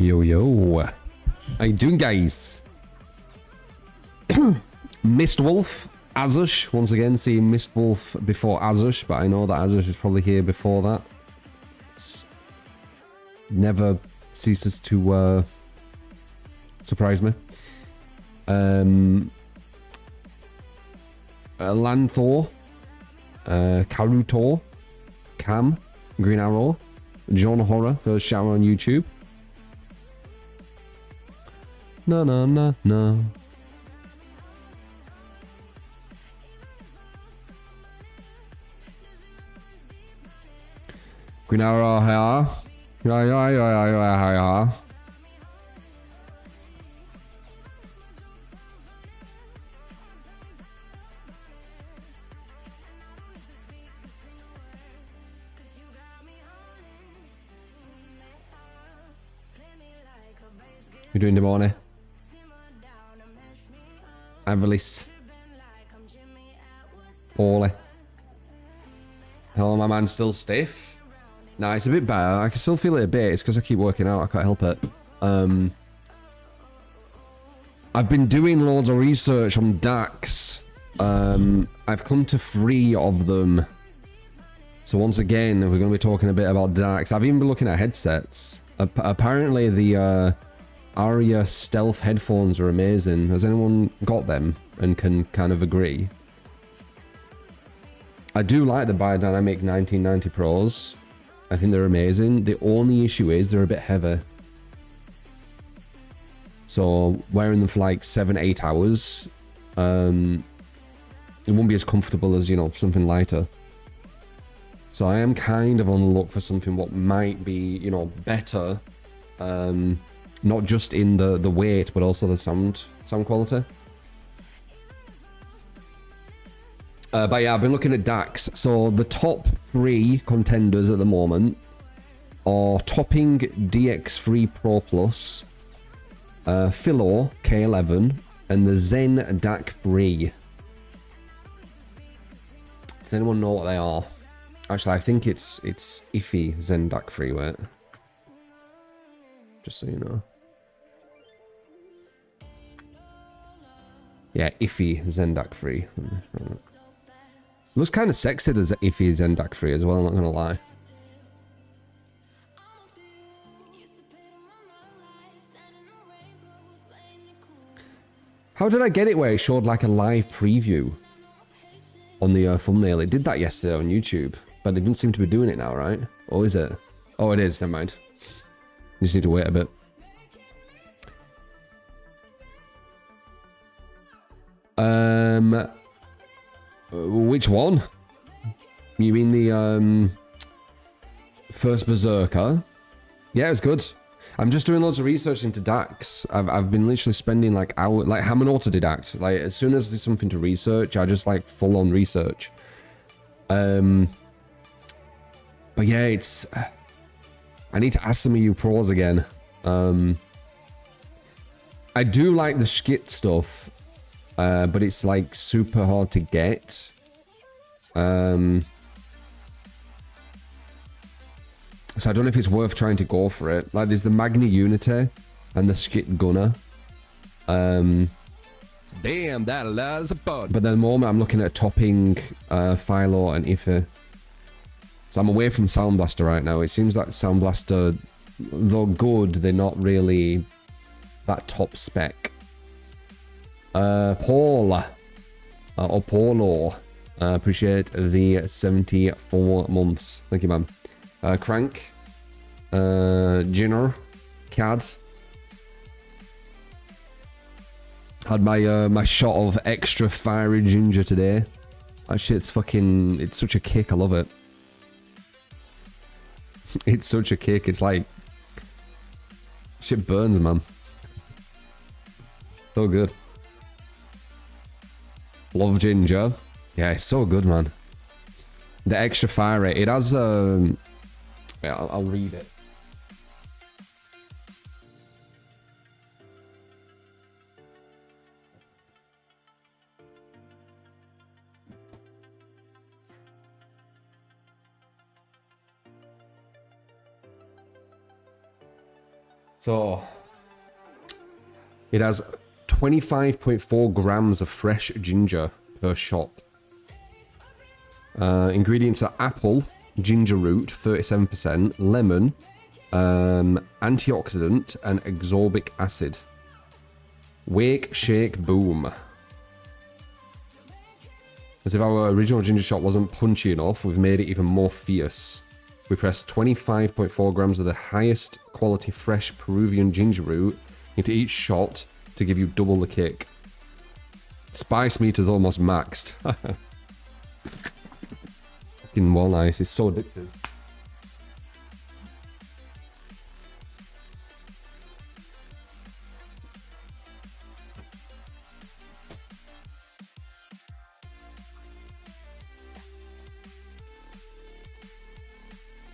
Yo, yo. How you doing, guys? Mist Wolf, Azush. Once again, seeing Mist Wolf before Azush, but I know that Azush is probably here before that. Never ceases to surprise me. Lanthor, Karutor, Cam, Green Arrow, John Horror, first shout on YouTube. No, no, no, no. Green Arrow, yeah. Yeah. You're doing the morning. Avalis. Poorly. Hello, my man, still stiff? Nah, it's a bit better. I can still feel it a bit. It's because I keep working out. I can't help it. I've been doing loads of research on DACs. I've come to 3 of them. So once again, we're going to be talking a bit about DACs. I've even been looking at headsets. Apparently, the Aria Stealth headphones are amazing. Has anyone got them and can kind of agree? I do like the Biodynamic 1990 Pros. I think they're amazing. The only issue is they're a bit heavy. So wearing them for like 7-8 hours, it won't be as comfortable as, you know, something lighter. So I am kind of on the look for something what might be, you know, better. Not just in the weight, but also the sound quality. But yeah, I've been looking at DACs. So the top 3 contenders at the moment are Topping DX3 Pro Plus, Philo K11, and the Zen DAC 3. Does anyone know what they are? Actually, I think it's iffy Zen DAC 3, wait. Just so you know. Yeah, iffy Zen DAC 3. Looks kind of sexy, the iffy Zen DAC 3 as well, I'm not gonna lie. How did I get it where it showed like a live preview on the thumbnail? It did that yesterday on YouTube, but it didn't seem to be doing it now, right? Or is it? Oh, it is, never mind. You just need to wait a bit. Which one? You mean the first Berserker? Yeah, it was good. I'm just doing loads of research into DACs. I've been literally spending like hours, like I'm an autodidact. Like as soon as there's something to research, I just like full on research. But yeah, it's. I need to ask some of you pros again. I do like the skit stuff, but it's like super hard to get. So I don't know if it's worth trying to go for it. Like there's the Magni Unity and the Skit Gunner. Damn, that allows a bud. But at the moment I'm looking at Topping, Philo and Ife. So I'm away from Sound Blaster right now. It seems like Sound Blaster, though good, they're not really that top spec. Paul, or Paulo, appreciate the 74 months. Thank you, man. Crank, Jinner, Cad. Had my my shot of extra fiery ginger today. That shit's fucking, it's such a kick, I love it. It's such a kick, it's like, shit burns, man. So good. Love ginger. Yeah, it's so good, man. The extra fiery, it has yeah, I'll read it. So it has 25.4 grams of fresh ginger per shot. Ingredients are apple, ginger root, 37%, lemon, antioxidant, and ascorbic acid. Wake, shake, boom. As if our original ginger shot wasn't punchy enough, we've made it even more fierce. We pressed 25.4 grams of the highest quality fresh Peruvian ginger root into each shot to give you double the kick. Spice meter's almost maxed. Fucking well nice, it's so addictive.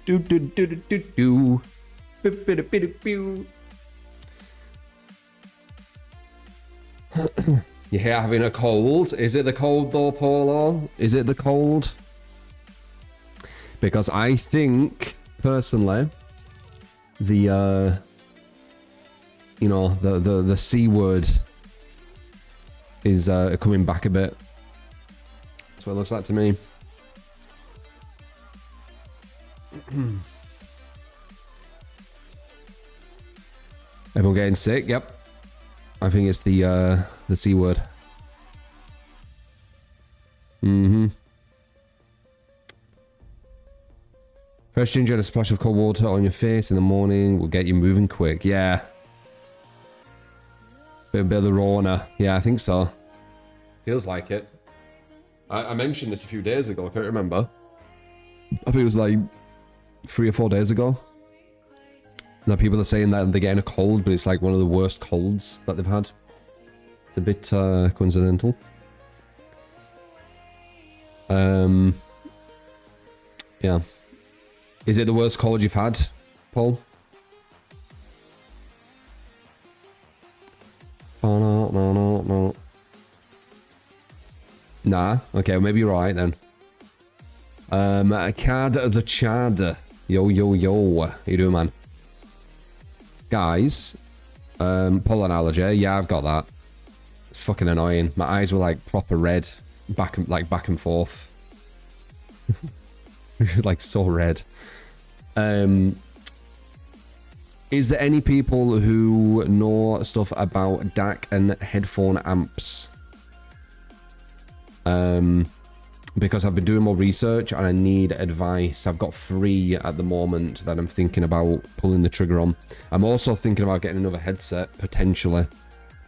Do do do do do do. You're having a cold. Is it the cold though, Paulo? Is it the cold? Because I think personally, the you know, the C word is coming back a bit. That's what it looks like to me. Everyone getting sick? Yep. I think it's the C word. Fresh ginger and a splash of cold water on your face in the morning will get you moving quick. Yeah. Bit of the Rona. Yeah, I think so. Feels like it. I mentioned this a few days ago. I can't remember. I think it was like 3 or 4 days ago. Now people are saying that they're getting a cold, but it's like one of the worst colds that they've had. It's a bit coincidental. Yeah. Is it the worst cold you've had, Paul? Oh, no. Nah. Okay, well, maybe you're right then. Cad the Chad. Yo. How you doing, man? Guys, pollen allergy. Yeah, I've got that. It's fucking annoying. My eyes were like proper red, back and forth. Like so red. Is there any people who know stuff about DAC and headphone amps? Because I've been doing more research and I need advice. I've got 3 at the moment that I'm thinking about pulling the trigger on. I'm also thinking about getting another headset, potentially.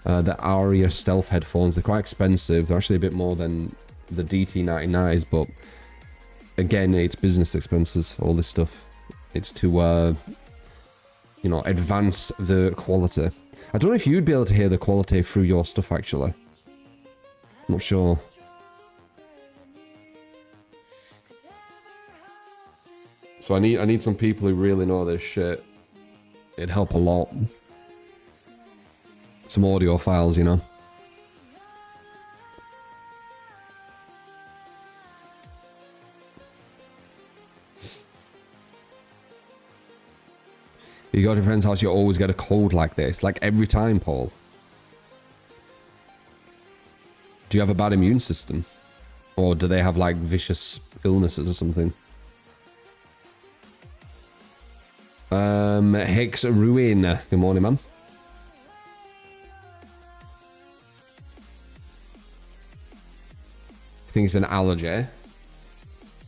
The Aria Stealth headphones, they're quite expensive. They're actually a bit more than the DT99s, but again, it's business expenses, all this stuff. It's to, you know, advance the quality. I don't know if you'd be able to hear the quality through your stuff, actually. I'm not sure. So I need some people who really know this shit. It'd help a lot. Some audio files, you know. You go to a friend's house, you always get a cold like this. Like every time, Paul. Do you have a bad immune system? Or do they have like vicious illnesses or something? Hex Ruin. Good morning, man. I think it's an allergy.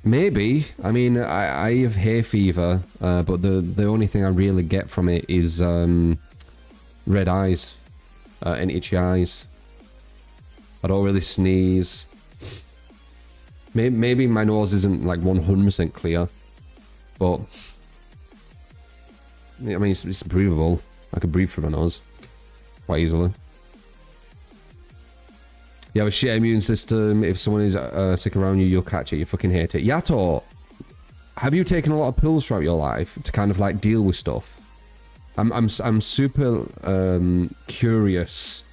Maybe. I mean, I have hay fever, but the only thing I really get from it is red eyes and itchy eyes. I don't really sneeze. Maybe my nose isn't like 100% clear, but I mean, it's breathable. I could breathe through my nose quite easily. You have a shit immune system. If someone is sick around you, you'll catch it. You fucking hate it. Yato, have you taken a lot of pills throughout your life to kind of like deal with stuff? I'm super curious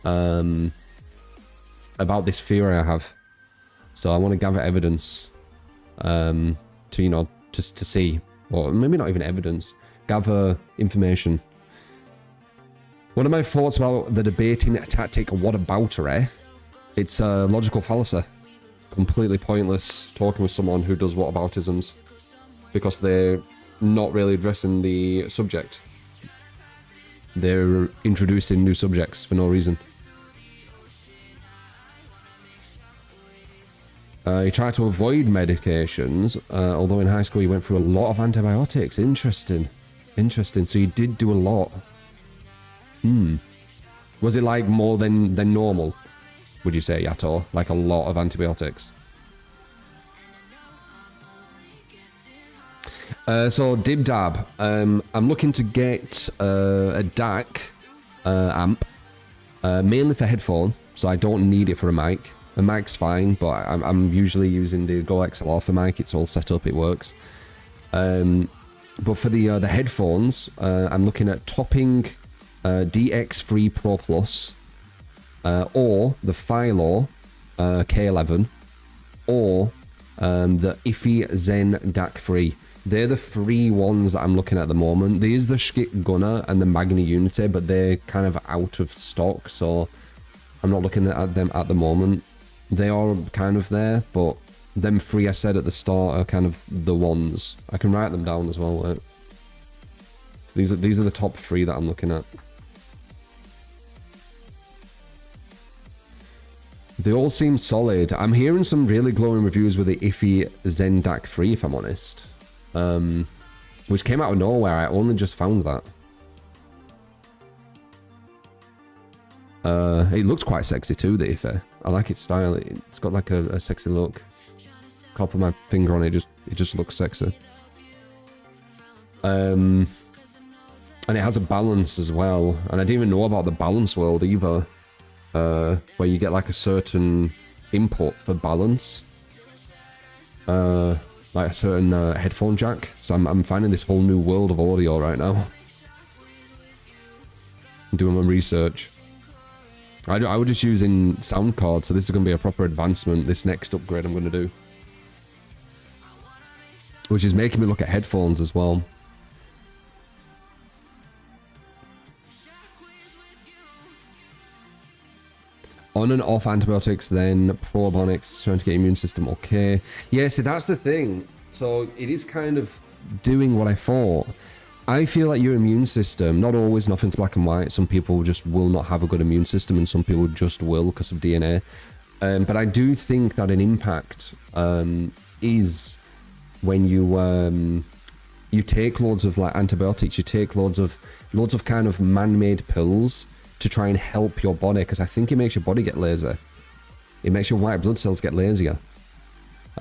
about this theory I have. So I want to gather evidence to, you know, just to see, or maybe not even evidence, gather information What are my thoughts about the debating tactic whataboutery? It's a logical fallacy. Completely pointless talking with someone who does whataboutisms because they're not really addressing the subject. They're introducing new subjects for no reason. He tried to avoid medications, although in high school he went through a lot of antibiotics. Interesting. Interesting. So you did do a lot. Was it like more than normal, would you say, Yato? Like a lot of antibiotics? So Dib Dab, I'm looking to get a DAC amp, mainly for headphone, so I don't need it for a mic. A mic's fine, but I'm usually using the Go XLR for mic. It's all set up, it works. But for the headphones, I'm looking at topping DX3 Pro Plus, or the Philo K11, or the Iffy Zen DAC 3. They're the three ones that I'm looking at the moment. There's the Skit Gunner and the Magni Unity, but they're kind of out of stock, so I'm not looking at them at the moment. They are kind of there, but them three I said at the start are kind of the ones. I can write them down as well, right? So these are the top three that I'm looking at. They all seem solid. I'm hearing some really glowing reviews with the Iffy Zen DAC 3, if I'm honest. Which came out of nowhere. I only just found that. It looks quite sexy too, the Iffy. I like its style. It's got like a sexy look. Can't put my finger on it. It just looks sexy. And it has a balance as well. And I didn't even know about the balance world either. Where you get like a certain input for balance. Like a certain headphone jack. So I'm finding this whole new world of audio right now. I'm doing my research. I was just using sound cards, so this is going to be a proper advancement, this next upgrade I'm going to do. Which is making me look at headphones as well. On and off antibiotics, then probiotics, trying to get immune system okay. Yeah, see, that's the thing. So it is kind of doing what I thought. I feel like your immune system, not always, nothing's black and white. Some people just will not have a good immune system and some people just will because of DNA. But I do think that an impact is when you take loads of like antibiotics, you take loads of kind of man-made pills to try and help your body, because I think it makes your body get lazy. It makes your white blood cells get lazier.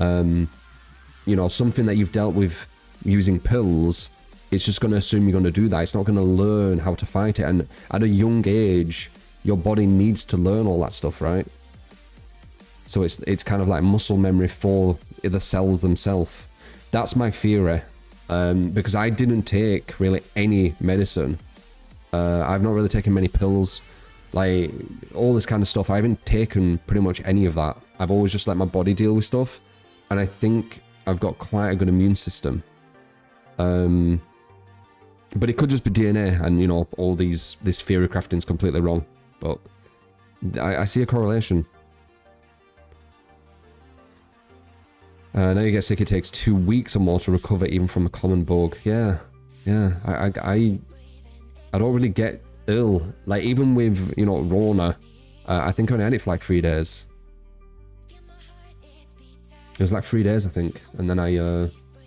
You know, something that you've dealt with using pills, it's just going to assume you're going to do that. It's not going to learn how to fight it. And at a young age, your body needs to learn all that stuff, right? So it's kind of like muscle memory for the cells themselves. That's my theory. Because I didn't take really any medicine. I've not really taken many pills. Like, all this kind of stuff. I haven't taken pretty much any of that. I've always just let my body deal with stuff. And I think I've got quite a good immune system. But it could just be DNA, and you know, all this theory crafting is completely wrong. But I see a correlation. Now you get sick, it takes 2 weeks or more to recover even from a common bug. Yeah. I don't really get ill. Like, even with, you know, Rona, I think I only had it for like 3 days. It was like 3 days, I think, and then I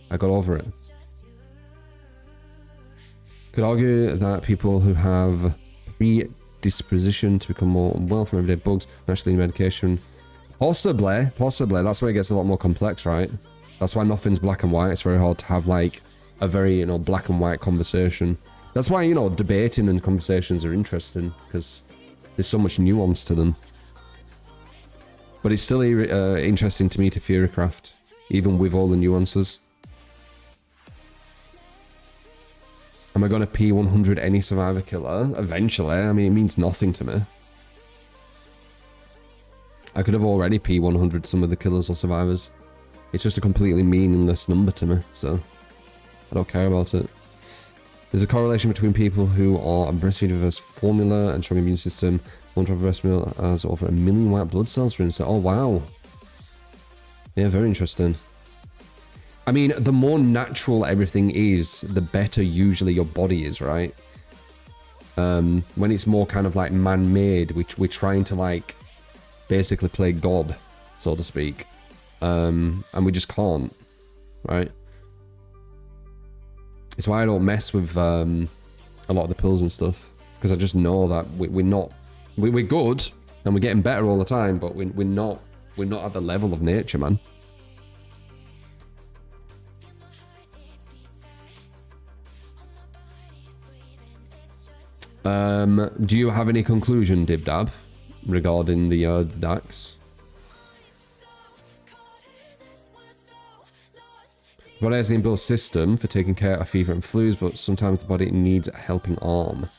got over it. Could argue that people who have predisposition to become more unwell from everyday bugs actually need medication. Possibly. That's where it gets a lot more complex, right? That's why nothing's black and white. It's very hard to have like a very, you know, black and white conversation. That's why, you know, debating and conversations are interesting, because there's so much nuance to them. But it's still interesting to me to theory craft, even with all the nuances. Am I going to P100 any survivor killer? Eventually. I mean, it means nothing to me. I could have already P100 some of the killers or survivors. It's just a completely meaningless number to me, so I don't care about it. There's a correlation between people who are breastfeeding versus formula and strong immune system. One drop of breast milk has over 1 million white blood cells, for instance. Oh, wow. Yeah, very interesting. I mean, the more natural everything is, the better usually your body is, right? When it's more kind of like man-made, we're trying to like basically play God, so to speak. And we just can't, right? It's why I don't mess with a lot of the pills and stuff, because I just know that we're good and we're getting better all the time, but we're not at the level of nature, man. Do you have any conclusion, Dibdab, regarding the DAX? The body has an inbuilt system for taking care of fever and flus, but sometimes the body needs a helping arm.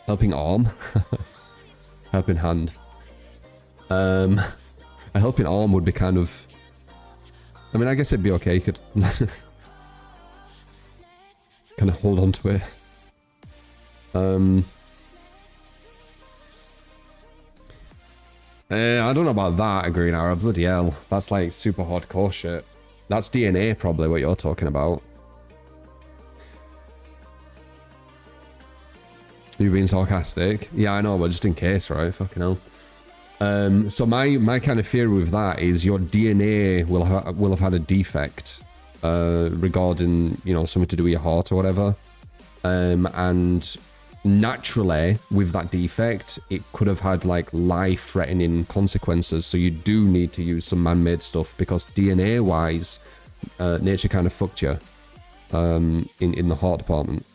Helping arm? Helping hand. A helping arm would be kind of... I mean, I guess it'd be okay. You could kind of hold on to it. I don't know about that, a green arrow. Bloody hell. That's like super hardcore shit. That's DNA, probably, what you're talking about. You're being sarcastic? Yeah, I know, but just in case, right? Fucking hell. So my kind of fear with that is your DNA will have had a defect regarding, you know, something to do with your heart or whatever. And naturally, with that defect, it could have had like life-threatening consequences. So you do need to use some man-made stuff, because DNA-wise, nature kind of fucked you in the heart department.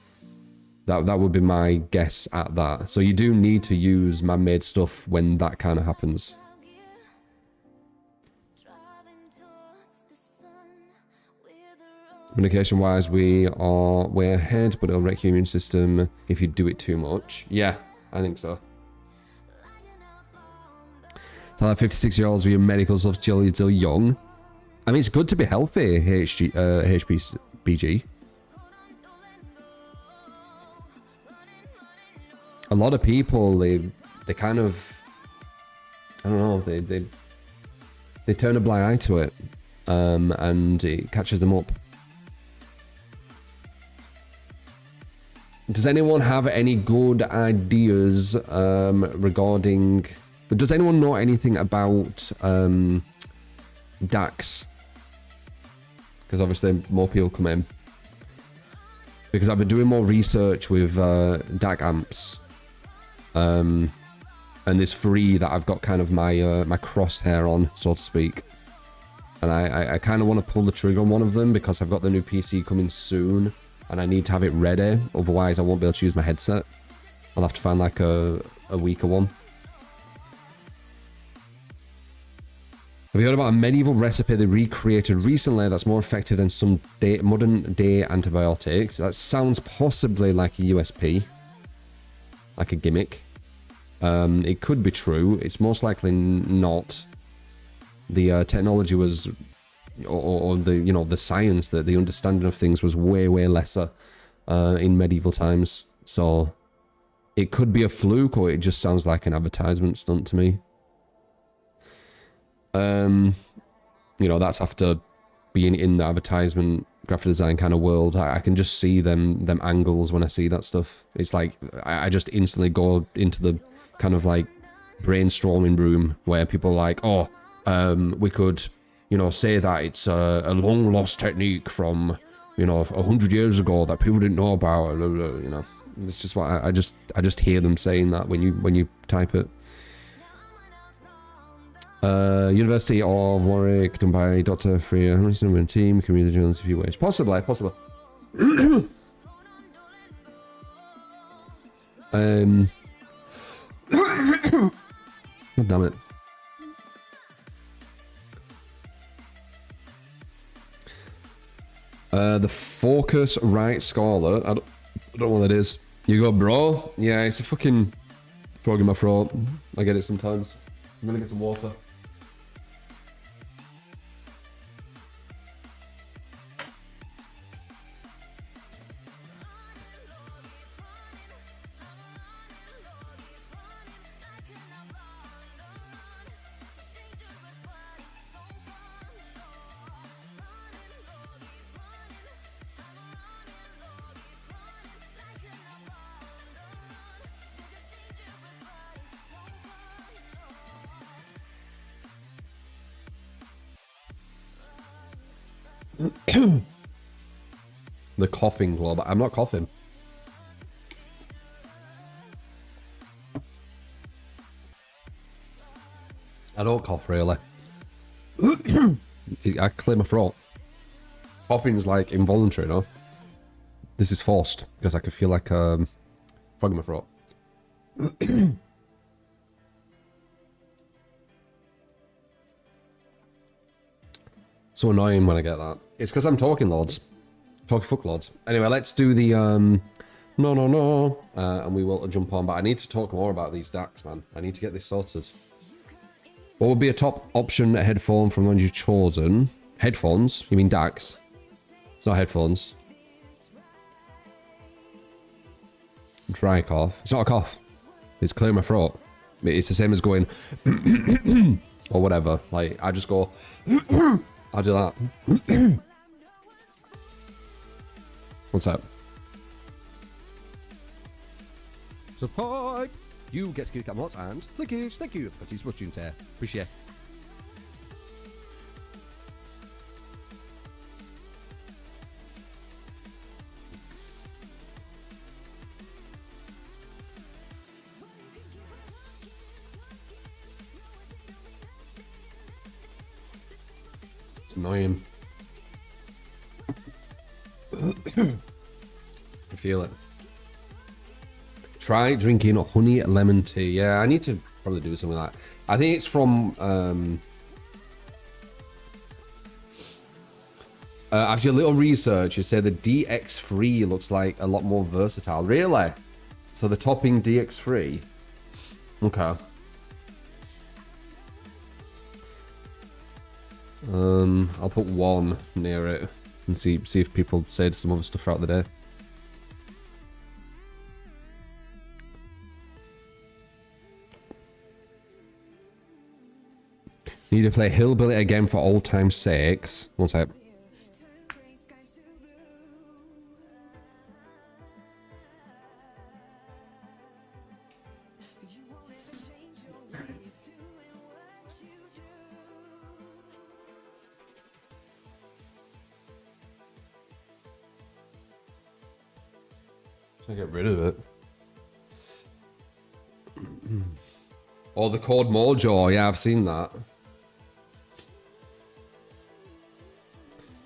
That would be my guess at that. So you do need to use man-made stuff when that kind of happens. Communication-wise, we're way ahead, but it'll wreck your immune system if you do it too much. Yeah, I think so. Tell that 56-year-olds with your medical stuff still young. I mean, it's good to be healthy, HBG. A lot of people, they kind of, I don't know, they turn a blind eye to it, and it catches them up. Does anyone have any good ideas regarding... Does anyone know anything about DAX? Because obviously more people come in. Because I've been doing more research with DAC amps. And there's 3 that I've got kind of my my crosshair on, so to speak. And I kind of want to pull the trigger on one of them, because I've got the new PC coming soon. And I need to have it ready, otherwise I won't be able to use my headset. I'll have to find like a weaker one. Have you heard about a medieval recipe they recreated recently that's more effective than some modern day antibiotics? That sounds possibly like a USP. Like a gimmick. It could be true. It's most likely not. The technology was... Or the, you know, the science, that the understanding of things was way lesser in medieval times. So it could be a fluke, or it just sounds like an advertisement stunt to me. You know, that's after being in the advertisement graphic design kind of world. I can just see them angles when I see that stuff. It's like I just instantly go into the kind of like brainstorming room where people are like, oh, we could, you know, say that it's a long lost technique from, you know, 100 years ago that people didn't know about. You know, it's just what I just hear them saying that when you type it. University of Warwick, done by Dr. Freer. Harrison team, can read the journals if you wish. Possibly. God damn it. The Focusrite Scarlet. I don't know what that is. You go, bro? Yeah, it's a fucking frog in my throat. I get it sometimes. I'm gonna get some water. The coughing club. I'm not coughing. I don't cough really. I clear my throat. Coughing is like involuntary, no? This is forced because I can feel like frog in my throat. So annoying when I get that. It's because I'm talking loads. Talking fuck loads. Anyway, let's do the and we will jump on. But I need to talk more about these DACs, man. I need to get this sorted. What would be a top option headphone from one you've chosen? Headphones? You mean DACs? It's not headphones. Dry cough. It's not a cough. It's clearing my throat. It's the same as going or whatever. Like, I just go I do that. What's that? Support! You get skill cap mods and clickage. Thank you for these watching here. Appreciate it. It's annoying. I feel it. Try drinking honey lemon tea. Yeah, I need to probably do something like that. I think it's from after a little research, you say the DX3 looks like a lot more versatile. Really? So the topping DX3. Okay. I'll put one near it and see if people say some other stuff throughout the day. Need to play Hillbilly again for old time's sakes. One sec. Get rid of it. Oh, the code Mojo. Yeah, I've seen that.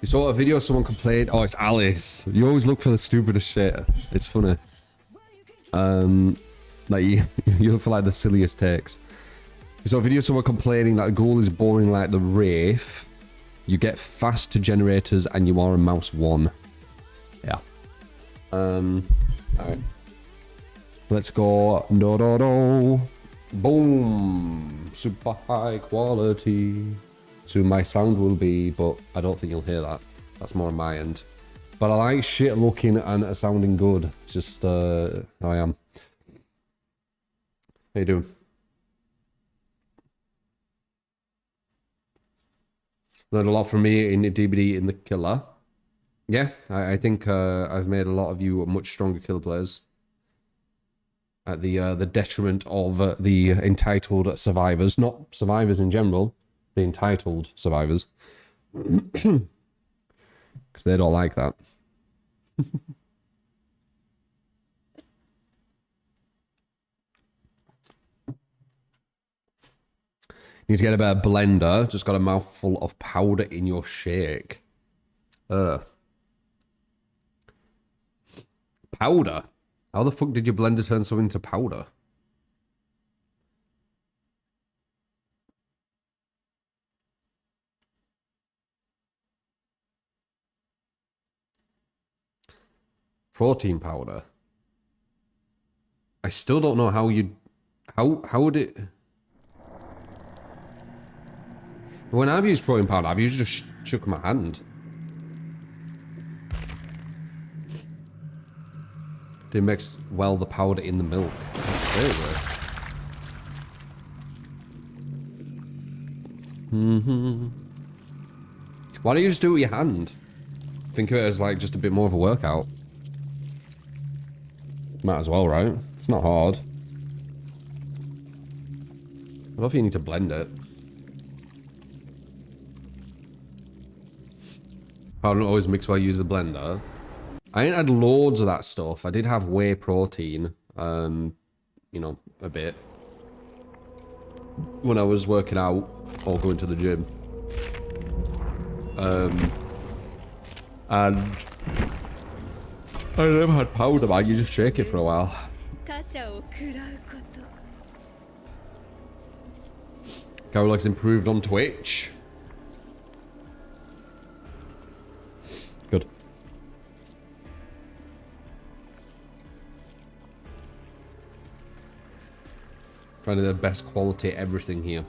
You saw a video someone complained. Oh, it's Alice. You always look for the stupidest shit. It's funny. Like you look for like the silliest takes. You saw a video someone complaining that Ghoul is boring like the Wraith. You get fast generators and you are a mouse 1. Yeah. Alright. Let's go. No. Boom. Super high quality. So my sound will be, but I don't think you'll hear that. That's more on my end. But I like shit looking and sounding good. It's just how I am. How you doing? Learned a lot from me in the DBD in the killer. Yeah, I think I've made a lot of you much stronger kill players. At the detriment of the entitled survivors. Not survivors in general. The entitled survivors. Because they don't like that. Need to get a better blender. Just got a mouthful of powder in your shake. Powder? How the fuck did your blender turn something into powder? Protein powder. I still don't know how you... How would it... When I've used protein powder, I've usually just shook my hand. Did mix well the powder in the milk. Why don't you just do it with your hand? Think of it as like just a bit more of a workout. Might as well, right? It's not hard. I don't think you need to blend it. Powder don't always mix while you use the blender. I ain't had loads of that stuff. I did have whey protein, you know, a bit. When I was working out or going to the gym. And I never had powder, man. You just shake it for a while. Carol's improved on Twitch. Good. Trying to the best quality everything here.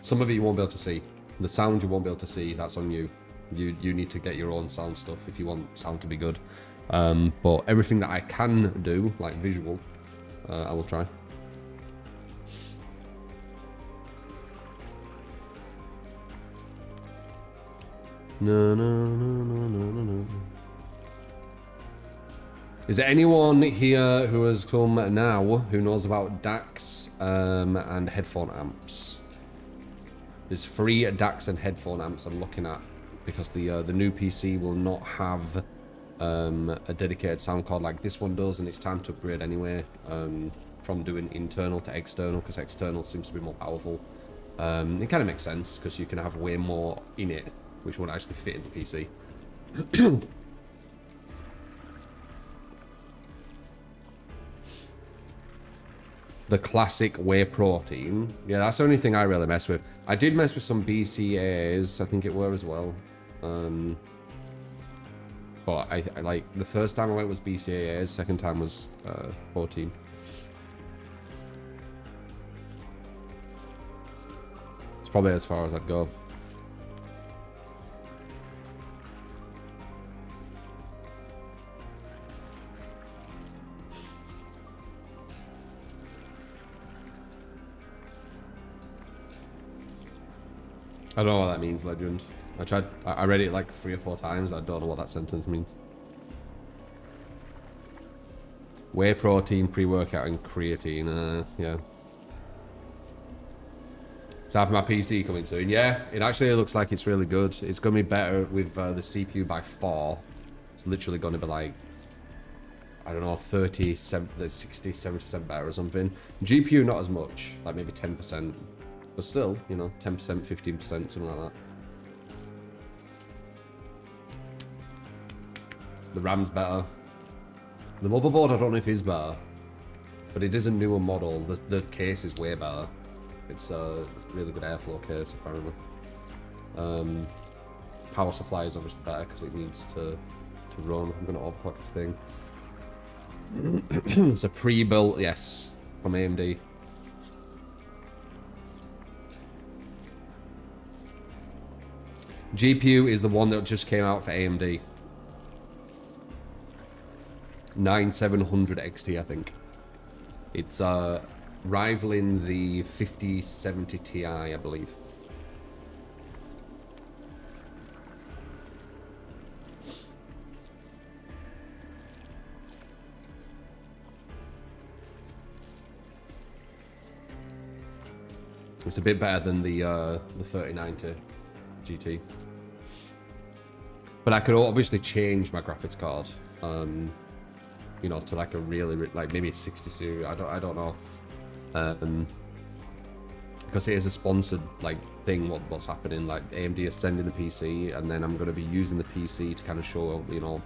Some of it you won't be able to see. The sound you won't be able to see, that's on you. You need to get your own sound stuff if you want sound to be good. But everything that I can do, like visual, I will try. No, no, no, no, no, no, no. Is there anyone here who has come now who knows about DACs and headphone amps? There's 3 DACs and headphone amps I'm looking at because the new PC will not have a dedicated sound card like this one does, and it's time to upgrade anyway from doing internal to external because external seems to be more powerful. It kind of makes sense because you can have way more in it, which won't actually fit in the PC. The classic whey protein. Yeah, that's the only thing I really mess with. I did mess with some BCAAs, I think it were as well. But I like, the first time I went was BCAAs, second time was protein. It's probably as far as I'd go. I don't know what that means, legend. I read it like 3 or 4 times. I don't know what that sentence means. Whey protein, pre-workout, and creatine. Yeah. It's half my PC coming soon. Yeah, it actually looks like it's really good. It's going to be better with the CPU by 4. It's literally going to be like, I don't know, 60, 70% better or something. GPU not as much, like maybe 10%. But still, you know, 10%, 15%, something like that. The RAM's better. The motherboard, I don't know if is better. But it is a newer model. The case is way better. It's a really good airflow case, apparently. Power supply is obviously better because it needs to run. I'm going to overclock the thing. It's a pre-built, yes, from AMD. GPU is the one that just came out for AMD. 9700 XT, I think. It's rivaling the 5070 Ti, I believe. It's a bit better than the 3090 GT. But I could obviously change my graphics card, you know, to like a really, like maybe a 60 series. I don't know, because it is a sponsored like thing. What's happening? Like AMD is sending the PC, and then I'm going to be using the PC to kind of show, you know,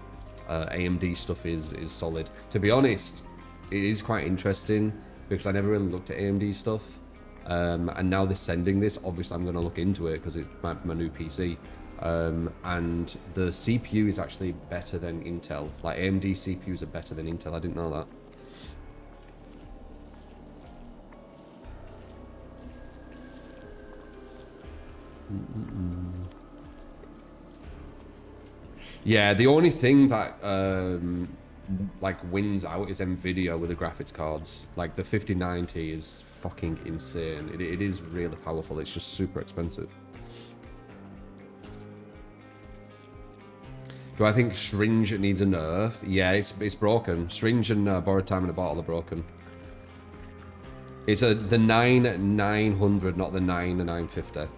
AMD stuff is solid. To be honest, it is quite interesting because I never really looked at AMD stuff, and now they're sending this. Obviously, I'm going to look into it because it's my new PC. And the CPU is actually better than Intel. Like AMD CPUs are better than Intel. I didn't know that. Yeah, the only thing that like wins out is Nvidia with the graphics cards. Like the 5090 is fucking insane. It is really powerful. It's just super expensive. Do I think Shringe needs a nerf? Yeah, it's broken. Shringe and Borrowed Time in a Bottle are broken. It's the 9900, not the 9950.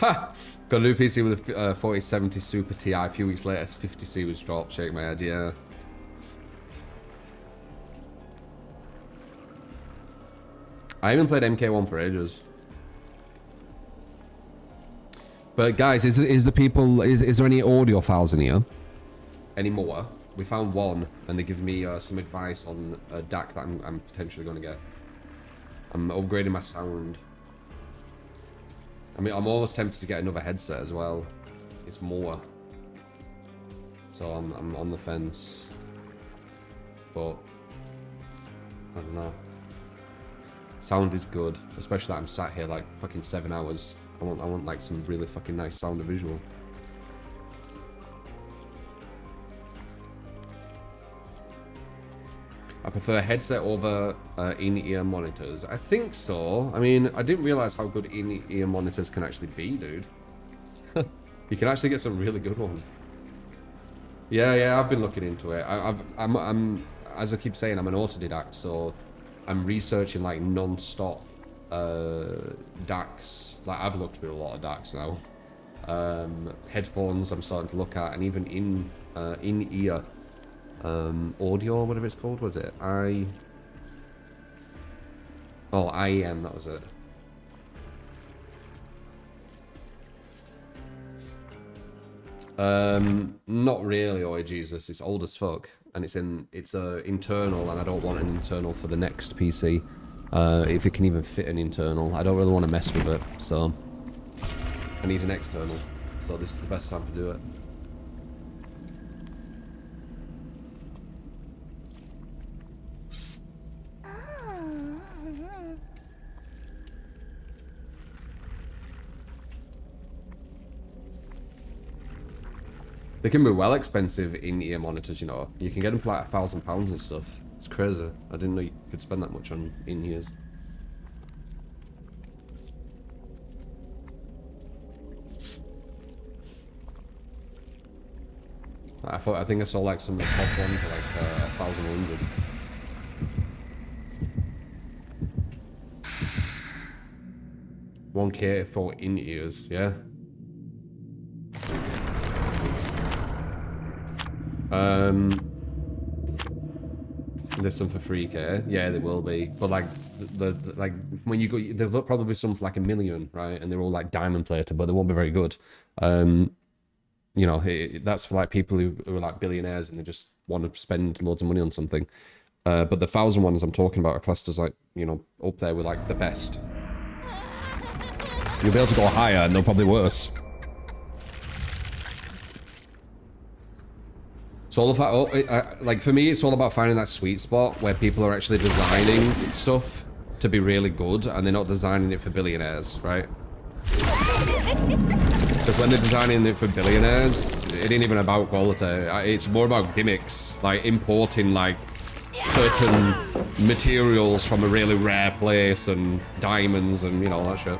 Got a new PC with a 4070 Super Ti. A few weeks later, 50C was dropped. Shake my head, yeah. I haven't played MK1 for ages. But guys, is there any audio files in here? Any more? We found one, and they give me some advice on a DAC that I'm potentially going to get. I'm upgrading my sound. I mean, I'm almost tempted to get another headset as well. It's more. So I'm on the fence. But I don't know. Sound is good, especially that I'm sat here like fucking 7 hours. I want like some really fucking nice sound and visual. I prefer a headset over in-ear monitors. I think so. I mean, I didn't realize how good in-ear monitors can actually be, dude. You can actually get some really good ones. Yeah, I've been looking into it. I'm as I keep saying, I'm an autodidact, so I'm researching like non-stop DACs. Like I've looked through a lot of DACs now. Headphones I'm starting to look at, and even in-ear audio, or whatever it's called. Was it IEM? That was it. Not really. Oh Jesus, it's old as fuck, and it's internal, and I don't want an internal for the next PC. If it can even fit an internal, I don't really want to mess with it, so I need an external. So this is the best time to do it. They can be well expensive in-ear monitors, you know. You can get them for like £1,000 and stuff. It's crazy. I didn't know you could spend that much on in-ears. I think I saw like some of the top ones are like 1,100. $1K for in-ears, yeah. There's some for 3K. Yeah, there will be. But like like when you go, there'll probably be some for like $1 million, right? And they're all like diamond plated, but they won't be very good. You know, that's for like people who are like billionaires and they just want to spend loads of money on something. But the 1,000 ones I'm talking about are classed as like, you know, up there with like the best. You'll be able to go higher and they'll probably worse. It's all about, like for me, it's all about finding that sweet spot where people are actually designing stuff to be really good and they're not designing it for billionaires, right? Because when they're designing it for billionaires, it ain't even about quality. It's more about gimmicks, like importing like certain materials from a really rare place and diamonds and, you know, all that shit.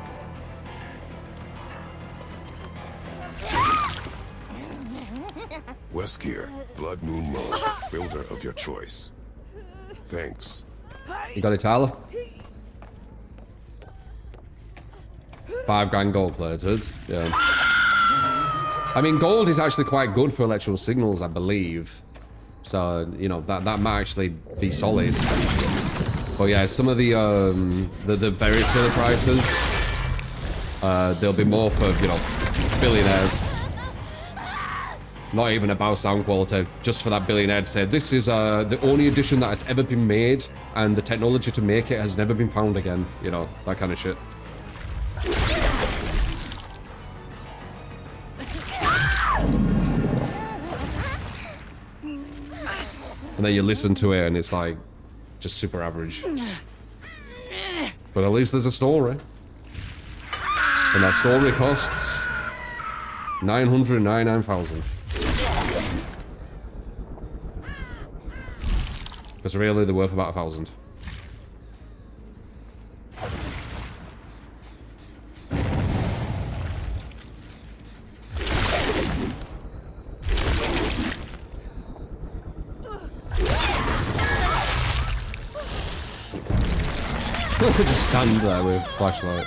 Westgear, Blood Moon Mode, builder of your choice. Thanks. You got it, Tyler? 5 grand gold plated. Yeah. I mean, gold is actually quite good for electrical signals, I believe. So, you know, that might actually be solid. But yeah, some of the very silly prices, they'll be more for, you know, billionaires. Not even about sound quality, just for that billionaire to say, this is the only edition that has ever been made, and the technology to make it has never been found again. You know, that kind of shit. And then you listen to it and it's like, just super average. But at least there's a story. And that story costs 999,000. Because really they're worth about 1,000. Just stand there with flashlight.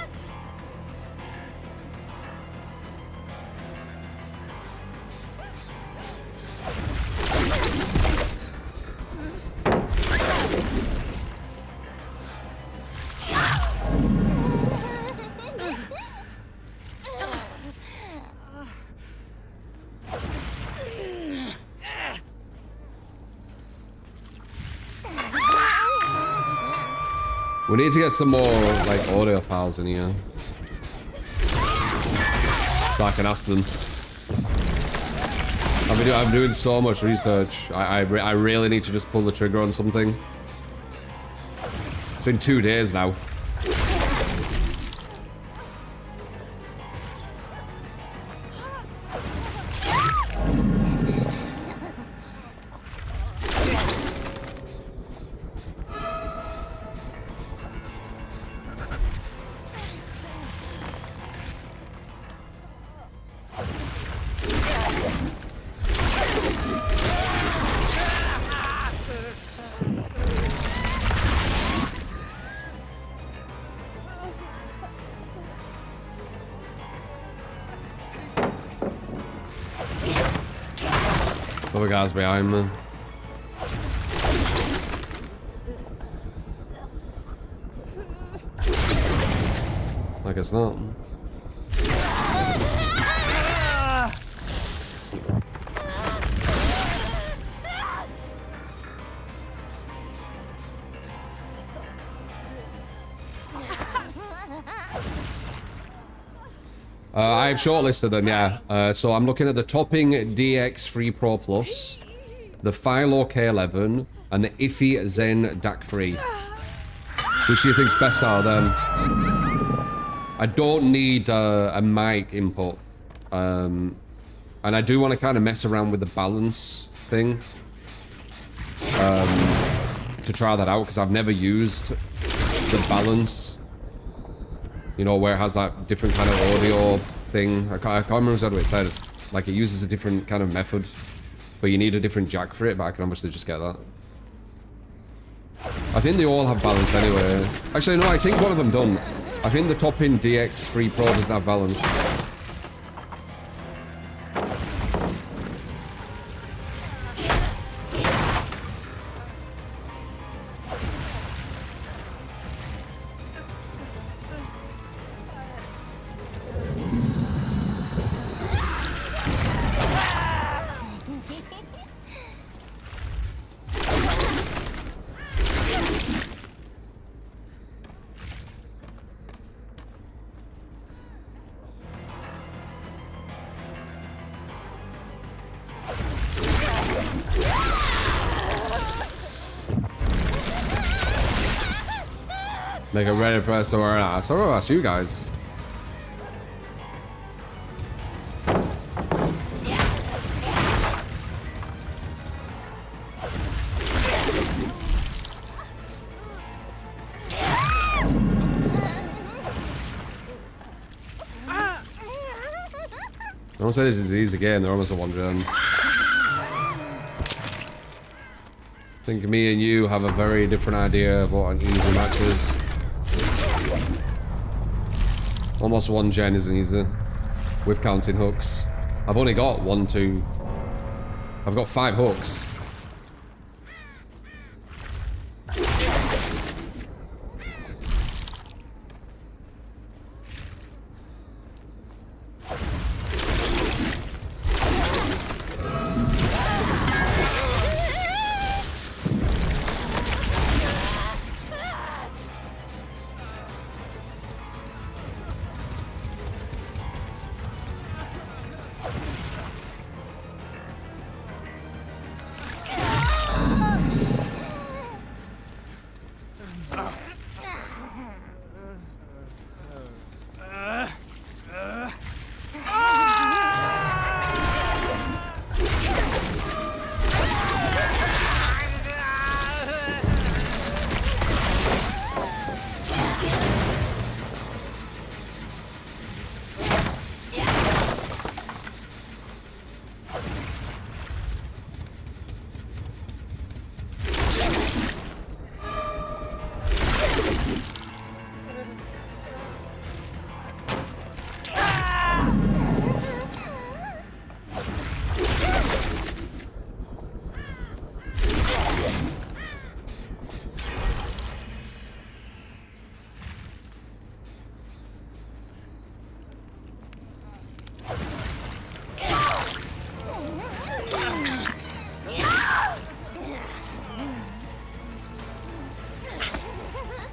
We need to get some more, like, audio files in here. So I can ask them. I'm doing so much research. I really need to just pull the trigger on something. It's been 2 days now. Other guys behind me. I guess not. I've shortlisted them, yeah. So I'm looking at the Topping DX3 Pro Plus, the Philo K11, and the Iffy Zen DAC 3. Which do you think's best out of them? I don't need a mic input. And I do want to kind of mess around with the balance thing. To try that out, because I've never used the balance. You know, where it has that different kind of audio thing. I can't remember exactly what it said. Like, it uses a different kind of method. But you need a different jack for it, but I can obviously just get that. I think they all have balance anyway. Actually, no, I think one of them don't. I think the Topping DX3 Pro doesn't have balance. Make it ready for somewhere else. So I'll ask you guys. Don't say this is an easy game, they're almost a 1-gen. I think me and you have a very different idea of what an easy match is. Almost 1-gen isn't easy. With counting hooks. I've only got 1, 2. I've got 5 hooks.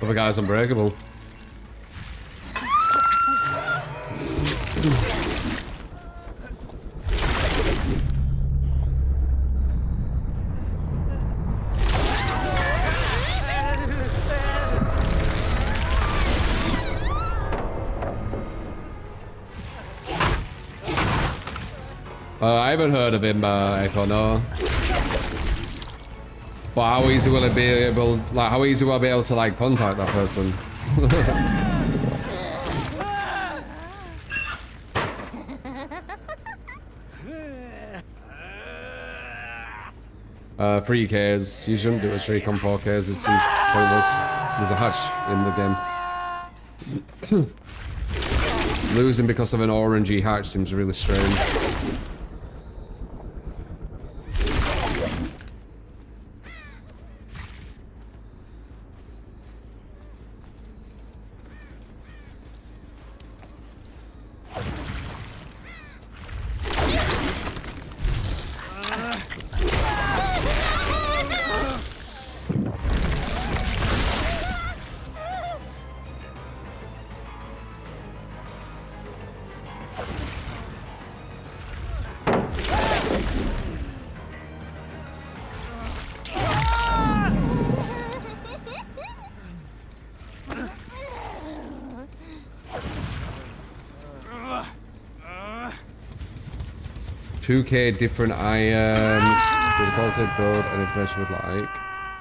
Other guy's unbreakable. I haven't heard of him, Echo, no. But how easy will it be able, like, how easy will I be able to, like, contact that person? 3Ks. You shouldn't do a streak on 4Ks. It seems pointless. There's a hatch in the game. Losing because of an orangey hatch seems really strange. $2K different quality build and information would like.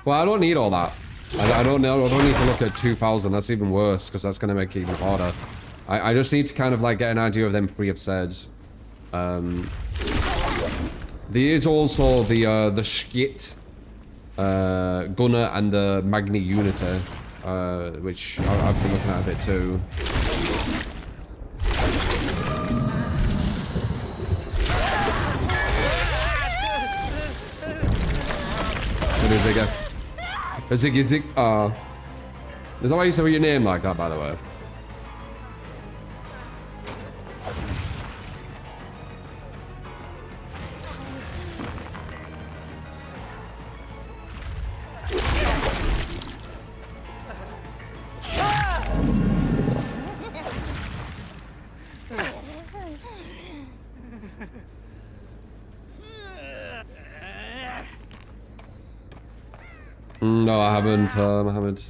Well, I don't need all that. I don't know. I don't need to look at 2,000. That's even worse because that's going to make it even harder. I just need to kind of like get an idea of them free of said. There is also the Schit Gunner and the Magni Unity, which I've been looking at a bit too. Ziggy Zig. Is that why you say your name like that, by the way? No, I haven't. I haven't.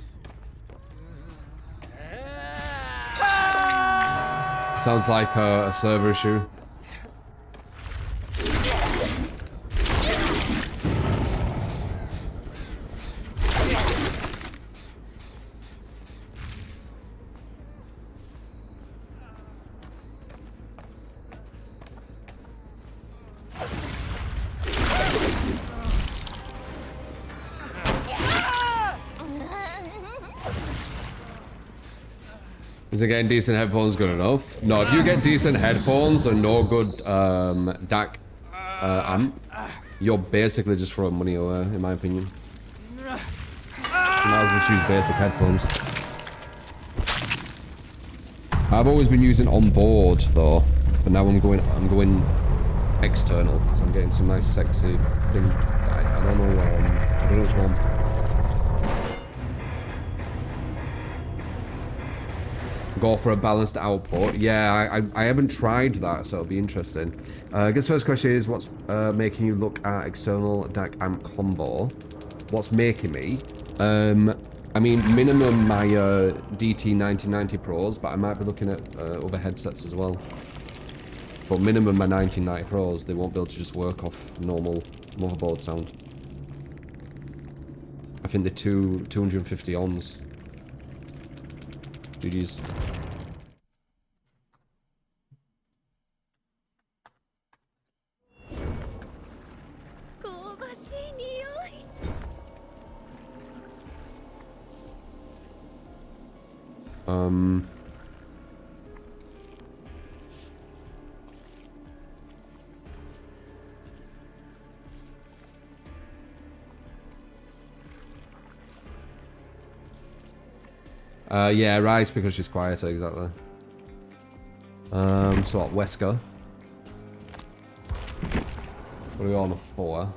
Sounds like a server issue. Is getting decent headphones good enough? No, if you get decent headphones and no good DAC amp, you're basically just throwing money away, in my opinion. You might as well just use basic headphones. I've always been using on board though, but now I'm going external, so I'm getting some nice sexy thing. I don't know which one. Go for a balanced output. Yeah, I haven't tried that, so it'll be interesting. I guess first question is, what's making you look at external DAC amp combo? What's making me? I mean, minimum my DT 1990 Pros, but I might be looking at other headsets as well. But minimum my 1990 Pros, they won't be able to just work off normal motherboard sound. I think they're 250 ohms. GG's. Yeah, Rise because she's quieter, exactly. So what, Wesker? What are we on, a 4?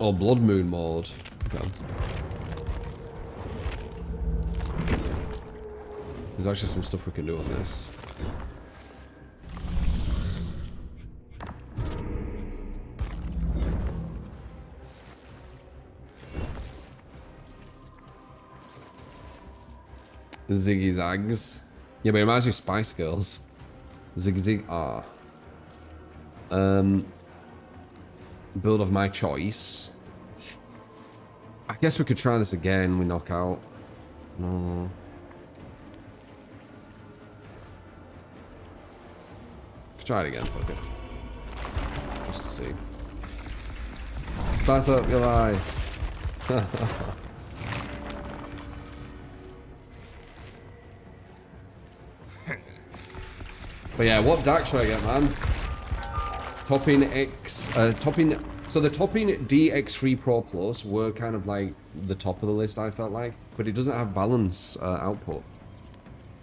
Oh, Blood Moon mode. Okay. There's actually some stuff we can do on this. Ziggy Zags. Yeah, but it reminds me of Spice Girls. Zig Zig R. Build of my choice. I guess we could try this again. We knock out. No. Let's try it again. Fuck it. Just to see. Pass up your eye. But yeah, what DAC should I get, man? Topping X, so the Topping DX3 Pro Plus were kind of like the top of the list, I felt like, but it doesn't have balance output.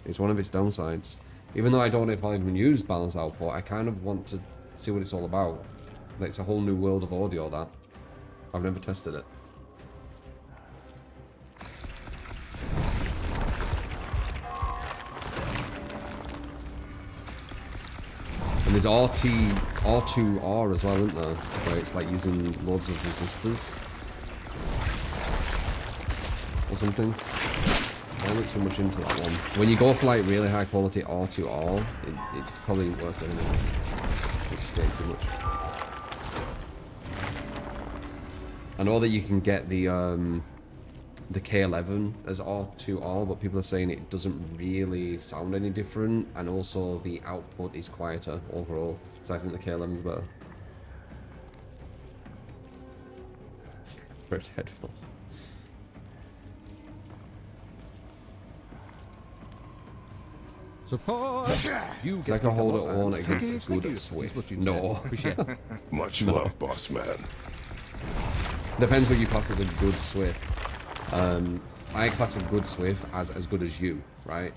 It's one of its downsides. Even though I don't know if I'll even use balance output, I kind of want to see what it's all about. Like, it's a whole new world of audio, that. I've never tested it. And there's R2R as well, isn't there? Where it's like using loads of resistors. Or something. I don't look too much into that one. When you go for like really high quality R2R, it's probably worth it, isn't it? It's just getting too much. I know that you can get the K11 as R2R, but people are saying it doesn't really sound any different, and also the output is quieter overall, so I think the K11's better. Where's headphones? Support! You It's like a hold it on against a good Swift. No. Much love, boss man. Depends what you class as a good Swift. I class a good Swift as good as you, right?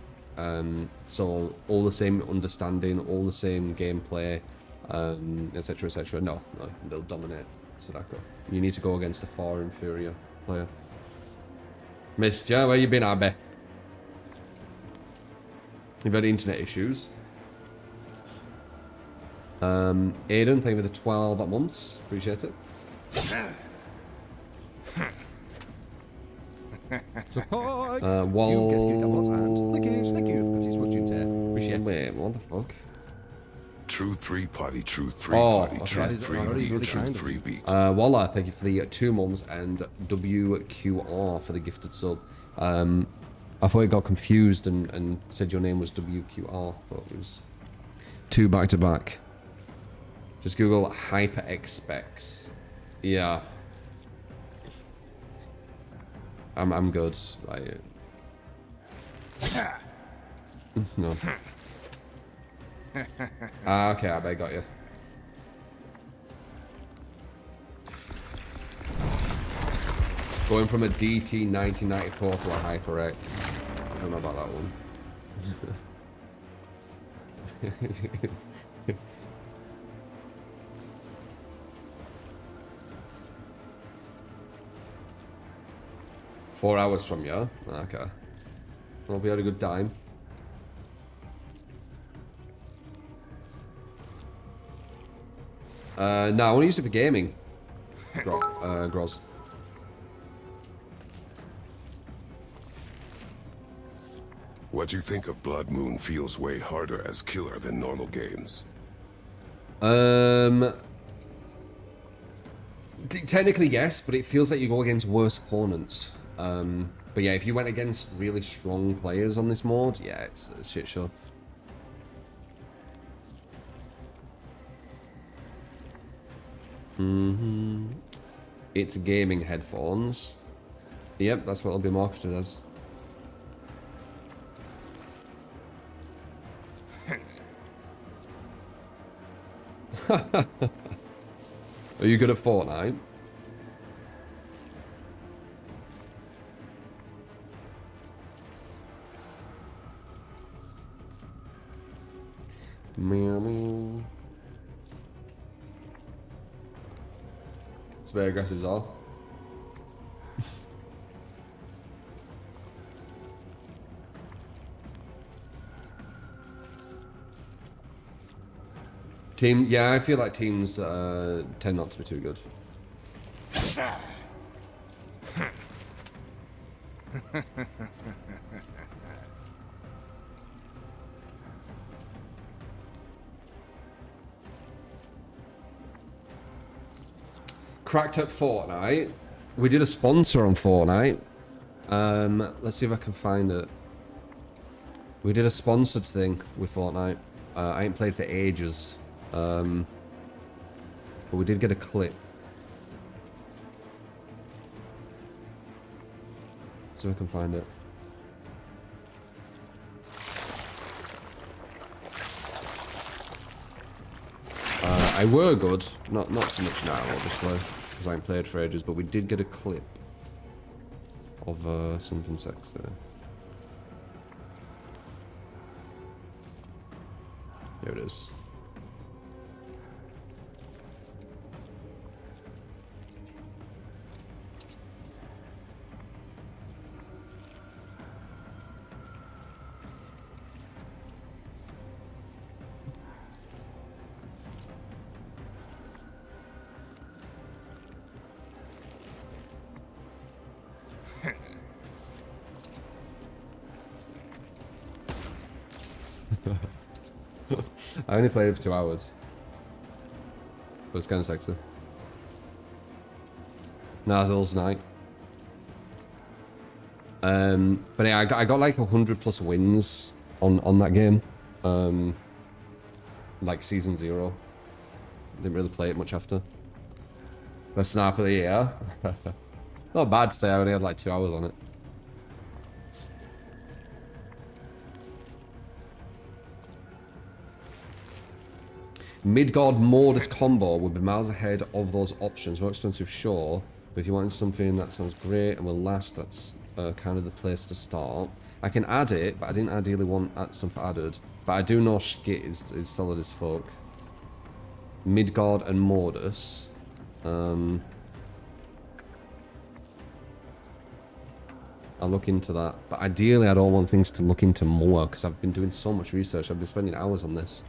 So all the same understanding, all the same gameplay, etc, etc. No, they'll dominate Sadako. You need to go against a far inferior player. Mister, where you been, Abby? You've had internet issues. Aiden, thank you for the 12 months. Appreciate it. Support! Wall... Wait, what the fuck? True 3 potty, true 3 Oh, potty, okay. true 3 beat, true 3 beat. Walla, thank you for the 2 months, and WQR for the gifted sub. I thought it got confused and said your name was WQR, but it was 2 back to back. Just Google HyperX specs. Yeah. I'm good. No. Okay, I bet I got you. Going from a DT 1994 to a HyperX. I don't know about that one. 4 hours from you? Okay. Well, we had a good time. No, I want to use it for gaming. Groz. What do you think of Blood Moon feels way harder as killer than normal games? Technically yes, but it feels like you go against worse opponents. But yeah, if you went against really strong players on this mode, yeah, it's a shit show. It's gaming headphones. Yep, that's what it'll be marketed as. Are you good at Fortnite? Meow meow. It's very aggressive as well. Team, yeah, I feel like teams tend not to be too good. Cracked up Fortnite. We did a sponsor on Fortnite. Let's see if I can find it. We did a sponsored thing with Fortnite. I ain't played for ages. But we did get a clip. So I can find it. I were good. Not so much now, obviously, because I ain't played for ages, but we did get a clip of something sexy. Here it is. I only played it for 2 hours. But it's kind of sexy. Nozzles night. But yeah, I got like 100+ wins on that game. Like season 0. Didn't really play it much after. Best sniper of the year. Not bad to say, I only had like 2 hours on it. Midgard Mortis combo would be miles ahead of those options. More expensive, sure. But if you want something that sounds great and will last, that's kind of the place to start. I can add it, but I didn't ideally want something added. But I do know Skit is solid as fuck. Midgard and Mortis. I'll look into that. But ideally, I don't want things to look into more, because I've been doing so much research. I've been spending hours on this.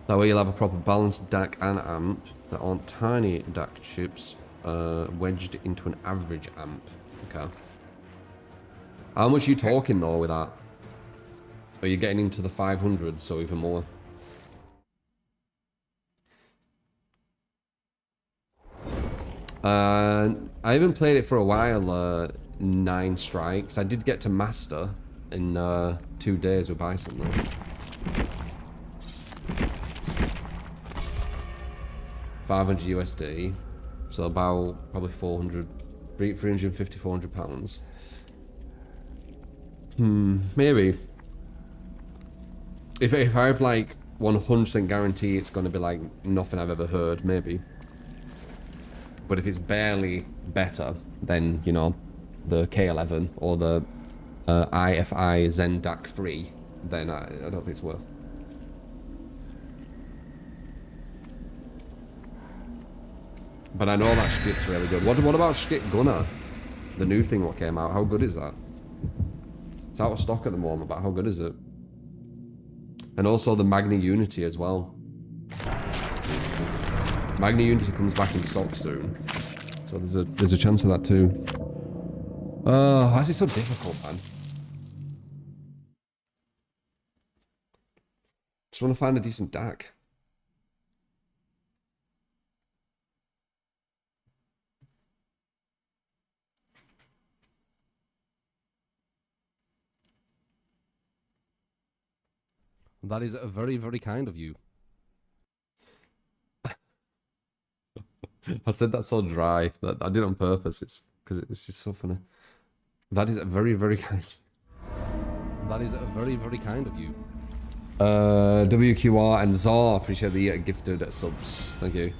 That way you'll have a proper balanced DAC and amp that aren't tiny DAC chips wedged into an average amp. Okay. How much are you talking though with that? Are you getting into the 500s, so even more? I haven't played it for a while, 9 strikes. I did get to master in 2 days with Bison though. 500 USD, so about probably 350, 400 pounds. Maybe. If I have like 100% guarantee it's going to be like nothing I've ever heard, maybe. But if it's barely better than, you know, the K11 or the IFI Zen DAC 3, then I don't think it's worth. But I know that Skit's really good. What about Skit Gunner? The new thing what came out. How good is that? It's out of stock at the moment, but how good is it? And also the Magni Unity as well. Magni Unity comes back in stock soon. So there's a chance of that too. Why is it so difficult, man? Just want to find a decent DAC. That is very, very kind of you. I said that so dry. I did it on purpose. It's because it's just so funny. That is very, very kind. That is very, very kind of you. WQR and Zar, appreciate the gifted subs. Thank you.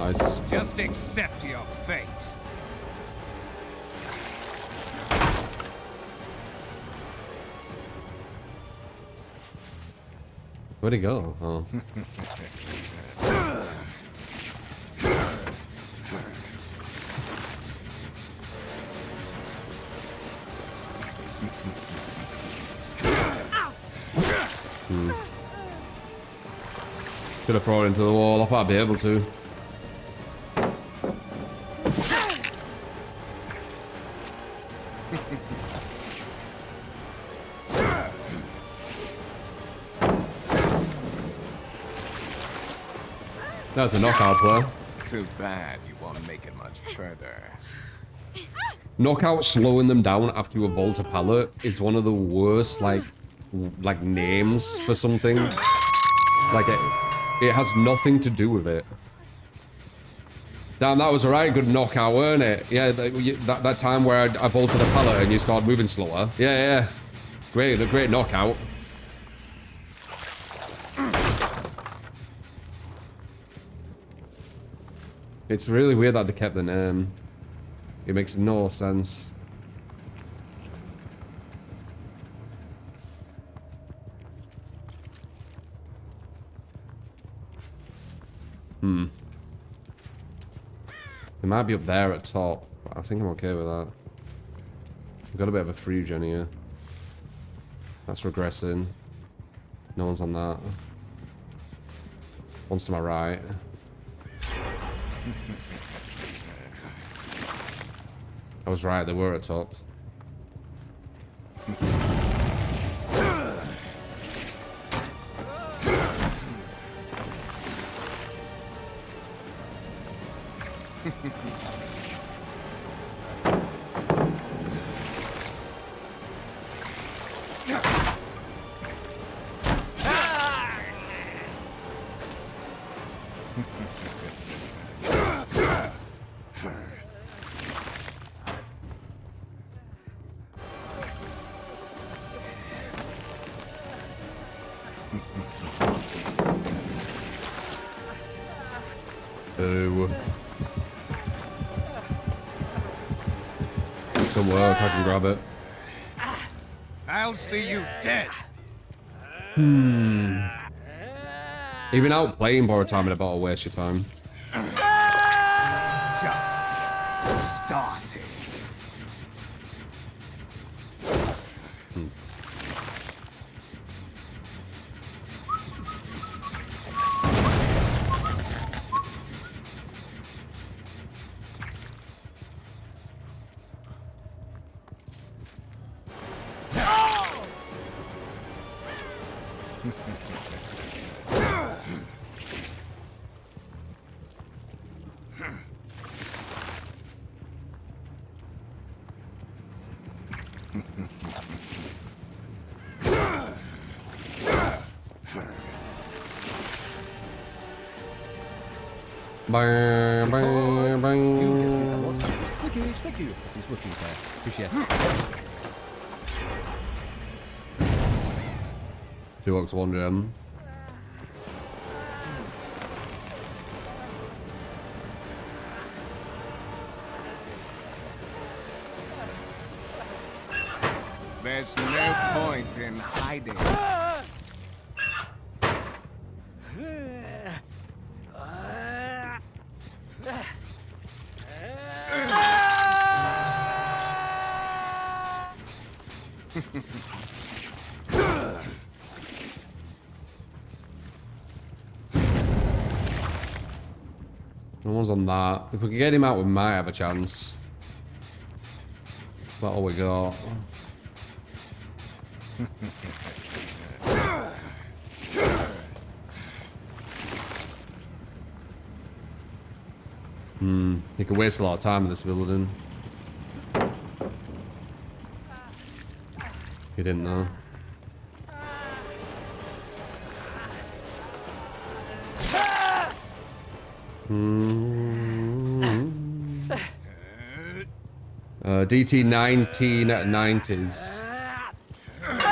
Nice. Just accept your fate. Where'd he go? Oh. Could have thrown it into the wall. I might be able to. That's a knockout player. Too bad you won't make it much further. Knockout slowing them down after you vault a pallet is one of the worst, like names for something. Like it has nothing to do with it. Damn, that was a right good knockout, weren't it? Yeah, that time where I vaulted a pallet and you started moving slower. Yeah. Great knockout. It's really weird that they kept the name. It makes no sense. It might be up there at top, but I think I'm okay with that. We've got a bit of a free gen here. That's regressing. No one's on that. One's to my right. I was right, they were at top. Ooh. Good work, I can grab it. I'll see you dead. Even out playing borrowed time in a bottle waste your time. Just starting. Thank you. He's looking there. Appreciate it. 2 Ox 1 gem. There's no point in hiding. No one's on that. If we can get him out, we might have a chance. That's about all we got. He could waste a lot of time in this building. He didn't though. DT 1990s,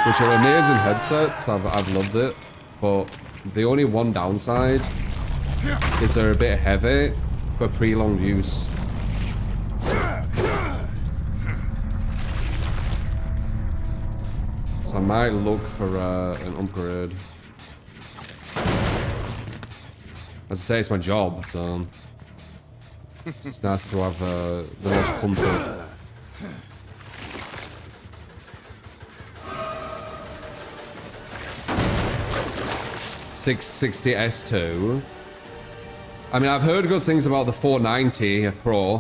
which are amazing headsets. I've loved it, but the only one downside is they're a bit heavy, for prolonged use. So I might look for an upgrade. As I say, it's my job, so it's nice to have the most pumped up. $660 S2. I mean, I've heard good things about the 490 Pro,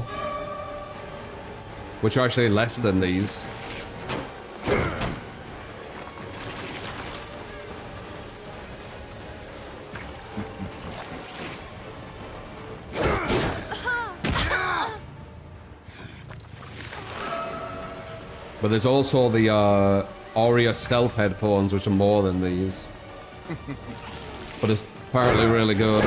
which are actually less than these. But there's also the Aria Stealth headphones, which are more than these. But it's apparently really good.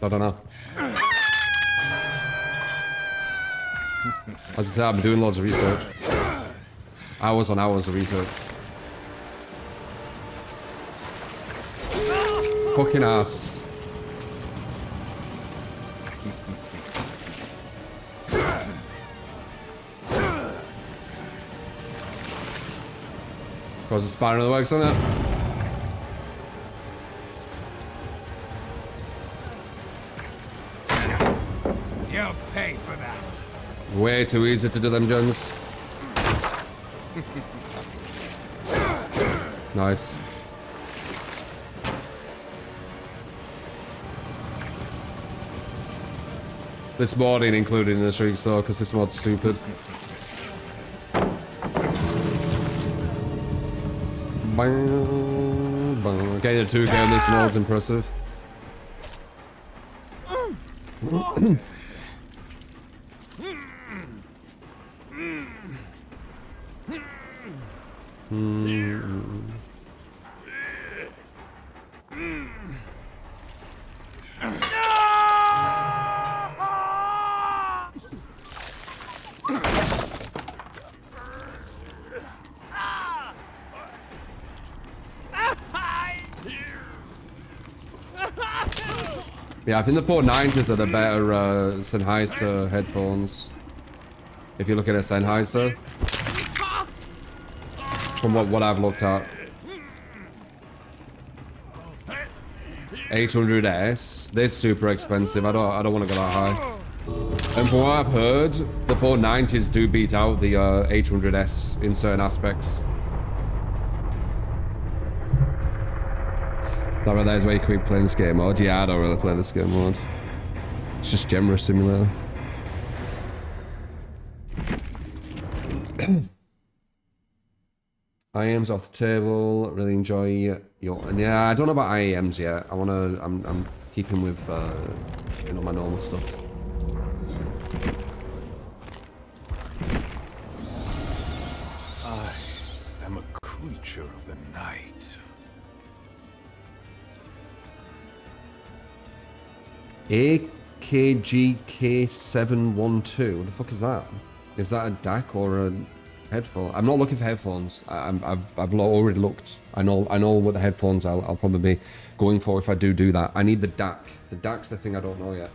I don't know. As I said, I've been doing loads of research. Hours on hours of research. Fucking ass. Cause the spider in the works on it. You'll pay for that. Way too easy to do them, Jones. Nice. This mod ain't included in the streaks though, because this mod's stupid. Bang, bang. Getting a 2K on this mod's impressive. Yeah, I think the 490s are the better Sennheiser headphones. If you look at a Sennheiser. From what I've looked at. 800S. They're super expensive. I don't want to go that high. And from what I've heard, the 490s do beat out the 800S in certain aspects. That right there is where you quit playing this game mode. Yeah, I don't really play this game mode. It's just Gemra Simulator. IAMs off the table. Really enjoy your. Yeah, I don't know about IAMs yet. I'm keeping with you know, my normal stuff. I am a creature of the night. AKGK712. What the fuck is that? Is that a DAC or a headphone? I'm not looking for headphones. I've already looked. I know what the headphones I'll probably be going for if I do that. I need the DAC. The DAC's the thing I don't know yet.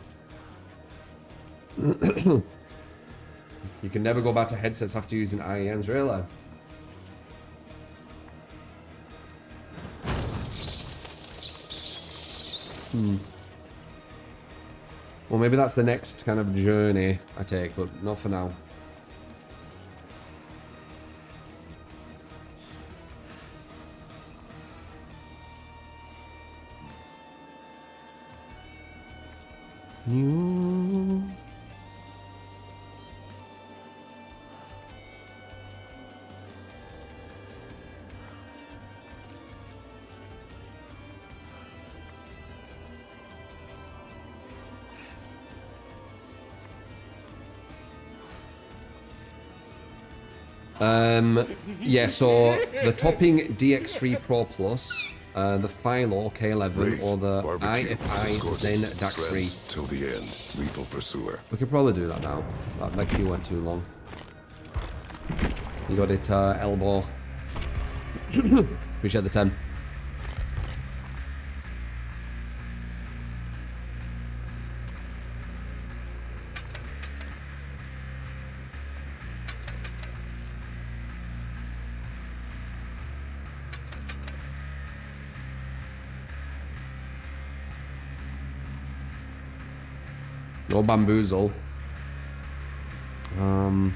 You can never go back to headsets after using IEMs, really? Well, maybe that's the next kind of journey I take, but not for now. New. Yeah, so the topping DX3 Pro Plus, the Philo K11, Wraith, or the barbecue, IFI discordance, Zen DAC3. cleanse till the end. Lethal pursuer. We could probably do that now. That queue went too long. You got it, elbow. Appreciate the 10. No bamboozle. Oh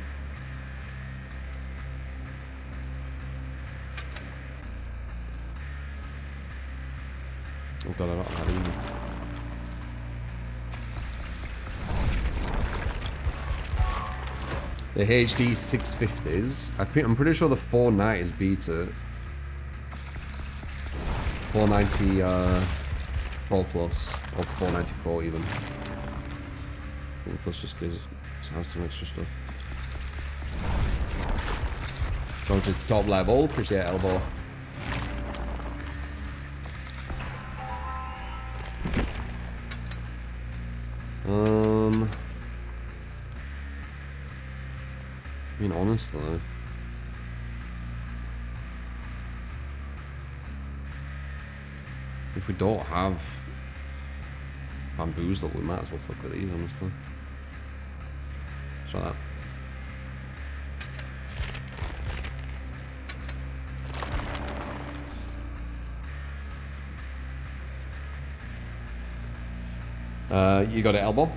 god, I don't have that either. The HD 650s. I'm pretty sure the 490s beat it. 490 Pro Plus, or 490 Pro even. Plus just gives has some extra stuff. Going to top level, appreciate elbow. I mean, honestly, if we don't have bamboozle, we might as well fuck with these, honestly. Shut up. You got it, elbow?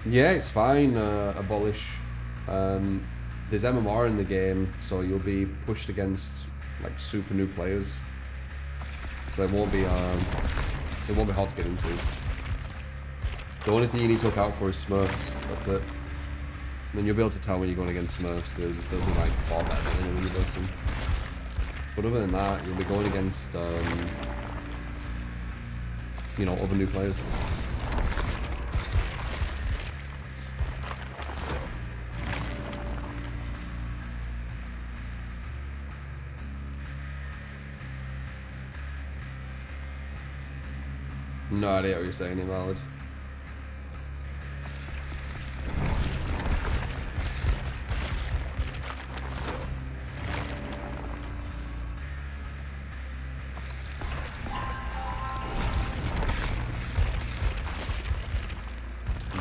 Yeah, it's fine, abolish. There's MMR in the game, so you'll be pushed against like super new players. So it won't be hard to get into. The only thing you need to look out for is Smurfs. That's it. And then you'll be able to tell when you're going against Smurfs. They'll be like far better than when you do some. But other than that, you'll be going against you know, other new players. No idea what you're saying, invalid.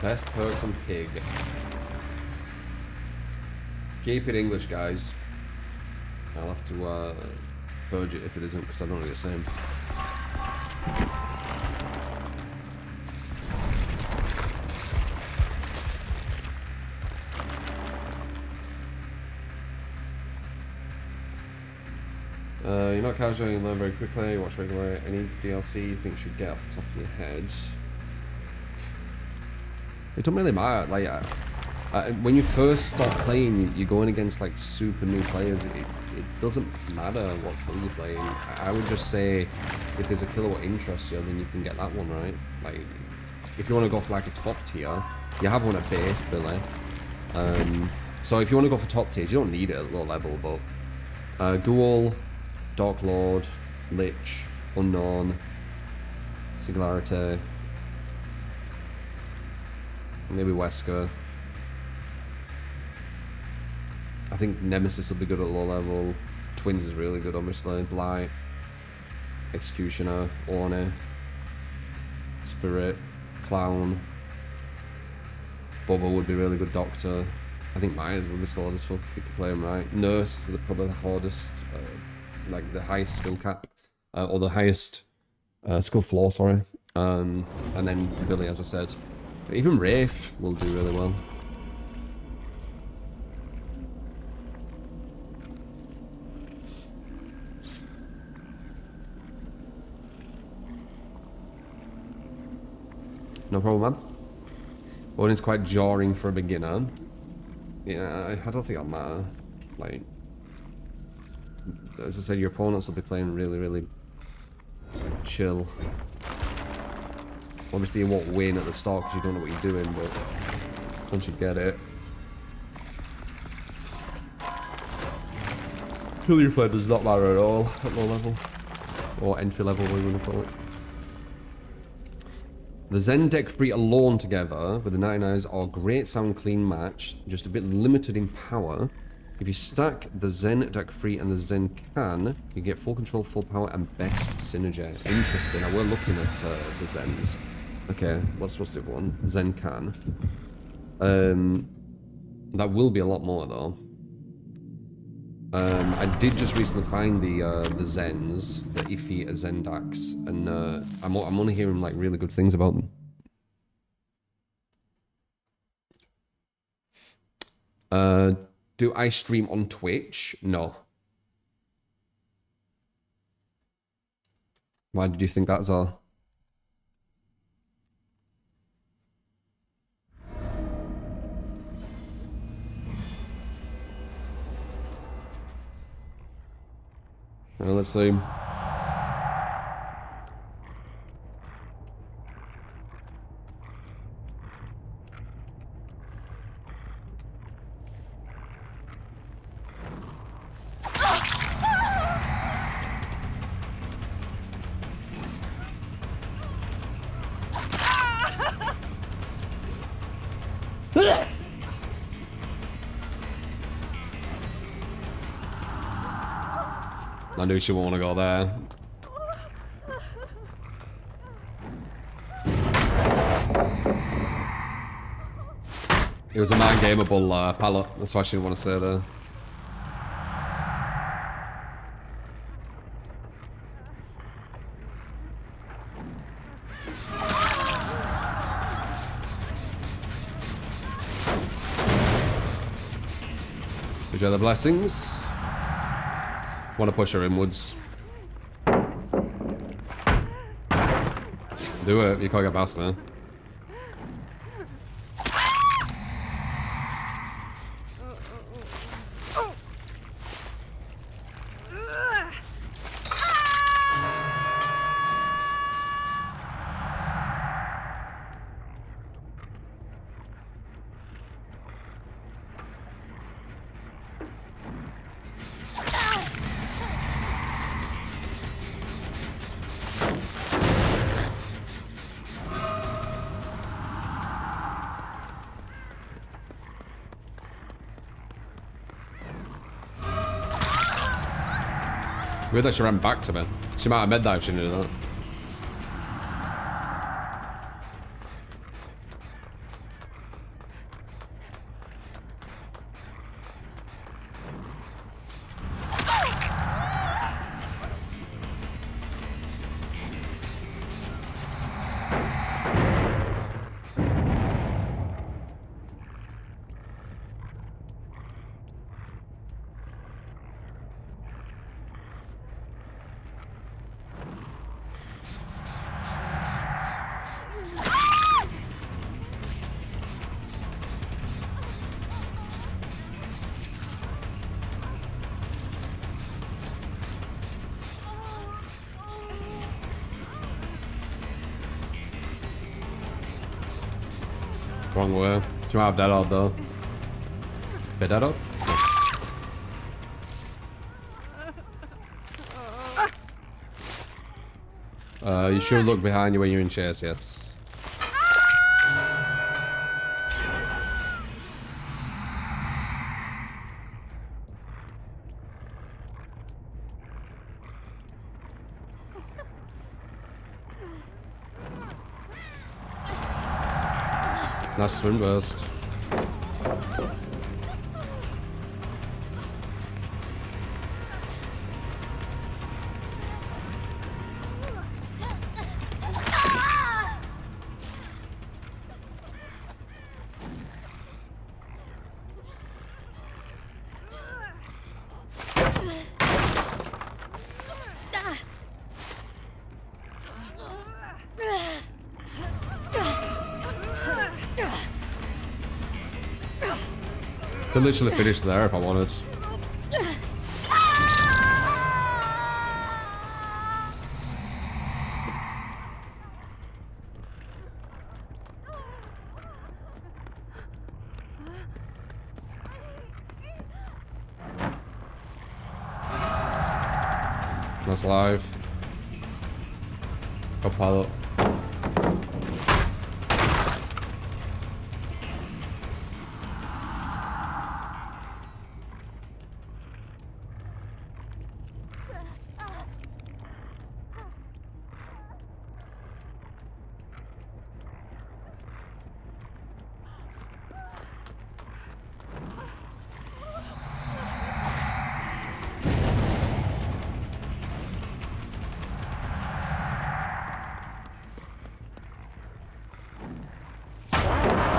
Best perks on pig. Keep it English, guys. I'll have to purge it if it isn't, because I don't know what you're saying. You're not casual, you learn very quickly, watch regularly. Any DLC you think should get off the top of your head? It don't really matter. Like, when you first start playing, you're going against like super new players. It doesn't matter what killer you're playing. I would just say, if there's a killer what interests you, then you can get that one, right? Like, if you want to go for like a top tier, you have one at base, Billy. So if you want to go for top tiers, you don't need it at low level, but Ghoul, Dark Lord, Lich, Unknown, Singularity, maybe Wesker. I think Nemesis will be good at low level. Twins is really good, obviously. Blight, Executioner, Orne, Spirit, Clown. Bubba would be really good Doctor. I think Myers would be solid as fuck if you could play him right. Nurse is probably the hardest, like the highest skill cap, or the highest skill floor, sorry. And then Billy, as I said. But even Wraith will do really well. No problem, man. Odin's quite jarring for a beginner. Yeah, I don't think that'll matter. Like, as I said, your opponents will be playing really, really chill. Obviously, you won't win at the start because you don't know what you're doing, but once you get it, kill your player does not matter at all at low level or entry level, whatever you want to call it. The Zen deck free alone together with the 99s are great sound clean match, just a bit limited in power. If you stack the Zen deck free and the Zen can, you get full control, full power, and best synergy. Interesting. I were looking at the Zens. Okay, what's the other one? Zen can. That will be a lot more though. I did just recently find the Zens, the Iffy Zendax, and I'm only hearing like really good things about them. Do I stream on Twitch? No. Why did you think that's all? Well, let's see. I knew she wouldn't want to go there. It was a non-gameable pallet. That's why she didn't want to stay there. Enjoy the blessings. Want to push her inwards. Do it. You can't get past me. Weird that she ran back to me. She might have med dive if she knew that. Wrong way. She might have dead out though. Bit dead out? You should look behind you when you're in chase, yes. Nice swim burst. Could literally finish there if I wanted. That's live. Go pilot.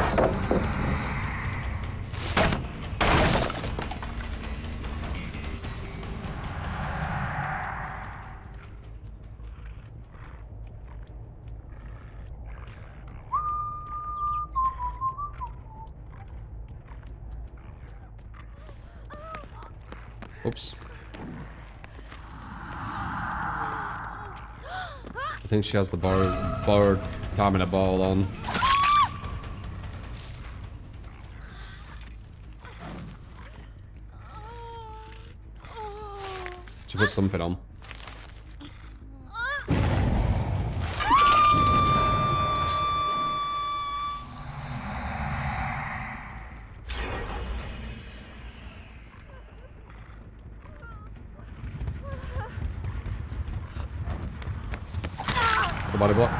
Nice. Oops. I think she has the borrowed time in a ball on. She put something on. The body block.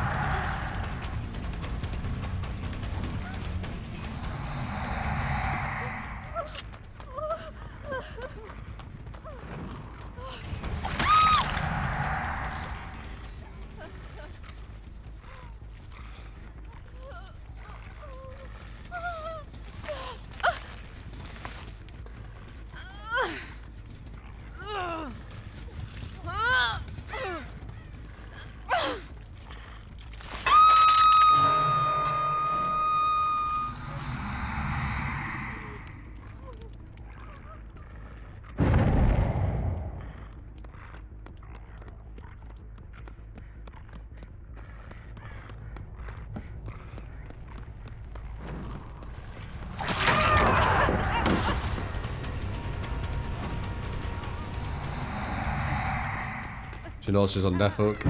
She knows she's on death hook.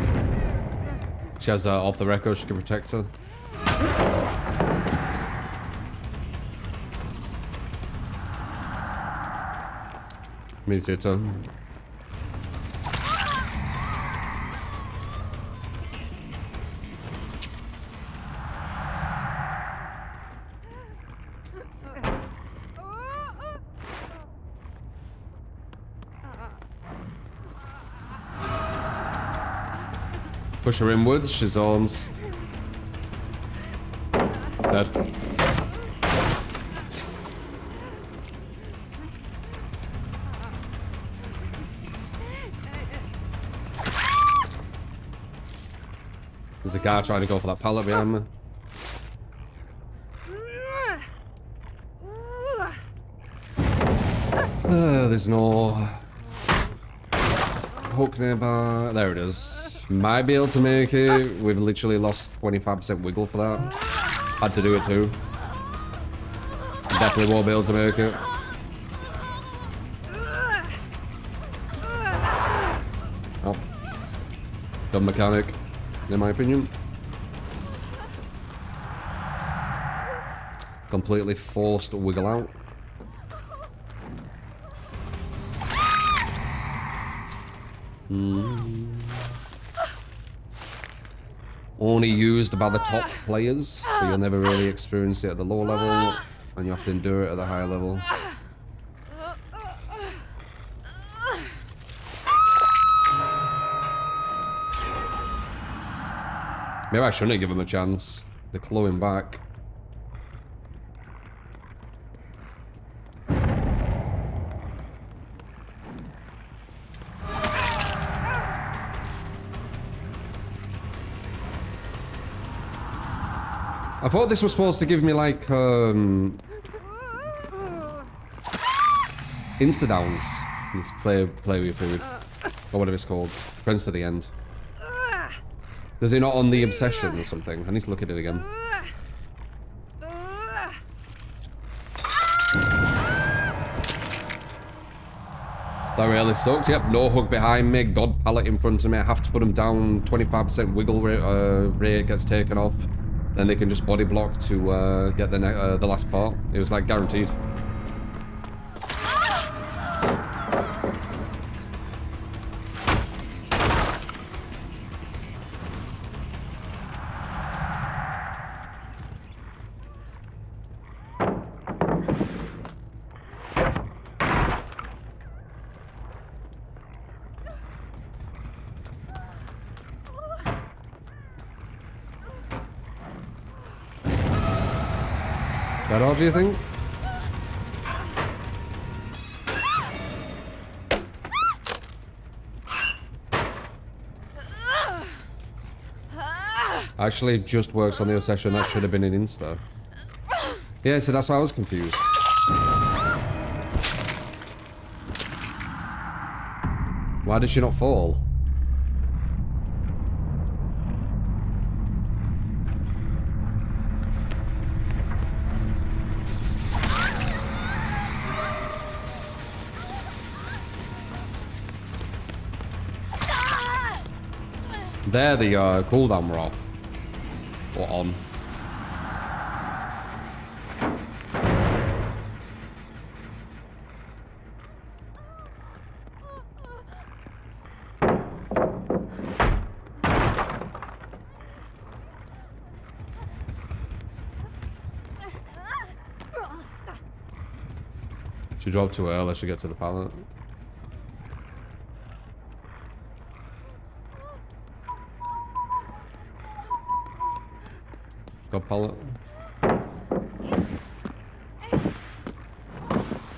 She has off the record, she can protect her. Mutator. Push her inwards, she zones. Dead. There's a guy trying to go for that pallet behind me. There's no hook nearby. There it is. Might be able to make it. We've literally lost 25% wiggle for that. Had to do it too. Definitely won't be able to make it. Oh. Dumb mechanic, in my opinion. Completely forced wiggle out. Only used by the top players, so you'll never really experience it at the low level, and you have to endure it at the higher level. Maybe I shouldn't give him a chance. They're clawing back. I thought this was supposed to give me like insta downs. Let's play with your food, or whatever it's called. Friends to the end. Is it not on the obsession or something? I need to look at it again. That really sucked. Yep, no hook behind me, god pallet in front of me. I have to put them down. 25% wiggle rate gets taken off. Then they can just body block to get the last part. It was like guaranteed. Better, do you think? Actually, it just works on the session. That should have been an insta. Yeah, so that's why I was confused. Why did she not fall? There, the cooldown were off. Or on. She dropped too early, she get to the pallet. Got pallet.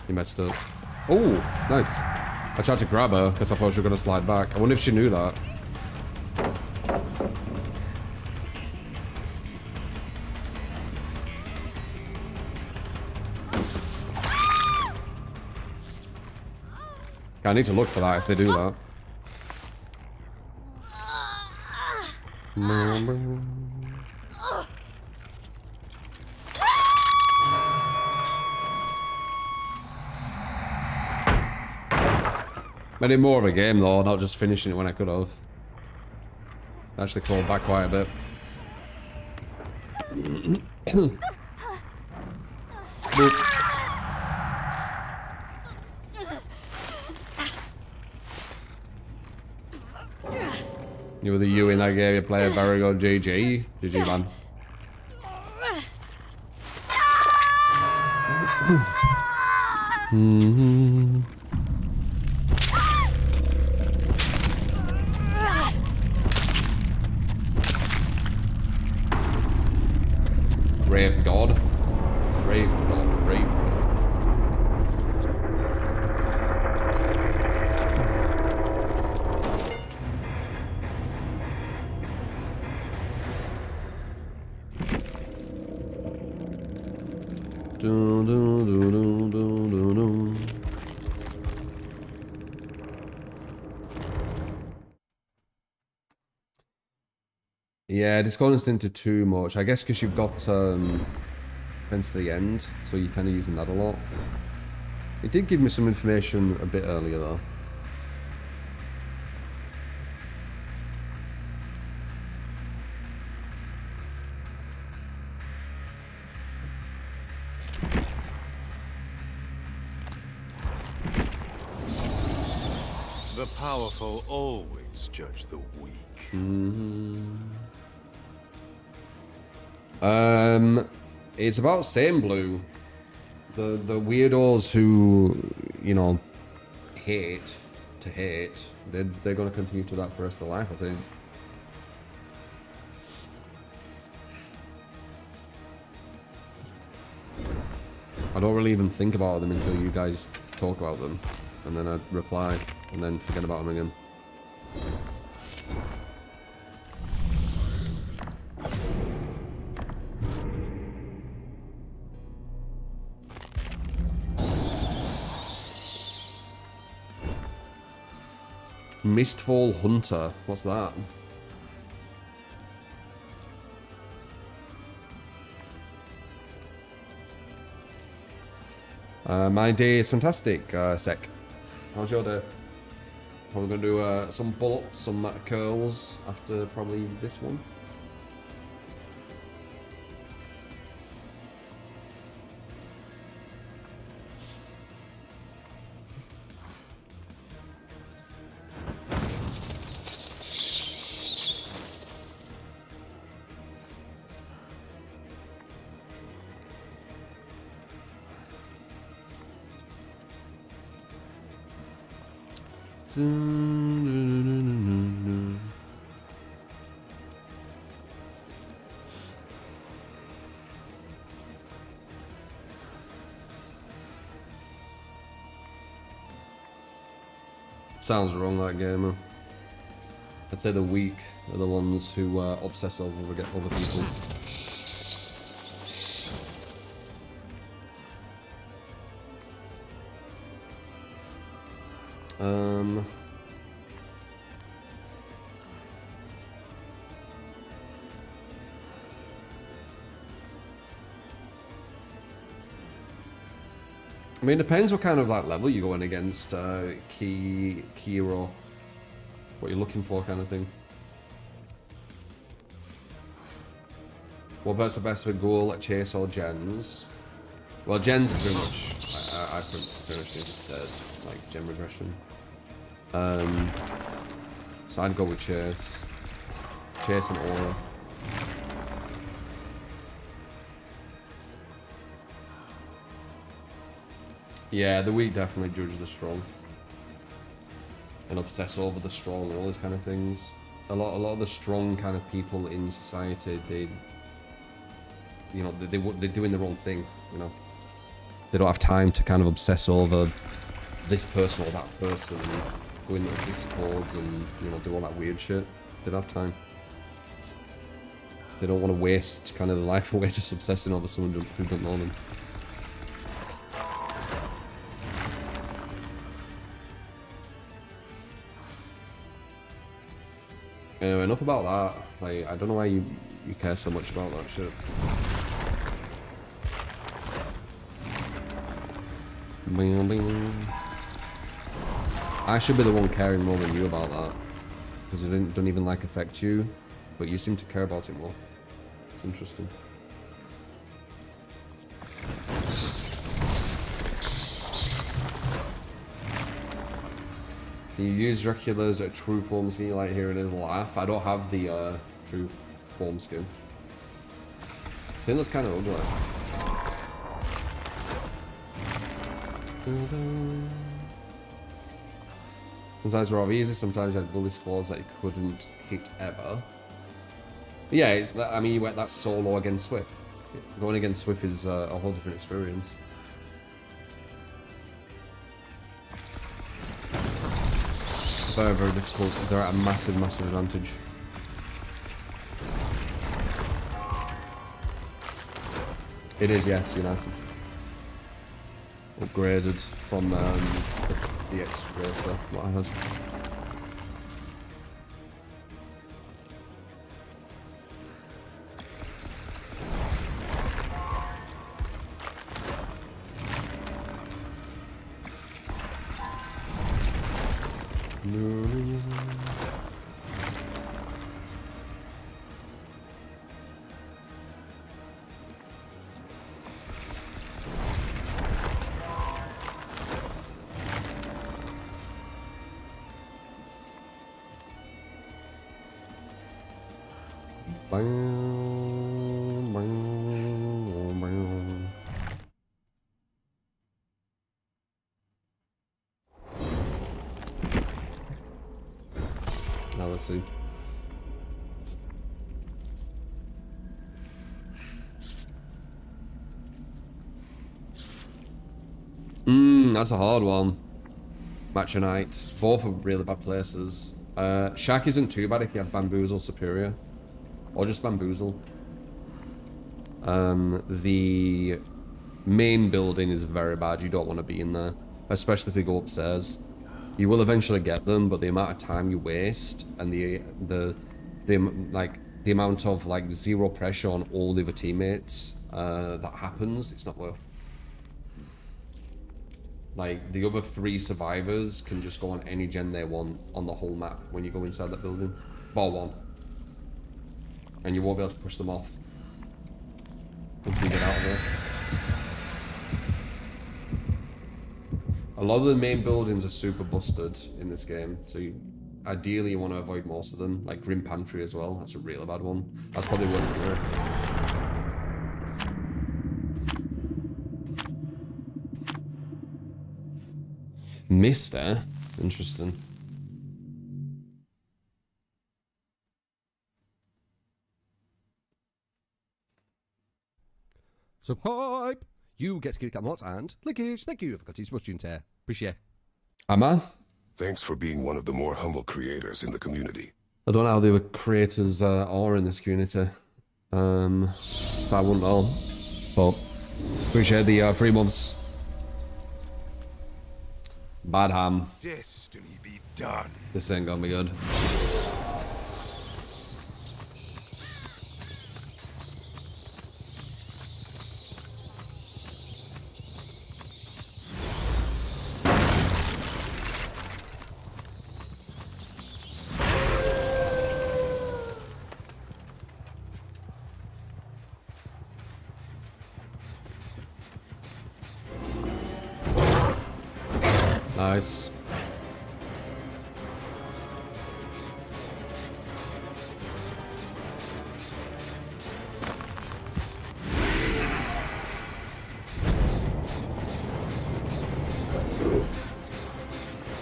You messed up. Oh, nice. I tried to grab her because I thought she was going to slide back. I wonder if she knew that. I need to look for that if they do that. Made it more of a game though, not just finishing it when I could have. Actually crawled back quite a bit. You were the U in that game, you play a very good GG. GG, man. Brave God. Brave God. Brave God. Do, do, do, do, do, do, do. Yeah, discordance into too much. I guess because you've got Fence to the End, so you're kind of using that a lot. It did give me some information a bit earlier though. The powerful always judge the weak. It's about same blue. The weirdos who, you know, hate to hate. They're gonna continue to that for the rest of their life, I think. I don't really even think about them until you guys talk about them, and then I reply, and then forget about them again. Mistfall Hunter, what's that? My day is fantastic, Sec. How's your day? Probably gonna do some pull-ups, some curls after probably this one. Sounds wrong, that gamer. I'd say the weak are the ones who obsess over other people. I mean, it depends what kind of like level you're going against, key or what you're looking for, kind of thing. What part's the best for goal, chase, or gens? Well, gens are pretty much, I pretty much think it's dead, like gen regression. So I'd go with chase. Chase and aura. Yeah, the weak definitely judge the strong. And obsess over the strong and all these kind of things. A lot of the strong kind of people in society, they, you know, they're doing their own thing, you know. They don't have time to kind of obsess over this person or that person and go into discords and, you know, do all that weird shit. They don't have time. They don't want to waste kind of their life away just obsessing over someone who don't know them. Anyway, enough about that. Like, I don't know why you care so much about that shit. Bing, bing. I should be the one caring more than you about that. Because it don't even like affect you, but you seem to care about it more. It's interesting. Can you use Dracula's true form skin like here in his laugh? I don't have the true form skin. I think that's kind of ugly. Sometimes they're all easy, sometimes you had bully squads that you couldn't hit ever. Yeah, I mean, you went that solo against Swift. Going against Swift is a whole different experience. Very, very difficult. They're at a massive, massive advantage. It is, yes, United. Upgraded from the X-Racer, what I had. Now let's see. That's a hard one. Match a night. Both are really bad places. Shack isn't too bad if you have Bamboozle Superior. Or just Bamboozle. The main building is very bad. You don't want to be in there. Especially if they go upstairs. You will eventually get them, but the amount of time you waste and the amount of like zero pressure on all the other teammates that happens, it's not worth. Like the other 3 survivors can just go on any gen they want on the whole map when you go inside that building, bar 1, and you won't be able to push them off until you get out of there. A lot of the main buildings are super busted in this game, so ideally you want to avoid most of them, like Grim Pantry as well. That's a really bad one. That's probably worse than her. Mister? Interesting. So hype! You get skill mods and lickage. Thank you for got his watching tear. Appreciate. Am I? Thanks for being one of the more humble creators in the community. I don't know how the other creators are in this community. So I wouldn't know. But appreciate the 3 months. Bad ham. Destiny be done. This ain't gonna be good. Nice.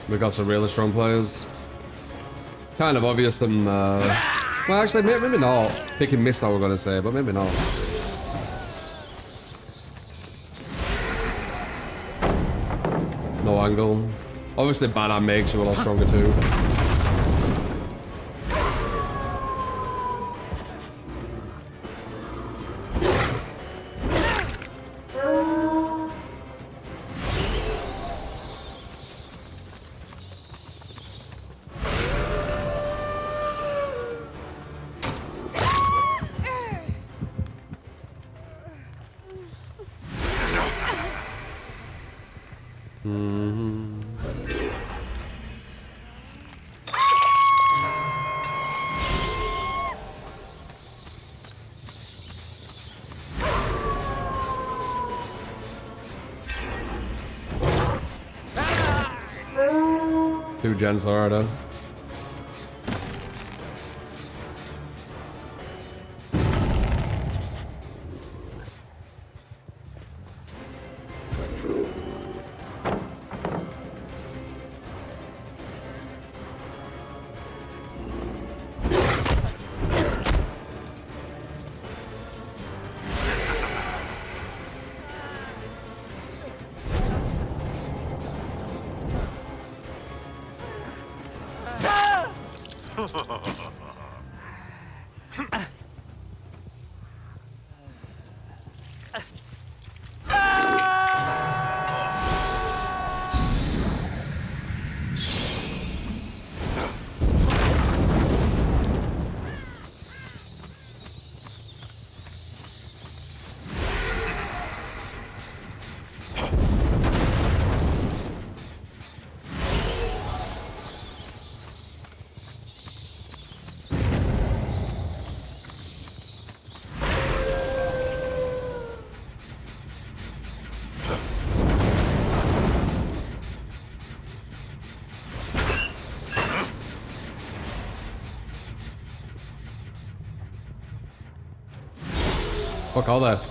We got some really strong players. Kind of obvious them, well actually maybe not. Picking mist I was gonna say, but maybe not. No angle. Obviously bad makes you a lot stronger too. Two gens harder. Fuck all that.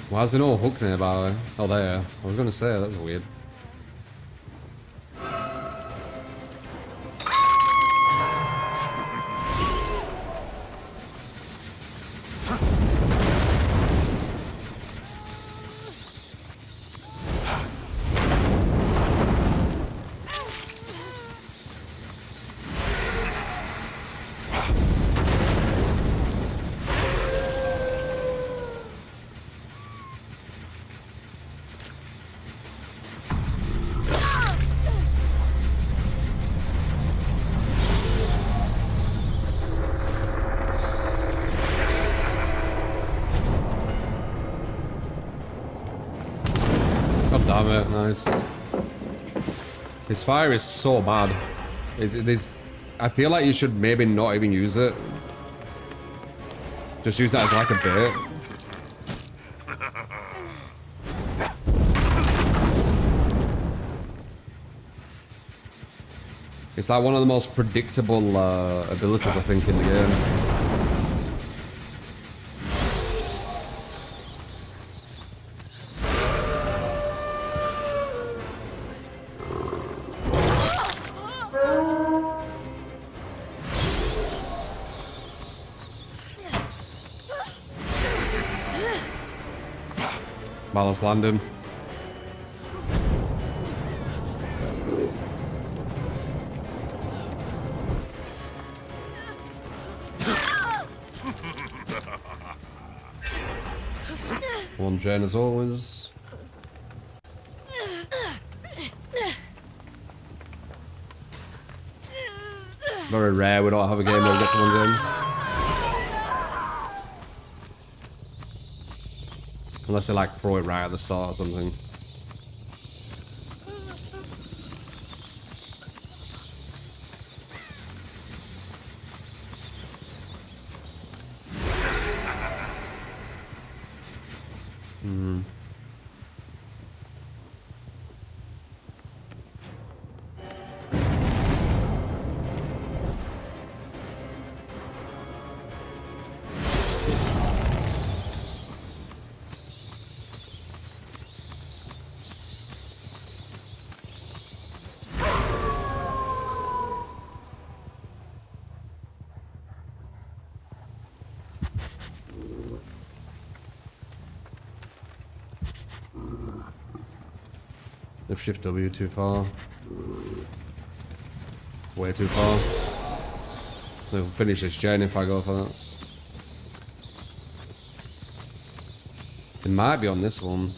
Why is there no hook nearby? Oh, there. I was gonna say, that was weird. Damn it, nice. His fire is so bad. I feel like you should maybe not even use it. Just use that as like a bait. It's like one of the most predictable abilities, I think, in the game. Balance landing. One gen as always. Very rare we don't have a game where we get to one gen. Unless they like throw it right at the start or something. If shift W too far. It's way too far. We'll finish this gen if I go for that. It might be on this one.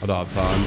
I don't have time.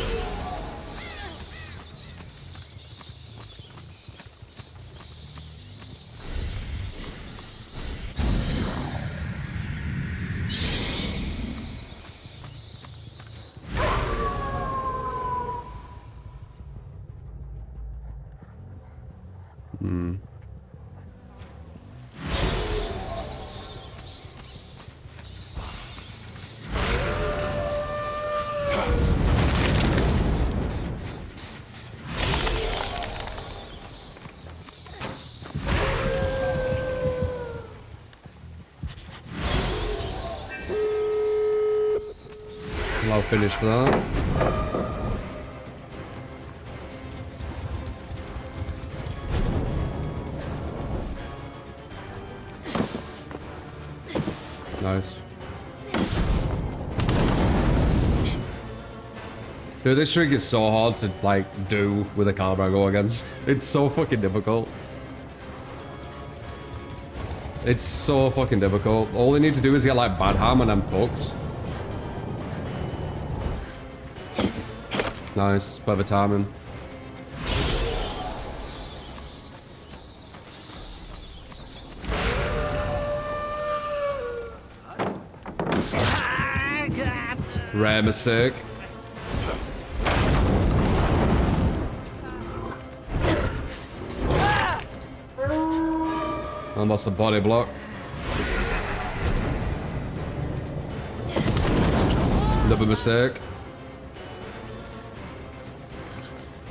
I'll finish for that. Nice. Dude, this trick is so hard to like do with a caliber I go against. It's so fucking difficult. It's so fucking difficult. All they need to do is get like bad ham and I'm fucked. Nice, clever timing. Rare mistake. Almost a body block. Another mistake.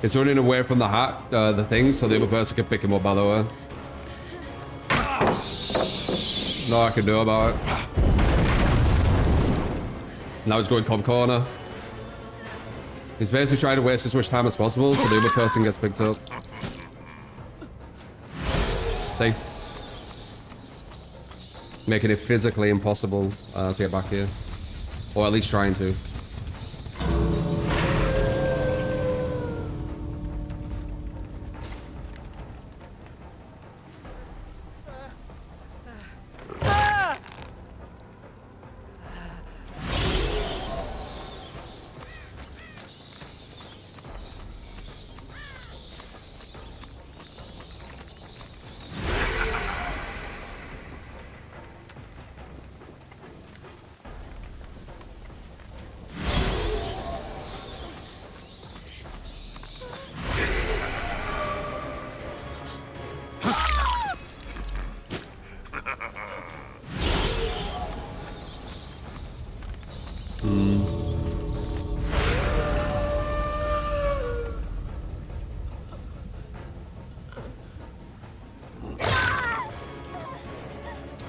It's running away from the hat, the thing, so the other person can pick him up, by the way. No I can do about it. Now he's going comp corner. He's basically trying to waste as much time as possible so the other person gets picked up. See? Making it physically impossible to get back here. Or at least trying to.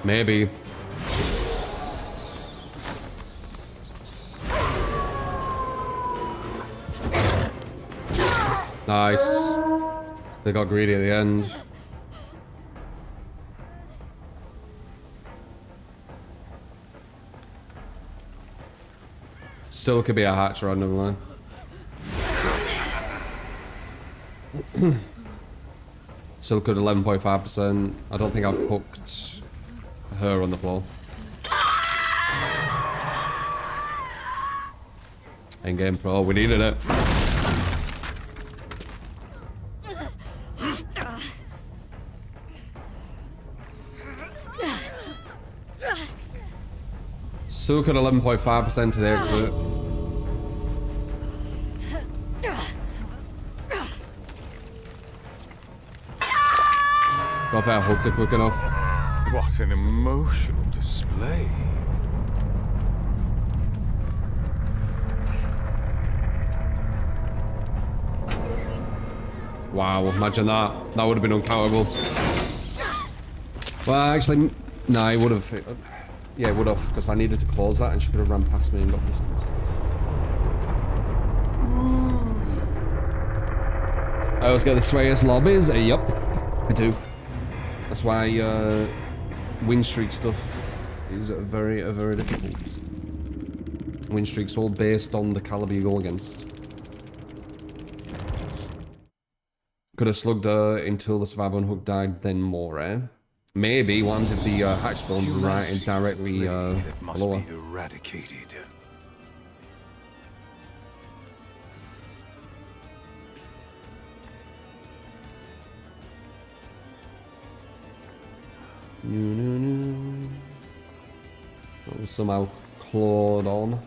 Maybe. Nice. They got greedy at the end. Still could be a hatch randomly. Still could 11.5%. I don't think I've hooked her on the floor. Endgame pro. We needed it. Still could 11.5% to the exit. Got that hooked it quick enough. What an emotional display. Wow, imagine that. That would have been uncountable. Well, actually, no, it would have. Yeah, it would have, because I needed to close that and she could have run past me and got distance. I always get the swayest lobbies. Yup, I do. That's why win streak stuff is very difficult. Win streaks all based on the caliber you go against. Could have slugged her until the survivor unhook died, then more, eh? Maybe. What happens if the hatch spawns right and directly below her? Be eradicated. That was somehow clawed on.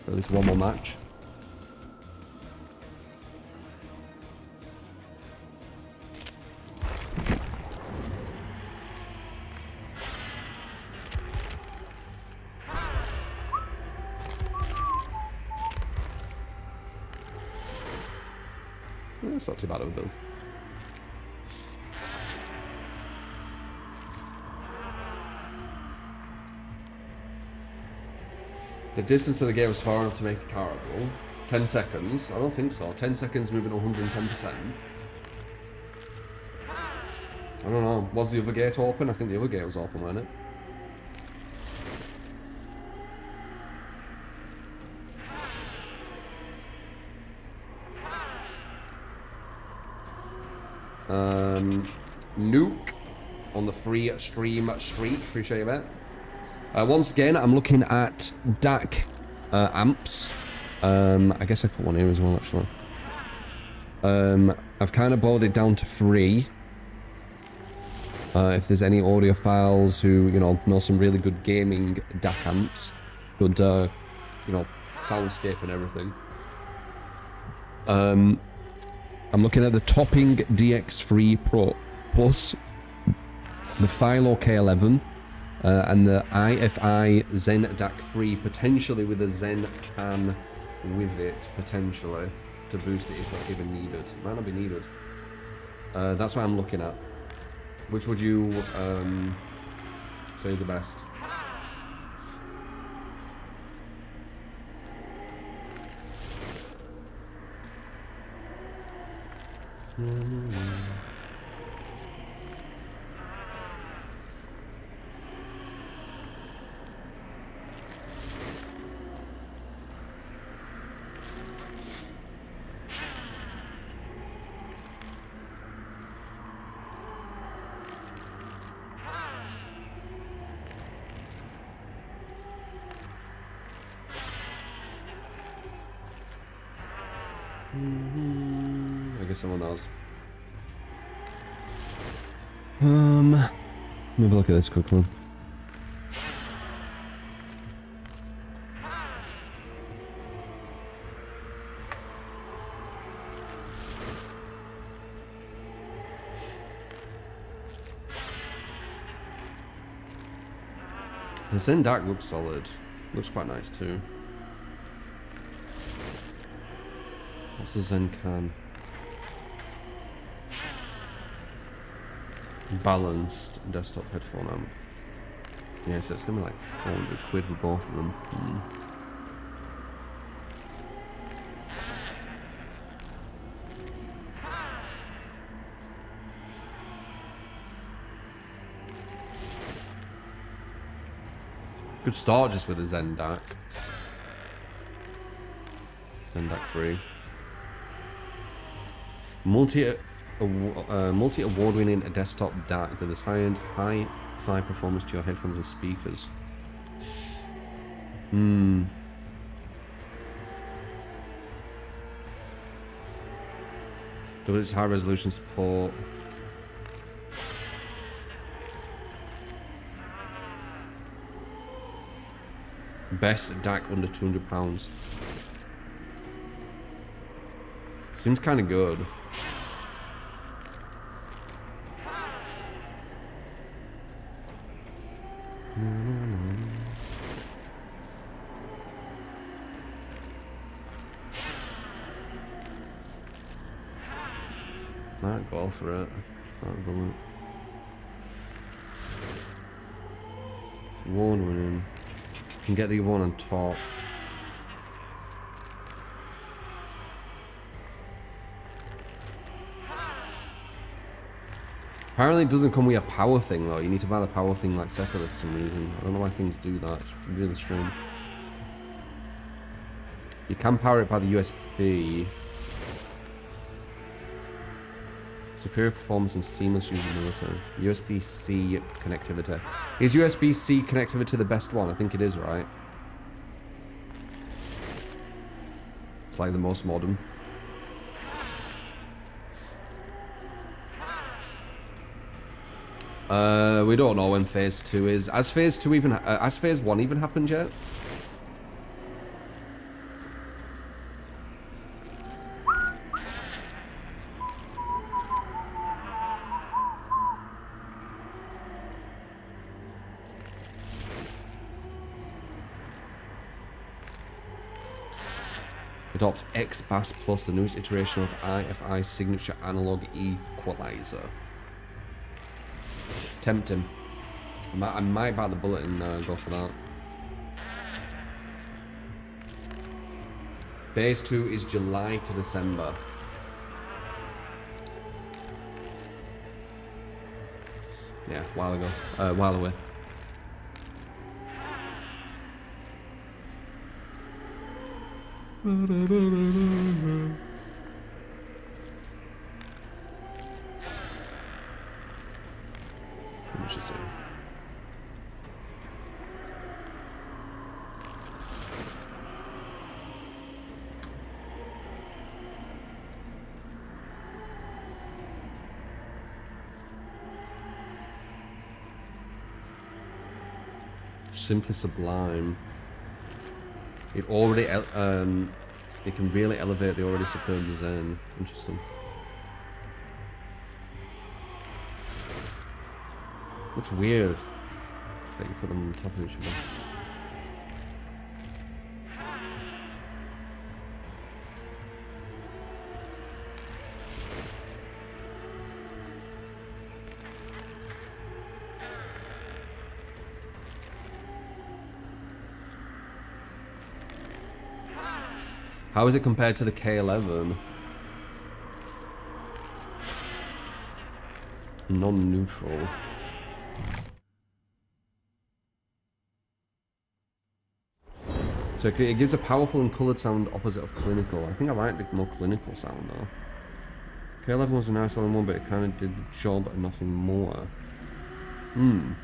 For at least one more match. It's not too bad of a build. The distance of the game was far enough to make it carable. 10 seconds? I don't think so. 10 seconds moving 110%. I don't know. Was the other gate open? I think the other gate was open, wasn't it? Nuke on the free stream streak. Appreciate it, mate. Once again, I'm looking at DAC amps. I guess I put one here as well, actually. I've kind of boiled it down to 3. If there's any audiophiles who, you know some really good gaming DAC amps, good, you know, soundscape and everything. I'm looking at the Topping DX3 Pro Plus, the Philo K11, and the IFI Zen DAC 3, potentially with a Zen can with it, potentially, to boost it if that's even needed. It might not be needed. That's what I'm looking at. Which would you say is the best? I guess someone else. Let me have a look at this quickly. The Zen Dark looks solid. Looks quite nice too. What's the Zen Can? Balanced desktop headphone amp. Yeah, so it's gonna be like 400 quid for both of them. Could start just with a Zen Dark. Zen Dark 3. Multi-award-winning desktop DAC that is high-end, high-fi performance to your headphones and speakers. Its high-resolution support. Best DAC under £200. Seems kind of good. Might go for it. It's award-winning. Can get the other one on top. Apparently it doesn't come with a power thing though. You need to buy the power thing like separately for some reason. I don't know why things do that. It's really strange. You can power it by the USB. Superior performance and seamless usability. USB-C connectivity. Is USB-C connectivity the best one? I think it is, right? It's like the most modern. We don't know when phase 2 is. Has phase 2 even has phase 1 even happened yet? Adopts X-Bass Plus, the newest iteration of IFI signature analog equalizer. Tempting. I might bite the bullet and go for that. Phase 2 is July to December. Yeah, while ago. While away. Let me just see. Simply sublime. It already, it can really elevate the already superb Zen. Interesting. It's weird that you put them on top of each other. How is it compared to the K11? Non-neutral. So it gives a powerful and coloured sound opposite of clinical. I think I like the more clinical sound though. K11 was a nice selling one, but it kind of did the job and nothing more. Damn,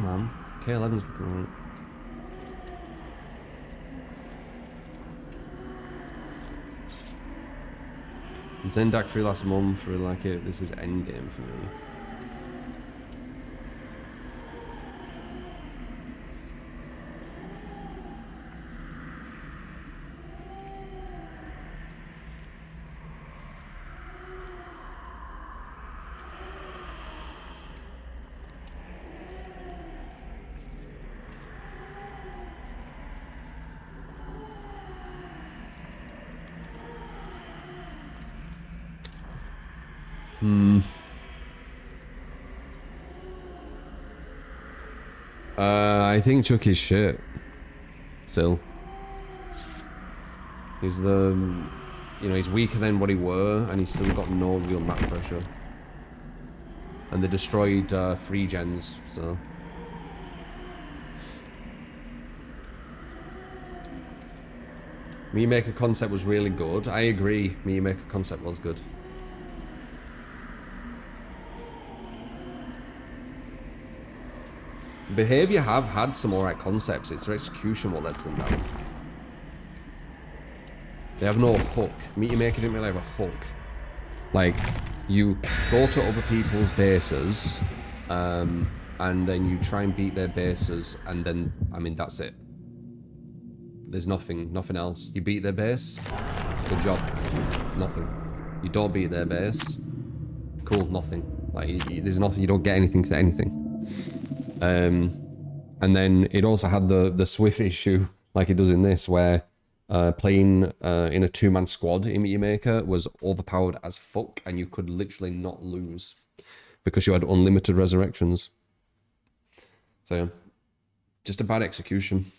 man. K11's looking right. Zendak 3 last month, really like it. This is endgame for me. I think Chucky's shit. Still. He's the... You know, he's weaker than what he were, and he's still got no real map pressure. And they destroyed 3 gens, so... Me Maker concept was really good. I agree, Me Maker concept was good. Behaviour have had some alright concepts, it's their execution what lets them down. They have no hook. Meteor Maker didn't really have a hook. Like, you go to other people's bases, and then you try and beat their bases, and then, I mean, that's it. There's nothing else. You beat their base, good job. Nothing. You don't beat their base, cool, nothing. Like, there's nothing, you don't get anything for anything. And then it also had the Swift issue, like it does in this, where playing in a 2-man squad in Meteor Maker was overpowered as fuck, and you could literally not lose because you had unlimited resurrections. So yeah, just a bad execution.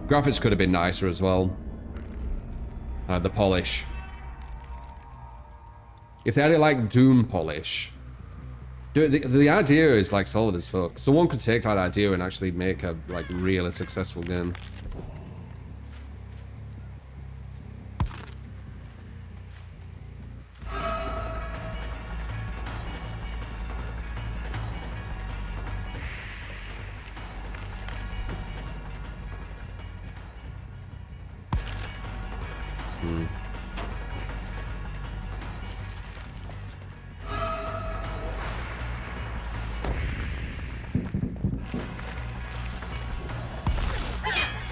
Graphics could have been nicer as well. The polish. If they had it like Doom polish. Dude, the idea is like solid as fuck. Someone could take that idea and actually make a like really successful game.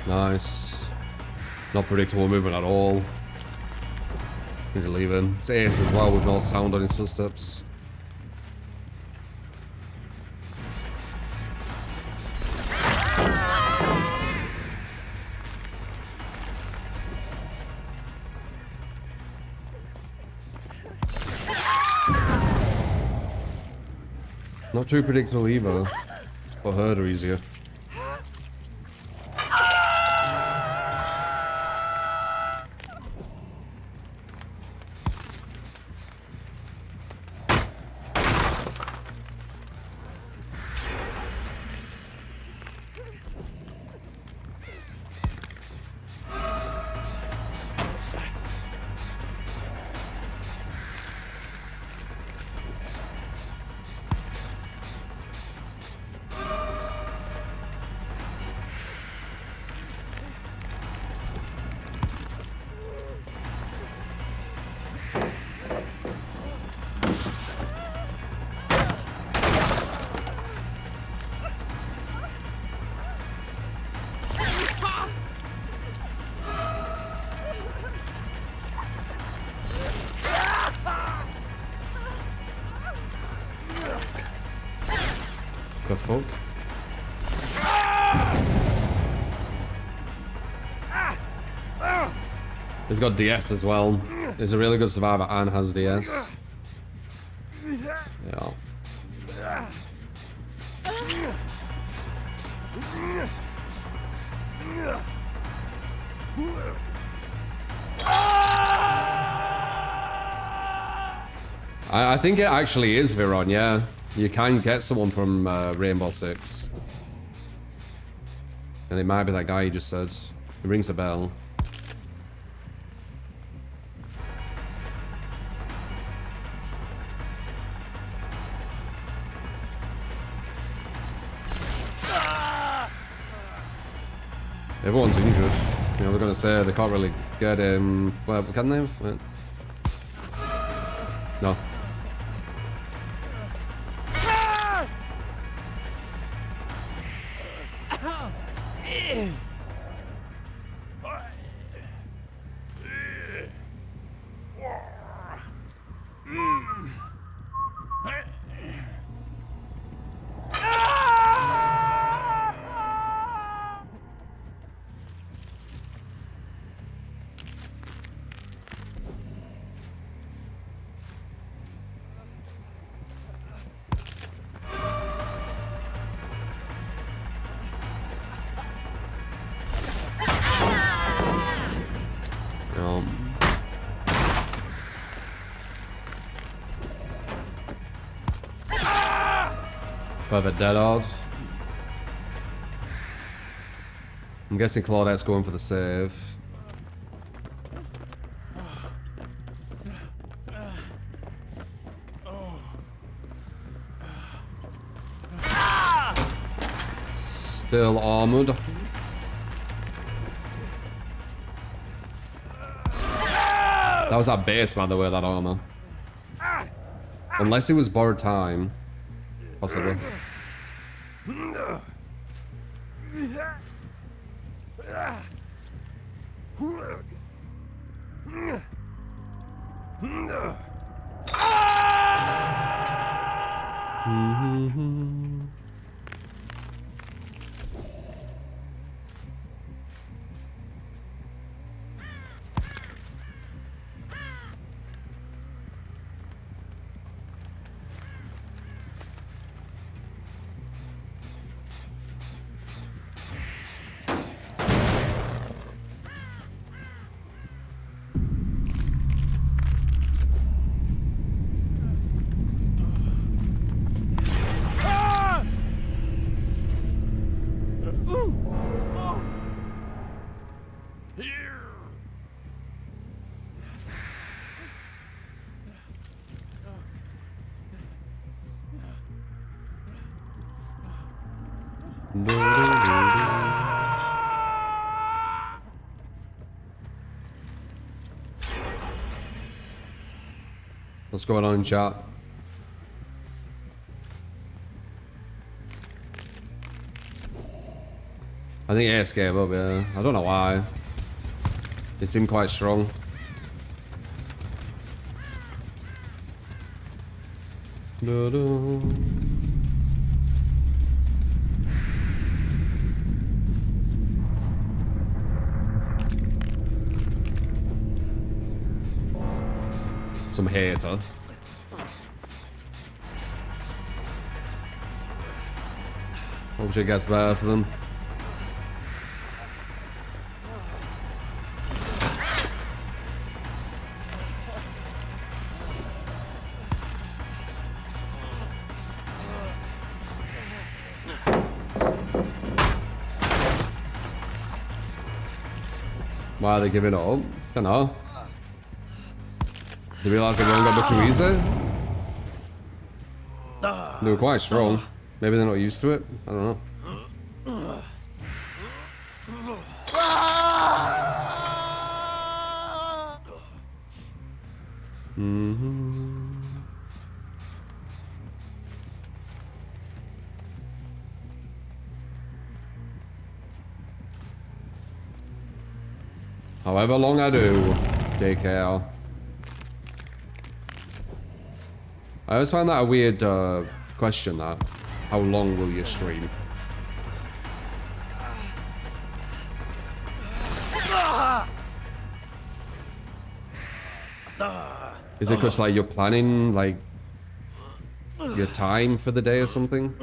Nice. Not predictable movement at all. Need to leave him. It's Ace as well with no sound on his footsteps. Not too predictable either. For her to easier. The fuck? He's got DS as well. He's a really good survivor and has DS. Yeah. I think it actually is Viron, yeah. You can get someone from Rainbow Six. And it might be that guy you just said. It rings a bell. Everyone's injured. You know, we're gonna say they can't really get him. Well, can they? Wait. No. Further dead hard. I'm guessing Claudette's going for the save. Still armored. That was that base, by the way, that armor. Unless it was borrowed time. Possibly. What's going on in chat? I think Ace gave up, yeah. I don't know why. He seemed quite strong. Some hater. Hope shit gets better for them. Why are they giving it up? Don't know. They realize everyone got a bit too easy? They were quite strong. Maybe they're not used to it. I don't know. However long I do, take care. I always find that a weird question, that. How long will you stream? Is it because like you're planning like your time for the day or something?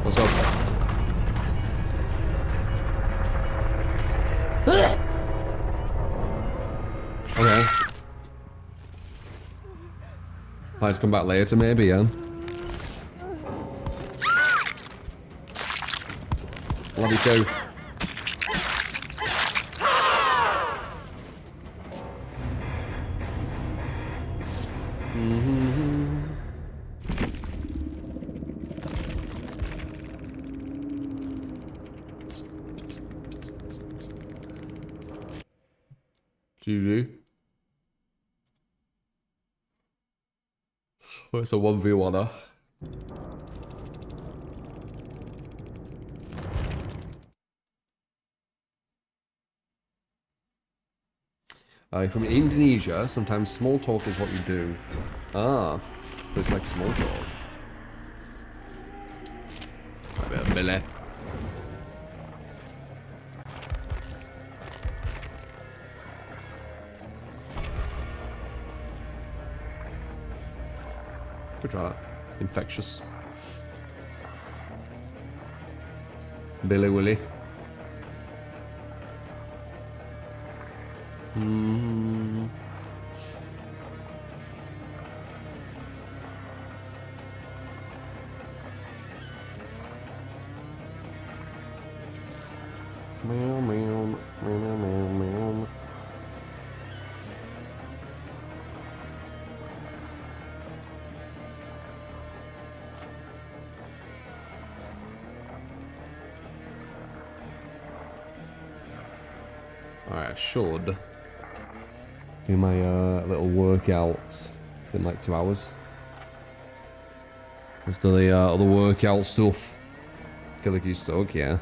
What's up? Okay. I'll come back later, maybe, yeah? Love you too. GG. Oh, it's a 1v1. From Indonesia, sometimes small talk is what you do. Ah, so it's like small talk. A bit of Billy. Good try that. Infectious. Billy Willy. Meow, meow, meow, meow, meow. Alright, I should do my little workouts. It's been like 2 hours. Let's do the other workout stuff. Get like you suck, yeah.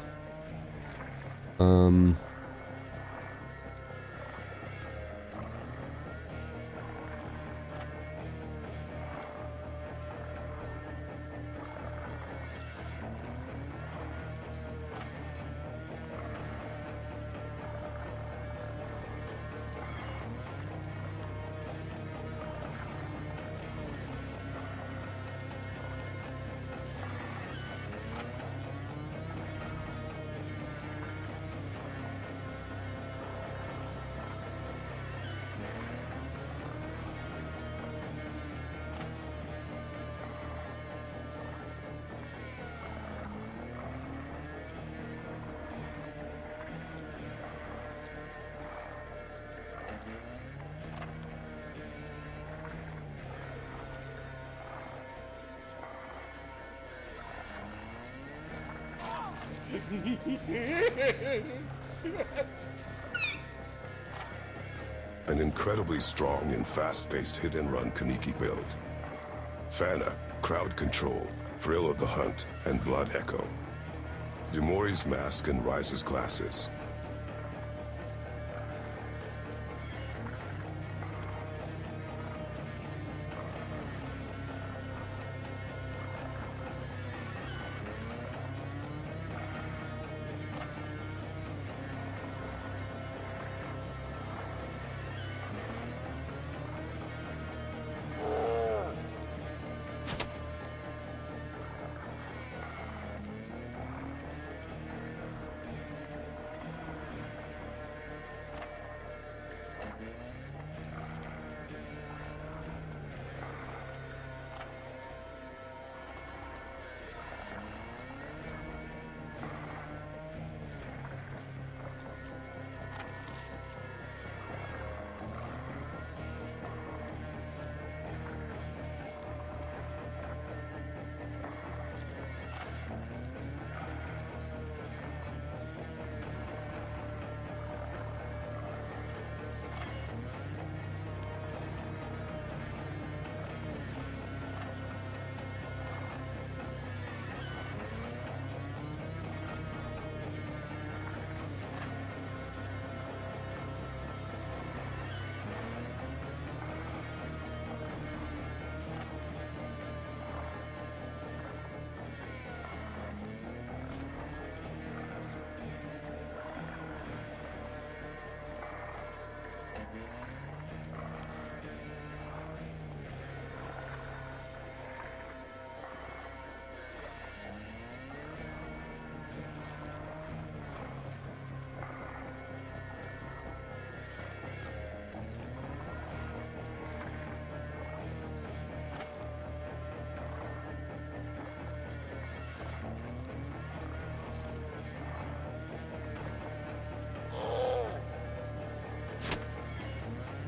An incredibly strong and fast-paced hit-and-run Kaneki build. Fana, crowd control, thrill of the hunt, and blood echo. Dumori's mask and Rise's classes.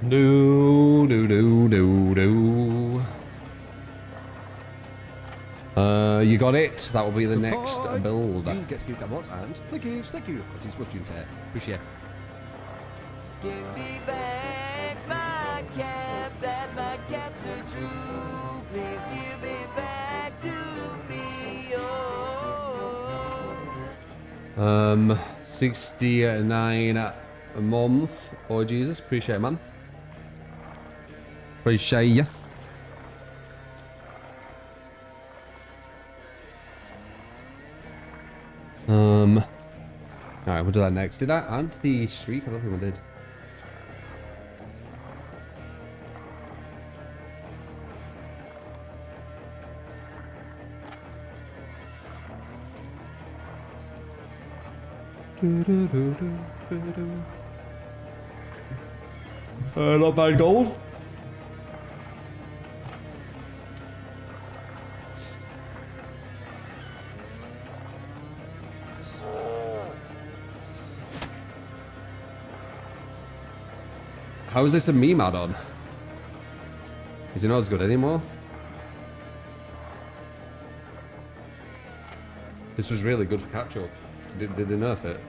Do. You got it. That will be the next build. You get scooped at once and thank you. It is what you take. Appreciate. Give me back my cap, that's my capture true. Please give it back to me, oh. 69 a month. Oh Jesus, appreciate it, man. Appreciate ya. Alright, we'll do that next. Did I add the streak? I don't think I did. Not bad gold. How is this a meme add-on? Is it not as good anymore? This was really good for catch-up. Did they nerf it?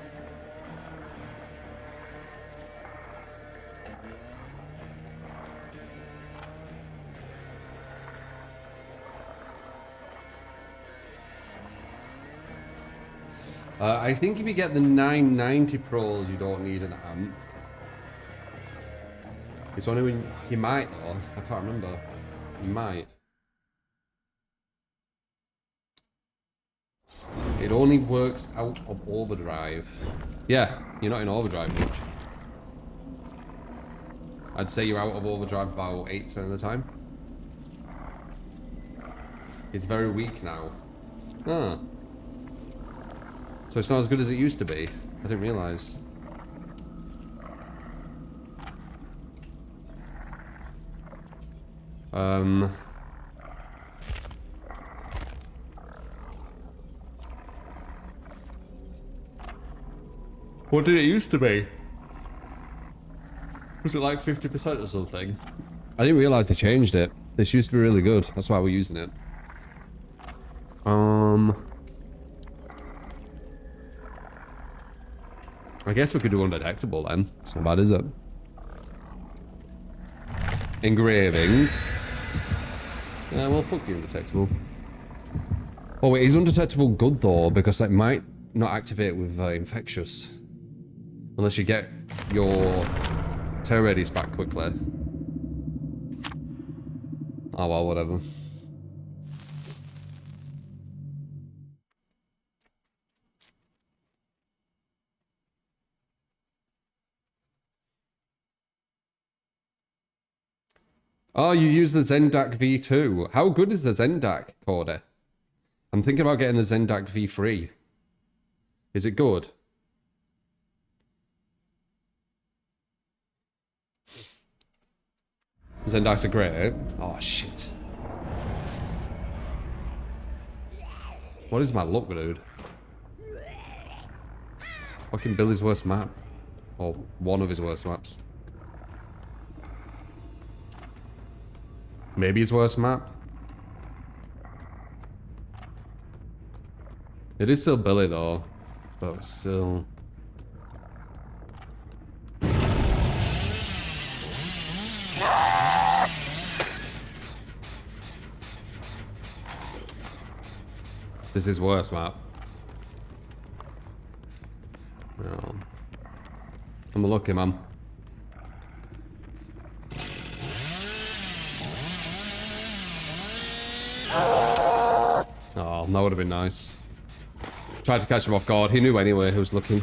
I think if you get the 990 Pros, you don't need an amp. It's only when you might though. I can't remember. You might. It only works out of overdrive. Yeah, you're not in overdrive much. I'd say you're out of overdrive about 8% of the time. It's very weak now. Ah. So it's not as good as it used to be. I didn't realise. What did it used to be? Was it like 50% or something? I didn't realise they changed it. This used to be really good. That's why we're using it. I guess we could do undetectable then. It's not bad, is it? Engraving. Yeah, well, fuck you, undetectable. Oh wait, is undetectable good though? Because it might not activate with infectious. Unless you get your terror radius back quickly. Oh well, whatever. Oh, you use the Zendak V2. How good is the Zendak, Cordy? I'm thinking about getting the Zendak V3. Is it good? Zendaks are great. Oh, shit. What is my luck, dude? Fucking Billy's worst map. Or one of his worst maps. Maybe his worst map. It is still Billy though, but still. This is his worst map. No. I'm a lucky man. Oh, that would have been nice. Tried to catch him off guard. He knew anyway who was looking.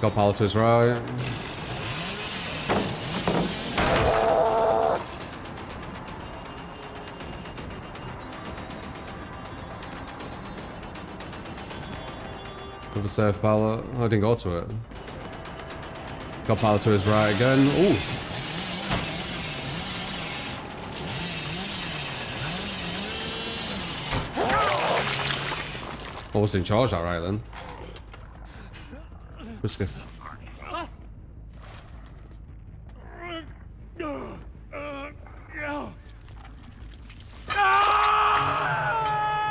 Got power to his right. With a safe pallet. Oh, I didn't go to it. Got pallet to his right again. Ooh. Almost in charge, that right then. Whiskey.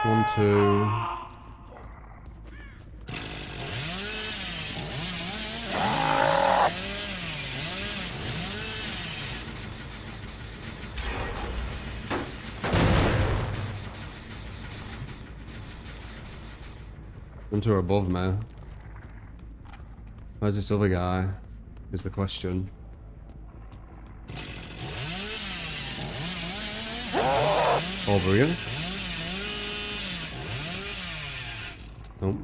One, two. One, two are above me. Where's this other guy? Is the question. Over here? Nope.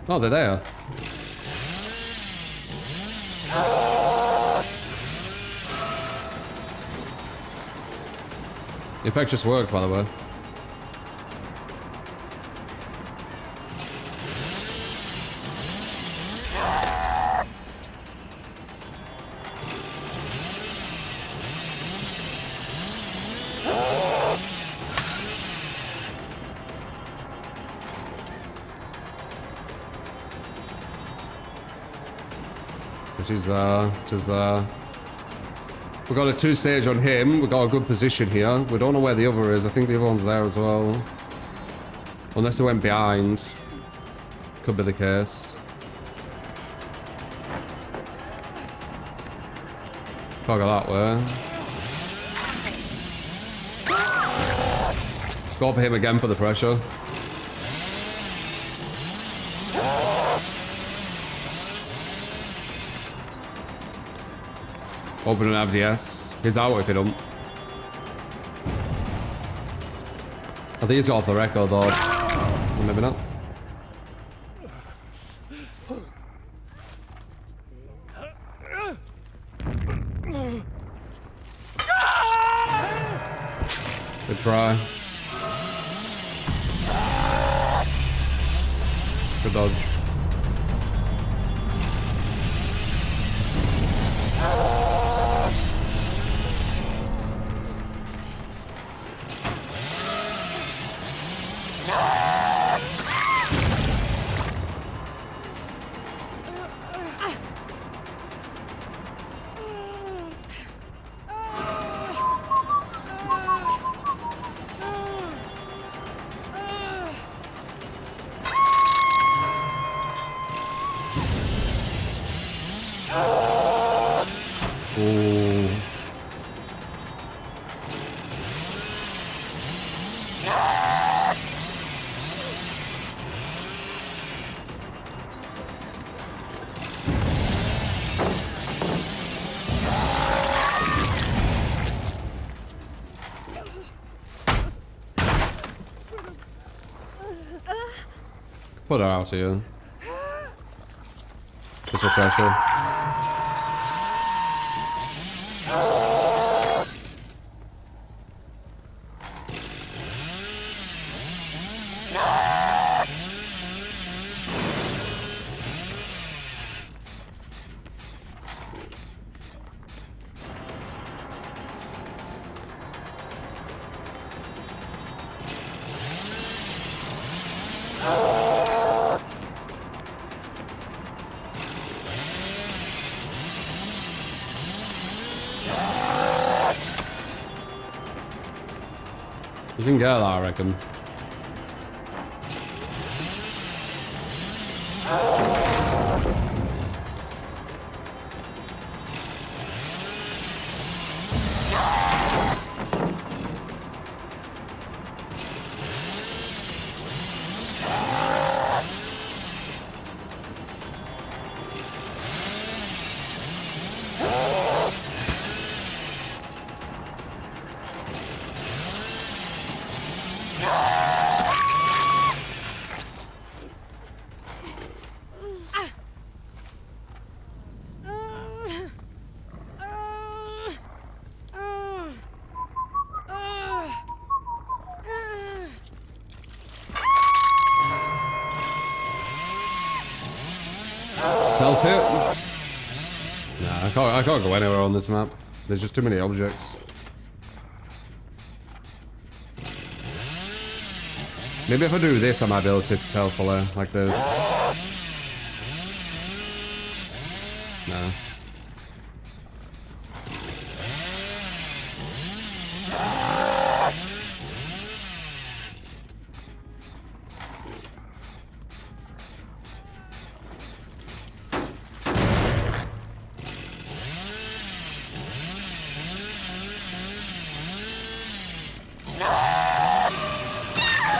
Oh, they're there. The effect just worked, by the way. She's there. We've got a 2-stage on him. We've got a good position here. We don't know where the other is. I think the other one's there as well. Unless he went behind. Could be the case. Can't go that way. Go for him again for the pressure. Open an FDS. He's out if he don't. I think he's got off the record though. Or maybe not. Good try. Good dodge. Ooh. Put her out here. Just for pressure. You can get that, I reckon. stealth hit? Nah, I can't go anywhere on this map. There's just too many objects. Maybe if I do this, I might be able to stealthily, like this. No.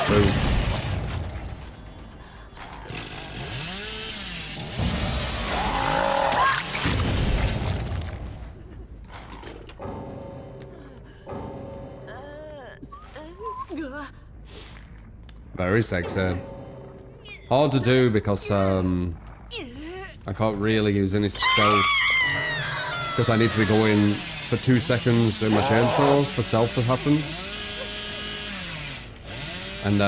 Boom. Very sexy. Hard to do because I can't really use any stealth because I need to be going for 2 seconds doing my chainsaw for stealth to happen. And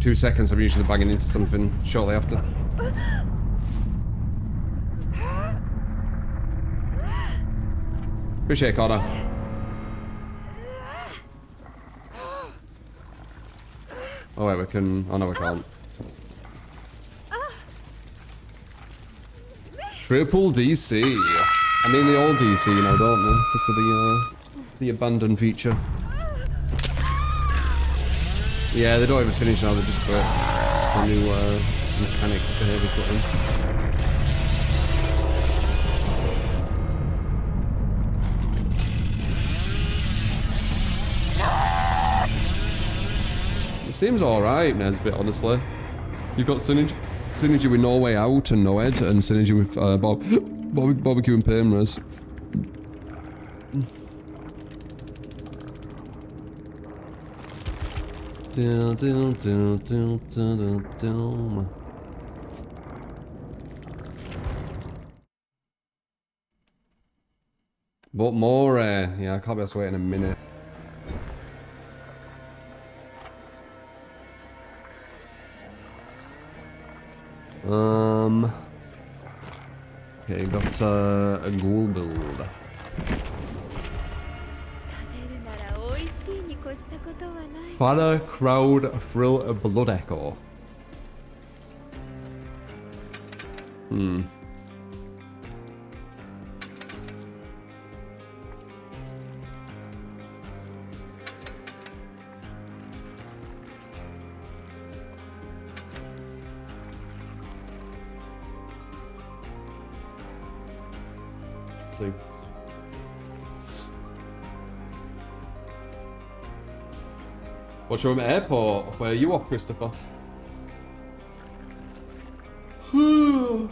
2 seconds I'm usually banging into something shortly after. Appreciate it, Connor. Oh wait, we can... Oh no, we can't. Triple DC. I mean the old DC, you know, don't we? Because of the abandoned feature. Yeah, they don't even finish now, they just put a new mechanic behavior put in. It seems alright, Nesbit, honestly. You've got synergy with No Way Out and Noed, and synergy with Barbecue and Painres. But more, yeah, I can't be able to wait in a minute. Okay, got a ghoul build. Father Crowd Thrill Blood Echo. Let's see. What's your airport? Where are you off, Christopher? You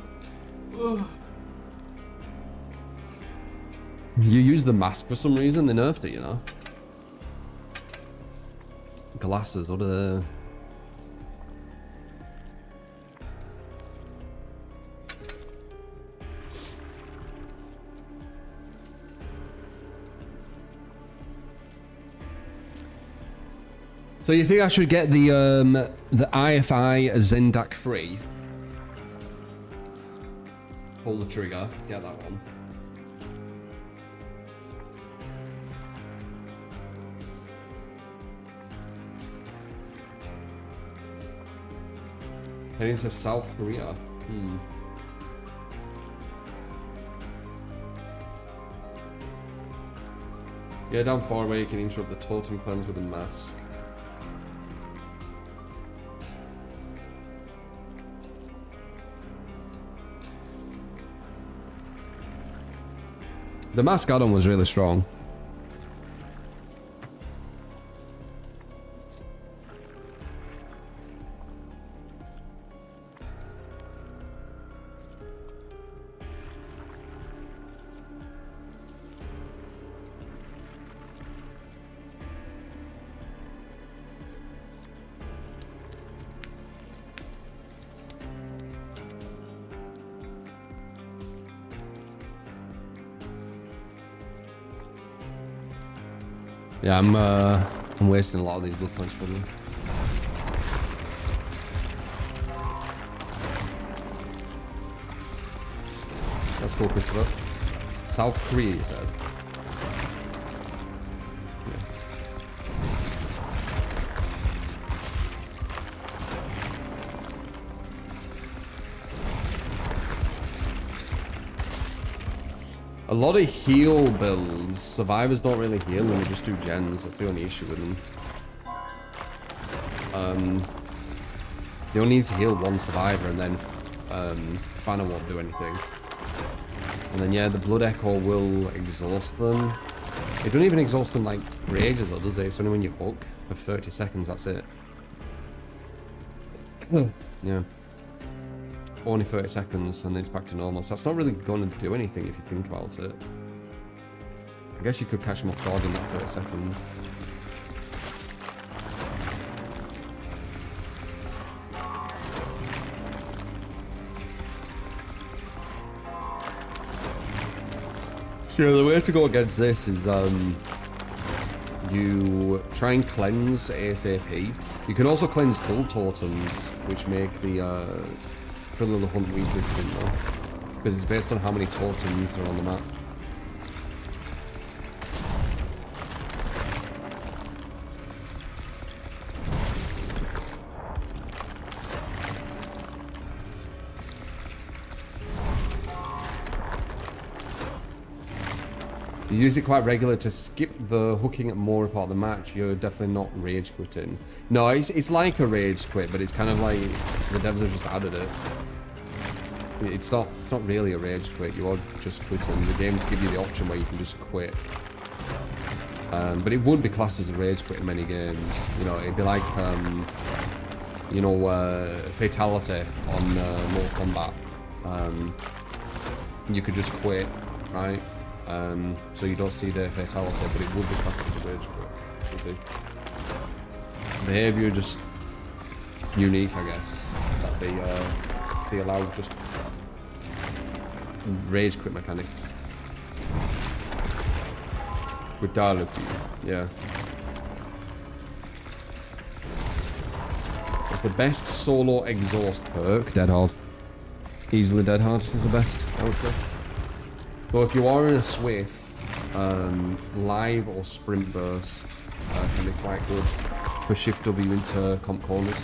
use the mask for some reason, they nerfed it, you know? Glasses, what are they? So you think I should get the IFI Zendak 3? Pull the trigger, get that one. Heading to South Korea. Yeah, down far away you can interrupt the totem cleanse with a mask. The mask add-on was really strong. Yeah, I'm wasting a lot of these blood points probably. go, Christopher. South Korea, you said. A lot of heal builds. Survivors don't really heal when they just do gens. That's the only issue with them. They only need to heal one survivor and then Fana won't do anything. And then yeah, the Blood Echo will exhaust them. It don't even exhaust them like for ages though, does it? It's only when you hook for 30 seconds, that's it. Yeah. Only 30 seconds and then it's back to normal. So that's not really going to do anything if you think about it. I guess you could catch them off guard in that 30 seconds. So yeah, the way to go against this is you try and cleanse ASAP. You can also cleanse dull totems, which make the Thrill of the Hunt weekly thing though, because it's based on how many totems are on the map. You use it quite regular to skip the hooking at more part of the match. You're definitely not rage quitting. No, it's like a rage quit, but it's kind of like the devs have just added it. It's not really a rage quit. You are just quitting. The games give you the option where you can just quit. But it would be classed as a rage quit in many games. You know, it'd be like you know, fatality on Mortal Kombat. You could just quit, right? So you don't see their fatality, but it would be classed as a rage quit. You see, behavior just unique, I guess. That they allow just rage quit mechanics with dialogue. Yeah. It's the best solo exhaust perk. Dead hard. Easily dead hard is the best, I would say. But if you are in a Swift, live or sprint burst can be quite good for shift W into comp corners.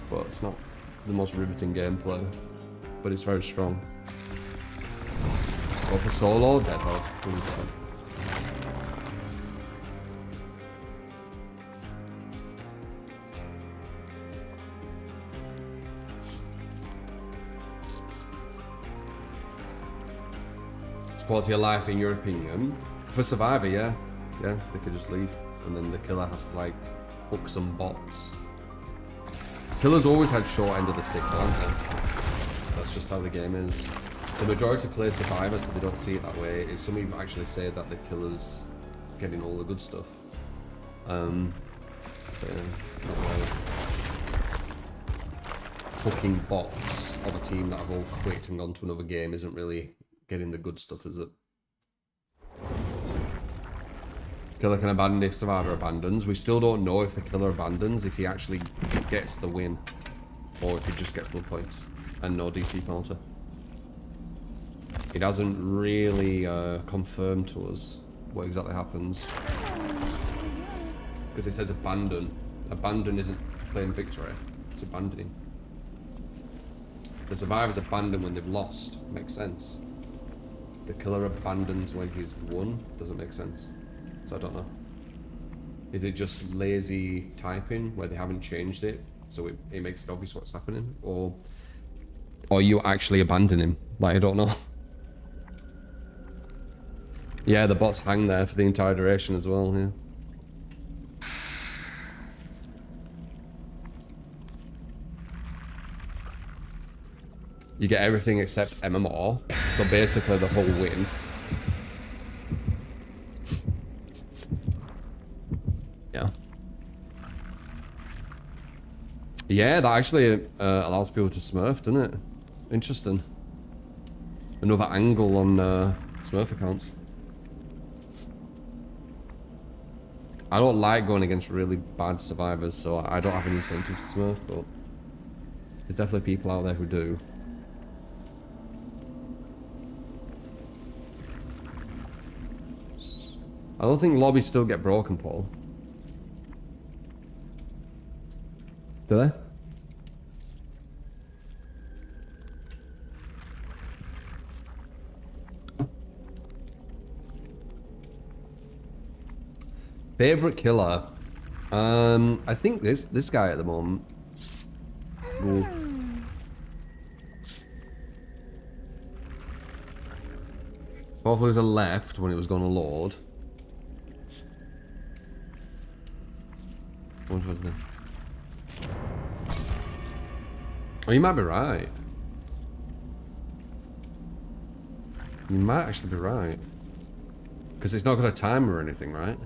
But it's not the most riveting gameplay, but it's very strong. But for solo, dead hard, 100%. Quality of life in your opinion? For Survivor, yeah, they could just leave, and then the killer has to like hook some bots. Killers always had short end of the stick, aren't they? That's just how the game is. The majority play Survivor, so they don't see it that way. It's some people actually say that the killer's getting all the good stuff. But yeah, not really. Hooking bots of a team that have all quit and gone to another game isn't really getting the good stuff, is it? Killer can abandon if Survivor abandons. We still don't know if the killer abandons, if he actually gets the win, or if he just gets blood points and no DC penalty. It hasn't really confirmed to us what exactly happens, because it says abandon. Abandon isn't claim victory, it's abandoning. The survivors abandon when they've lost. Makes sense. The killer abandons when he's won. Doesn't make sense. So I don't know. Is it just lazy typing where they haven't changed it, so it makes it obvious what's happening? Or you actually abandon him? Like, I don't know. Yeah, the bots hang there for the entire duration as well, yeah. You get everything except MMR, so basically the whole win. Yeah. Yeah, that actually allows people to smurf, doesn't it? Interesting. Another angle on smurf accounts. I don't like going against really bad survivors, so I don't have an incentive to smurf, but there's definitely people out there who do. I don't think lobbies still get broken, Paul. Do they? Favorite killer? I think this guy at the moment. Ooh. Fourth loser left when it was going to load. Which was this? Oh, you might be right. You might actually be right. Because it's not got a timer or anything, right?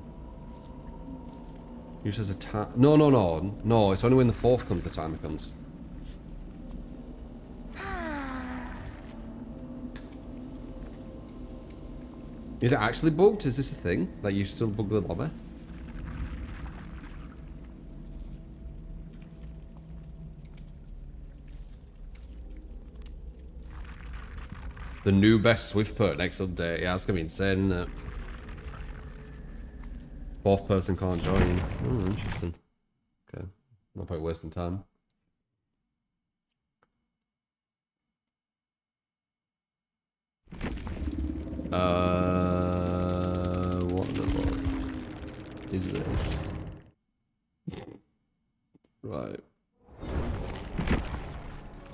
Use as a time. No, no, no. No, it's only when the fourth comes the timer comes. Is it actually bugged? Is this a thing? That you still bug the lobby? The new best Swift perk next update. Yeah, that's gonna be insane, isn't it? Fourth person can't join. Oh, interesting. Okay. No point wasting time. What the fuck is this? Right.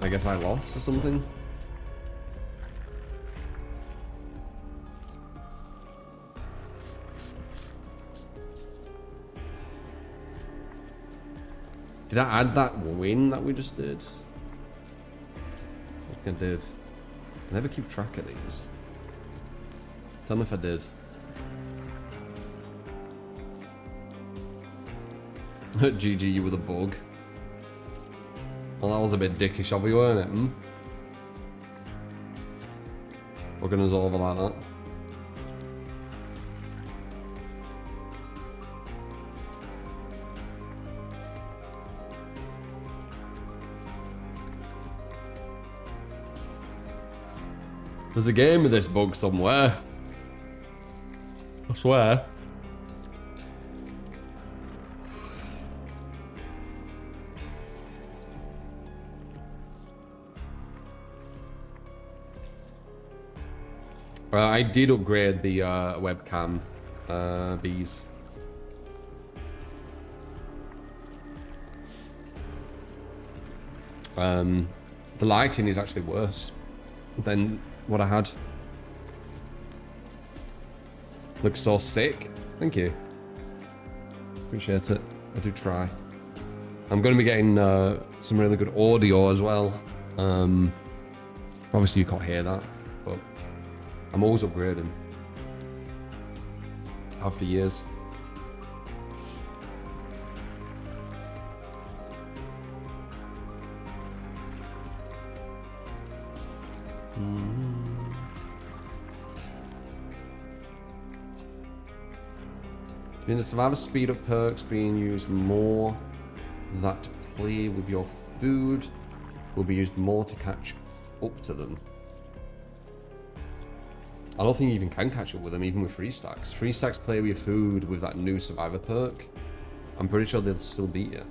I guess I lost or something? Did I add that win that we just did? I think I did. I never keep track of these. Tell me if I did. GG, you were the bug. Well, that was a bit dickish of you, weren't it? Hmm? Fucking us over like that. There's a game of this bug somewhere. I swear. I did upgrade the webcam bees. The lighting is actually worse than what I had. Looks so sick. Thank you. Appreciate it. I do try. I'm going to be getting some really good audio as well. Obviously you can't hear that, but I'm always upgrading. Have for years. In the survivor speed up perks being used more, that to play with your food will be used more to catch up to them. I don't think you even can catch up with them, even with free stacks. Free stacks play with your food with that new survivor perk. I'm pretty sure they'll still beat you.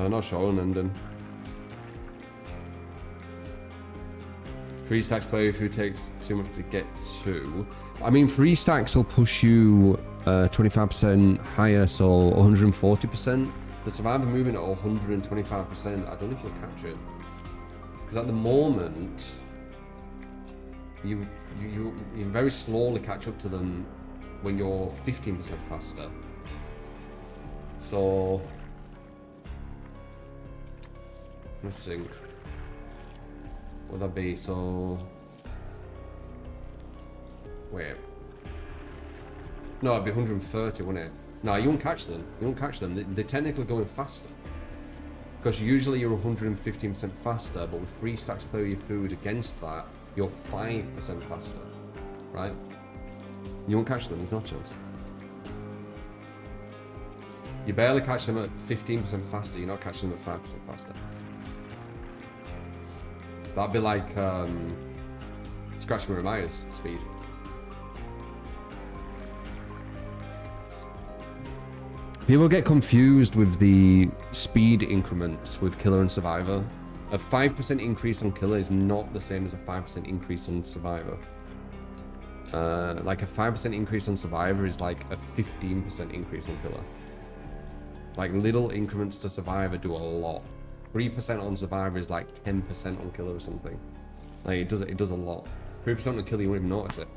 Not showing ending. Free stacks play if who takes too much to get to. I mean, free stacks will push you 25% higher, so 140%. The survivor moving at 125%. I don't know if you'll catch it, because at the moment you very slowly catch up to them when you're 15% faster. So let's think. What would that be? So wait. No, it'd be 130, wouldn't it? No, you won't catch them. You won't catch them. They're technically going faster. Because usually you're 115% faster, but with free stacks per your food against that, you're 5% faster, right? You won't catch them, there's no chance. You barely catch them at 15% faster, you're not catching them at 5% faster. That'd be like Scratch Muramaya's speed. People get confused with the speed increments with Killer and Survivor. A 5% increase on Killer is not the same as a 5% increase on Survivor. Like a 5% increase on Survivor is like a 15% increase on Killer. Like little increments to Survivor do a lot. 3% on Survivor is like 10% on Killer or something. Like it does a lot. 3% on Killer, you won't even notice it.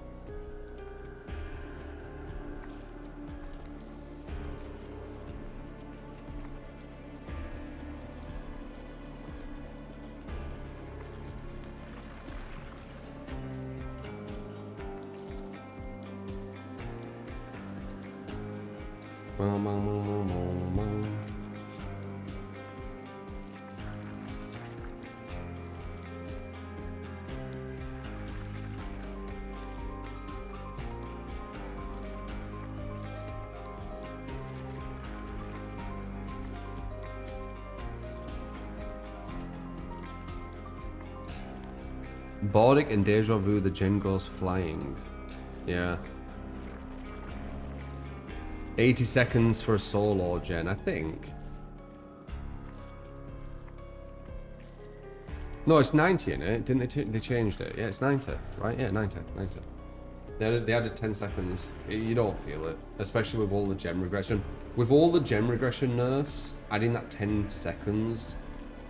Bordic and Deja Vu, the gen goes flying. Yeah. 80 seconds for a solo gen, I think. No, it's 90 in it. Didn't they changed it? Yeah, it's 90, right? Yeah, 90. They added 10 seconds. You don't feel it, especially with all the gem regression. With all the gem regression nerfs, adding that 10 seconds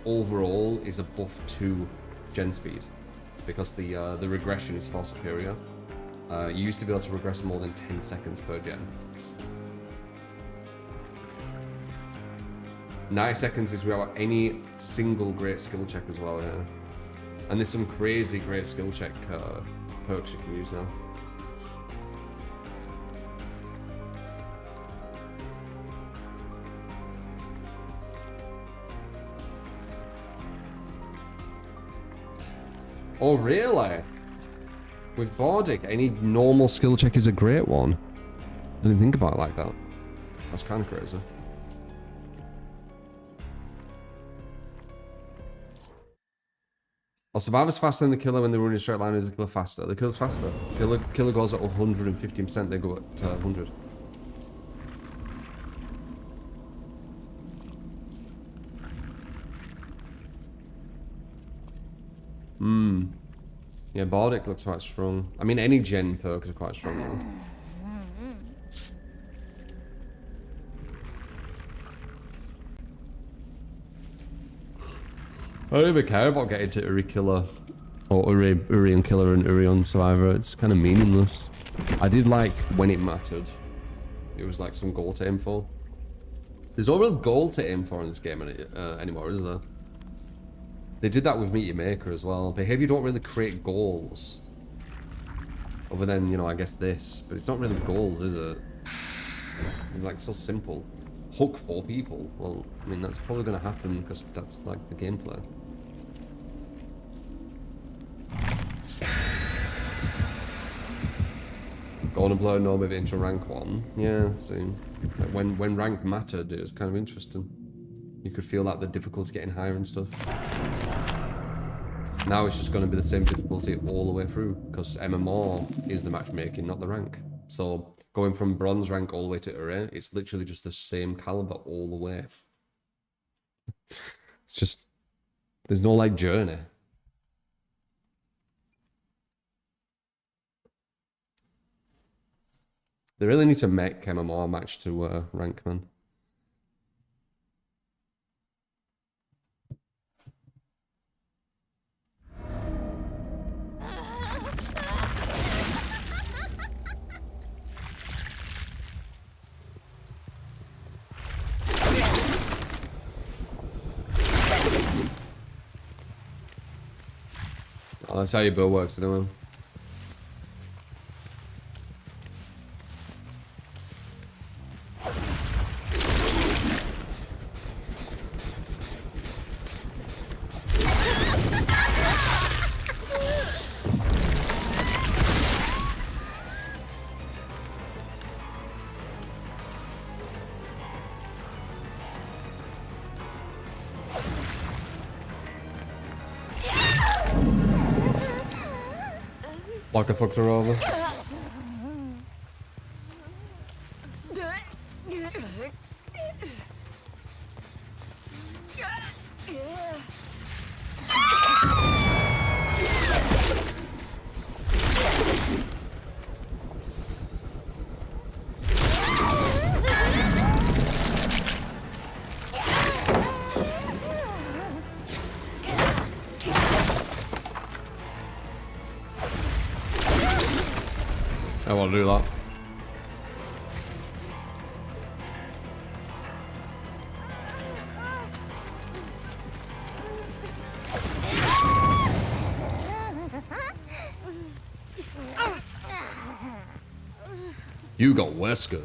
overall is a buff to gen speed. Because the regression is far superior. You used to be able to regress more than 10 seconds per gen. 9 seconds is without any single great skill check as well, yeah. And there's some crazy great skill check perks you can use now. Oh, really? With Bordic, any normal skill check is a great one. I didn't think about it like that. That's kind of crazy. Well, Survivor's faster than the Killer when they run in a straight line. Is the Killer faster? The Killer's faster. Killer goes at 115%, they go at 100. Yeah, Bordic looks quite strong. I mean, any gen perks are quite strong now. I don't even care about getting to Uri Killer. Or Uri on Killer and Uri on Survivor. It's kind of meaningless. I did like when it mattered. It was like some goal to aim for. There's no real goal to aim for in this game anymore, is there? They did that with Meet Your Maker as well. Behavior don't really create goals. Other than, you know, I guess this. But it's not really goals, is it? It's like so simple. Hook 4 people. Well, I mean, that's probably going to happen because that's like the gameplay. Golden Blow, no move into rank 1. Yeah, see. Like when rank mattered, it was kind of interesting. You could feel like the difficulty getting higher and stuff. Now it's just going to be the same difficulty all the way through, because MMR is the matchmaking, not the rank. So going from bronze rank all the way to array, it's literally just the same caliber all the way. It's just, there's no like journey. They really need to make MMR match to rank, man. Oh, that's how your build works, anyway. Like I fucked her over. I want to do that. You got Wesker.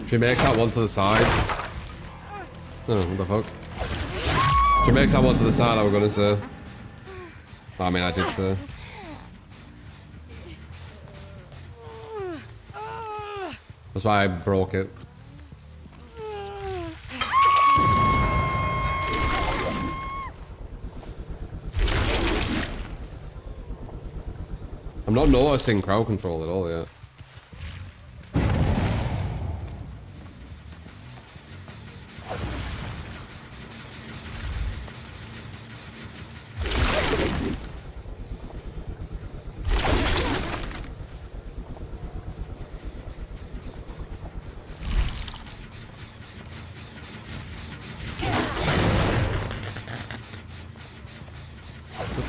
She makes that one to the side. Oh, what the fuck? She makes that one to the side, I was gonna say. I mean, I did say. That's why I broke it. I'm not noticing crowd control at all yet.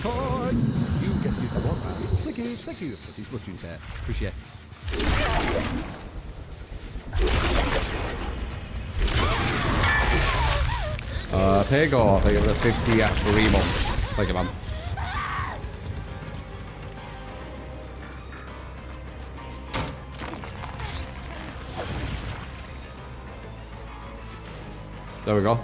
Record! You guessed it was that. Clicky, thank you for this watching there. Appreciate Pig or think of the 50 after remonts. Thank you, man. There we go.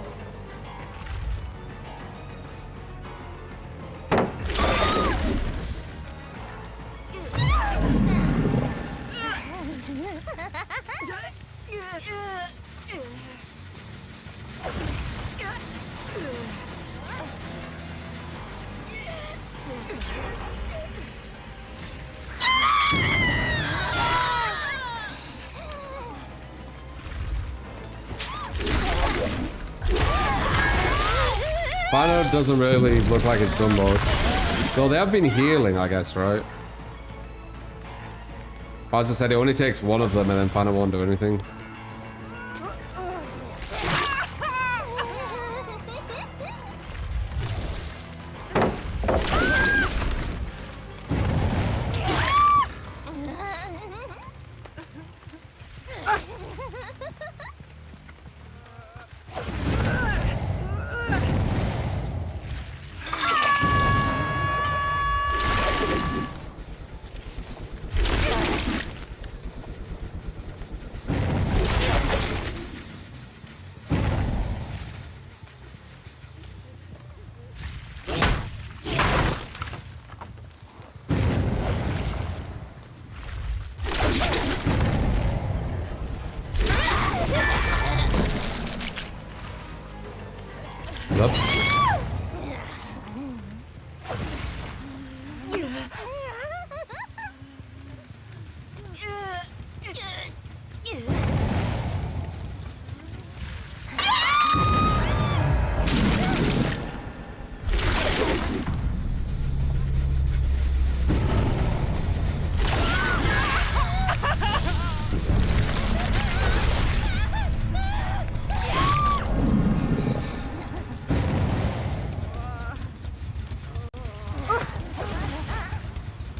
Fano doesn't really look like it's done though. So they have been healing, I guess, right? As I said, it only takes one of them and then Fano won't do anything. Whoops.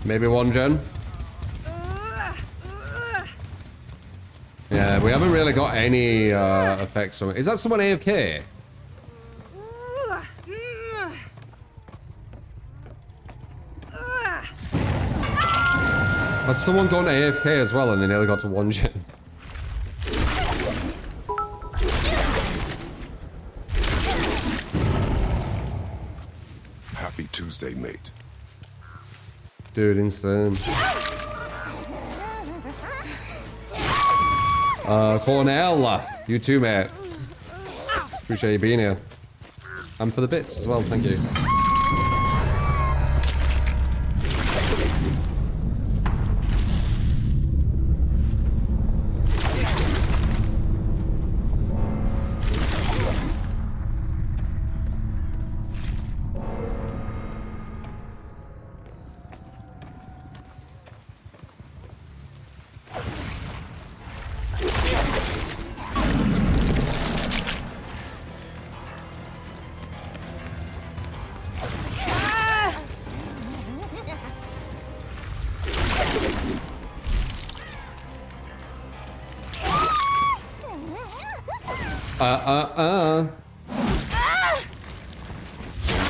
Maybe one gen. Yeah, we haven't really got any effects on it. Is that someone AFK? Has someone gone AFK as well and they nearly got to one gen? Happy Tuesday, mate. Dude, insane. Cornell, you too, mate. Appreciate you being here. And for the bits as well, thank you.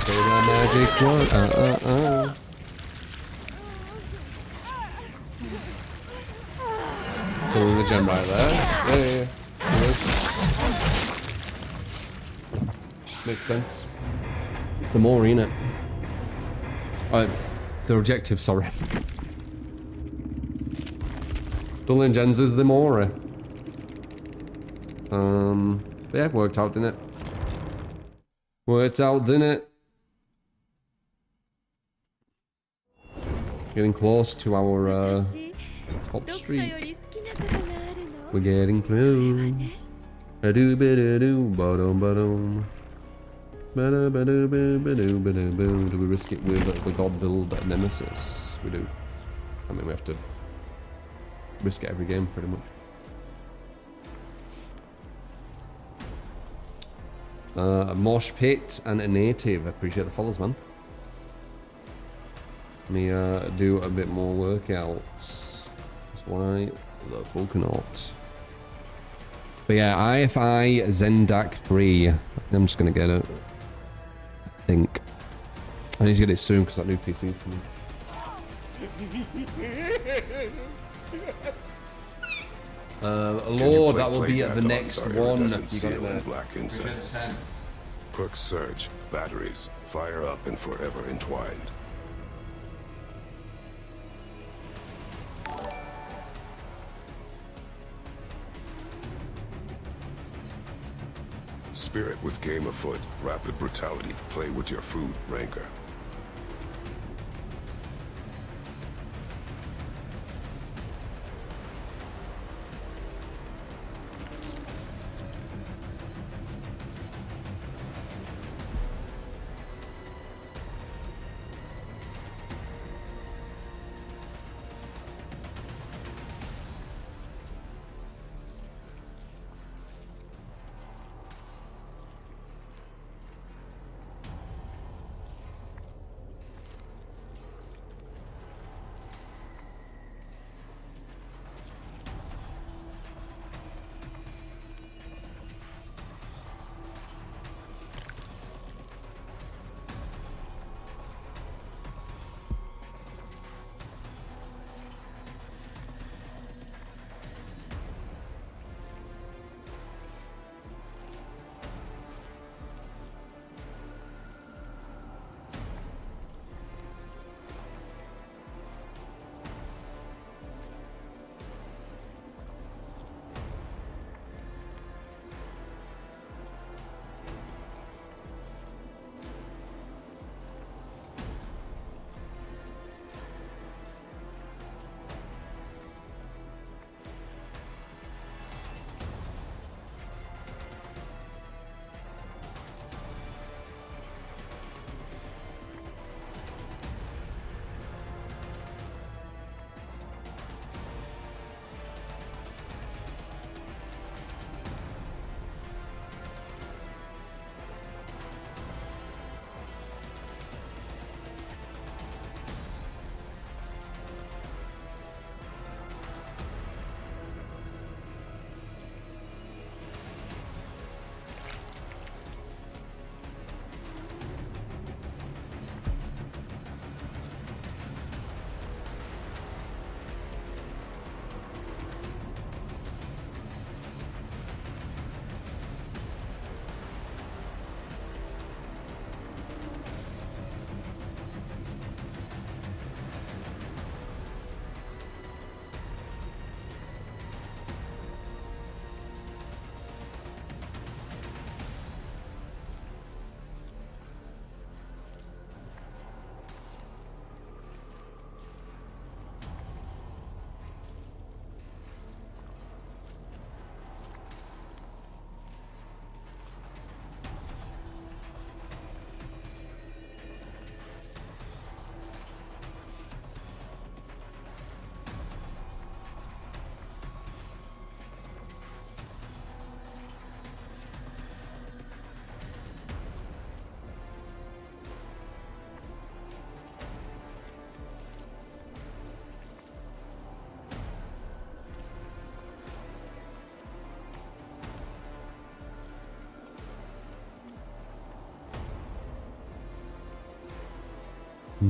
Say the magic word, Pulling the gem right there. Yeah. Makes sense. It's the more, ain't it? The objective, sorry. Dulling gens is the more. Yeah, worked out, didn't it? Worked out, didn't it? Getting close to our top streak. We're getting close. Do we risk it with the God Build Nemesis? We do. I mean, we have to risk it every game, pretty much. Mosh Pit and a native. I appreciate the follows, man. Let me do a bit more workouts. That's why the Falconaut. But yeah, IFI Zendak 3. I'm just gonna get it. I think. I need to get it soon because that new PC is coming. Lord, that will be at the next one. You got it there. Black incense. Perks surge, batteries, fire up and forever entwined. Spirit with game afoot, rapid brutality, play with your food, rancor.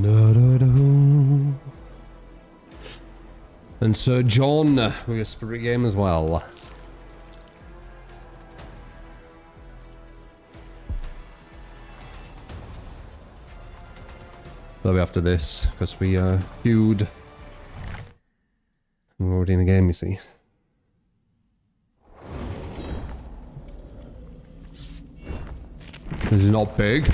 Da-da-da. And Sir John with a spirit game as well. That'll be after this, because we queued. We're already in the game, you see. This is not big.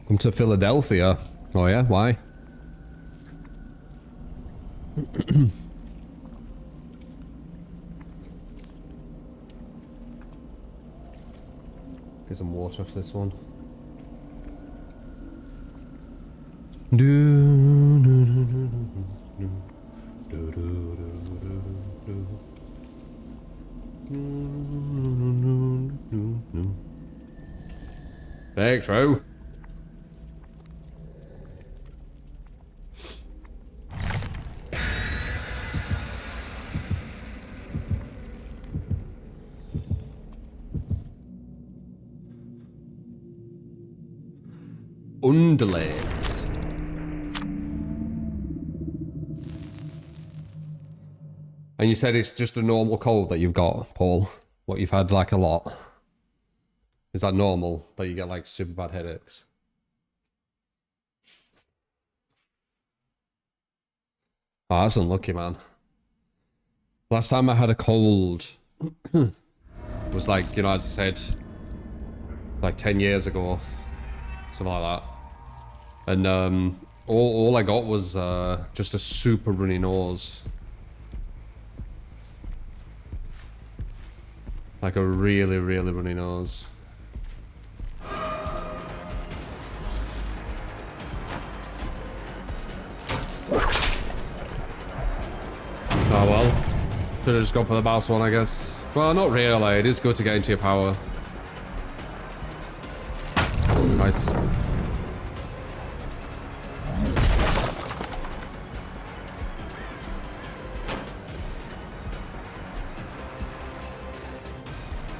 Come to Philadelphia. Oh yeah, why? Get some water for this one. Breakthrough. Underlets. And you said it's just a normal cold that you've got, Paul? What, you've had like a lot? Is that normal, that you get like super bad headaches? Oh, that's unlucky, man. Last time I had a cold was like, you know, as I said, like 10 years ago. Something like that. And all I got was just a super runny nose. Like a really, really runny nose. Oh well. Should have just gone for the mouse one, I guess. Well, not really. It is good to get into your power. Nice.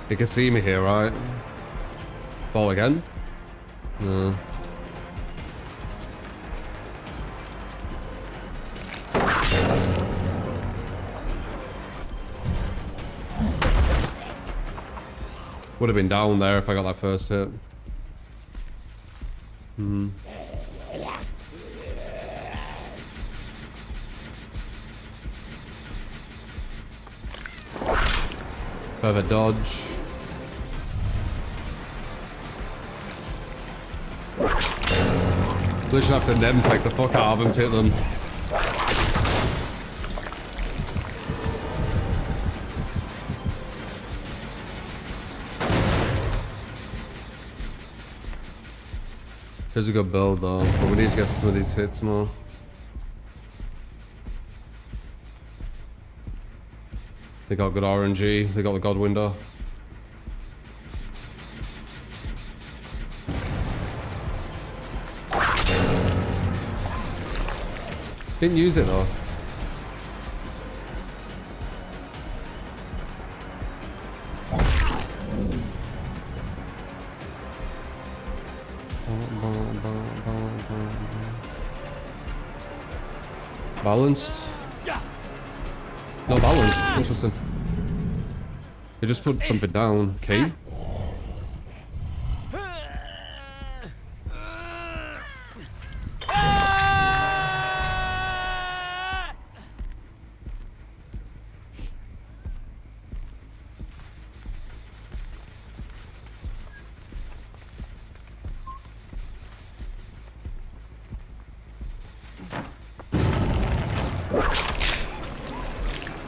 You can see me here, right? Ball again? No. Would have been down there if I got that first hit. Perfect dodge. Literally have to nem take the fuck out of them to hit them. Here's a good build though, but we need to get some of these hits more. They got good RNG, they got the God window. Didn't use it though. Balanced? No, balanced. Interesting. They just put something down. Okay.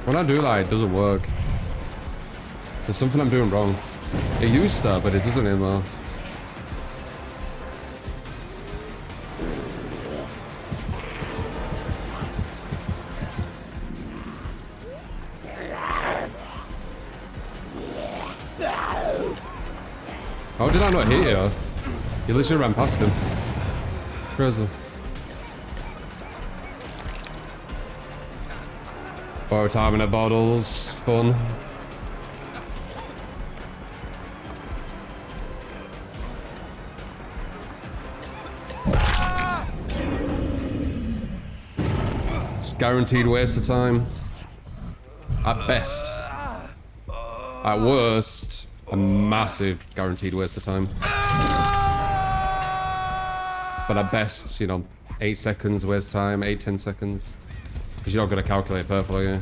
When I do that, it doesn't work. There's something I'm doing wrong. It used to, but it doesn't anymore. How did I not hit you? You literally ran past him. Crazy. Borrow time in a bottles. Fun. It's guaranteed waste of time. At best. At worst, a massive guaranteed waste of time. But at best, you know, 8 seconds waste time, 8-10 seconds. Because you're not going to calculate perfectly, yeah.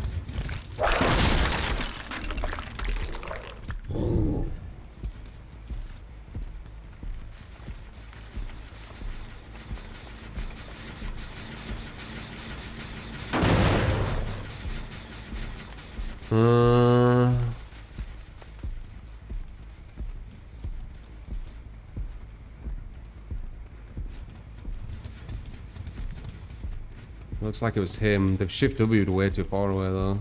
Looks like it was him. They've shift W'd way too far away though.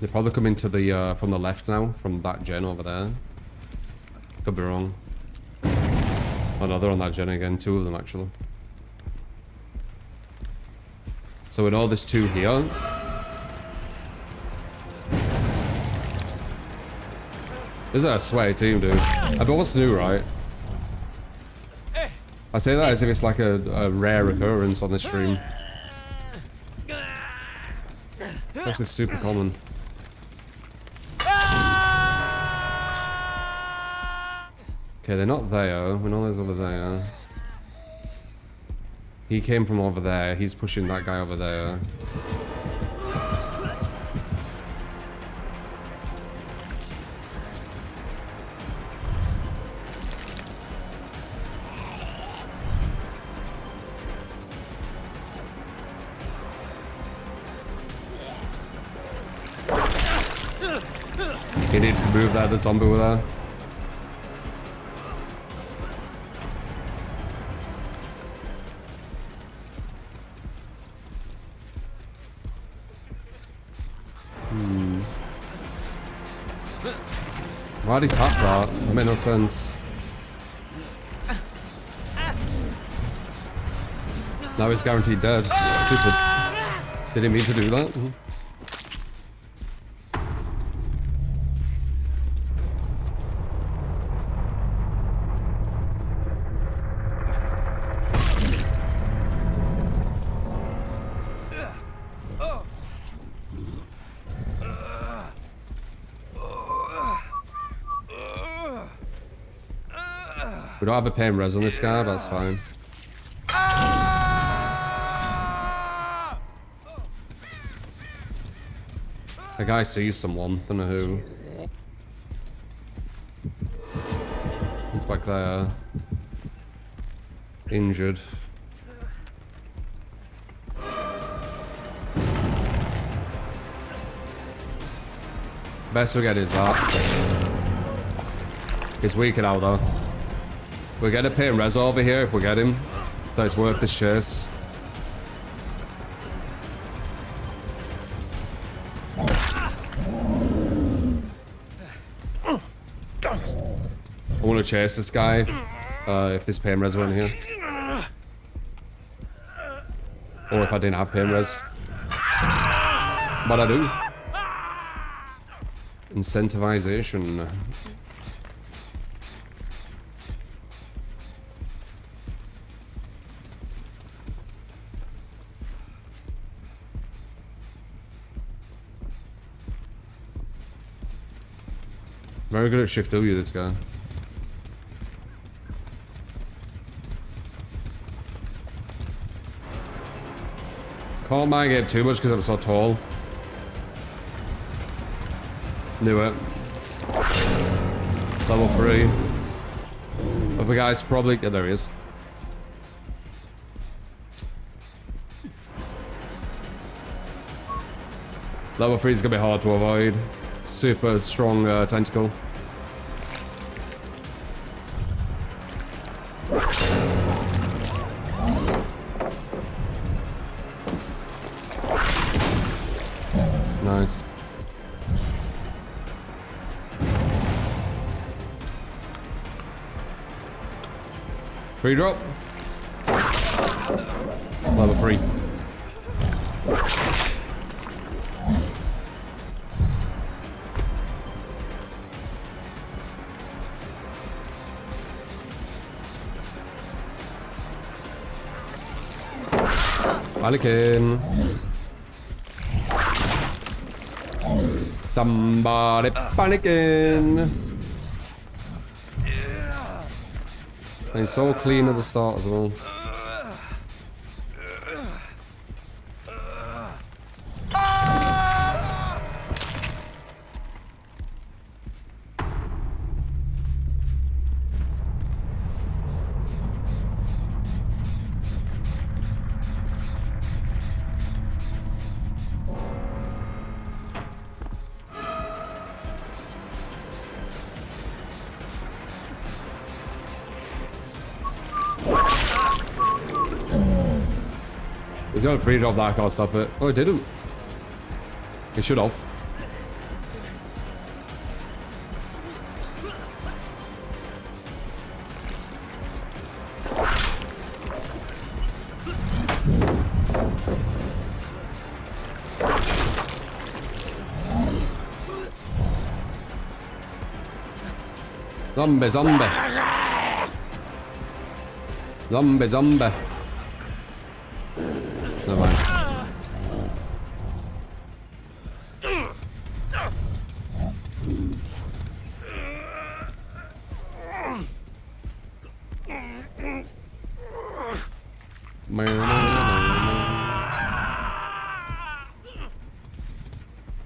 They probably come into the from the left now, from that gen over there. Could be wrong. Oh no, they're on that gen again. 2 of them actually. So with all this 2 here. This is a sweaty team, dude. I bet what's new, right? I say that as if it's like a rare occurrence on this stream. It's actually super common. Okay, they're not there. We know there's over there. He came from over there. He's pushing that guy over there. He needs to move that, the zombie with that. Why'd he tap that? That made no sense. Now he's guaranteed dead. Stupid. Didn't mean to do that. We don't have a pain res on this guy, that's fine. The guy sees someone, don't know who. He's back there. Injured. Best we get is that. He's weakened out though. We'll get a pain res over here if we get him. That is worth the chase. I want to chase this guy if this pain res weren't here. Or if I didn't have pain res. But I do. Incentivization. Very good at shift W, this guy. Can't mind it too much because I'm so tall. Knew it. Level 3. Other guy's probably... yeah, there he is. Level 3 is going to be hard to avoid. Super strong tentacle. Nice. Free drop. Level 3. Panicking. Somebody panicking. And he's so clean at the start as well. He's got a free drop that, I can't stop it. Oh, it didn't. He should have. Zombie, zombie. Zombie, zombie. Never mind.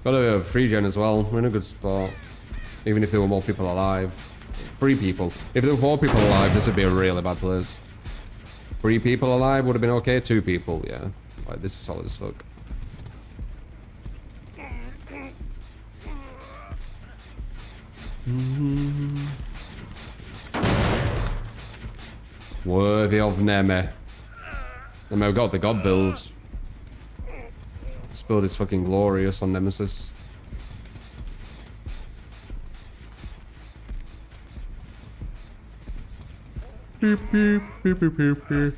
Got a free gen as well. We're in a good spot. Even if there were more people alive. 3 people. If there were 4 people alive, this would be a really bad place. 3 people alive would have been okay. 2 people, yeah. Like, this is solid as fuck. Worthy of Neme. And we've got the god build. This build is fucking glorious on Nemesis. Beep, beep, beep, beep, beep, beep.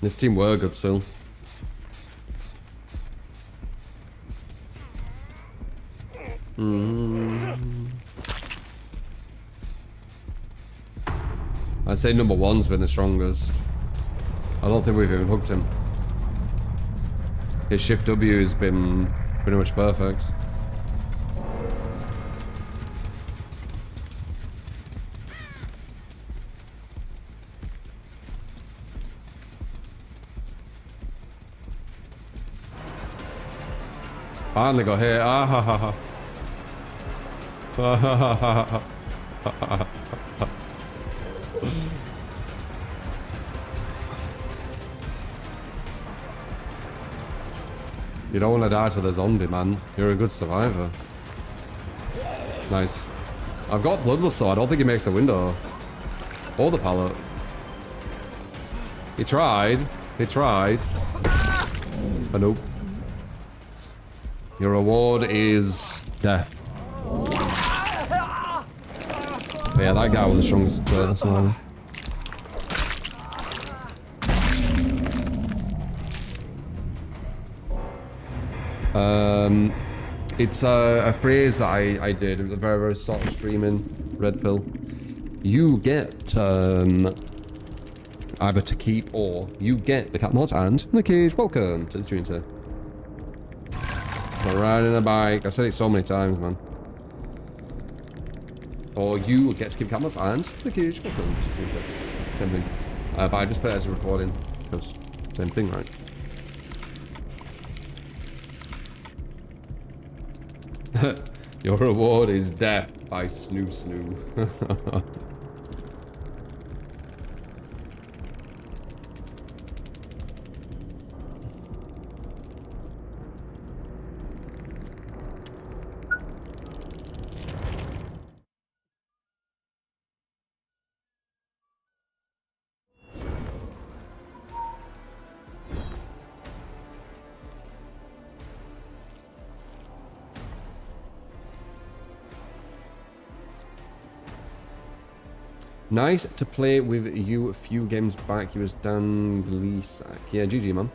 This team were good still. I'd say number 1's been the strongest. I don't think we've even hooked him. His shift W has been pretty much perfect. Finally got hit. Ah ha ha ha. Ah ha ha ha ha. You don't want to die to the zombie, man. You're a good survivor. Nice. I've got Bloodlust, so I don't think he makes a window. Or the pallet. He tried. He tried. But nope. Your reward is death. But yeah, that guy was the strongest survivor. It's a phrase that I did at the very, very start of streaming Red Pill. You get either to keep or you get the cat mods and the cage. Welcome to the stream today. Riding a bike. I said it so many times, man. Or you get to keep cat mods and the cage. Welcome to the stream today. Same thing. But I just put it as a recording because same thing, right? Your reward is death by Snoo Snoo. Nice to play with you a few games back. He was Dan Gleesack. Yeah, GG, man.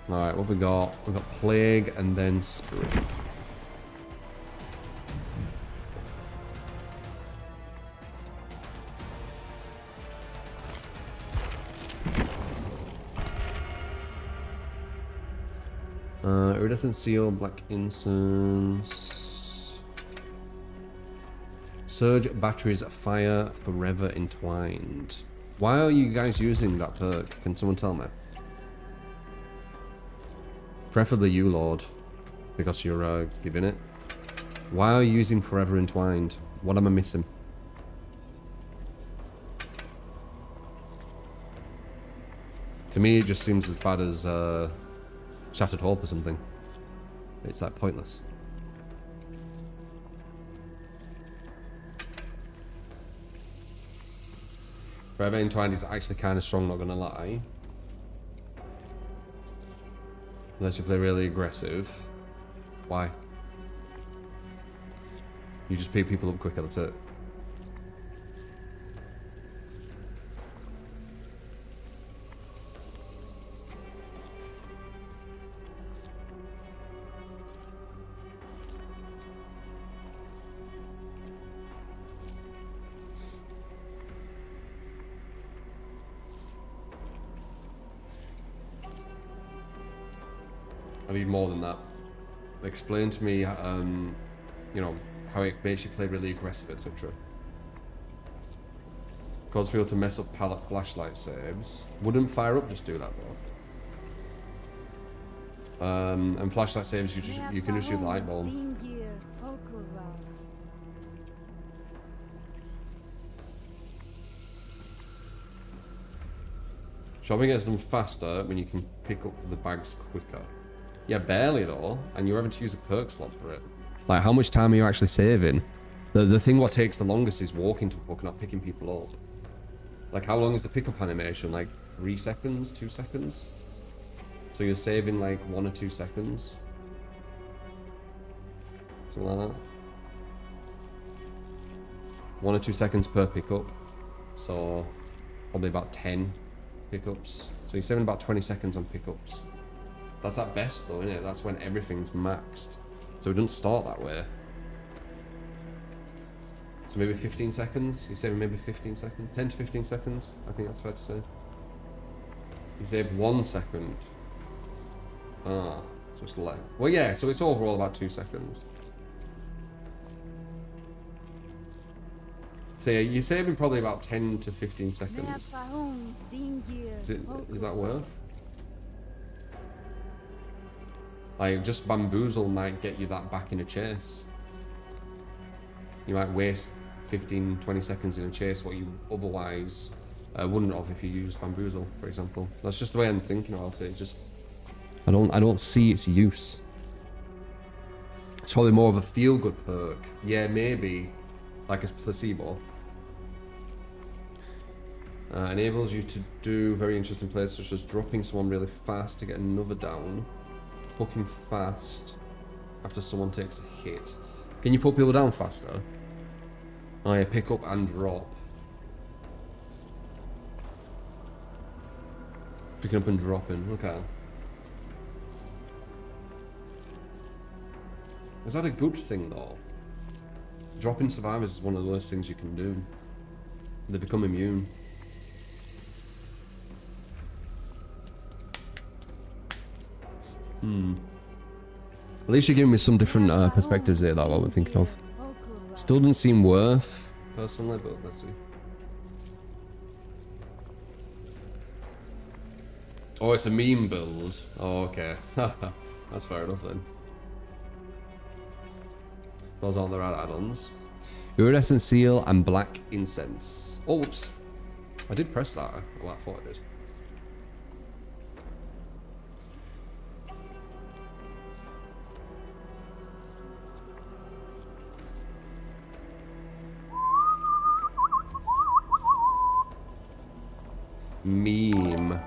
Alright, what have we got? We've got Plague and then Spirit. Iridescent Seal, Black Incense. Surge Batteries, Fire, Forever Entwined. Why are you guys using that perk? Can someone tell me? Preferably you, Lord, because you're giving it. Why are you using Forever Entwined? What am I missing? To me, it just seems as bad as Shattered Hope or something. It's like pointless. Forever Entwined is actually kind of strong, not gonna lie. Unless you play really aggressive. Why? You just pick people up quicker, that's it. I need more than that. Explain to me, you know, how it makes you play really aggressive, etc. Cause people to mess up pallet flashlight saves. Wouldn't Fire Up just do that though? And flashlight saves, you can just use the light bulb. Shopping gets them faster when you can pick up the bags quicker. Yeah, barely though, and you're having to use a perk slot for it. Like, how much time are you actually saving? The thing what takes the longest is walking to a book, not picking people up. Like, how long is the pickup animation? Like 3 seconds, 2 seconds? So you're saving like 1 or 2 seconds? Something like that. 1 or 2 seconds per pickup. So probably about 10 pickups. So you're saving about 20 seconds on pickups. That's at best though, isn't it? That's when everything's maxed. So it doesn't start that way. So maybe 15 seconds? You're saving maybe 15 seconds? 10 to 15 seconds? I think that's fair to say. You save 1 second. Ah, so it's like... Well, yeah, so it's overall about 2 seconds. So yeah, you're saving probably about 10 to 15 seconds. Is that worth? Like, just Bamboozle might get you that back in a chase. You might waste 15, 20 seconds in a chase what you otherwise wouldn't have if you used Bamboozle, for example. That's just the way I'm thinking about it. It's just, I don't see its use. It's probably more of a feel-good perk. Yeah, maybe, like a placebo. Enables you to do very interesting plays such as dropping someone really fast to get another down. Hooking fast after someone takes a hit. Can you put people down faster? Oh yeah, pick up and drop. Picking up and dropping, okay. Is that a good thing though? Dropping survivors is one of the worst things you can do. They become immune. At least you're giving me some different perspectives here, that what we're thinking of. Still doesn't seem worth, personally, but let's see. Oh, it's a meme build. Oh, okay. That's fair enough then. Those aren't the right add-ons. Iridescent Seal and Black Incense. Oh, whoops. I did press that. Well, I thought I did. Meme.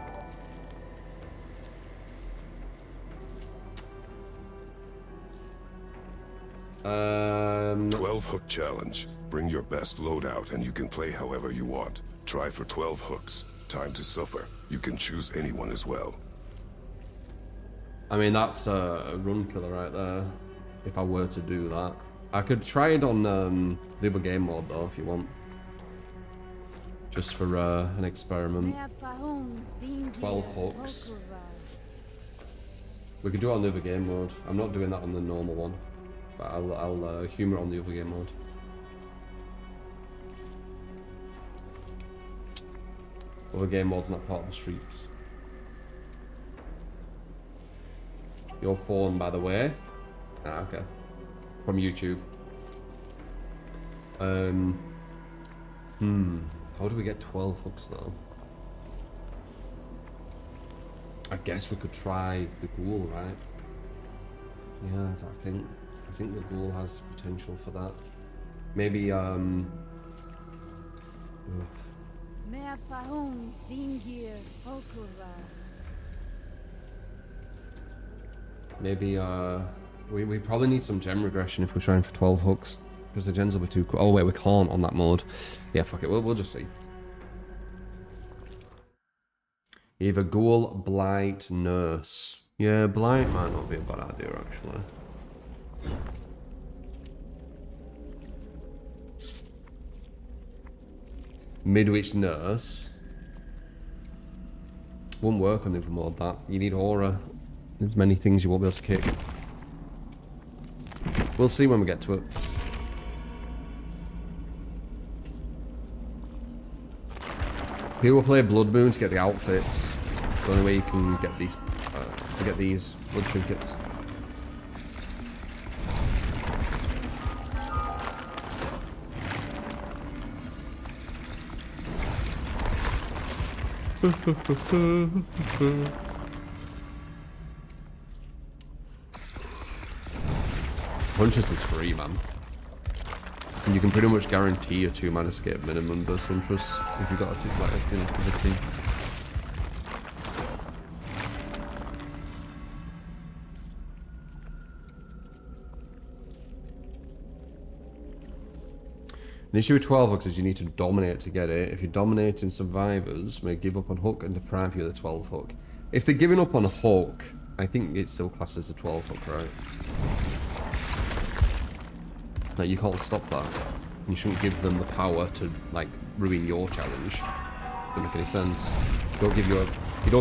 12 hook challenge. Bring your best loadout and you can play however you want. Try for 12 hooks. Time to suffer. You can choose anyone as well. I mean, that's a run killer right there. If I were to do that. I could try it on the other game mode though, if you want. Just for an experiment. 12 hooks. We could do it on the other game mode. I'm not doing that on the normal one. But I'll humor on the other game mode. Other game mode's not part of the streaks. Your phone, by the way. Ah, okay. From YouTube. How do we get 12 hooks though? I guess we could try the ghoul, right? Yeah, I think the ghoul has potential for that. Maybe maybe we probably need some gem regression if we're trying for 12 hooks. Because the gens will be too cool. Oh wait, we can't on that mode. Yeah, fuck it, we'll just see. Either ghoul, blight, nurse. Yeah, blight might not be a bad idea actually. Midwich nurse. Won't work on the other mode that. You need aura. There's many things you won't be able to kick. We'll see when we get to it. People play Blood Moon to get the outfits. It's the only way you can get these blood trinkets. Huntress is free, man. And you can pretty much guarantee a 2-man escape minimum versus Huntress if you've got a tick like in the team. An issue with 12 hooks is you need to dominate to get it. If you're dominating survivors, may give up on hook and deprive you of the 12 hook. If they're giving up on a hook, I think it's still classed as a 12 hook, right? Like, you can't stop that. You shouldn't give them the power to, like, ruin your challenge. Doesn't make any sense. You don't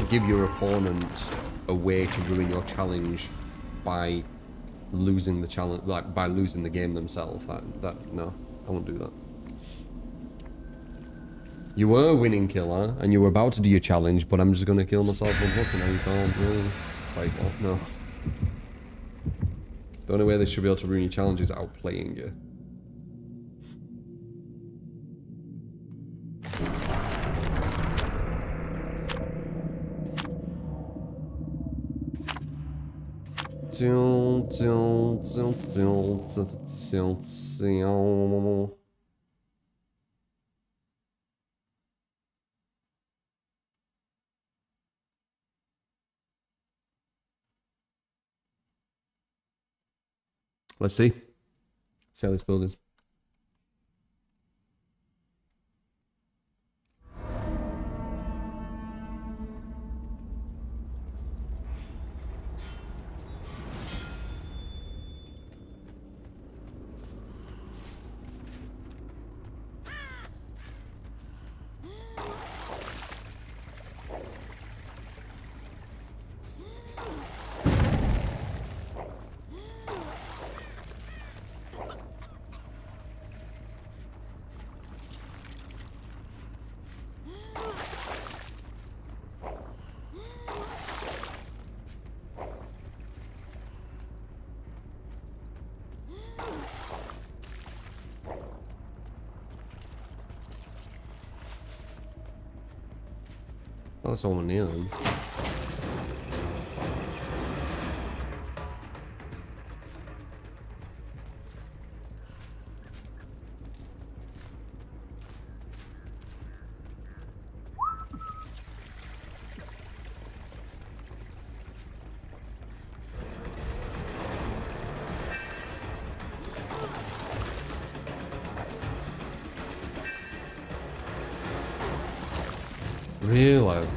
give your opponent a way to ruin your challenge by losing the challenge, like by losing the game themselves. No, I won't do that. You were a winning killer and you were about to do your challenge, but I'm just gonna kill myself with hook and now you can't. Really. It's like, what? No. The only way they should be able to ruin your challenge is outplaying you. Let's see. See how this build is. Oh, that's all near them. Really?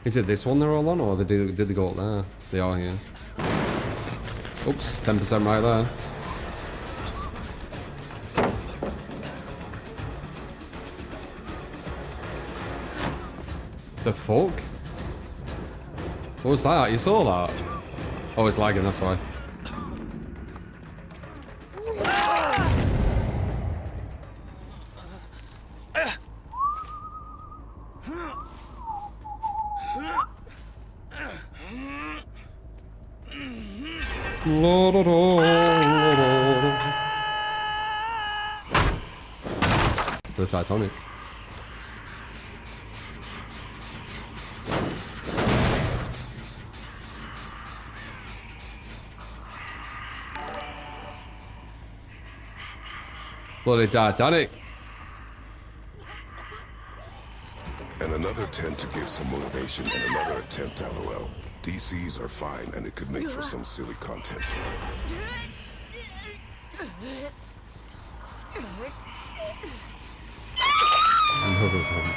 Is it this one they're all on, or did they go up there? They are here. Oops, 10% right there. The fuck? What was that? You saw that? Oh, it's lagging, that's why. The Titanic. Bloody Titanic. And another attempt to give some motivation and another attempt, LOL. DCs are fine and it could make for some silly content. Another one.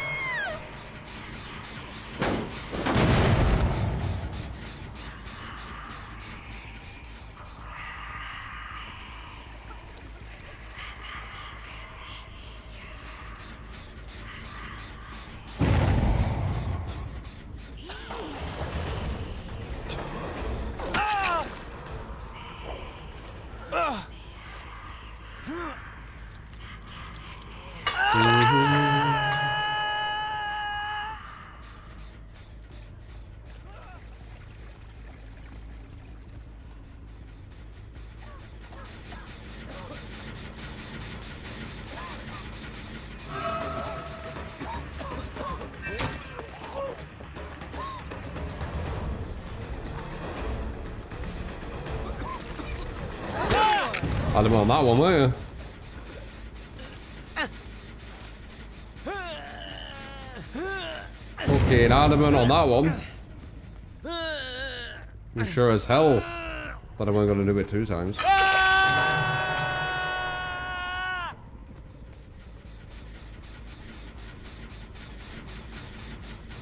Had him on that one, weren't you? Fucking adamant on that one. I'm sure as hell that I wasn't gonna do it 2 times.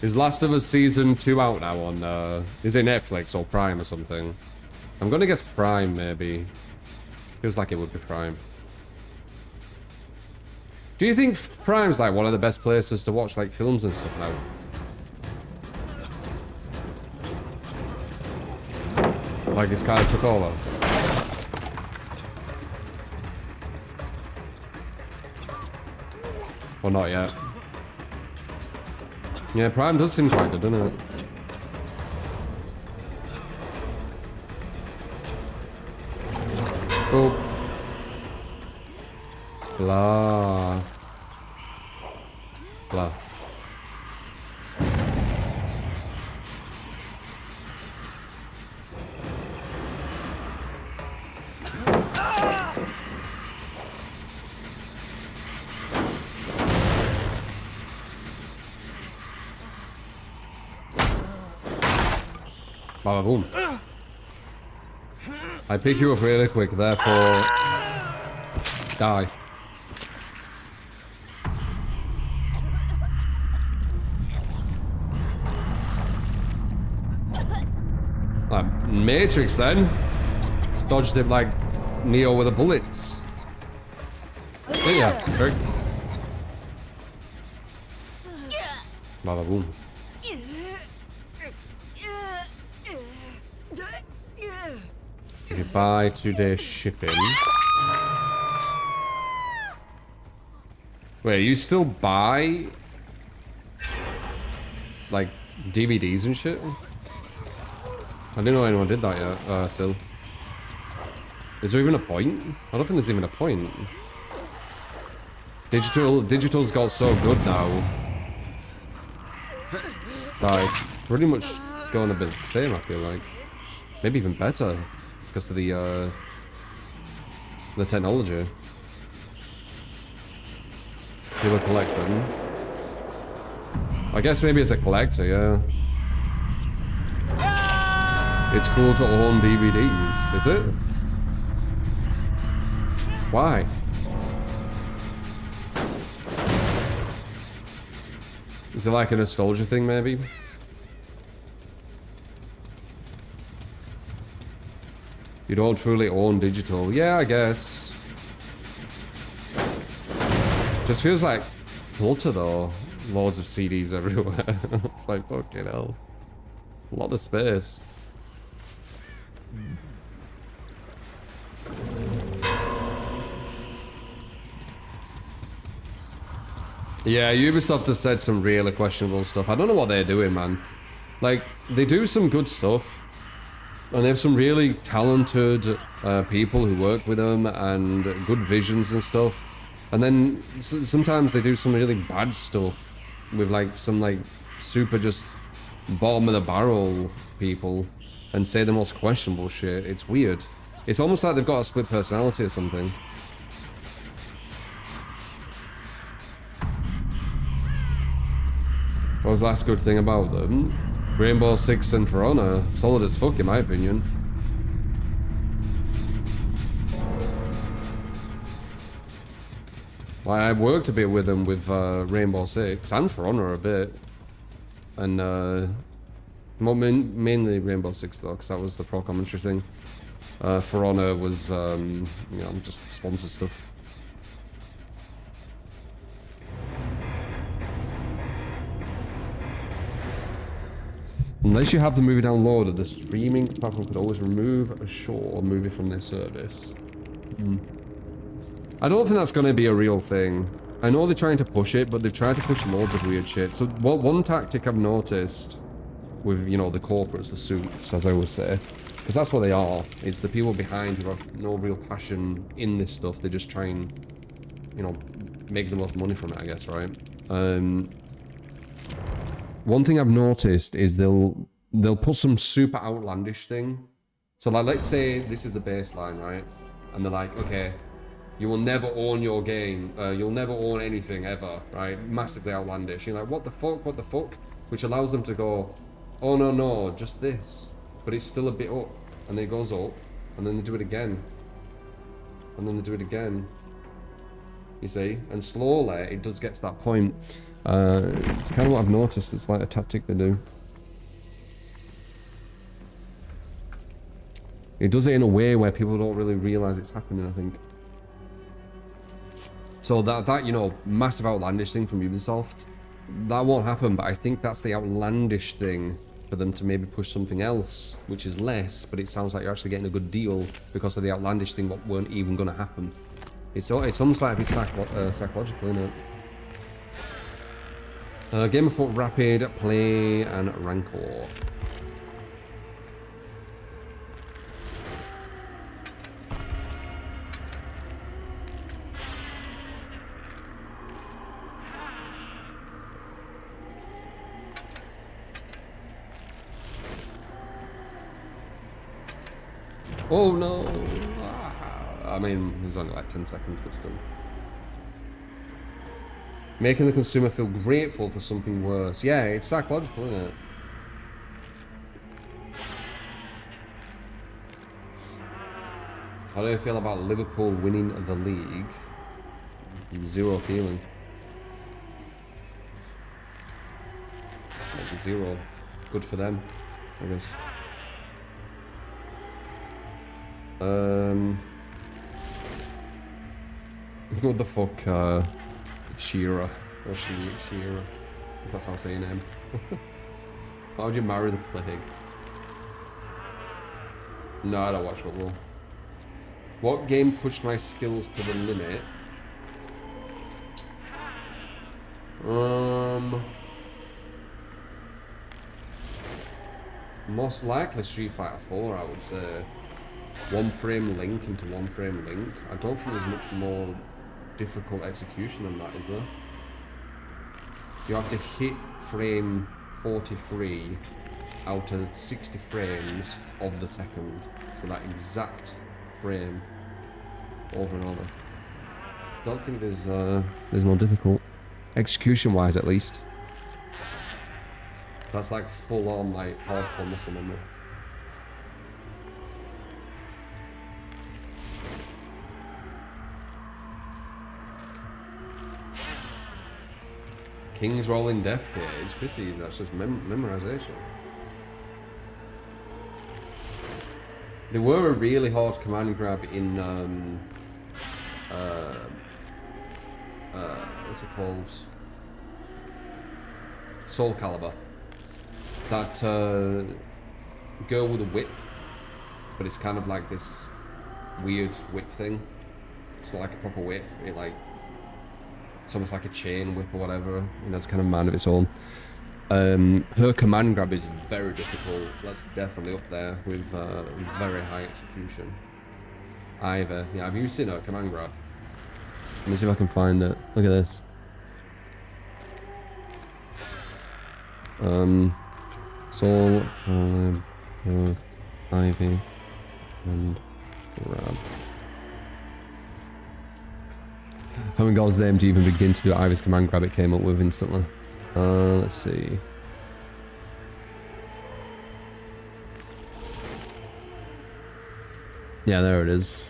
Is Last of Us Season 2 out now on, is it Netflix or Prime or something? I'm gonna guess Prime, maybe. Feels like it would be Prime. Do you think Prime's like one of the best places to watch like films and stuff now? Like it's kind of took over. Or not yet. Yeah, Prime does seem quite good, doesn't it? Oh. Blah. Blah. Bada boom. I pick you up really quick, therefore die. Matrix then. Dodged him like Neo with the bullets. Yeah, very. Bada boom. Goodbye 2-day shipping. Wait, you still buy like DVDs and shit? I didn't know anyone did that yet. Still. Is there even a point? I don't think there's even a point. Digital's got so good now. That it's pretty much going a bit the same, I feel like. Maybe even better. Because of the technology. People collect them. I guess maybe as a collector, yeah. It's cool to own DVDs, is it? Why? Is it like a nostalgia thing, maybe? You don't truly own digital. Yeah, I guess. Just feels like clutter though. Loads of CDs everywhere. It's like, fucking hell. A lot of space. Yeah, Ubisoft have said some really questionable stuff. I don't know what they're doing, man. Like, they do some good stuff. And they have some really talented people who work with them and good visions and stuff. And then sometimes they do some really bad stuff with like some like super just bottom of the barrel people and say the most questionable shit. It's weird. It's almost like they've got a split personality or something. What was the last good thing about them? Rainbow Six and For Honor, solid as fuck in my opinion. Well, I worked a bit with them with Rainbow Six and For Honor a bit. And mainly Rainbow Six though, because that was the pro commentary thing. For Honor was, you know, just sponsor stuff. Unless you have the movie downloaded, the streaming platform could always remove a show or movie from their service. I don't think that's going to be a real thing. I know they're trying to push it, but they've tried to push loads of weird shit. So one tactic I've noticed with, you know, the corporates, the suits, as I would say, because that's what they are. It's the people behind who have no real passion in this stuff. They just try and, you know, make the most money from it, I guess, right? One thing I've noticed is they'll put some super outlandish thing. So like, let's say this is the baseline, right? And they're like, okay, you will never own your game. You'll never own anything ever, right? Massively outlandish. You're like, what the fuck? What the fuck? Which allows them to go, oh no, no, just this. But it's still a bit up. And then it goes up. And then they do it again. And then they do it again. You see? And slowly, it does get to that point. It's kind of what I've noticed. It's like a tactic they do. It does it in a way where people don't really realize it's happening, I think. So that you know, massive outlandish thing from Ubisoft, that won't happen, but I think that's the outlandish thing for them to maybe push something else, which is less, but it sounds like you're actually getting a good deal because of the outlandish thing what weren't even going to happen. It's almost like it's psychological, isn't it? Game of Thought Rapid, Play, and Rancor. Oh no! I mean, it was only like 10 seconds, but still. Making the consumer feel grateful for something worse. Yeah, it's psychological, isn't it? How do you feel about Liverpool winning the league? Zero feeling. Like zero. Good for them, I guess. What the fuck, Shearer, or Shearer, if that's how I say your name. How would you marry the plague? No, I don't watch football. What game pushed my skills to the limit? Most likely Street Fighter 4, I would say. One frame link into one frame link. I don't think there's much more difficult execution than that, is there? You have to hit frame 43 out of 60 frames of the second. So that exact frame over and over. Don't think there's more difficult. Execution wise, at least. That's like full on like hardcore muscle memory. King's Rolling Death Cage. Pissies, that's just memorization. They were a really hard command and grab in what's it called? Soul Calibur. That girl with a whip, but it's kind of like this weird whip thing. It's not like a proper whip. It's almost like a chain whip or whatever, and that's kind of mind of its own. Her command grab is very difficult. That's definitely up there with very high execution. Ivy, yeah, have you seen her command grab? Let me see if I can find it. Look at this. Soul, Ivy, and grab. How in God's name do you even begin to do Ivy's command grab? It came up with instantly. Let's see. Yeah, there it is.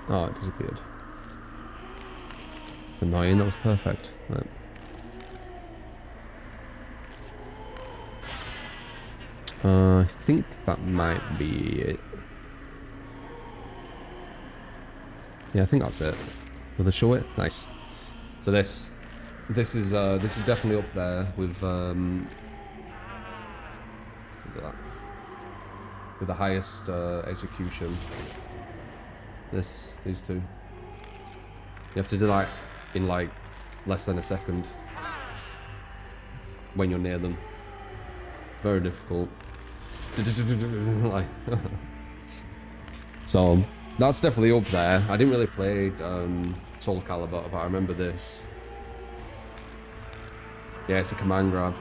Oh, it disappeared. It's annoying, that was perfect. Right. I think that might be it. Yeah, I think that's it. Will they show it? Nice. So this is definitely up there with look at that. With the highest execution. These two. You have to do that in like less than a second when you're near them. Very difficult. So that's definitely up there. I didn't really play Soul Calibur, but I remember this. Yeah, it's a command grab.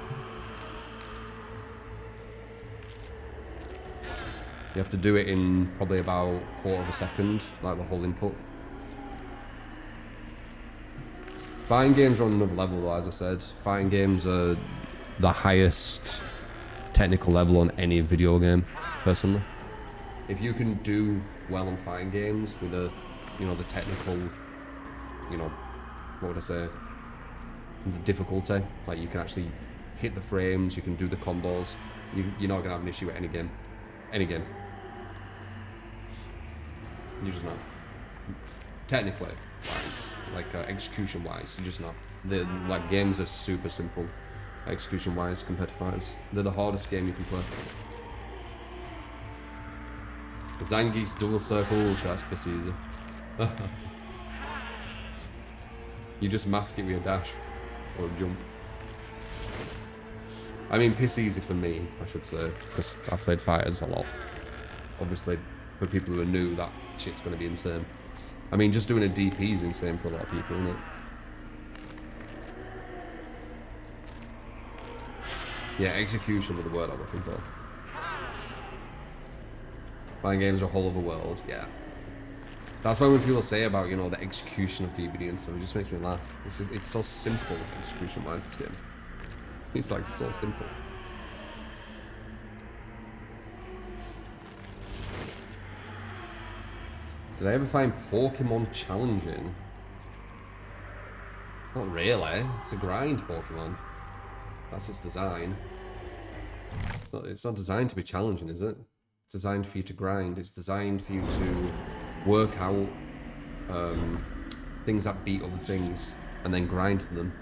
You have to do it in probably about a quarter of a second, like the whole input. Fighting games are on another level though, as I said. Fighting games are the highest technical level on any video game, personally. If you can do well on fighting games with the technical, what would I say, the difficulty, like you can actually hit the frames, you can do the combos, you're not going to have an issue at any game. Any game. You're just not. Technically wise, like execution wise, you're just not. Like games are super simple, execution wise compared to fighters. They're the hardest game you can play. Zangief's dual circle, that's piss easy. You just mask it with a dash or a jump. I mean, piss easy for me, I should say, because I've played fighters a lot. Obviously, for people who are new, that shit's going to be insane. I mean, just doing a DP is insane for a lot of people, isn't it? Yeah, execution was the word I'm looking for. Fighting games are a whole other world, yeah. That's why when people say about, the execution of DBD and stuff, it just makes me laugh. It's so simple, execution-wise, this game. It's like so simple. Did I ever find Pokemon challenging? Not really. It's a grind Pokemon. That's its design. It's not designed to be challenging, is it? It's designed for you to grind. It's designed for you to work out things that beat other things and then grind for them.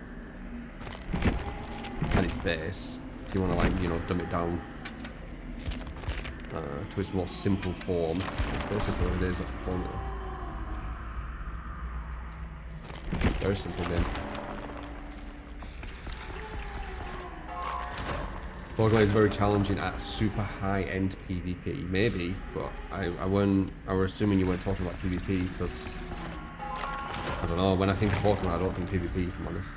At its base, if you want to dumb it down to its more simple form, that's basically what it is. That's the formula. Very simple game. Pokemon is very challenging at super high-end PvP. Maybe, but I was assuming you weren't talking about PvP because I don't know. When I think of Pokemon, I don't think PvP. If I'm honest.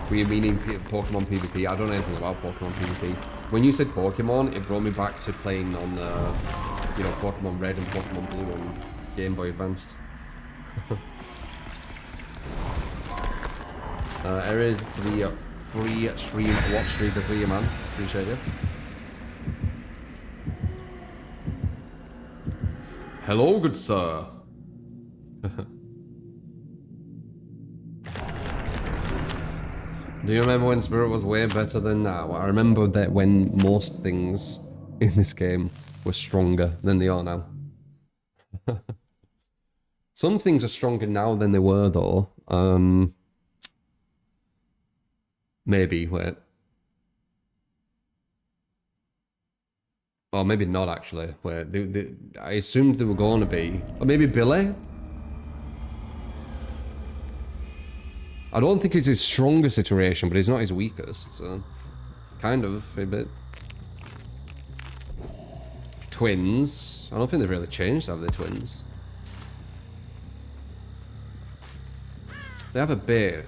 Were you meaning Pokemon PvP? I don't know anything about Pokemon PvP. When you said Pokemon, it brought me back to playing on, Pokemon Red and Pokemon Blue on Game Boy Advanced. Areas for the free stream watch stream to see you, man. Appreciate you. Hello, good sir. Do you remember when Spirit was way better than now? I remember that when most things in this game were stronger than they are now. Some things are stronger now than they were, though. Maybe, wait. Or maybe not, actually. Wait, I assumed they were going to be. Or maybe Billy? I don't think it's his strongest iteration, but he's not his weakest, so... Kind of, a bit. Twins. I don't think they've really changed, have they, twins? They have a bit.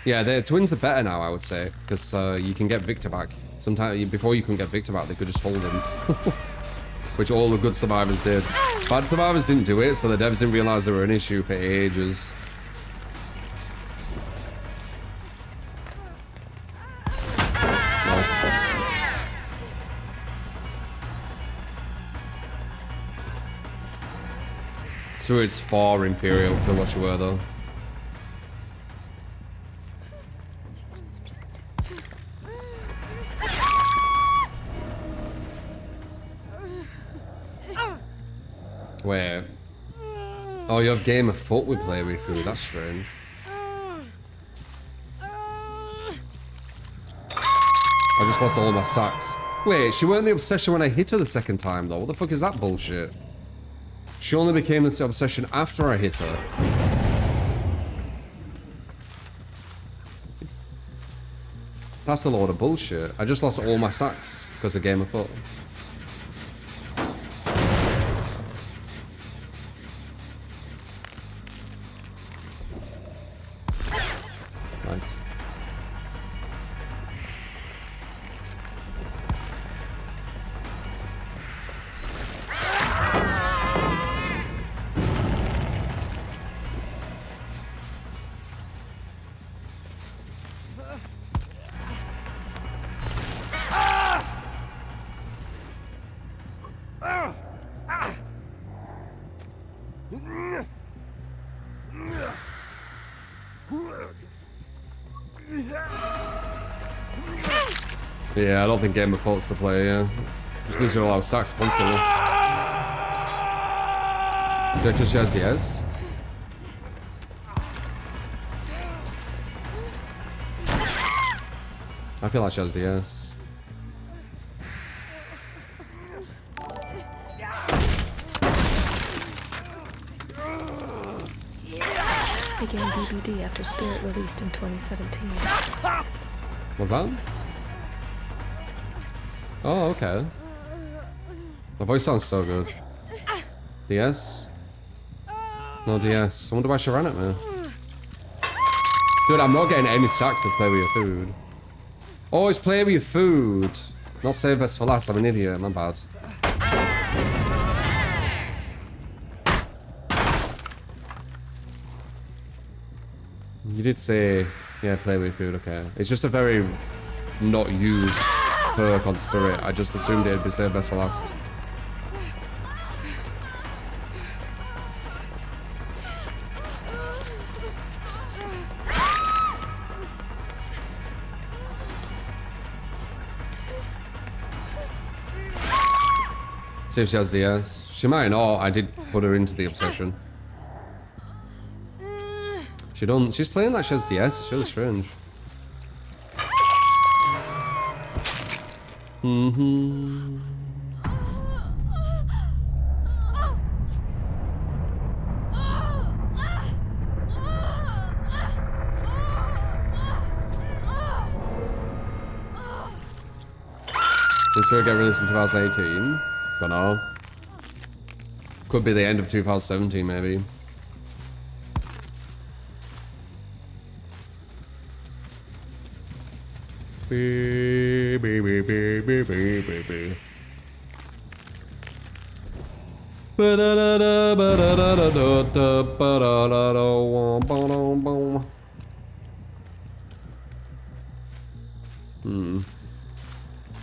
Yeah, the twins are better now, I would say, because you can get Victor back. Sometimes, before you couldn't get Victor back, they could just hold him. Which all the good survivors did. Bad survivors didn't do it, so the devs didn't realize they were an issue for ages. Nice. So it's far inferior to what you were, though. Wait. Oh, you have game of foot with play with food. That's strange. I just lost all my sacks. Wait, she weren't the obsession when I hit her the second time, though. What the fuck is that bullshit? She only became the obsession after I hit her. That's a load of bullshit. I just lost all my stacks because of game of foot. Nice. Yeah, I don't think Game of Fault's the play, yeah. Just losing a lot of sacks constantly. Because she has the S. I feel like she has the S. Began DVD after Spirit released in 2017. What's that? Oh, okay. My voice sounds so good. DS? No DS. I wonder why she ran at me. Dude, I'm not getting any sacks to play with your food. Oh, it's play with your food. Not save best for last. I'm an idiot. My bad. You did say, yeah, play with food. Okay. It's just a very not used perk on Spirit. I just assumed it'd be saved best for last. See if she has the S. She might not. I did put her into the obsession. She don't. She's playing like she has DS. It's really strange. This will get released in 2018. Don't know. Could be the end of 2017, maybe.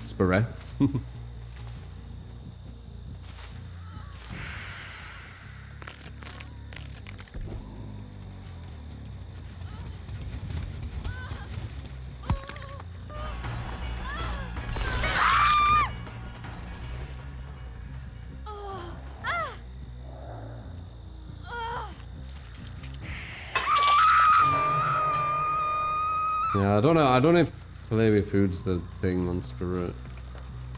Spirit. Yeah, I don't know if play with food's the thing on Spirit.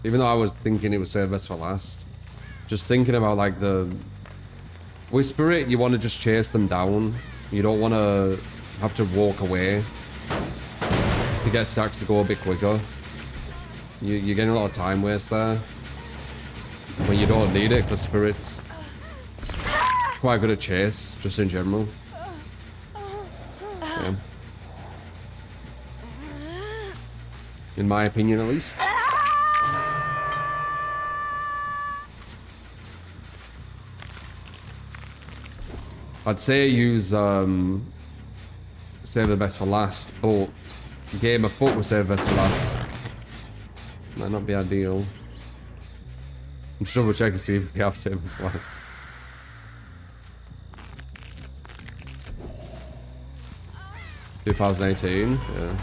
Even though I was thinking it was save best for last. Just thinking about like the... With Spirit, you want to just chase them down. You don't want to have to walk away to get stacks to go a bit quicker. You're getting a lot of time waste there. But you don't need it because Spirit's quite good at chase, just in general. Yeah. In my opinion, at least. I'd say use save the best for last, but game of foot will save the best for last. Might not be ideal. I'm just double check to see if we have save best for last. $2018, yeah.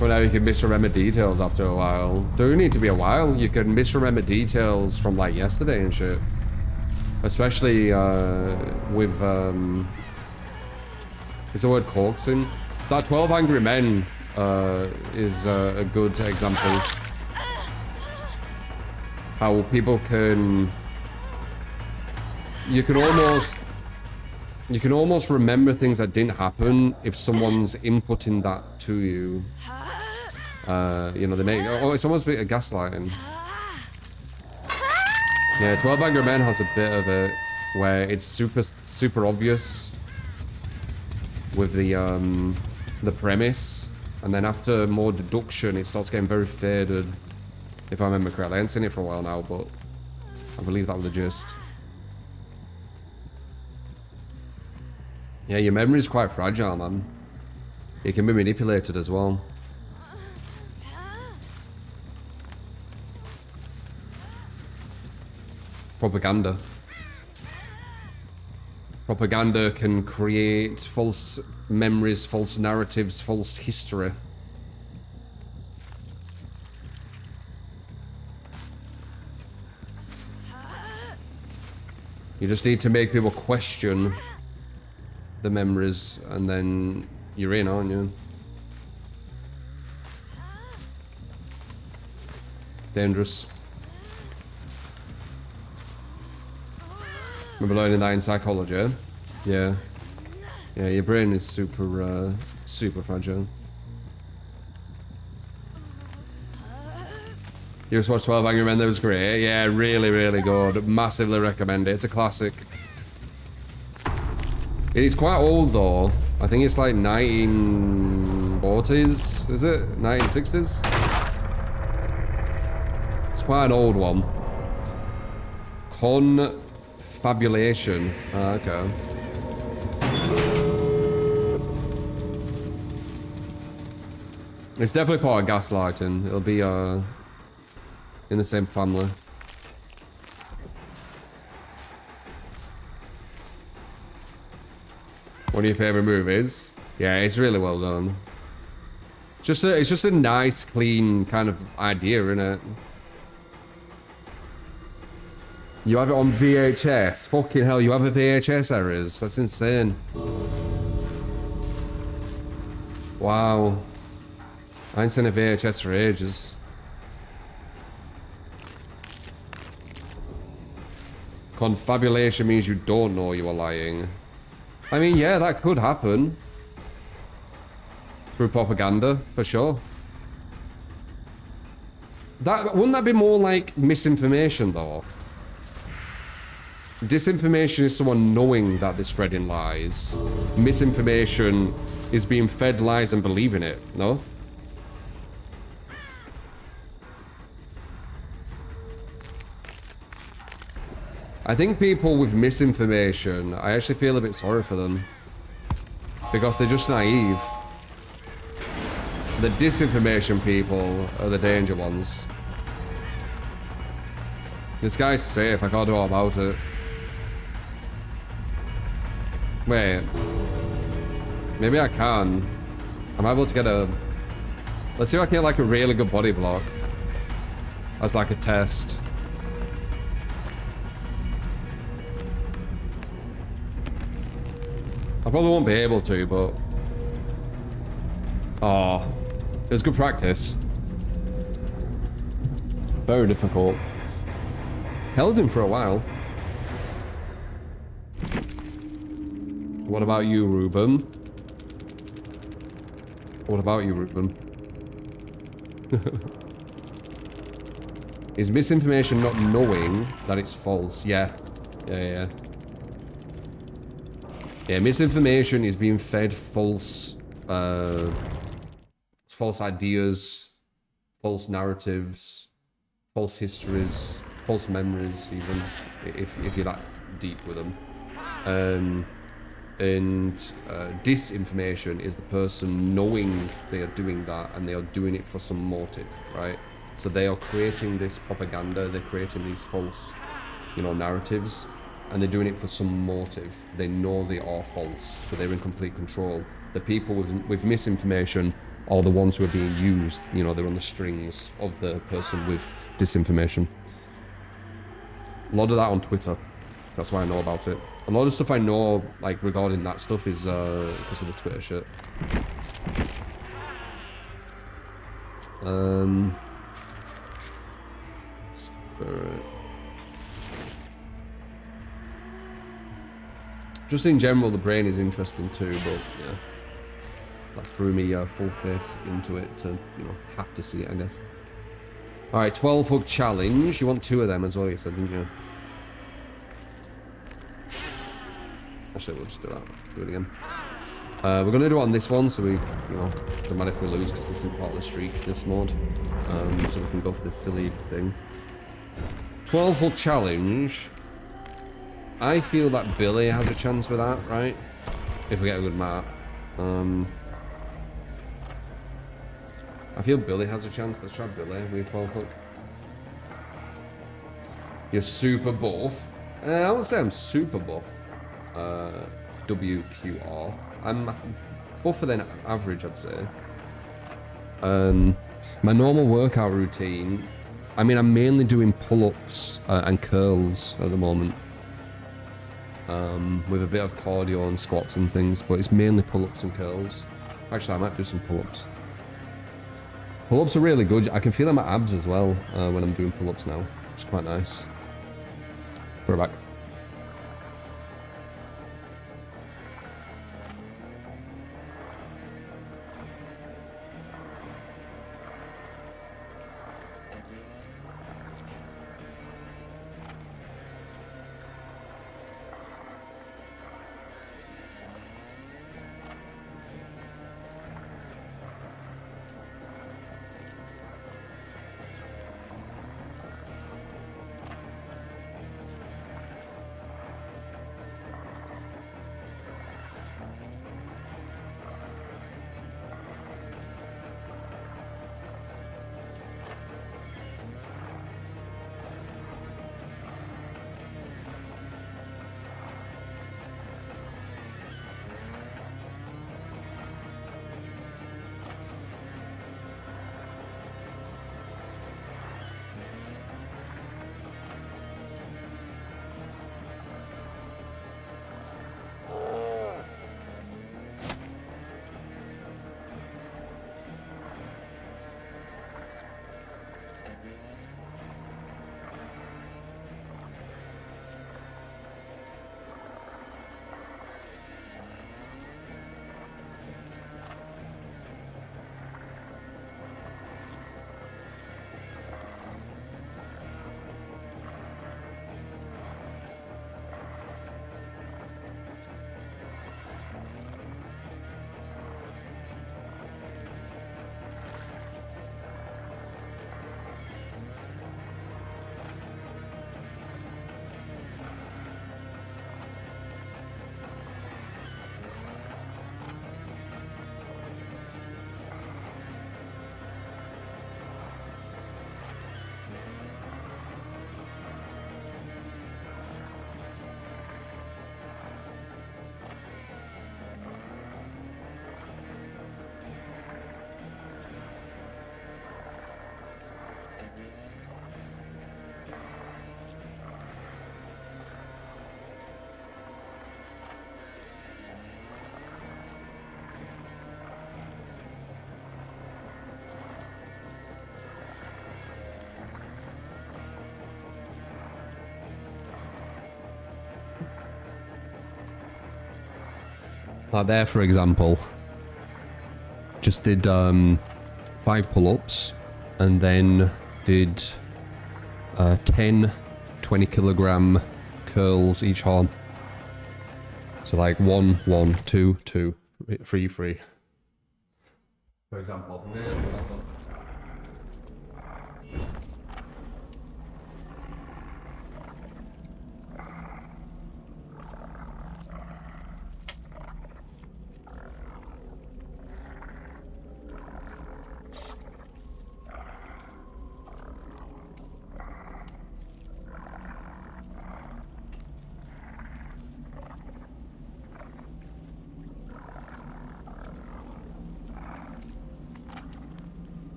But now you can misremember details after a while. Don't need to be a while. You can misremember details from like yesterday and shit. Especially with is the word coaxing? That 12 Angry Men is a good example. How people can... You can almost remember things that didn't happen if someone's inputting that to you. You know, it's almost a bit of gaslighting. Yeah, 12 Angry Men has a bit of it where it's super obvious with the premise, and then after more deduction, it starts getting very faded. If I remember correctly, I haven't seen it for a while now, but I believe that was the gist. Yeah, your memory is quite fragile, man. It can be manipulated as well. Propaganda. Propaganda can create false memories, false narratives, false history. You just need to make people question the memories, and then you're in, aren't you? Dangerous. Remember learning that in psychology? Yeah. Yeah, your brain is super fragile. You just watched 12 Angry Men, that was great. Yeah, really, really good. Massively recommend it. It's a classic. It is quite old though. I think it's like 1940s, is it? 1960s? It's quite an old one. Confabulation. Ah, okay. It's definitely part of gaslighting. It'll be in the same family. One of your favorite movies? Yeah, it's really well done. It's just a nice, clean kind of idea, innit? You have it on VHS? Fucking hell, you have a VHS errors? That's insane. Wow. I ain't seen a VHS for ages. Confabulation means you don't know you are lying. I mean, yeah, that could happen. Through propaganda, for sure. That wouldn't that be more like misinformation though? Disinformation is someone knowing that they're spreading lies. Misinformation is being fed lies and believing it, no? I think people with misinformation, I actually feel a bit sorry for them. Because they're just naive. The disinformation people are the danger ones. This guy's safe, I can't do all about it. Wait. Maybe I can. I'm able to get a... Let's see if I can get like a really good body block. As like a test. I probably won't be able to, but... Oh. It was good practice. Very difficult. Held him for a while. What about you, Ruben? What about you, Ruben? Is misinformation not knowing that it's false? Yeah. Yeah. Yeah, misinformation is being fed false false ideas, false narratives, false histories, false memories even, if you're that deep with them. And disinformation is the person knowing they are doing that and they are doing it for some motive, right? So they are creating this propaganda, they're creating these false, narratives, and they're doing it for some motive. They know they are false, so they're in complete control. The people with misinformation are the ones who are being used, they're on the strings of the person with disinformation. A lot of that on Twitter. That's why I know about it. A lot of stuff I know, like, regarding that stuff is because of the Twitter shit. Spirit. Just in general, the brain is interesting too, but yeah. That threw me full face into it to, have to see it, I guess. Alright, 12 hook challenge. You want 2 of them as well, you said, didn't you? Actually, we'll just do that. Do it again. We're going to do it on this one, so we, don't matter if we lose, because this isn't part of the streak, this mod. So we can go for this silly thing. 12 hook challenge. I feel that Billy has a chance with that, right? If we get a good map. I feel Billy has a chance. Let's try Billy with your 12 hook. You're super buff. I won't say I'm super buff. WQR. I'm buffer than average, I'd say. My normal workout routine, I'm mainly doing pull-ups and curls at the moment. With a bit of cardio and squats and things, but it's mainly pull-ups and curls. Actually, I might do some pull-ups. Pull-ups are really good. I can feel in my abs as well when I'm doing pull-ups now, which is quite nice. We're back. Like there, for example, just did 5 pull-ups and then did 10 20-kilogram curls each arm. So like 1, 1, 2, 2, 3, 3. For example.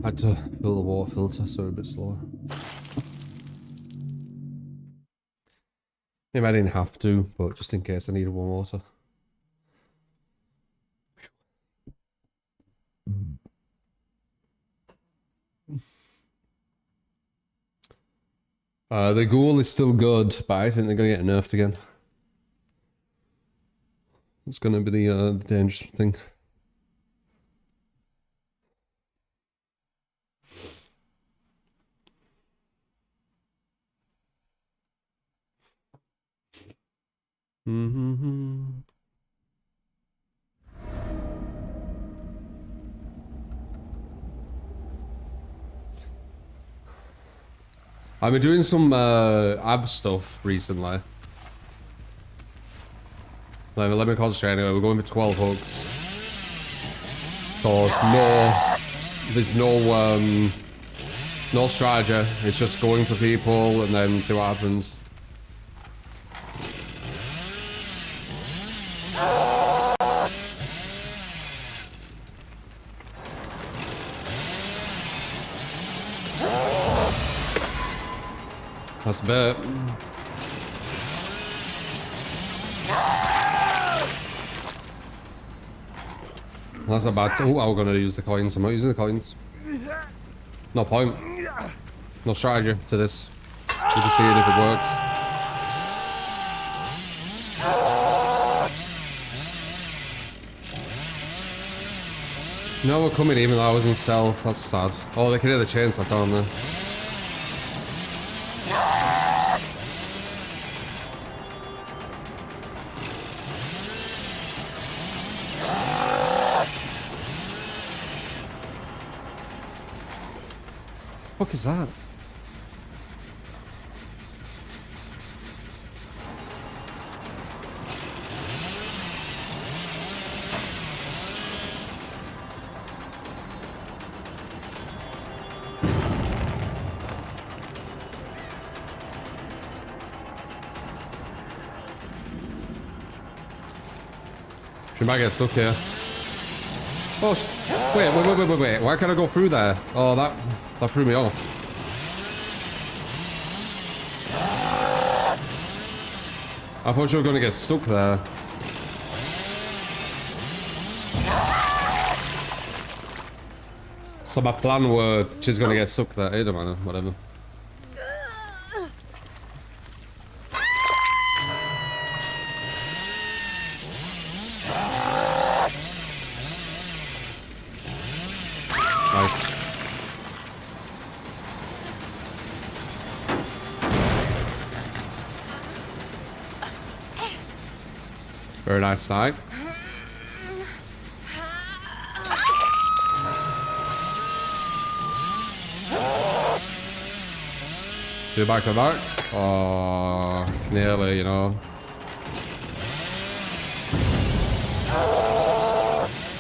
I had to fill the water filter, so a bit slower. Maybe I didn't have to, but just in case I needed more water. The ghoul is still good, but I think they're gonna get nerfed again. It's gonna be the dangerous thing. Mm-hmm. I've been doing some ab stuff recently. Let me concentrate anyway. We're going for 12 hooks. So there's no strategy. It's just going for people and then see what happens. That's a bit. That's a bad. Oh, I'm gonna use the coins. I'm not using the coins. No point. No strategy to this. You can see it if it works. No, we're coming even though I was in self. That's sad. Oh, they can hear the chainsaw down there. What is that? She might get stuck here. Oh, wait. Why can't I go through there? Oh, that threw me off. I thought you were going to get stuck there. So my plan was she's going to get stuck there. It don't matter, whatever. Nice. Very nice side. Do back to back. Oh, nearly, you know.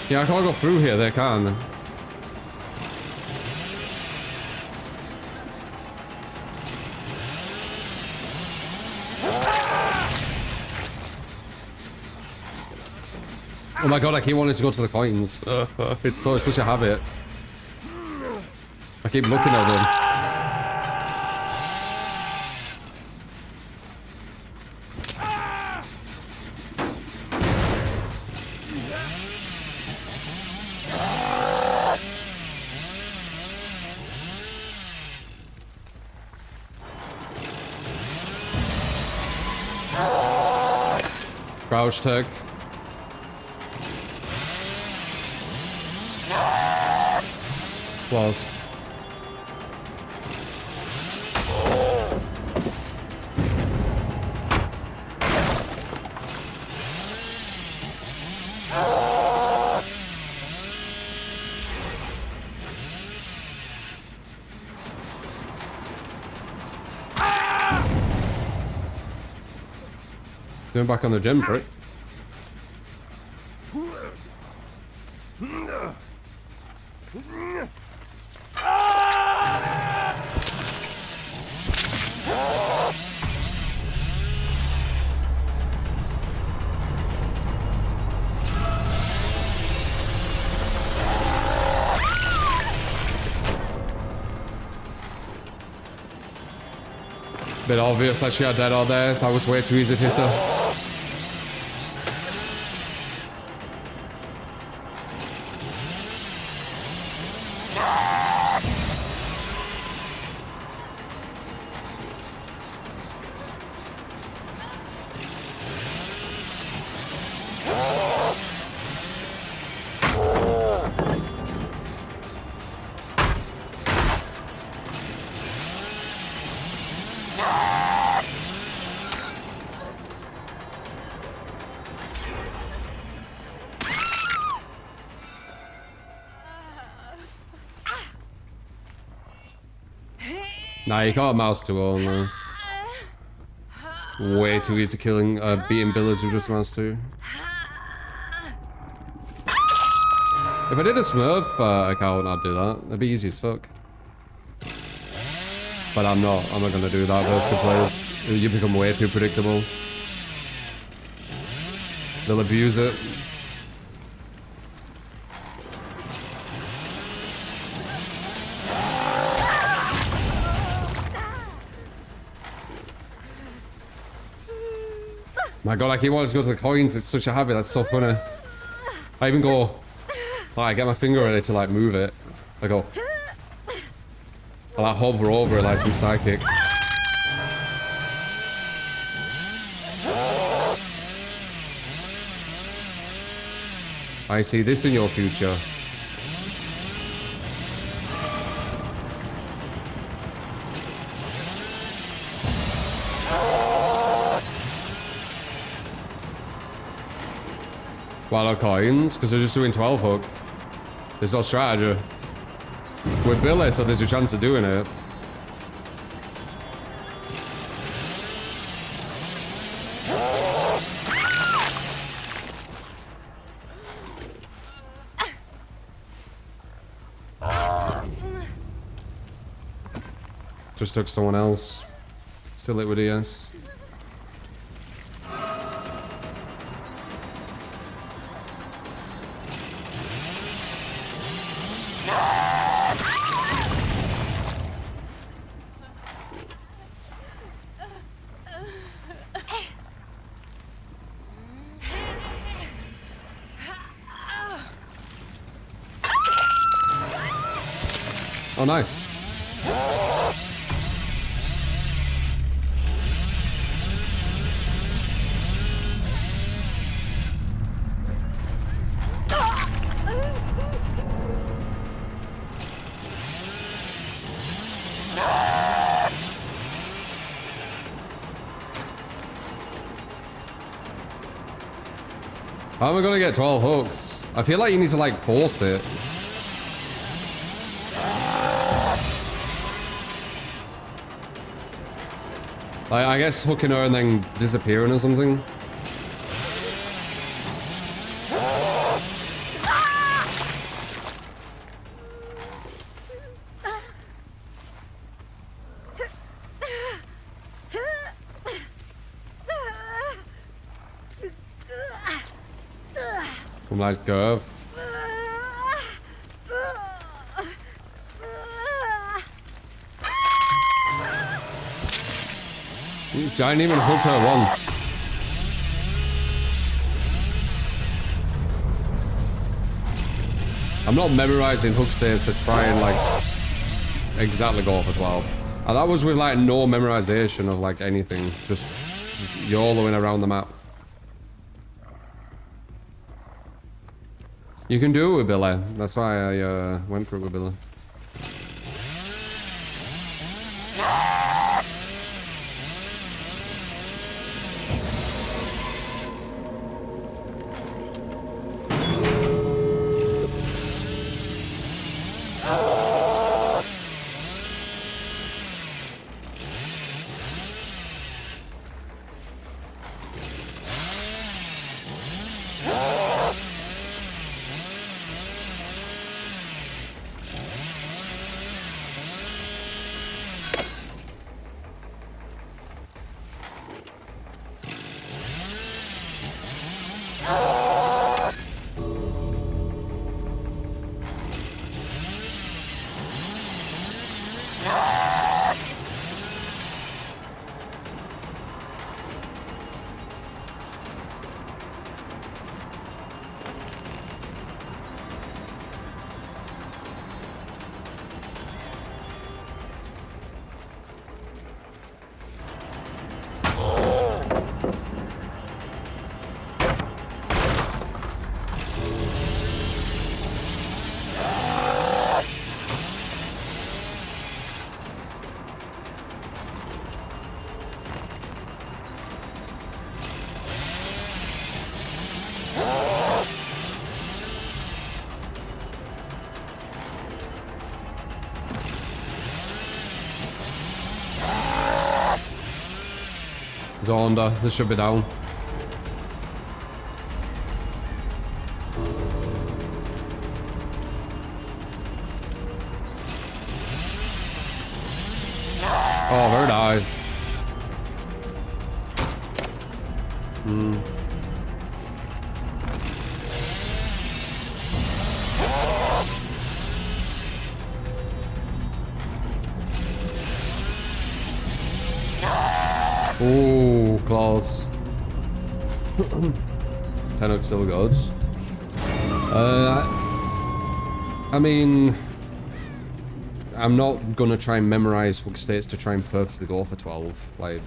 Yeah, I can't go through here. They can. Oh my god, I keep wanting to go to the coins. It's such a habit. I keep looking at them. Crouch tech. Close. Going back on the gym for it. Bit obvious that she had dead out there. That was way too easy to hit her. Nah, you can't mouse to only. Way too easy killing, beating Billies with just mouse to. If I did a Smurf account, I'd do that. That'd be easy as fuck. But I'm not gonna do that versus good players. You become way too predictable. They'll abuse it. My god, I keep wanting to go to the coins. It's such a habit. That's so funny. I even go, like, I get my finger ready to like move it. I go, I like hover over it like some psychic. I see this in your future. Well, no coins, because they're just doing 12 hook. There's no strategy. With Billy, so there's a chance of doing it. Just took someone else. Still it with ES. Oh, nice. How am I gonna get 12 hooks? I feel like you need to like force it. Like, I guess hooking her and then disappearing or something. Some nice curve. I didn't even hook her once. I'm not memorizing hook stays to try and like exactly go for 12. And that was with like no memorization of like anything, just YOLOing around the map. You can do it with Billy. That's why I went for it with Billy. It's all under. This should be down. Oh, very nice. Ooh, close. 10 up still goes. I mean, I'm not gonna try and memorize hook states to try and purposely go for 12. Like,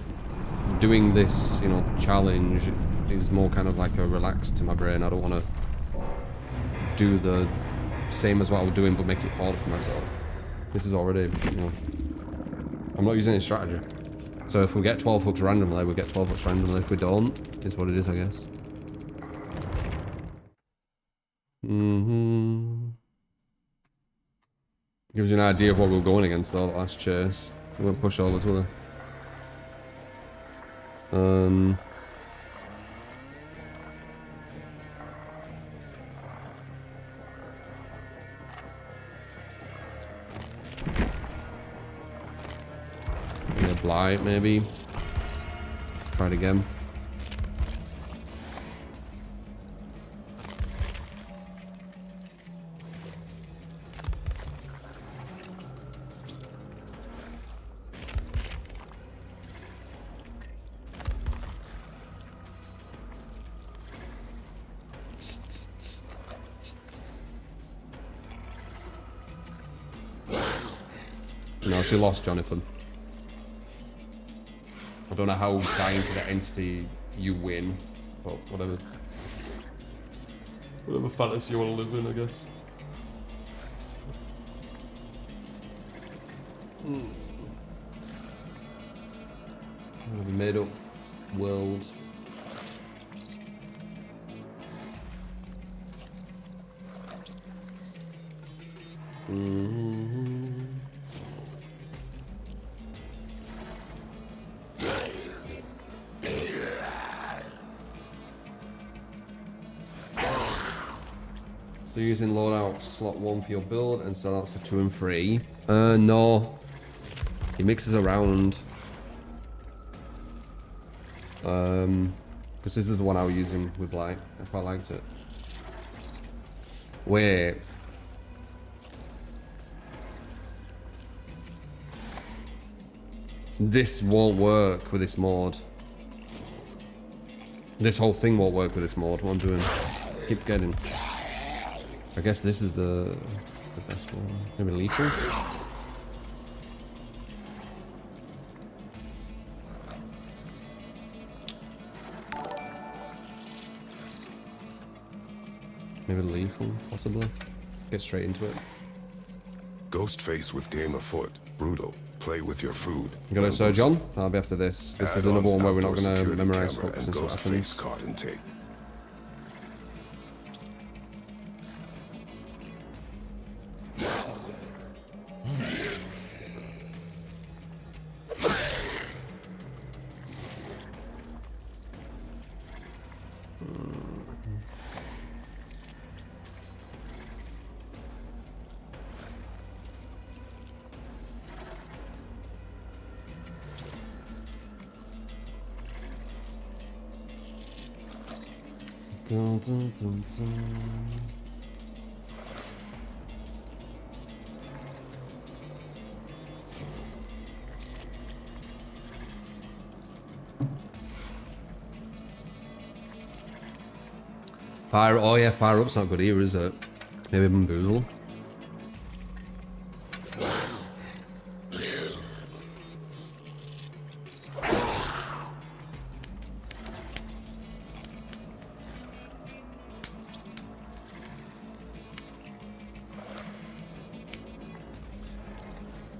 doing this, you know, challenge is more kind of like a relax to my brain. I don't want to do the same as what I was doing, but make it harder for myself. This is already, you know, I'm not using any strategy. So if we get 12 hooks randomly, we get 12 hooks randomly. If we don't, is what it is, I guess. Gives you an idea of what we were going against though, the last chase. We won't push overs, will we? Blight, maybe. Try it again. No, she lost Jonathan. I don't know how dying to the entity you win, but whatever. Whatever fantasy you want to live in, I guess. Whatever made up world. So using loadout slot 1 for your build and sellouts for 2 and 3. No. He mixes around. Because this is the one I was using with Blight. I quite liked it. Wait. This won't work with this mod. This whole thing won't work with this mod. What I'm doing. Keep getting. I guess this is the best one. Maybe lethal? Maybe lethal, possibly. Get straight into it. Ghostface with game afoot. Brutal. Play with your food. You got it, Sir John? That'll be after this. This is another one where we're not going to memorize camera hooks and and what happens. Ghostface caught in tape. Dun, dun, dun, dun. Fire, oh yeah, fire up's not good either, is it? Maybe bamboozle.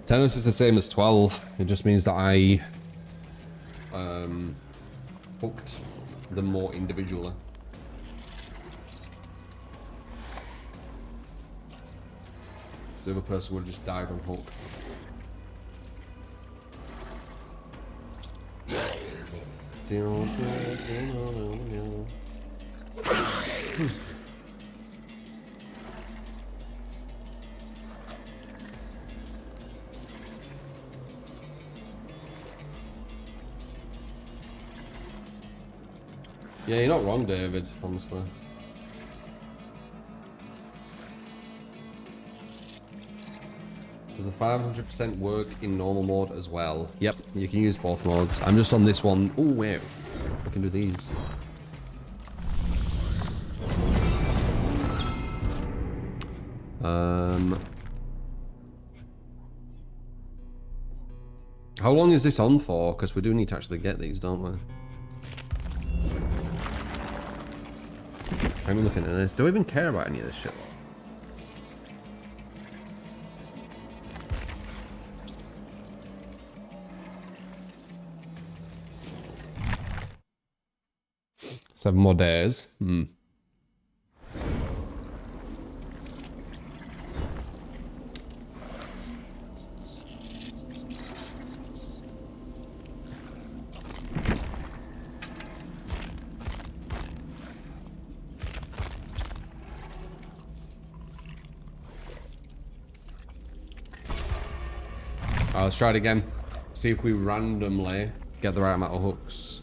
Tennis is the same as 12. It just means that I hooked them more individually. So the other person would have just died on hook. Yeah, you're not wrong, David, honestly. Does the 500% work in normal mode as well? Yep, you can use both modes. I'm just on this one. Oh, wait. I can do these. How long is this on for? Because we do need to actually get these, don't we? I'm looking at this. Do I even care about any of this shit? Seven more days. Let's try it again. See if we randomly get the right amount of hooks.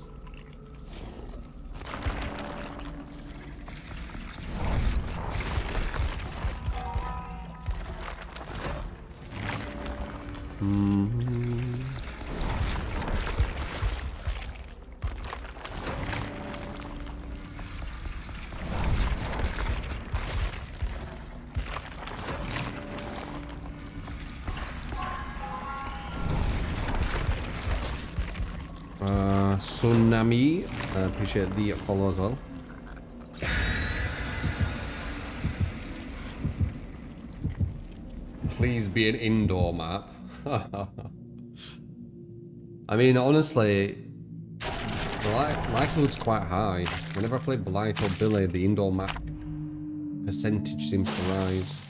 Tsunami, appreciate the follow as well. Please be an indoor map. I mean, honestly, the likelihood's quite high. Whenever I play Blight or Billy, the indoor map percentage seems to rise.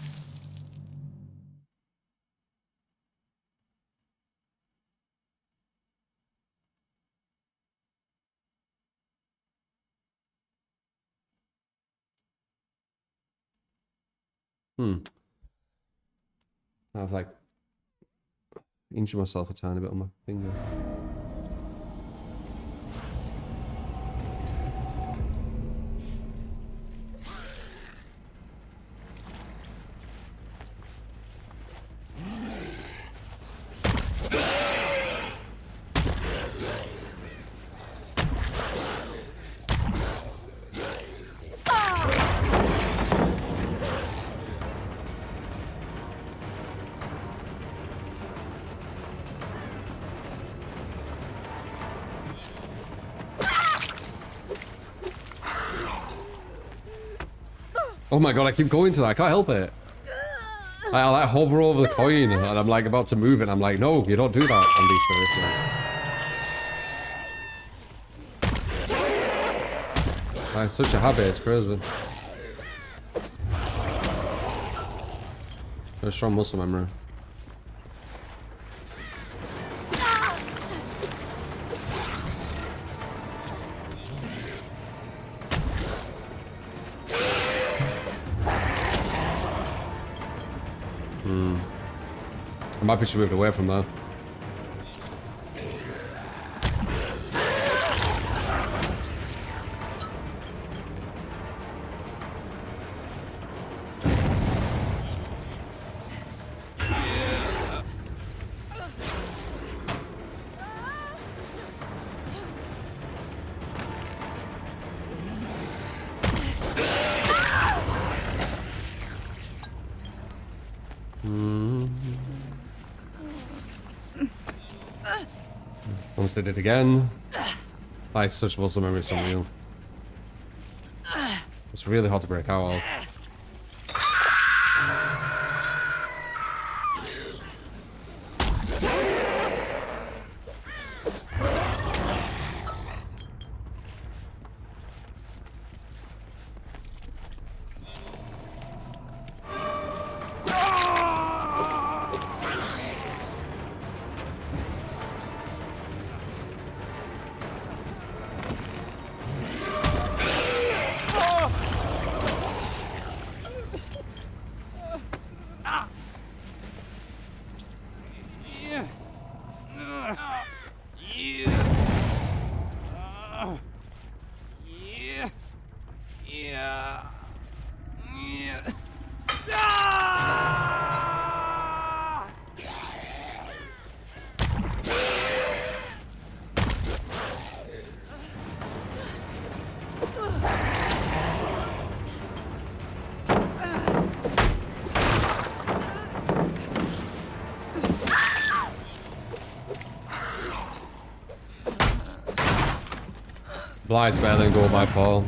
I've like injured myself a tiny bit on my finger. Oh my god, I keep going to that. I can't help it. I like hover over the coin and I'm like about to move it. And I'm like, no, you don't do that on these services. It's such a habit, it's crazy. Very strong muscle memory. I'm happy she moved away from that. Almost did it again. That's such muscle memory, so real. It's really hard to break out of. Bly's better than go by Paul.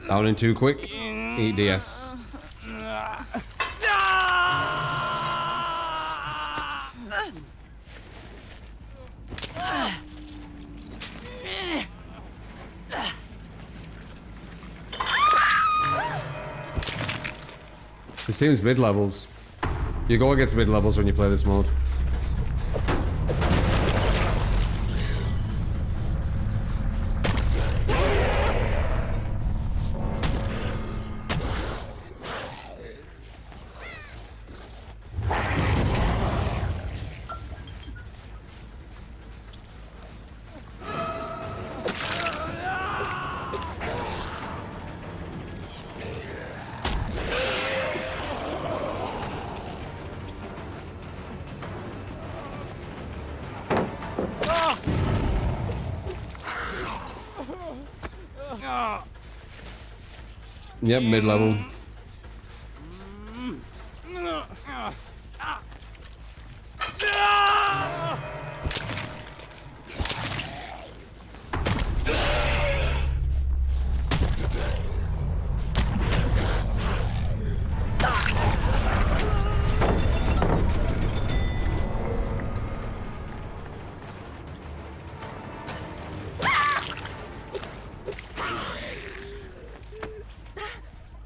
Down in too quick. Eat DS. This team's mid-levels. You go against mid-levels when you play this mode. Yep, mid-level.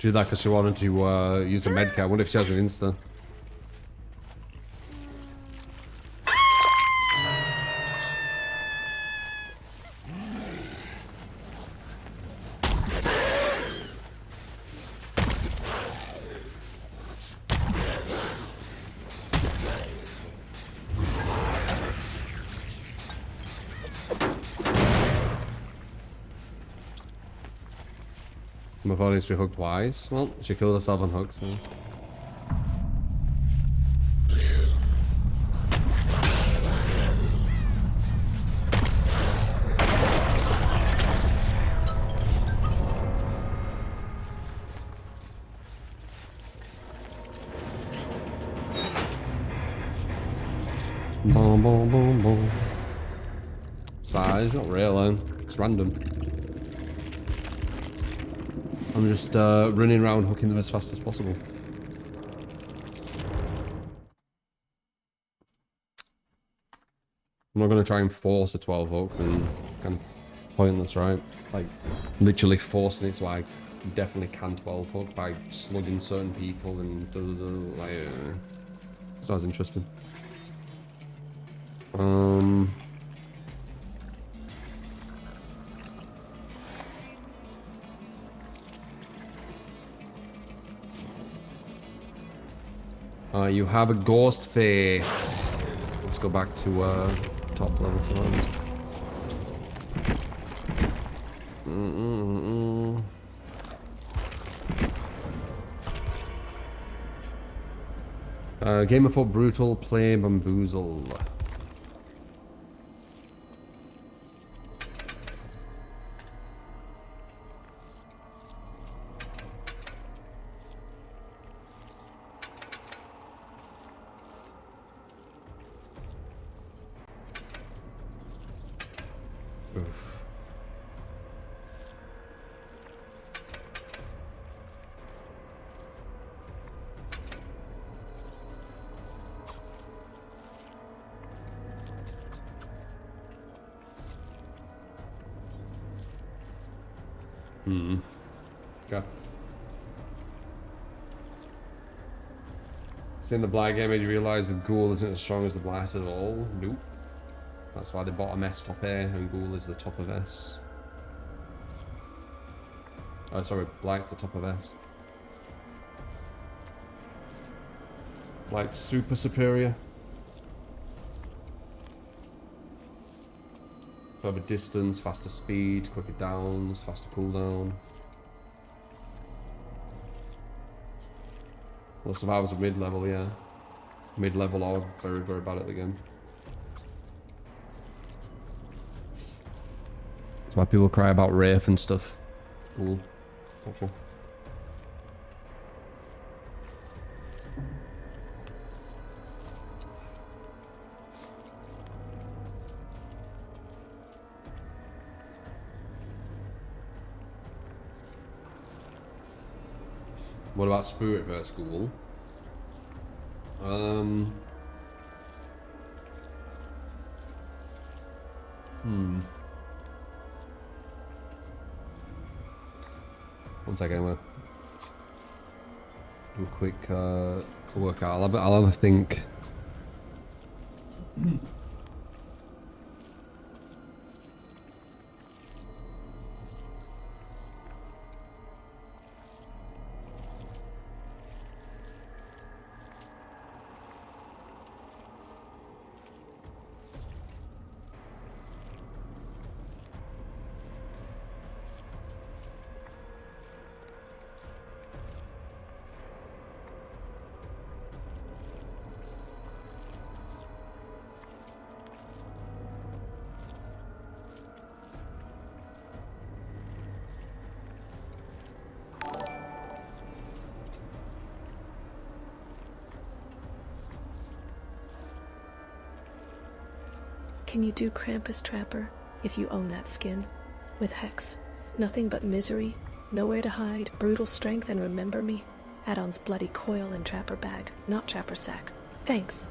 She did that because she wanted to use a med kit. I wonder if she has an Insta. My body needs to be hooked twice. Well, she killed herself on hooks. So. Boom, boom, boom, boom. Size, not real, it's random. I'm just running around hooking them as fast as possible. I'm not going to try and force a 12 hook and kind of pointless, right? Like, literally forcing it so I definitely can 12 hook by slugging certain people and like, it's not as interesting. You have a ghost face. Let's go back to top level sounds. Game of Foot Brutal, play Bamboozle. Oof. Okay. Seeing the black game made you realise the ghoul isn't as strong as the blight at all? Nope. That's why they bottom S top A and ghoul is the top of S. Oh, sorry, blight's the top of S. Blight's super superior. Further distance, faster speed, quicker downs, faster cooldown. Well, survivors are mid-level, yeah. Mid-level are very, very bad at the game. That's why people cry about Wraith and stuff. Cool. Okay. What about Spirit versus Ghoul? One second, I'm gonna do a quick workout. I'll have a think. Can you do Krampus Trapper if you own that skin? With Hex. Nothing but misery, nowhere to hide, brutal strength, and remember me? Add-ons bloody coil and Trapper bag, not Trapper sack. Thanks.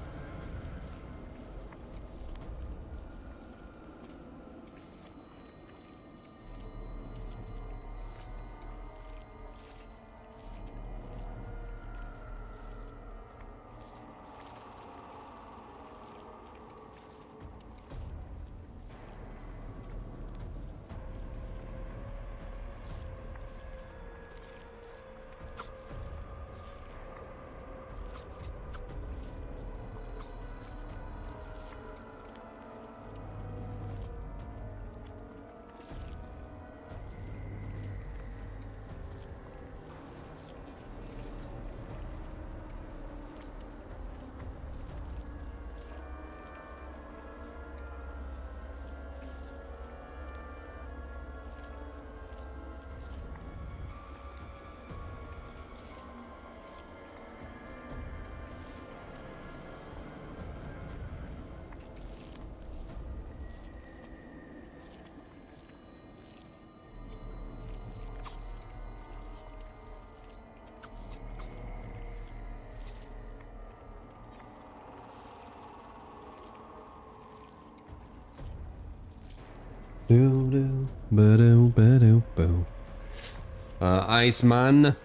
Iceman,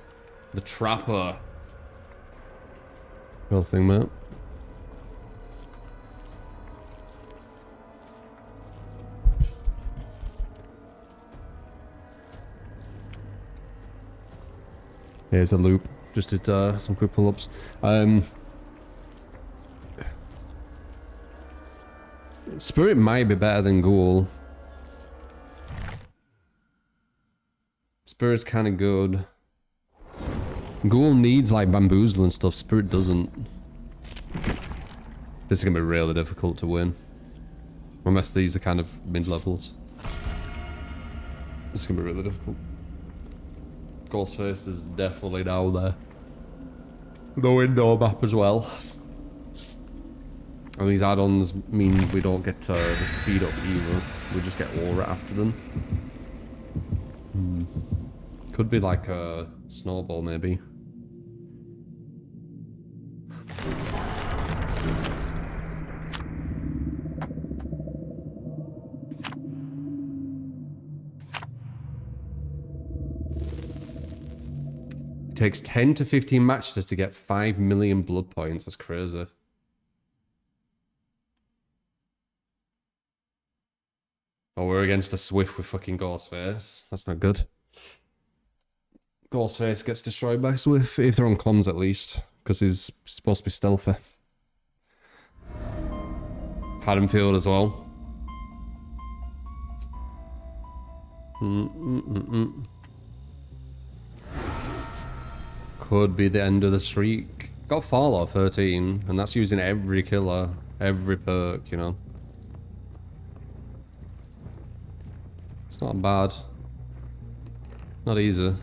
the Trapper. Real thing, mate. Here's a loop. Just did some quick pull-ups. Spirit might be better than Ghoul. Spirit's kind of good. Ghoul needs like bamboozle and stuff. Spirit doesn't. This is gonna be really difficult to win. Unless these are kind of mid-levels. This is gonna be really difficult. Ghostface is definitely down there. No indoor map as well. And these add-ons mean we don't get the speed up either. We just get aura after them. Could be like a snowball maybe. It takes 10 to 15 matches to get 5 million blood points. That's crazy. Oh, we're against a Swift with fucking Ghostface. That's not good. Ghostface gets destroyed by Swift, if they're on comms at least, because he's supposed to be stealthy. Haddonfield as well. Could be the end of the streak. Got Fallout 13, and that's using every killer, every perk, you know. It's not bad. Not easy.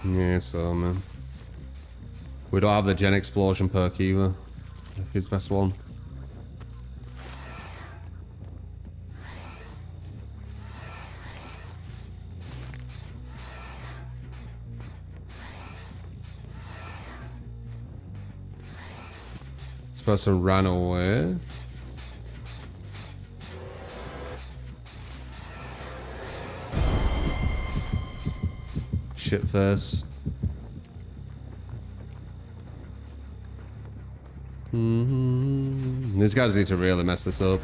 Yeah, so man. We don't have the Gen Explosion perk either. His best one. This person ran away. Shit face. These guys need to really mess this up.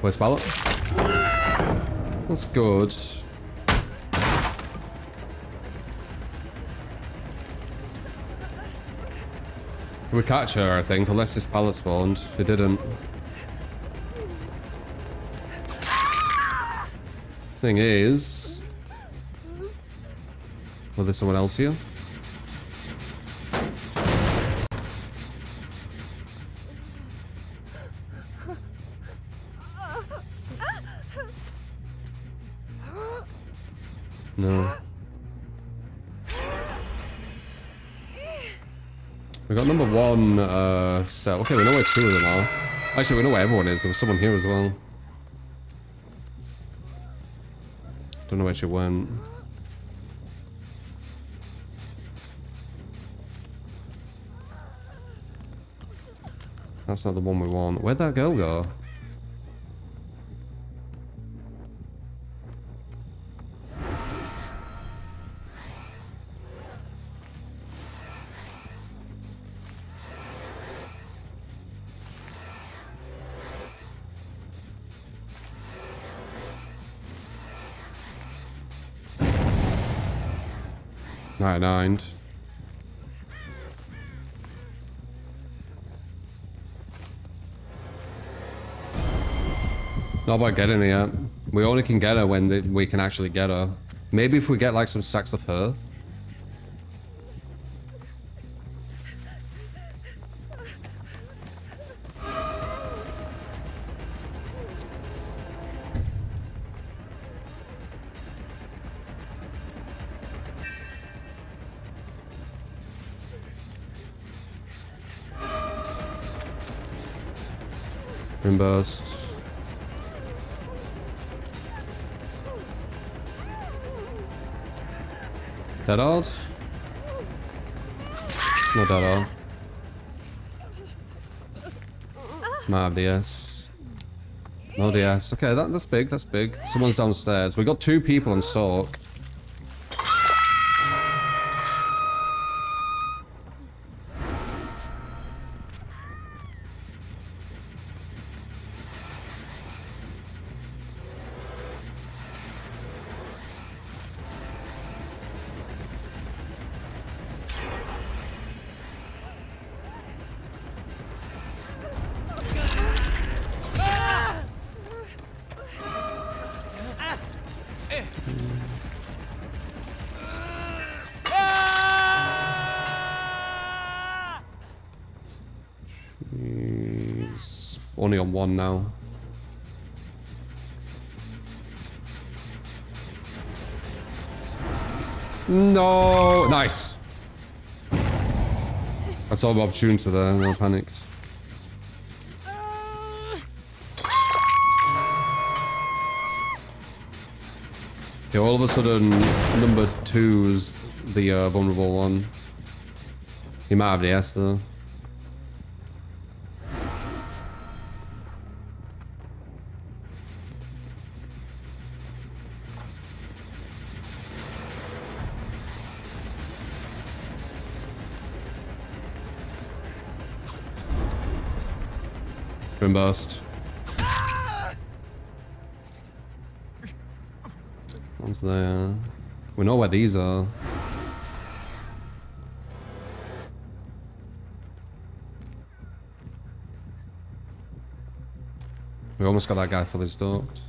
Where's Pallet? That's good. We catch her, I think, unless this pallet spawned. It didn't. Thing is... Well, there's someone else here. No. We got number one set. Okay, we know where two of them are. Actually, we know where everyone is. There was someone here as well. Don't know where she went. That's not the one we want. Where'd that girl go? I dined. Not about getting her yet. We only can get her when we can actually get her. Maybe if we get like some stacks of her. Rim burst. Dead hard? Not dead hard. Might have DS. No DS. Okay, that's big, that's big. Someone's downstairs. We got 2 people on stalk. He's only on 1 now. No! Nice! I saw the opportunity there, and I panicked. Okay, all of a sudden, number 2's the vulnerable one. He might have the S though. Rim burst. One's there. We know where these are. We almost got that guy fully stalked.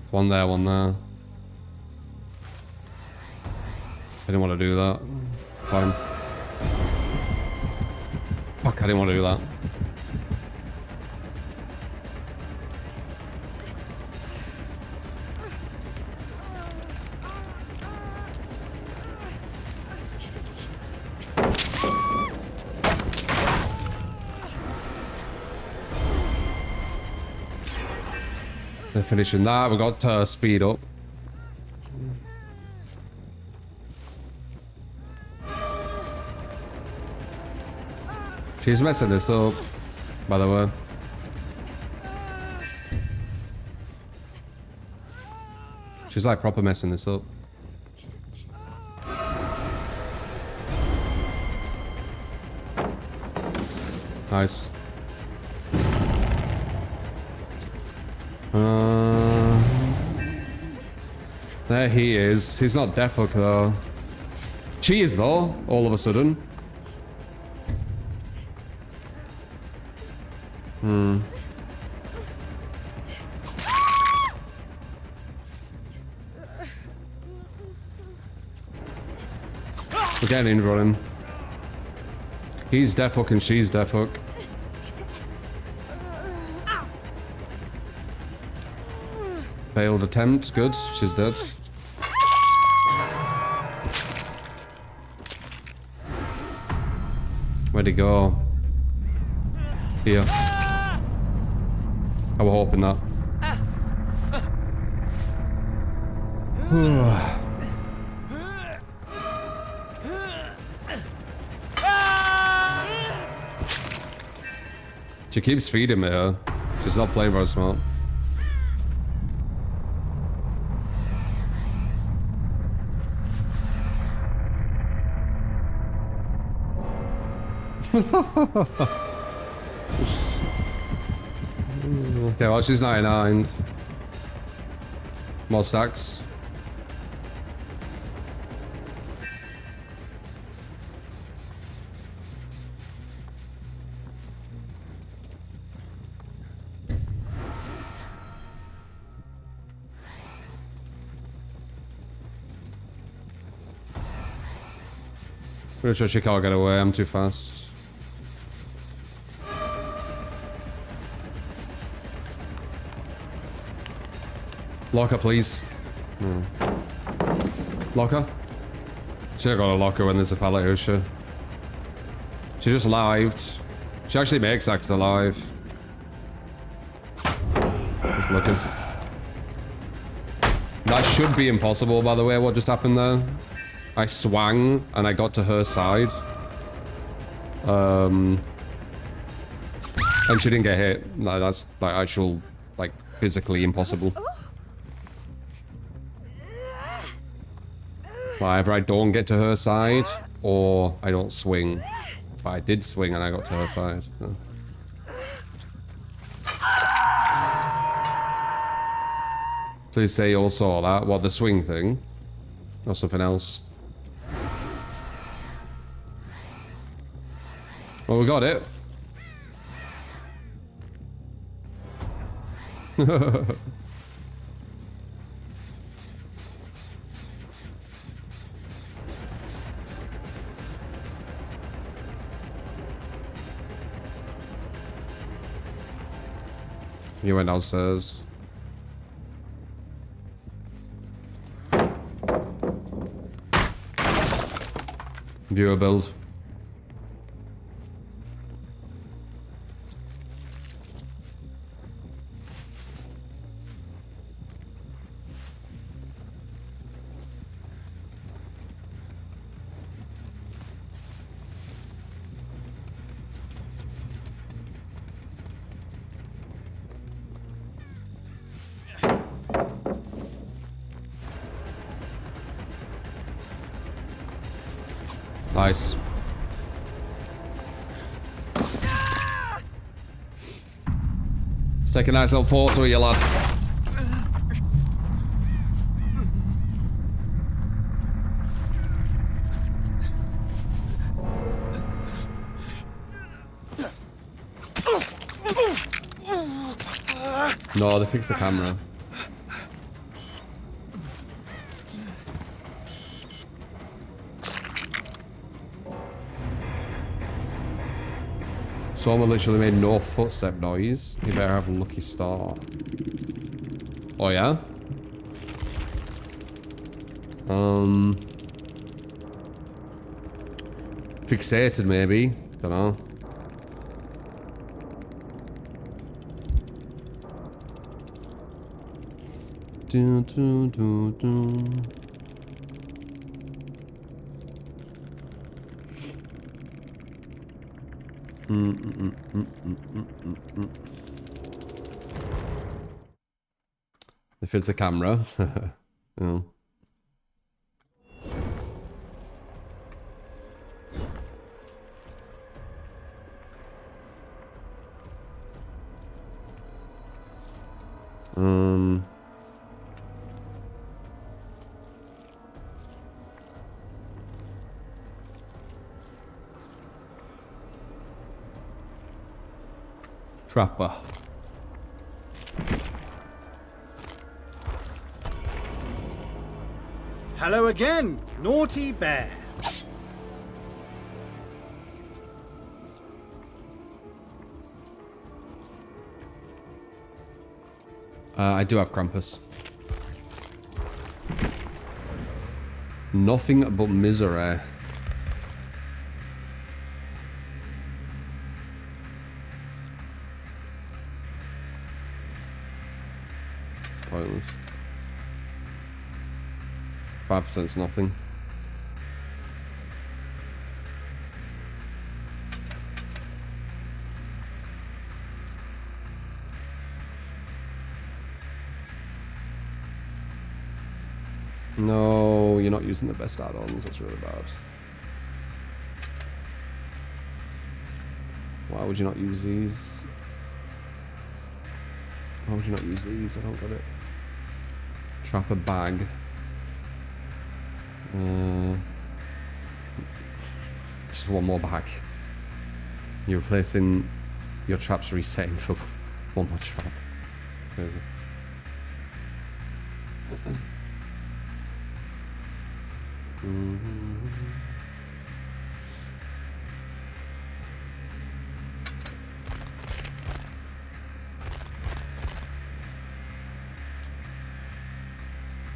One there, one there. I didn't want to do that. Fine. Fuck, I didn't want to do that. They're finishing that. We got speed up. She's messing this up, by the way. She's like proper messing this up. Nice. There he is. He's not Defuk though. She is though, all of a sudden. We're getting in on him. He's Defuk and she's Defuk. Failed attempt, good. She's dead. Where'd he go? Here. I was hoping that. She keeps feeding me her. She's not playing very smart. Okay, well, she's 99. More stacks. Pretty sure she can't get away, I'm too fast. Lock her, please. Lock her. Should have got a locker when there's a pallet Usher. She just lived. She actually makes Axe alive. Just looking. That should be impossible, by the way, what just happened there. I swung and I got to her side. And she didn't get hit. No, that's like actual, like, physically impossible. Either I don't get to her side, or I don't swing. But I did swing and I got to her side. So. Please say you all saw that. What, the swing thing? Or something else? Well, we got it. You went downstairs. Viewer build. Nice. Let's take a nice little photo of you, lad. No, they fixed the camera. Someone literally made no footstep noise. You better have a lucky star. Oh yeah? Fixated maybe. Don't know. If it's a camera. Yeah. Trapper. Hello again, Naughty Bear. I do have Krampus. Nothing but misery. Pointless. 5%'s nothing. No, you're not using the best add-ons. That's really bad. Why would you not use these? Why would you not use these? I don't get it. Trapper bag. Just one more bag. You're replacing your traps resetting for one more trap. Crazy.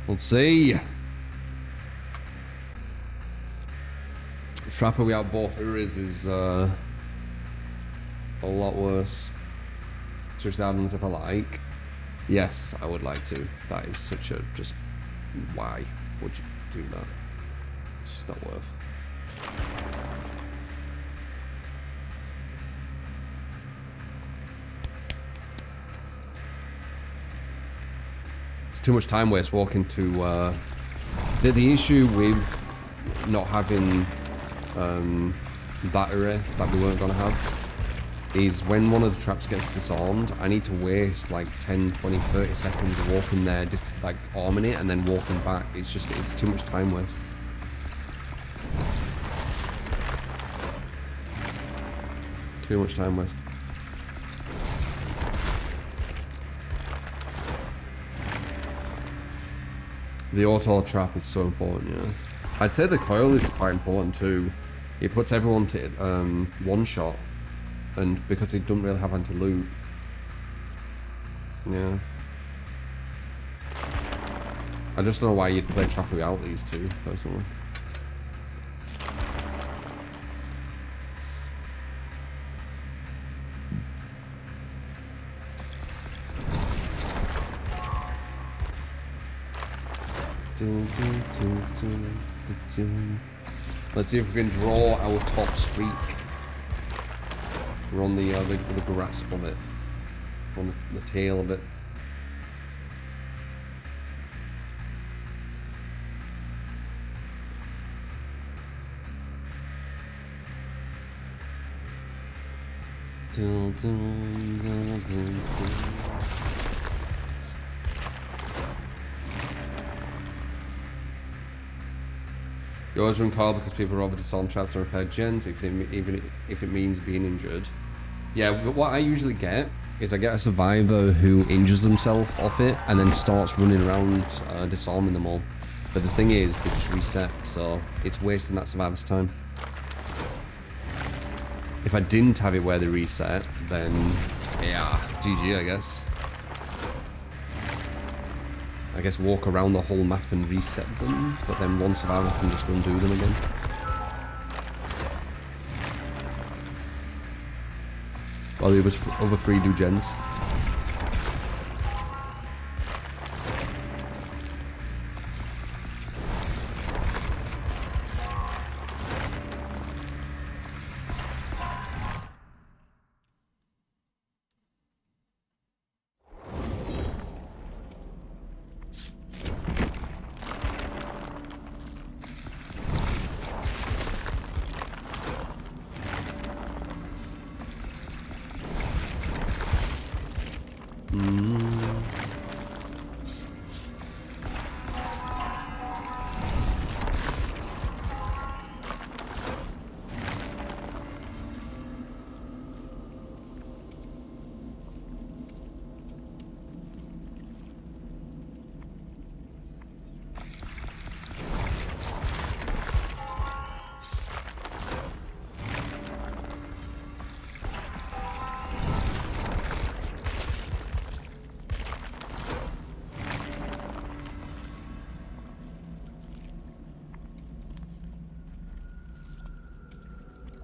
Let's see. Trapper without both Uris is a lot worse. Switch the add-ons if I like. Yes, I would like to. That is such a just... Why would you do that? It's just not worth. It's too much time waste walking to... The issue with not having battery that we weren't going to have is when one of the traps gets disarmed, I need to waste like 10, 20, 30 seconds walking there, just like arming it and then walking back. It's just, it's too much time waste. Too much time waste. The auto trap is so important, yeah. I'd say the coil is quite important too. It puts everyone to one shot, and because it doesn't really have anti-loop. Yeah. I just don't know why you'd play trap without these two, personally. Let's see if we can draw our top streak. We're on the grasp of it, on the tail of it. You always run coil because people rather disarm traps and repair gens, even if it means being injured. Yeah, but what I usually get is I get a survivor who injures themselves off it and then starts running around disarming them all. But the thing is, they just reset, so it's wasting that survivor's time. If I didn't have it where they reset, then yeah, GG I guess. I guess walk around the whole map and reset them, but then one survivor can just undo them again. While the other three do gens.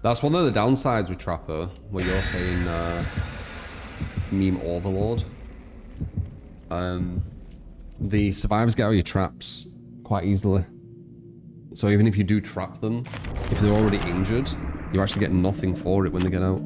That's one of the downsides with Trapper, where you're saying meme overload. The survivors get out of your traps quite easily. So even if you do trap them, if they're already injured, you actually get nothing for it when they get out.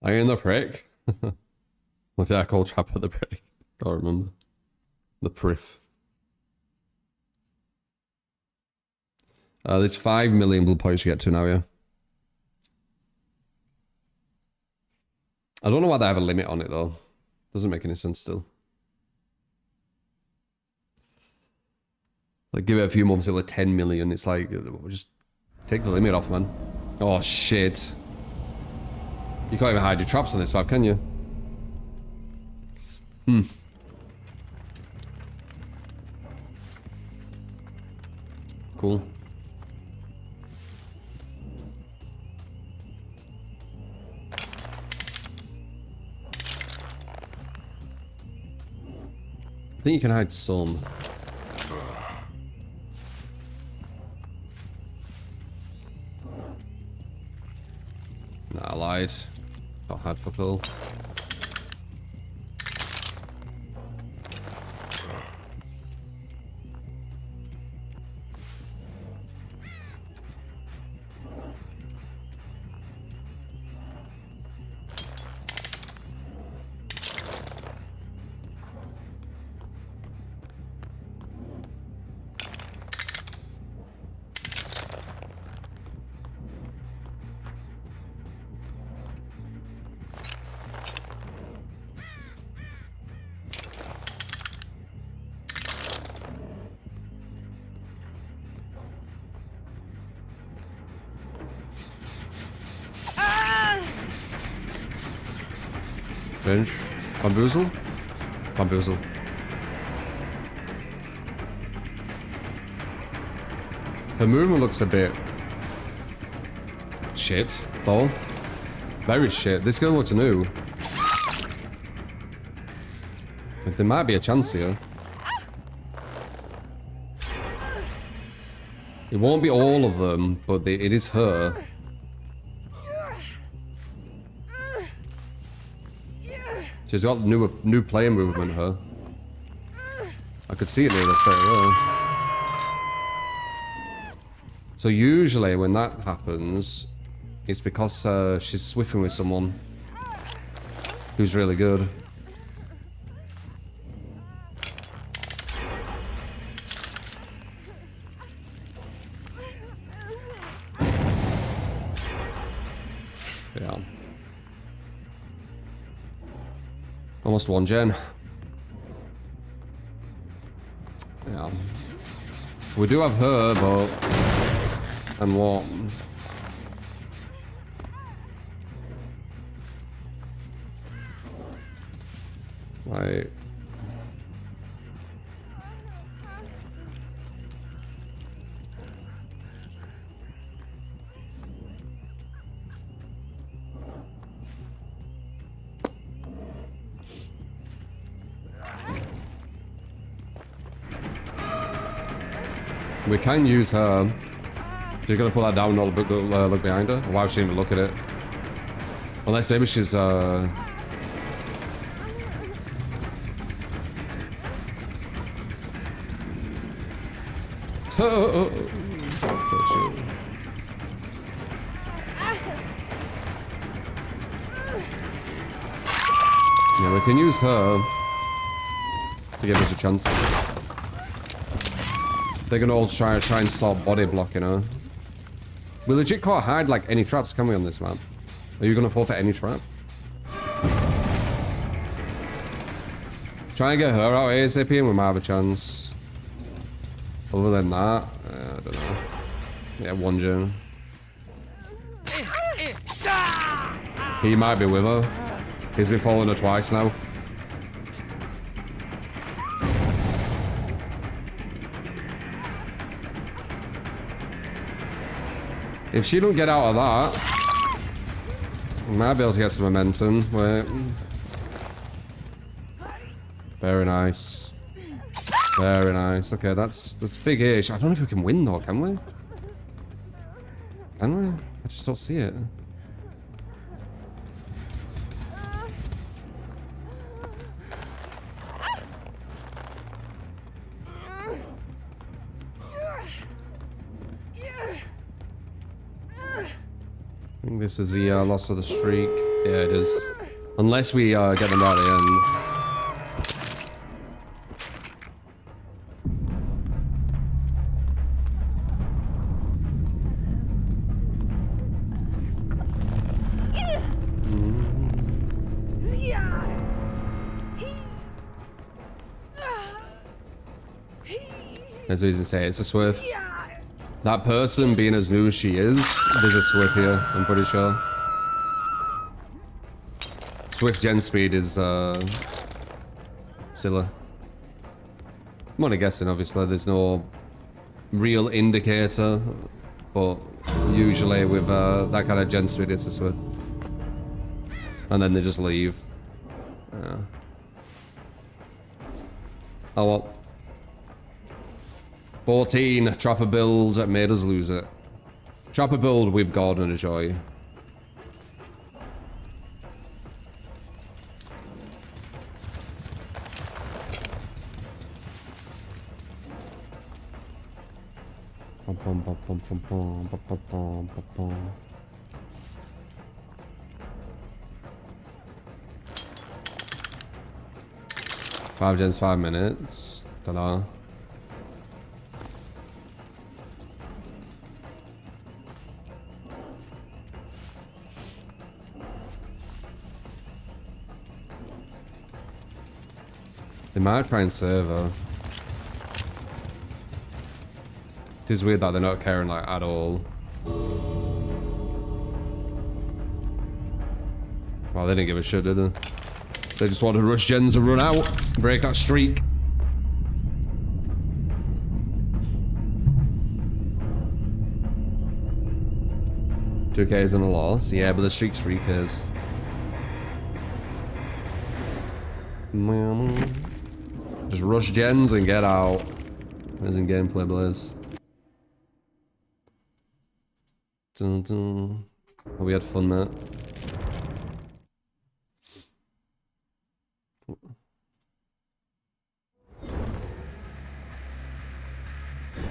I am the prick. What's that called? Trapper the prick? Can't remember. The priff. There's 5 million blue points you get to now, yeah. I don't know why they have a limit on it though. Doesn't make any sense still. Like give it a few months till 10 million. It's like just take the limit off, man. Oh shit. You can't even hide your traps on this map, can you? Hmm. Cool. I think you can hide some. Nah, I lied. Got hide for pill. Binge. Bamboozle? Bamboozle. Her movement looks a bit... shit, though. Very shit. This girl looks new. But there might be a chance here. It won't be all of them, but it is her. She's got new player movement, her. I could see it there, straight away. So usually when that happens, it's because she's swiffing with someone who's really good. Yeah. Almost 1 gen. Yeah. We do have her, but... and what? Right. We can use her. You're gonna pull that down and not look behind her? Why would she even look at it? Unless maybe she's So shit. Yeah, we can use her to give us a chance. They're gonna all try and start body blocking her. We legit can't hide like any traps, can we, on this map? Are you gonna fall for any trap? Try and get her out ASAP and we might have a chance. Other than that, I don't know. Yeah, 1 gen. He might be with her. He's been following her twice now. If she don't get out of that, we might be able to get some momentum. Wait. Very nice. Very nice. Okay, that's big-ish. I don't know if we can win though, can we? Can we? I just don't see it. I think this is the loss of the streak. Yeah, it is. Unless we get them right at the end. As we say, it's a swift. That person being as new as she is, there's a swift here, I'm pretty sure. Swift gen speed is silly. I'm only guessing, obviously. There's no real indicator, but usually with that kind of gen speed, it's a Swift. And then they just leave. Oh well. 14, Trapper build made us lose it. Trapper build with God and a joy. Five gens, 5 minutes. Ta-da. They might try and serve her. It is weird that they're not caring like at all. Well, they didn't give a shit, did they? They just wanted to rush gens and run out, break that streak. Two Ks and a loss, yeah, but the streak's 3 Ks. Just rush gens and get out. As in gameplay Blaze. Dun, dun. Oh, we had fun, mate.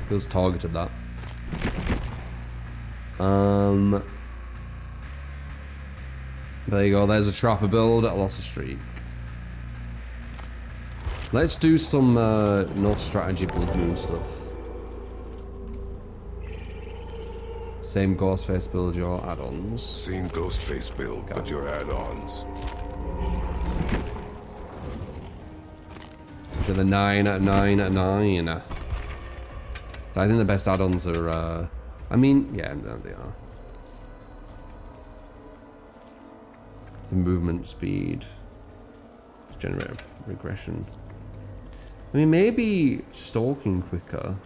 Feels targeted, that. There you go, there's a Trapper build, I lost a streak. Let's do some no strategy Blood Moon stuff. Same Ghostface build, your add-ons. Same Ghostface build, but your add-ons. To the 9 at 9 at 9. So I think the best add-ons are, I mean, yeah, they are. The movement speed. Generate regression. I mean, maybe stalking quicker.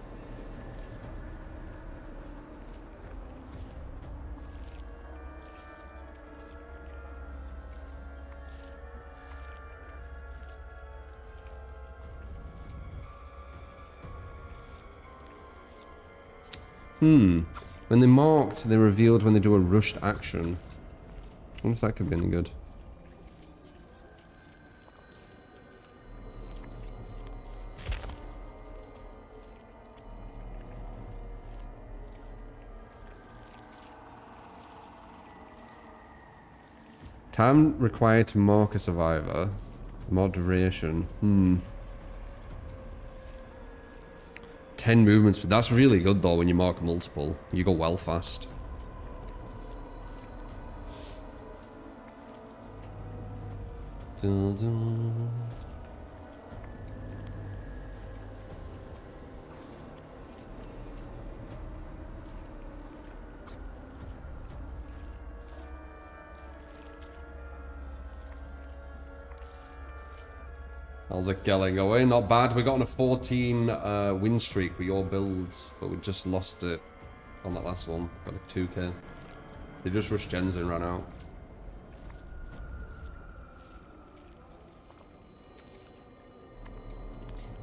When they marked, they revealed when they do a rushed action. I wonder if that could be any good. Time required to mark a survivor. Moderation. 10 movements, but that's really good though when you mark multiple. You go well fast. Dun, dun. How's it going away? Not bad. We got on a 14 win streak with your builds, but we just lost it on that last one. Got a 2K. They just rushed gens and ran out.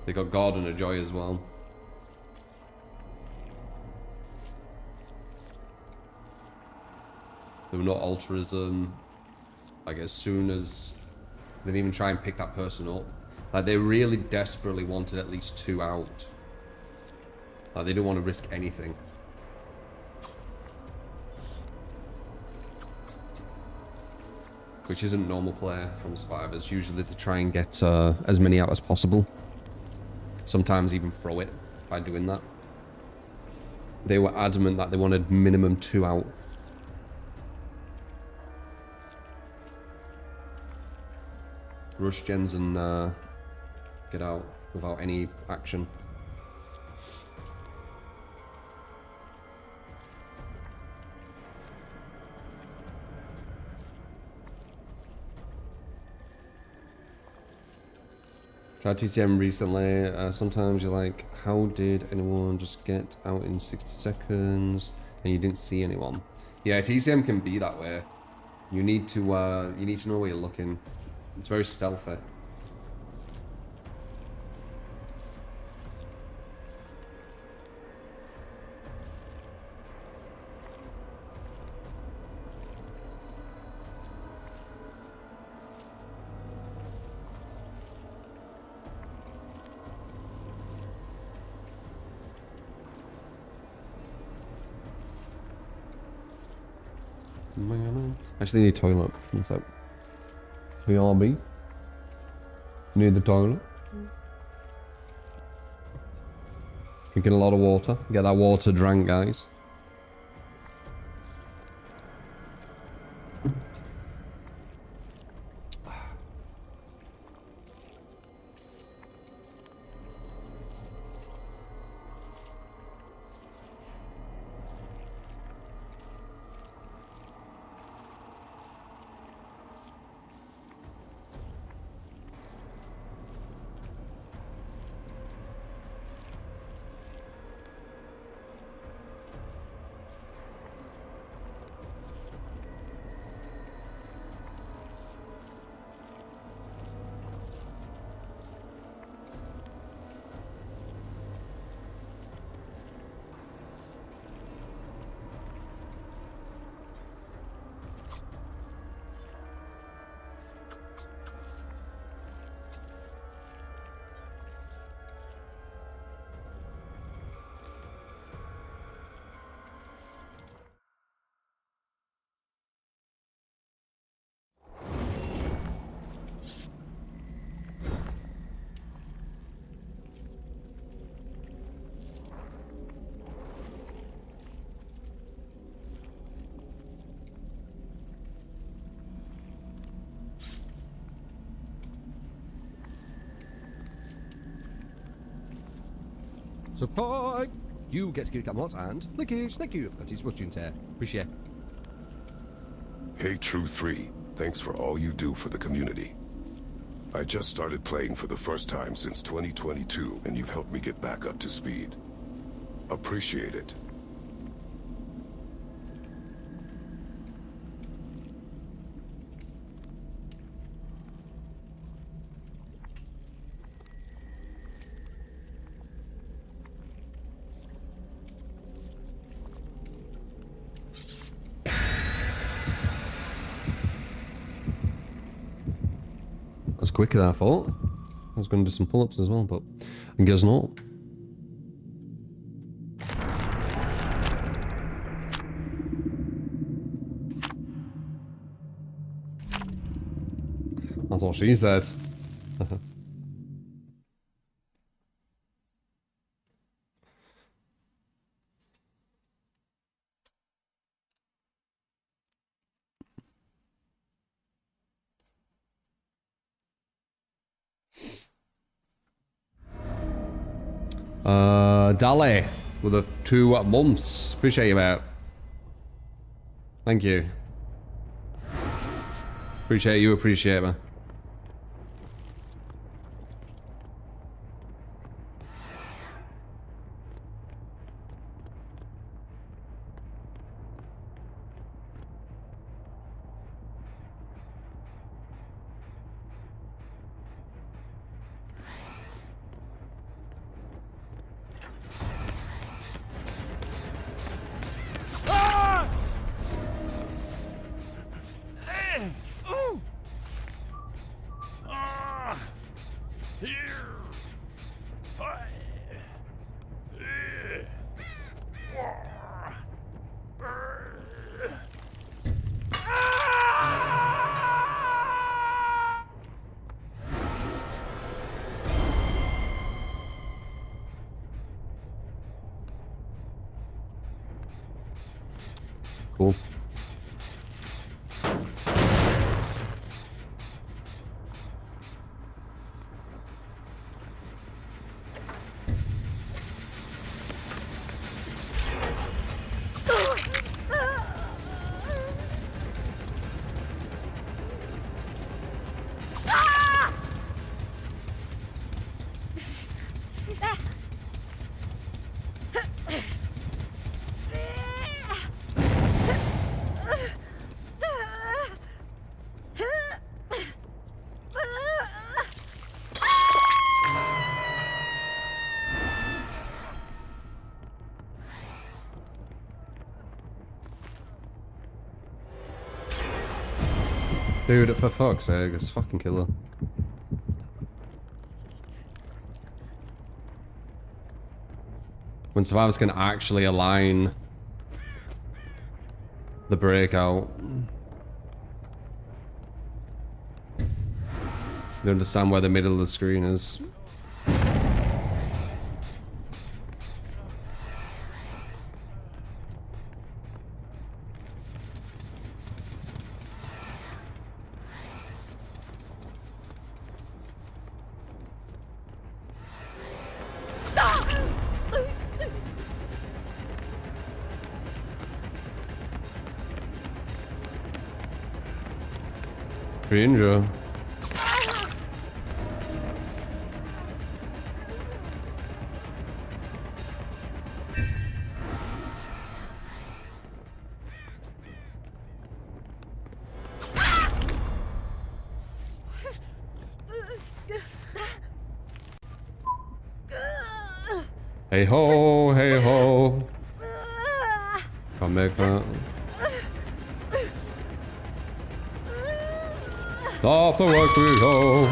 They got God and a Joy as well. There were no altruism. Like as soon as they didn't even try and pick that person up. Like they really desperately wanted at least 2 out. Like they didn't want to risk anything. Which isn't normal play from survivors. Usually they try and get as many out as possible. Sometimes even throw it by doing that. They were adamant that they wanted minimum 2 out. Rush gens and get out without any action. Tried TCM recently. Sometimes you're like, how did anyone just get out in 60 seconds and you didn't see anyone? Yeah, TCM can be that way. You need to know where you're looking. It's very stealthy. Actually need a toilet. What's up? BRB? Need the toilet? Drinking a lot of water. Get that water drank, guys. Support! You get skilled at once and lickage, thank you for that watching there. Appreciate. Hey True 3, thanks for all you do for the community. I just started playing for the first time since 2022 and you've helped me get back up to speed. Appreciate it. That's quicker than I thought. I was going to do some pull-ups as well, but I guess not. That's what she said. Dali with the 2 months. Appreciate you, mate. Thank you. Appreciate you, appreciate me. Cool. Dude, for fuck's sake, it's fucking killer. When survivors can actually align the breakout, they understand where the middle of the screen is. Ranger. Hey ho, hey ho. Can't make that. Off the work we go.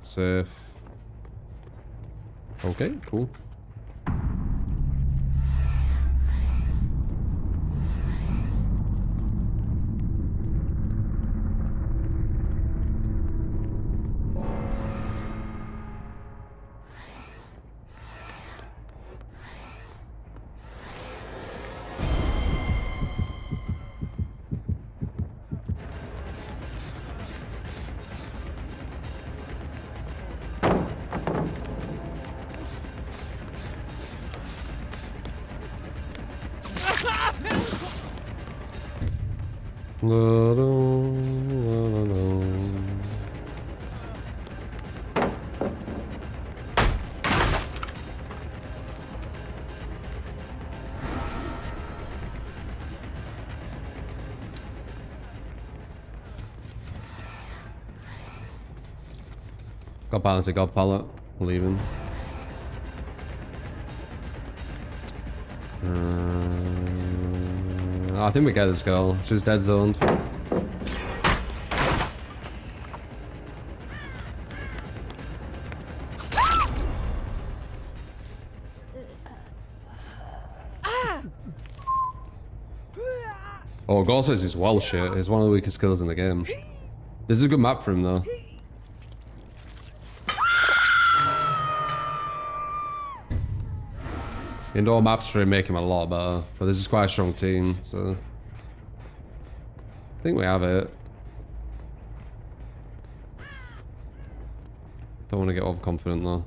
Safe. Okay, cool. Got balance, got pallet. Leaving. I think we get this girl. She's dead zoned. Oh, Ghostface is well shit. He's one of the weakest skills in the game. This is a good map for him though. Indoor maps for him make him a lot better, but this is quite a strong team, so I think we have it. Don't want to get overconfident though.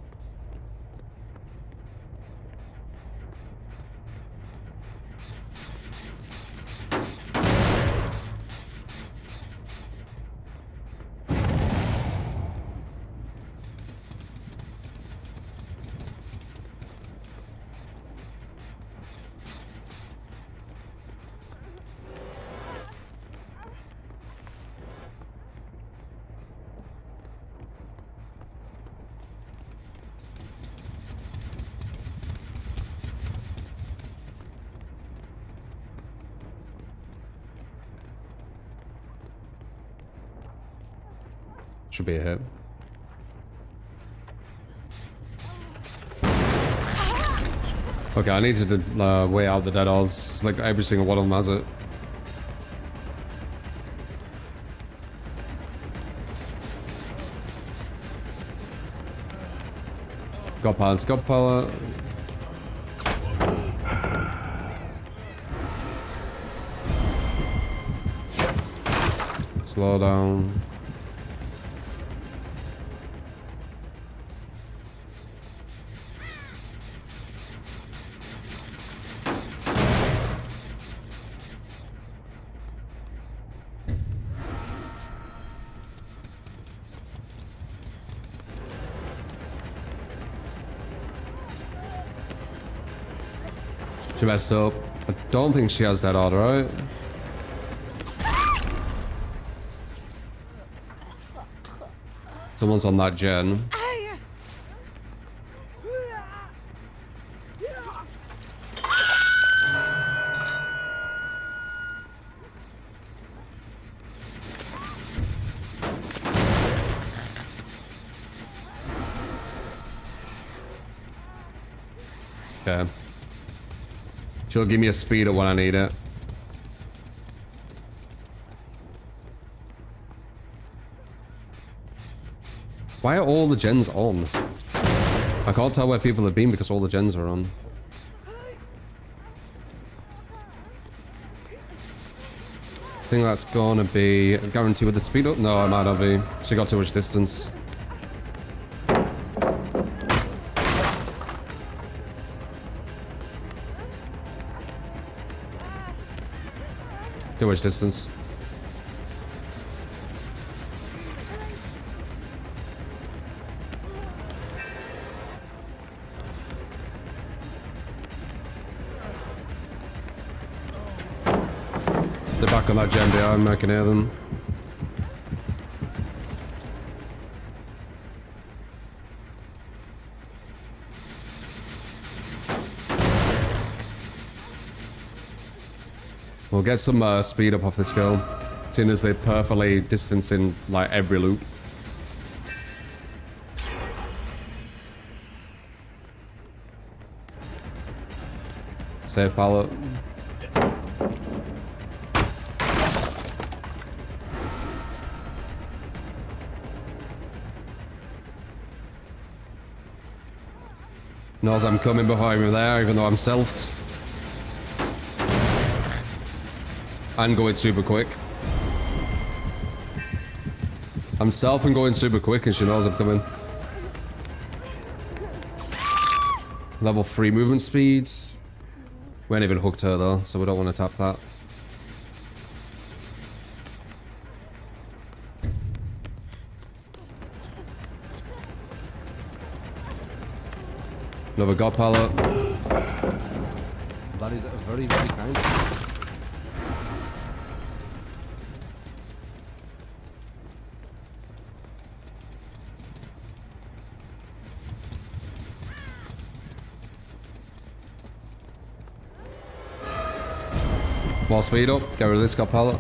Should be a hit. Okay, I need to weigh out the dead odds. It's like every single one of them has it. Got pallets, got pallet. Slow down. She messed up. I don't think she has that order, right? Someone's on that gen. Okay. She'll give me a speeder when I need it. Why are all the gens on? I can't tell where people have been because all the gens are on. I think that's gonna be a guarantee with the speed up. No, it might not be. She got too much distance. Too much distance. They're back on that gen behind, I can hear them. We'll get some speed up off this girl, seeing as they're perfectly distancing like every loop. Save pallet. Knows I'm coming behind me there, even though I'm selfed. And going super quick. I'm self and going super quick and she knows I'm coming. Level 3 movement speed. We ain't even hooked her though, so we don't want to tap that. Another god pallet. That is very, very kind. More speed up. Get rid of this god pallet.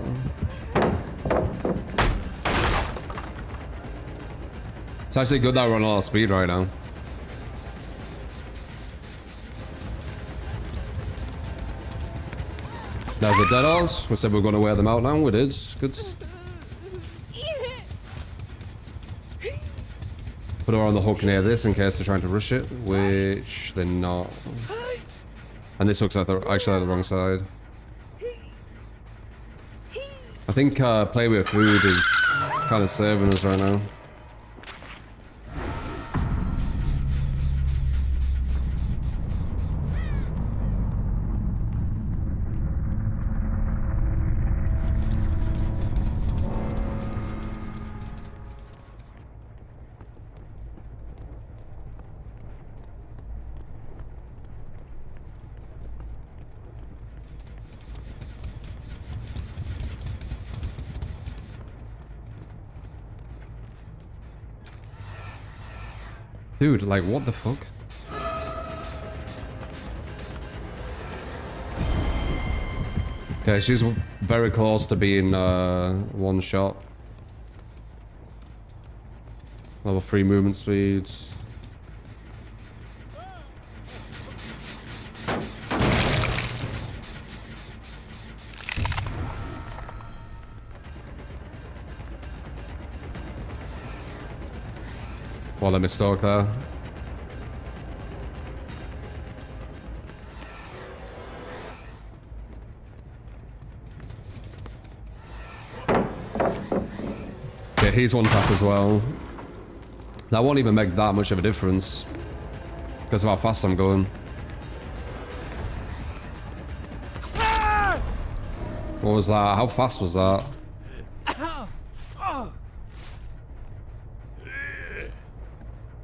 It's actually good that we're on a lot of speed right now. There's the dead horse. We said we were going to wear them out now. We did. Good. Put her on the hook near this in case they're trying to rush it, which they're not. And this hook's actually at the wrong side. I think play with food is kind of serving us right now. Dude, like, what the fuck? Okay, she's very close to being one shot. Level 3 movement speed. Well, let me stalk there. Yeah, he's one tap as well. That won't even make that much of a difference because of how fast I'm going. What was that? How fast was that?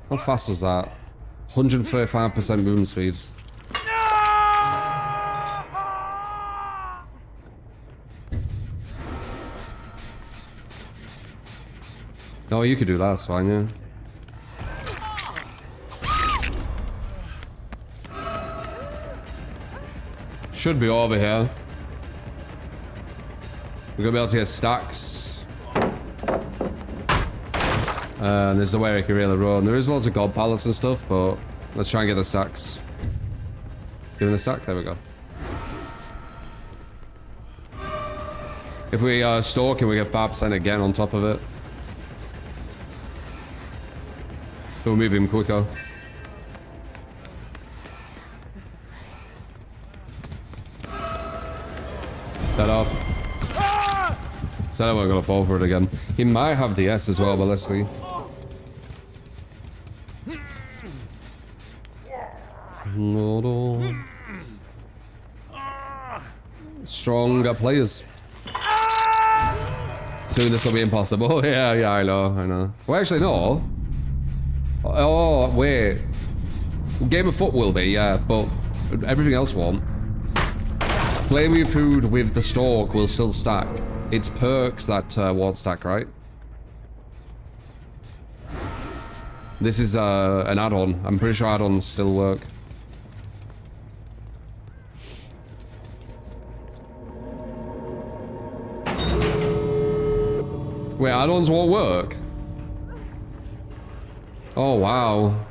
How fast was that? 135% movement speed. Oh, you could do that, it's fine, yeah. Should be over here. We're gonna be able to get stacks. There's the way we can really run. There is lots of gold pallets and stuff, but let's try and get the stacks. Give me the stack, there we go. If we stalk and we get 5% again on top of it. We'll move him quicker. Set off. Said I wasn't gonna fall for it again. He might have DS as well, but let's see. Stronger players. Soon this will be impossible. Yeah, I know. Well, actually, no. Oh, wait. Game of Foot will be, yeah, but everything else won't. Play with food with the stalk will still stack. It's perks that won't stack, right? This is an add-on. I'm pretty sure add-ons still work. Wait, add-ons won't work? Oh, wow.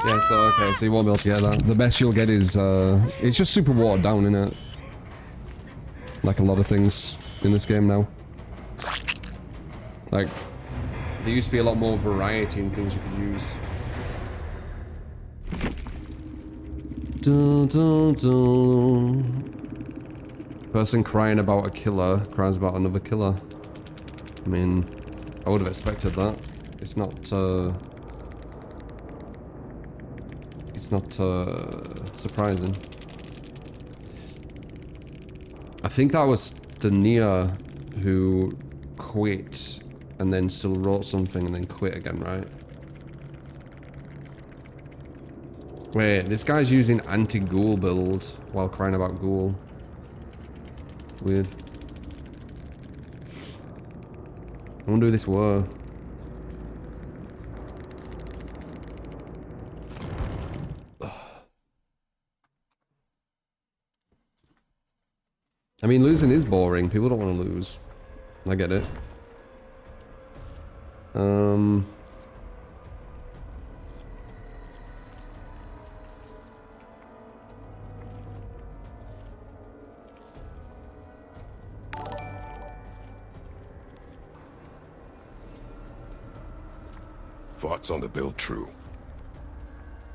Yeah, so, okay, so you won't be able to get that. The best you'll get is, it's just super watered down, innit? Like a lot of things in this game now. Like, there used to be a lot more variety in things you could use. Dun, dun, dun. Person crying about a killer cries about another killer. I mean, I would have expected that. It's not surprising. I think that was the Nia who quit and then still wrote something and then quit again, right? Wait, this guy's using anti-ghoul build while crying about ghoul. Weird. I wonder who this were. I mean, losing is boring. People don't want to lose. I get it. Thoughts on the build, True?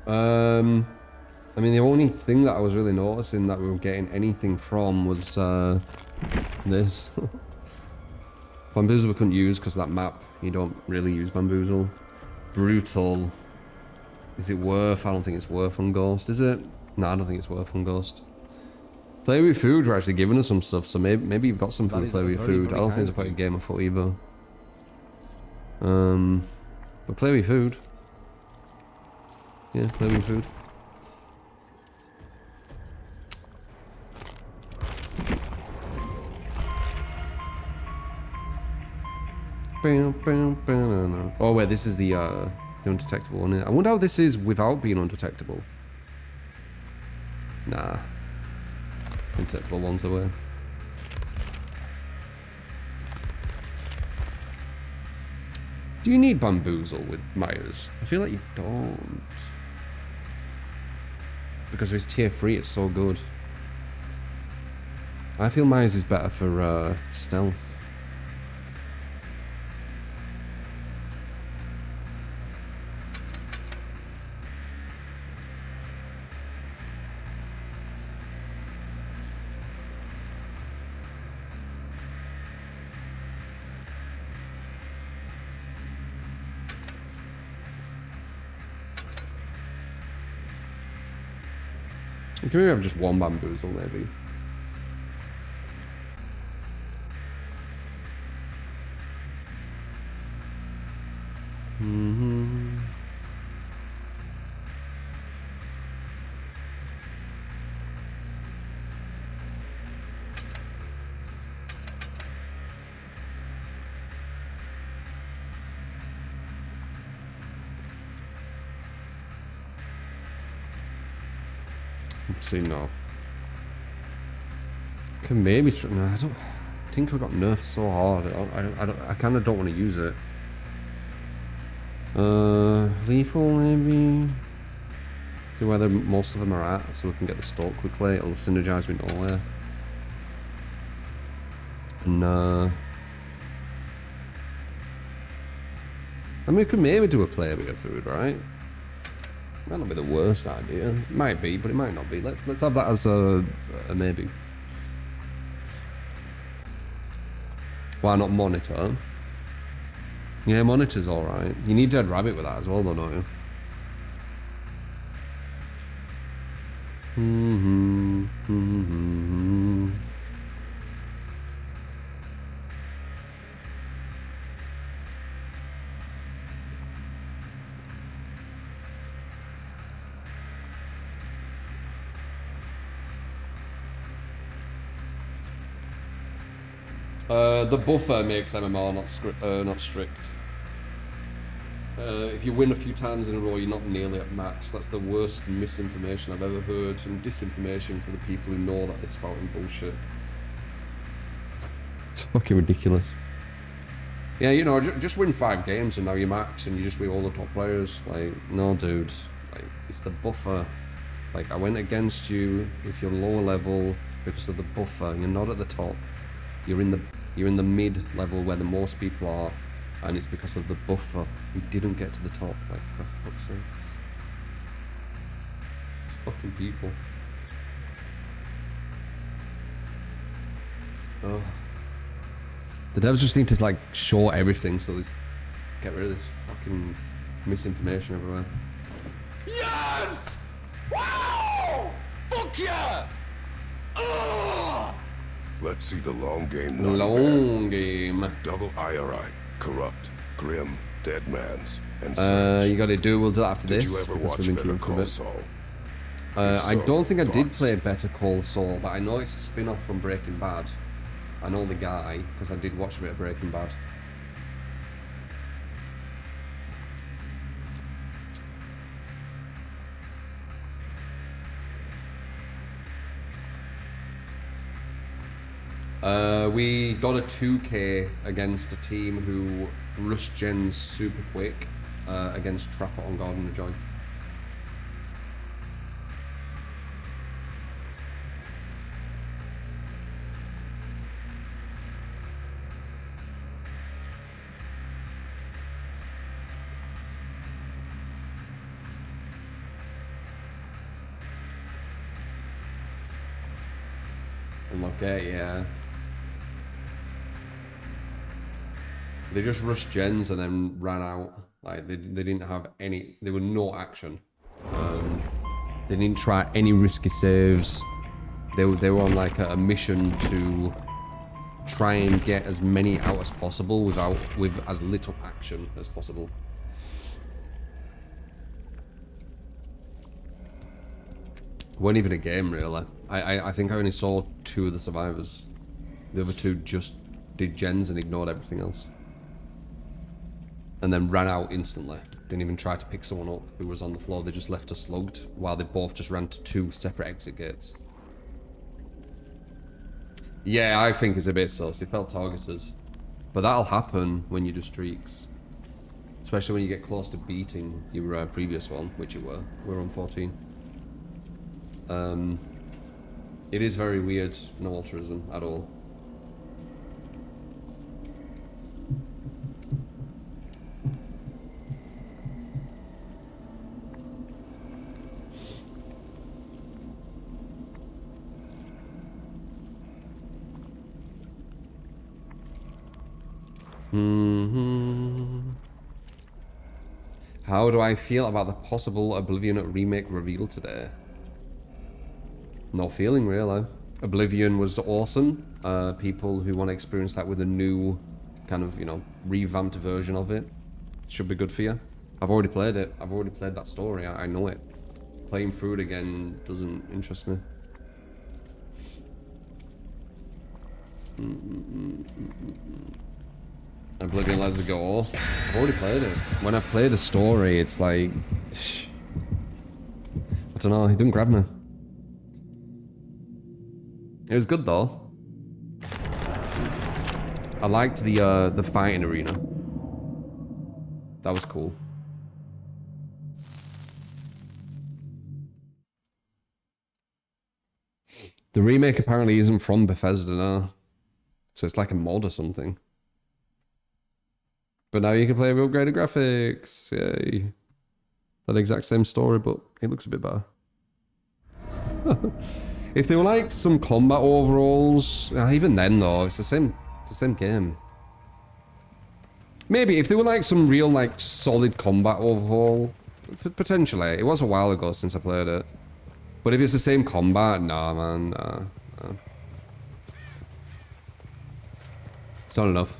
I mean, the only thing that I was really noticing that we were getting anything from was, this. Bamboozle we couldn't use because of that map. You don't really use Bamboozle. Brutal. Is it worth? I don't think it's worth on Ghost, is it? No, I don't think it's worth on Ghost. Play with food are actually giving us some stuff, so maybe you've got something to play with food. I don't think it's a quite a game of foot either. But play with food. Yeah, play with food. Oh wait, this is the undetectable one. I wonder how this is without being undetectable. Nah. Undetectable one's the way. Do you need Bamboozle with Myers? I feel like you don't. Because his tier 3 is so good. I feel Myers is better for stealth. Can we have just one Bamboozle, maybe? See, no. Can maybe no, I don't. Tinker got nerfed so hard. I kind of don't want to use it. Lethal maybe. See where most of them are at, so we can get the stalk quickly. It'll synergize with nowhere. And I mean, we could maybe do a play bit of food, right? Might not be the worst idea. It might be, but it might not be. Let's have that as a maybe. Why not monitor? Yeah, monitor's alright. You need Dead Rabbit with that as well, though, don't you? The buffer makes MMR not strict. If you win a few times in a row, you're not nearly at max. That's the worst misinformation I've ever heard, and disinformation for the people who know that they're spouting bullshit. It's fucking ridiculous. Yeah, you know, just win 5 games and now you're max and you just beat all the top players. Like, no, dude. Like, it's the buffer. Like, I went against you if you're lower level because of the buffer. You're not at the top. You're in the mid level where the most people are, and it's because of the buffer. We didn't get to the top, like, for fuck's sake. It's fucking people. Ugh. The devs just need to, like, show everything, so there's get rid of this fucking misinformation everywhere. Yes! Wow! Fuck yeah! Ugh! Let's see the long game. Long game. Double IRI, corrupt, grim, dead man's, and such. You gotta do. We'll do that after Did this. you ever watch we've been Better queuing for a Call bit. Saul? I don't think I did thoughts? play Better Call Saul, but I know it's a spin-off from Breaking Bad. I know the guy because I did watch a bit of Breaking Bad. We got a 2K against a team who rushed gens super quick against Trapper on Garden of Joy. Okay, yeah. They just rushed gens and then ran out. Like they didn't have any. There were no action. They didn't try any risky saves. They were on like a mission to try and get as many out as possible with as little action as possible. Weren't even a game really. I think I only saw 2 of the survivors. The other 2 just did gens and ignored everything else. And then ran out instantly. Didn't even try to pick someone up who was on the floor. They just left us slugged while they both just ran to 2 separate exit gates. Yeah, I think it's a bit sus. It felt targeted. But that'll happen when you do streaks. Especially when you get close to beating your previous one, which you were. We're on 14. It is very weird, no altruism at all. How do I feel about the possible Oblivion remake reveal today? No feeling, really. Oblivion was awesome. People who want to experience that with a new kind of, you know, revamped version of it should be good for you. I've already played it. I've already played that story. I know it. Playing through it again doesn't interest me. Oblivion, let's go. I've already played it. When I've played a story, it's like... I don't know, it didn't grab me. It was good though. I liked the fighting arena. That was cool. The remake apparently isn't from Bethesda now. So it's like a mod or something. But now you can play with upgraded graphics. Yay. That exact same story, but it looks a bit better. If they were like some combat overalls, even then though, it's the same game. Maybe if they were like some real like solid combat overhaul, potentially. It was a while ago since I played it. But if it's the same combat, nah man, nah. It's not enough.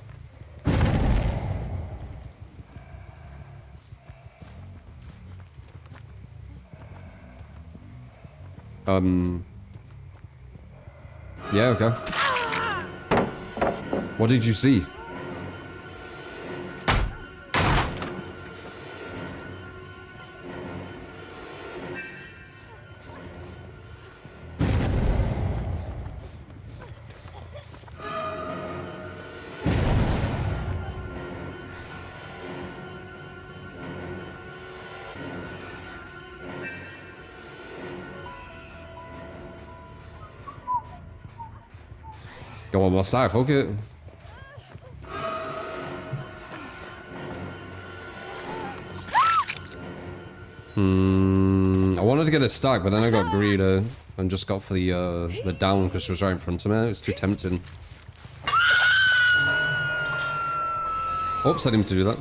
Yeah, okay. What did you see? Go on, what's that? Fuck it. I wanted to get a stack, but then I got greedy and just got for the down because she was right in front of me. It's too tempting. Oops, I didn't mean to do that.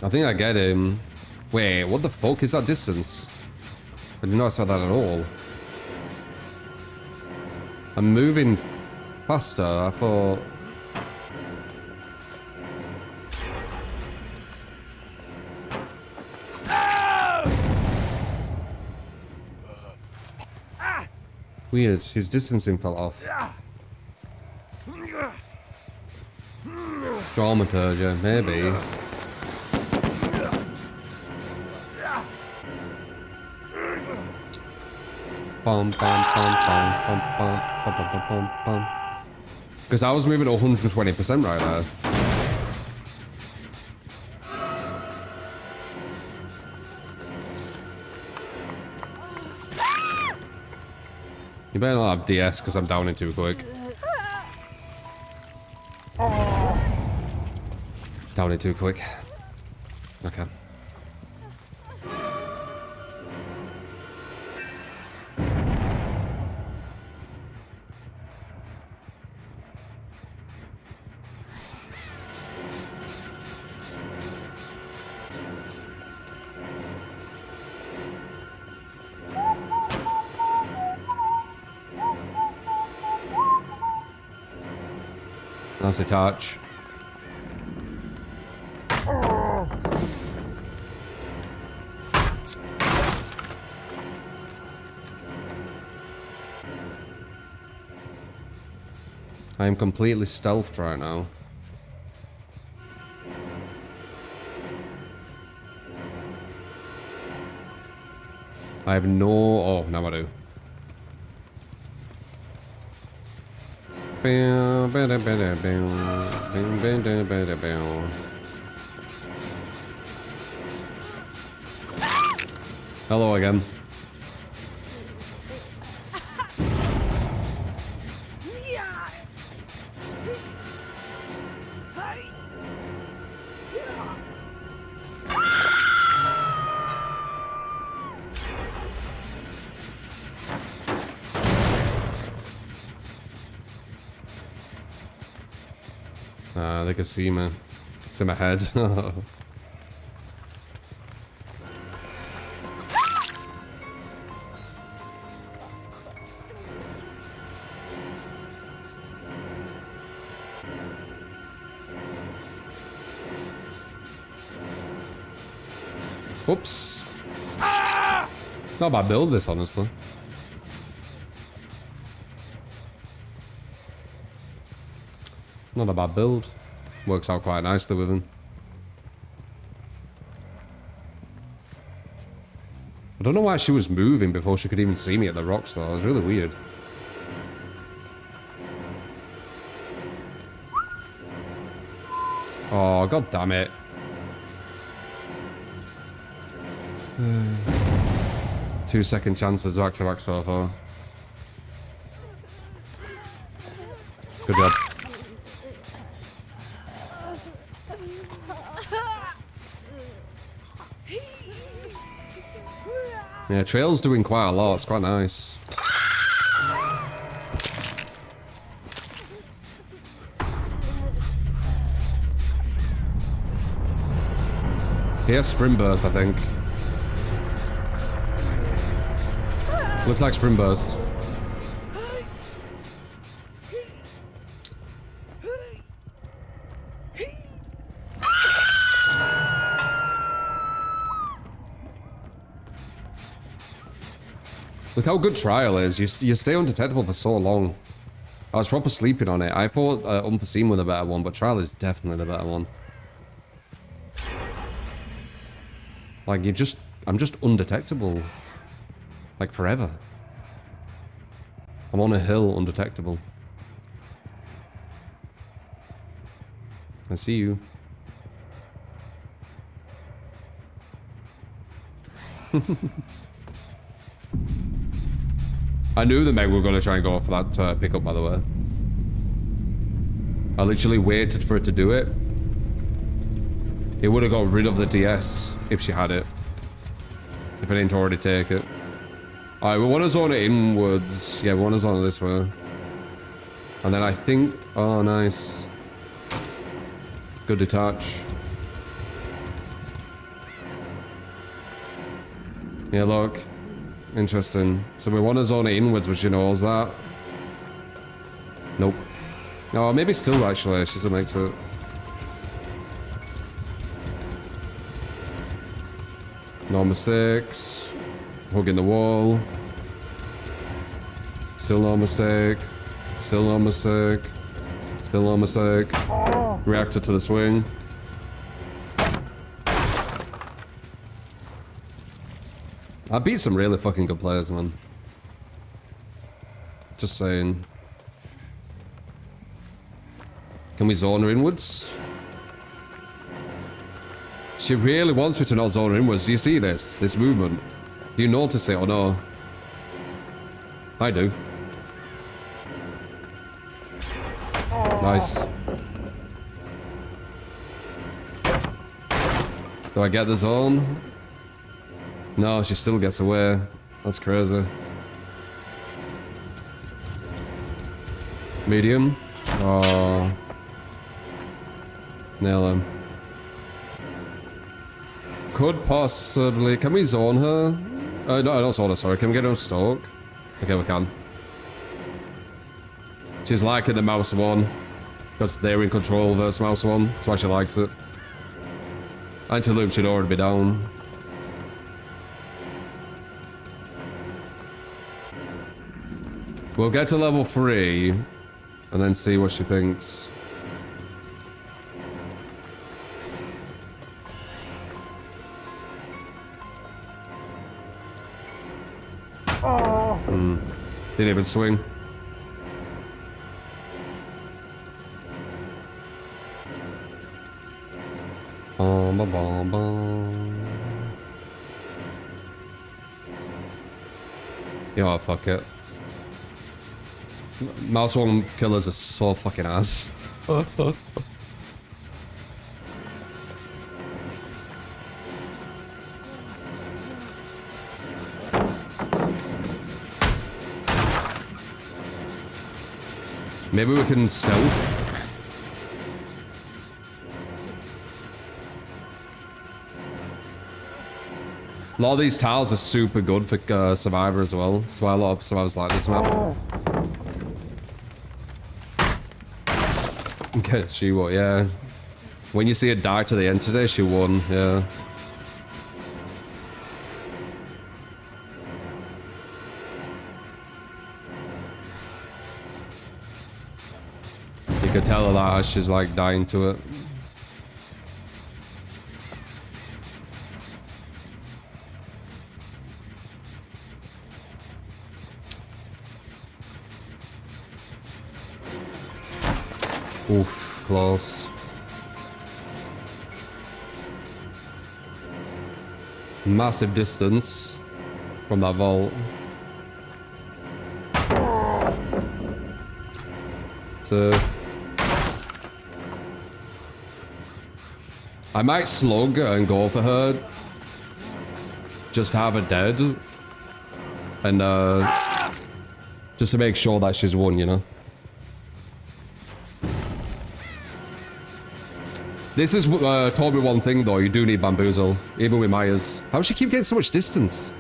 I think I get him. Wait, what the fuck is that distance? I didn't notice about that at all. I'm moving faster, I thought... Weird, his distancing fell off. Dramaturgia, maybe. Because I was moving at 120% right there. You better not have DS because I'm downing too quick. Downing too quick. Okay. Nice touch. I am completely stealthed right now. I have no... Oh, now I do. Hello again. They can see me. It's in my head. Whoops. Not a bad build this, honestly. Not a bad build. Works out quite nicely with him. I don't know why she was moving before she could even see me at the rocks, though. It was really weird. Oh, god damn it. 2-second chances back to back so far. Good job. Yeah, Trail's doing quite a lot. It's quite nice. He has Spring Burst, I think. Looks like Spring Burst. Look how good Trial is. You stay undetectable for so long. I was proper sleeping on it. I thought Unforeseen was the better one, but Trial is definitely the better one. Like, I'm just undetectable. Like, forever. I'm on a hill, undetectable. I see you. I knew the Meg were going to try and go for that pickup, by the way. I literally waited for it to do it. It would have got rid of the DS if she had it. If I didn't already take it. Alright, we want to zone it inwards. Yeah, we want to zone it this way. And then I think... Oh, nice. Good detach. Yeah, look. Interesting. So we want to zone it inwards, but she knows that. Nope. Oh, maybe still, actually. She still makes it. No mistakes. Hugging the wall. Still no mistake. Still no mistake. Still no mistake. Reactor to the swing. I beat some really fucking good players, man. Just saying. Can we zone her inwards? She really wants me to not zone her inwards. Do you see this? This movement? Do you notice it or no? I do. Nice. Do I get the zone? No, she still gets away. That's crazy. Medium. Oh. Nail him. Could possibly... Can we zone her? No, I don't zone her, sorry. Can we get her on stalk? Okay, we can. She's liking the mouse one. Because they're in control versus mouse one. That's why she likes it. Anti-loop should already be down. We'll get to level 3. And then see what she thinks. Didn't even swing. Yeah, fuck it. Mouse one killers are so fucking ass. Maybe we can sell. A lot of these tiles are super good for Survivor as well. That's why a lot of Survivors like this map. Okay, she won, yeah. When you see her die to the end today, she won, yeah. You could tell her that as she's like dying to it. Oof, close. Massive distance from that vault. So I might slug and go for her. Just have her dead. And just to make sure that she's won, you know. This has taught me one thing though, you do need bamboozle, even with Myers. How does she keep getting so much distance?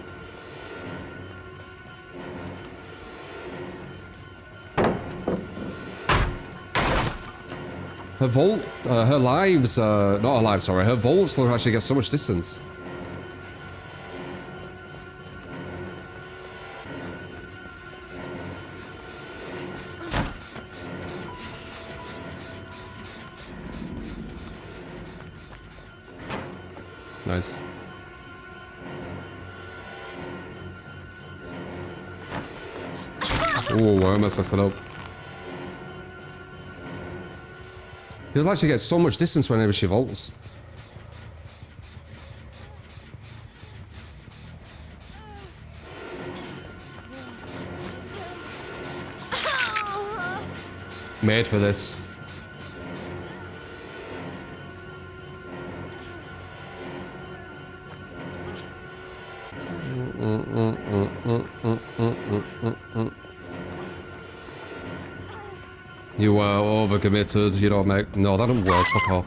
Her vault, her lives, not her lives, sorry, her vaults look like she gets so much distance. Nice. Oh, I almost messed it up. Feels like she gets so much distance whenever she vaults. Made for this. You were overcommitted, you don't make... No, that doesn't work, fuck off.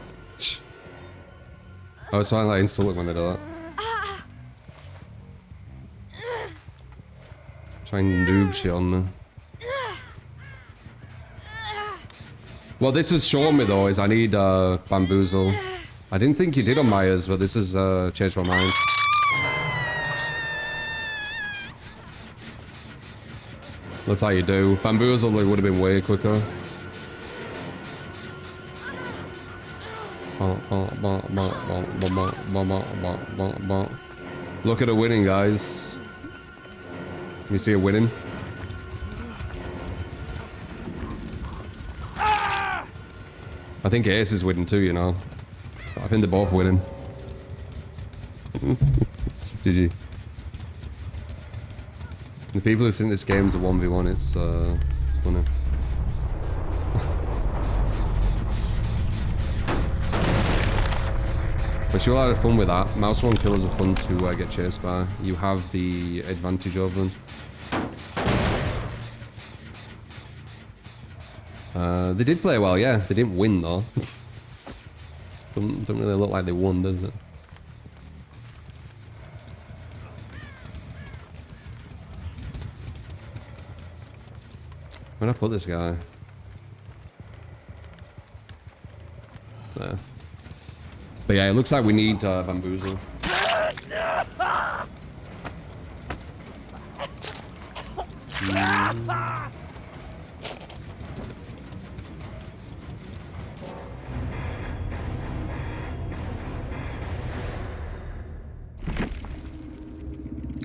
I was finding that insult when they do that. Trying noob shit on me. What this has shown me though is I need bamboozle. I didn't think you did on Myers, but this has changed my mind. Looks like you do. Bamboozle would have been way quicker. Look at her winning, guys. You see her winning? I think Ace is winning too, you know. I think they're both winning. GG. The people who think this game's a 1v1, it's funny. But you'll have fun with that. Mouse one killers are fun to get chased by. You have the advantage over them. They did play well, yeah. They didn't win though. Don't really look like they won, does it? Where'd I put this guy? There. But yeah, it looks like we need bamboozle.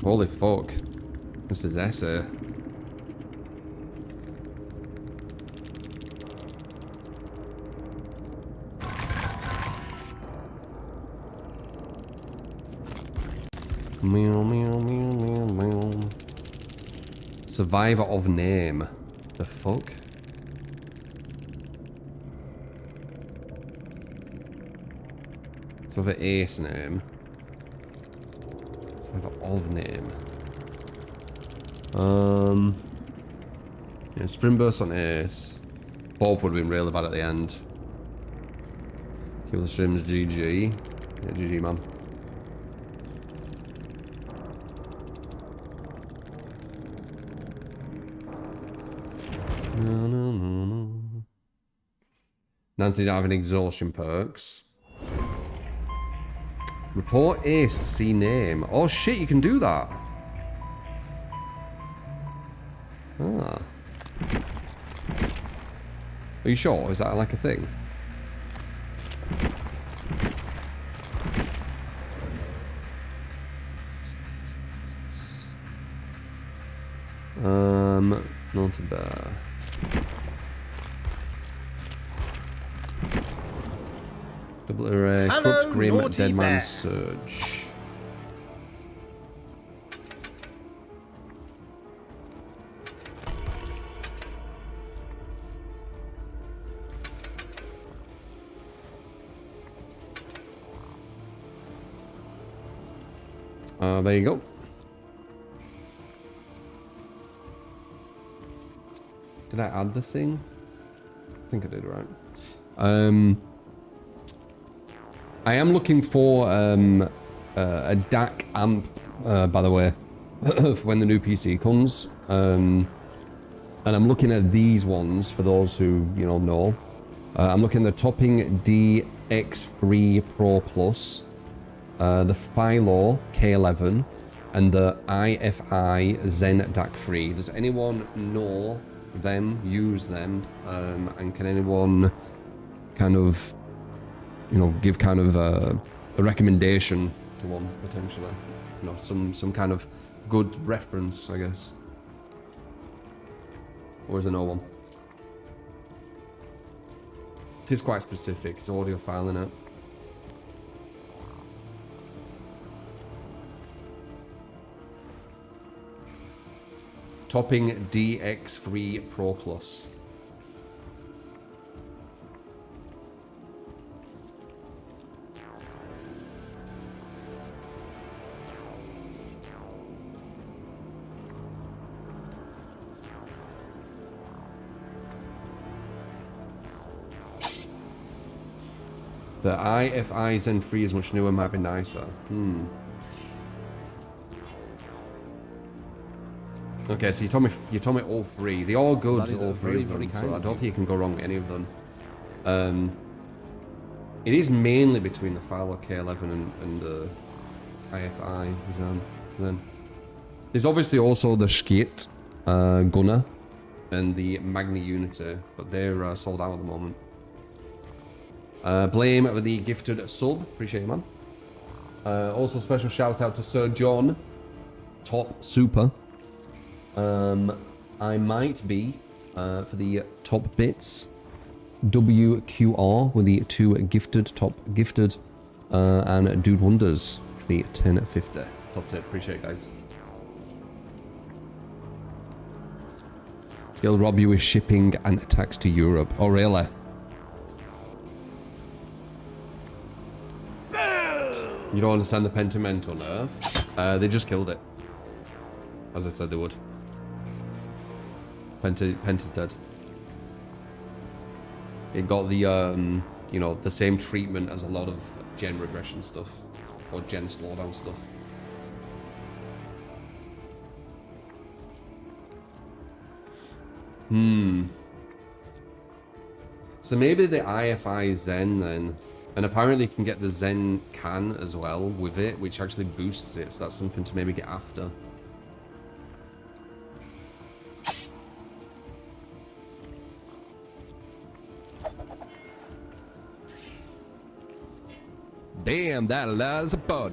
Holy fuck. This is essay. Meow, meow, meow, meow, meow. Survivor of name. The fuck? So the ace name. Survivor of name. Yeah, sprint burst on ace. Bob would have been really bad at the end. Kill the streams, GG. Yeah, GG, man. Nancy don't have any exhaustion perks. Report ace to see name. Oh shit, you can do that. Ah. Are you sure? Is that like a thing? Not a bear. Double array. Hello, Corrupt Grim, Naughty Dead Man Bear. Surge. There you go. Did I add the thing? I think I did, right? I am looking for a DAC amp, by the way, when the new PC comes. And I'm looking at these ones for those who, you know. I'm looking at the Topping DX3 Pro Plus, the Philo K11, and the IFI Zen DAC 3. Does anyone know them, use them, and can anyone kind of, you know, give kind of a recommendation to one potentially? You know, some kind of good reference, I guess. Or is there no one? It is quite specific. It's audio file in it. Topping DX3 Pro Plus. The IFI Zen 3 is much newer, might be nicer. Okay, so you told me all three. They all good, That is all three very, of them. very So kind I of don't you. think you can go wrong with any of them. It is mainly between the Philo K11 and the IFI Zen. There's obviously also the Skit Gunner and the Magni Unity, but they're sold out at the moment. Blame for the gifted sub. Appreciate you, man. Also, special shout out to Sir John. Top super. I might be for the top bits. WQR with the 2 gifted, top gifted. And Dude Wonders for the 1050. Top tip. Appreciate it, guys. Skill rob you with shipping and tax to Europe. Oh, really? You don't understand the Pentiment on Earth? They just killed it. As I said they would. Penta's dead. It got the, you know, the same treatment as a lot of gen regression stuff. Or gen slowdown stuff. So maybe the IFI Zen then. And apparently you can get the Zen can as well with it, which actually boosts it. So that's something to maybe get after. Damn, that is a bud.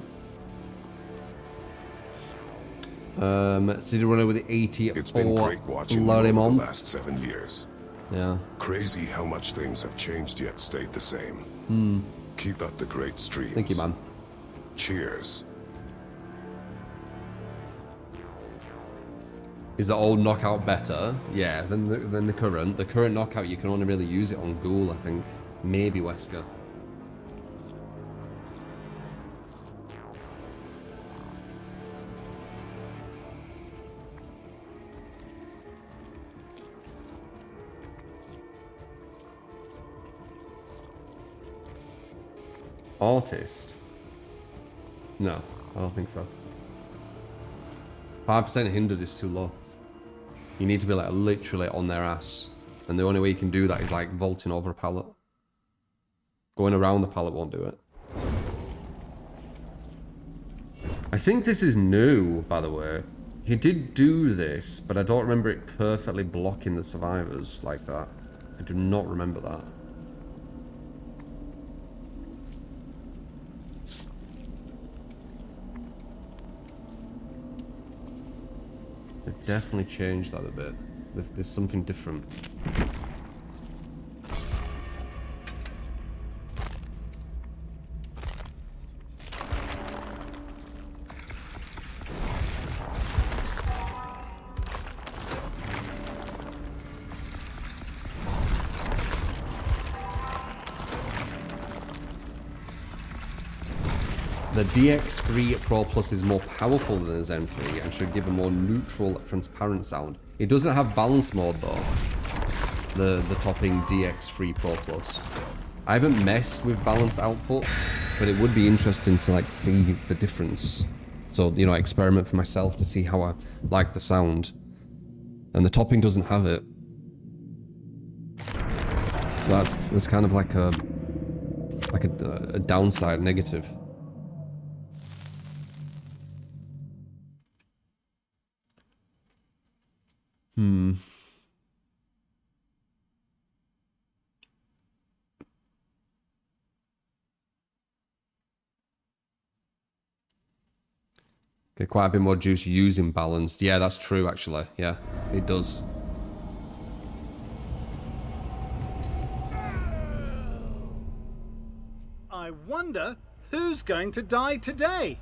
City Runner with the 84 It's been great watching you bloody over the month. last 7 years. Yeah. Crazy how much things have changed yet stayed the same. Keep up the great streams. Thank you, man. Cheers. Is the old knockout better? Yeah, than the current. The current knockout, you can only really use it on Ghoul, I think. Maybe Wesker. Artist? No, I don't think so. 5% hindered is too low. You need to be like literally on their ass. And the only way you can do that is like vaulting over a pallet. Going around the pallet won't do it. I think this is new, by the way. He did do this, but I don't remember it perfectly blocking the survivors like that. I do not remember that. They've definitely changed that a bit. There's something different. The DX3 Pro Plus is more powerful than the Zen 3 and should give a more neutral, transparent sound. It doesn't have balance mode though, the topping DX3 Pro Plus. I haven't messed with balanced outputs, but it would be interesting to like see the difference. So, you know, experiment for myself to see how I like the sound. And the topping doesn't have it. So that's kind of like a downside, negative. Get quite a bit more juice using balanced. Yeah, that's true actually. Yeah, it does. I wonder who's going to die today?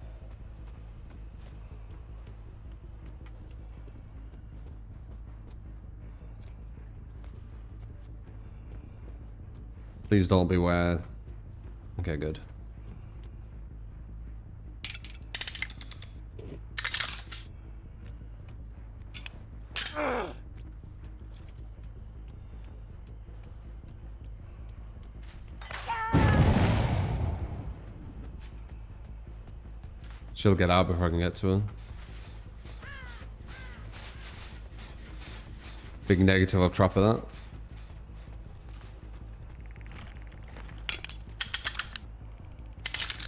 Please don't beware. Okay, good. She'll get out before I can get to her. Big negative of trap of that.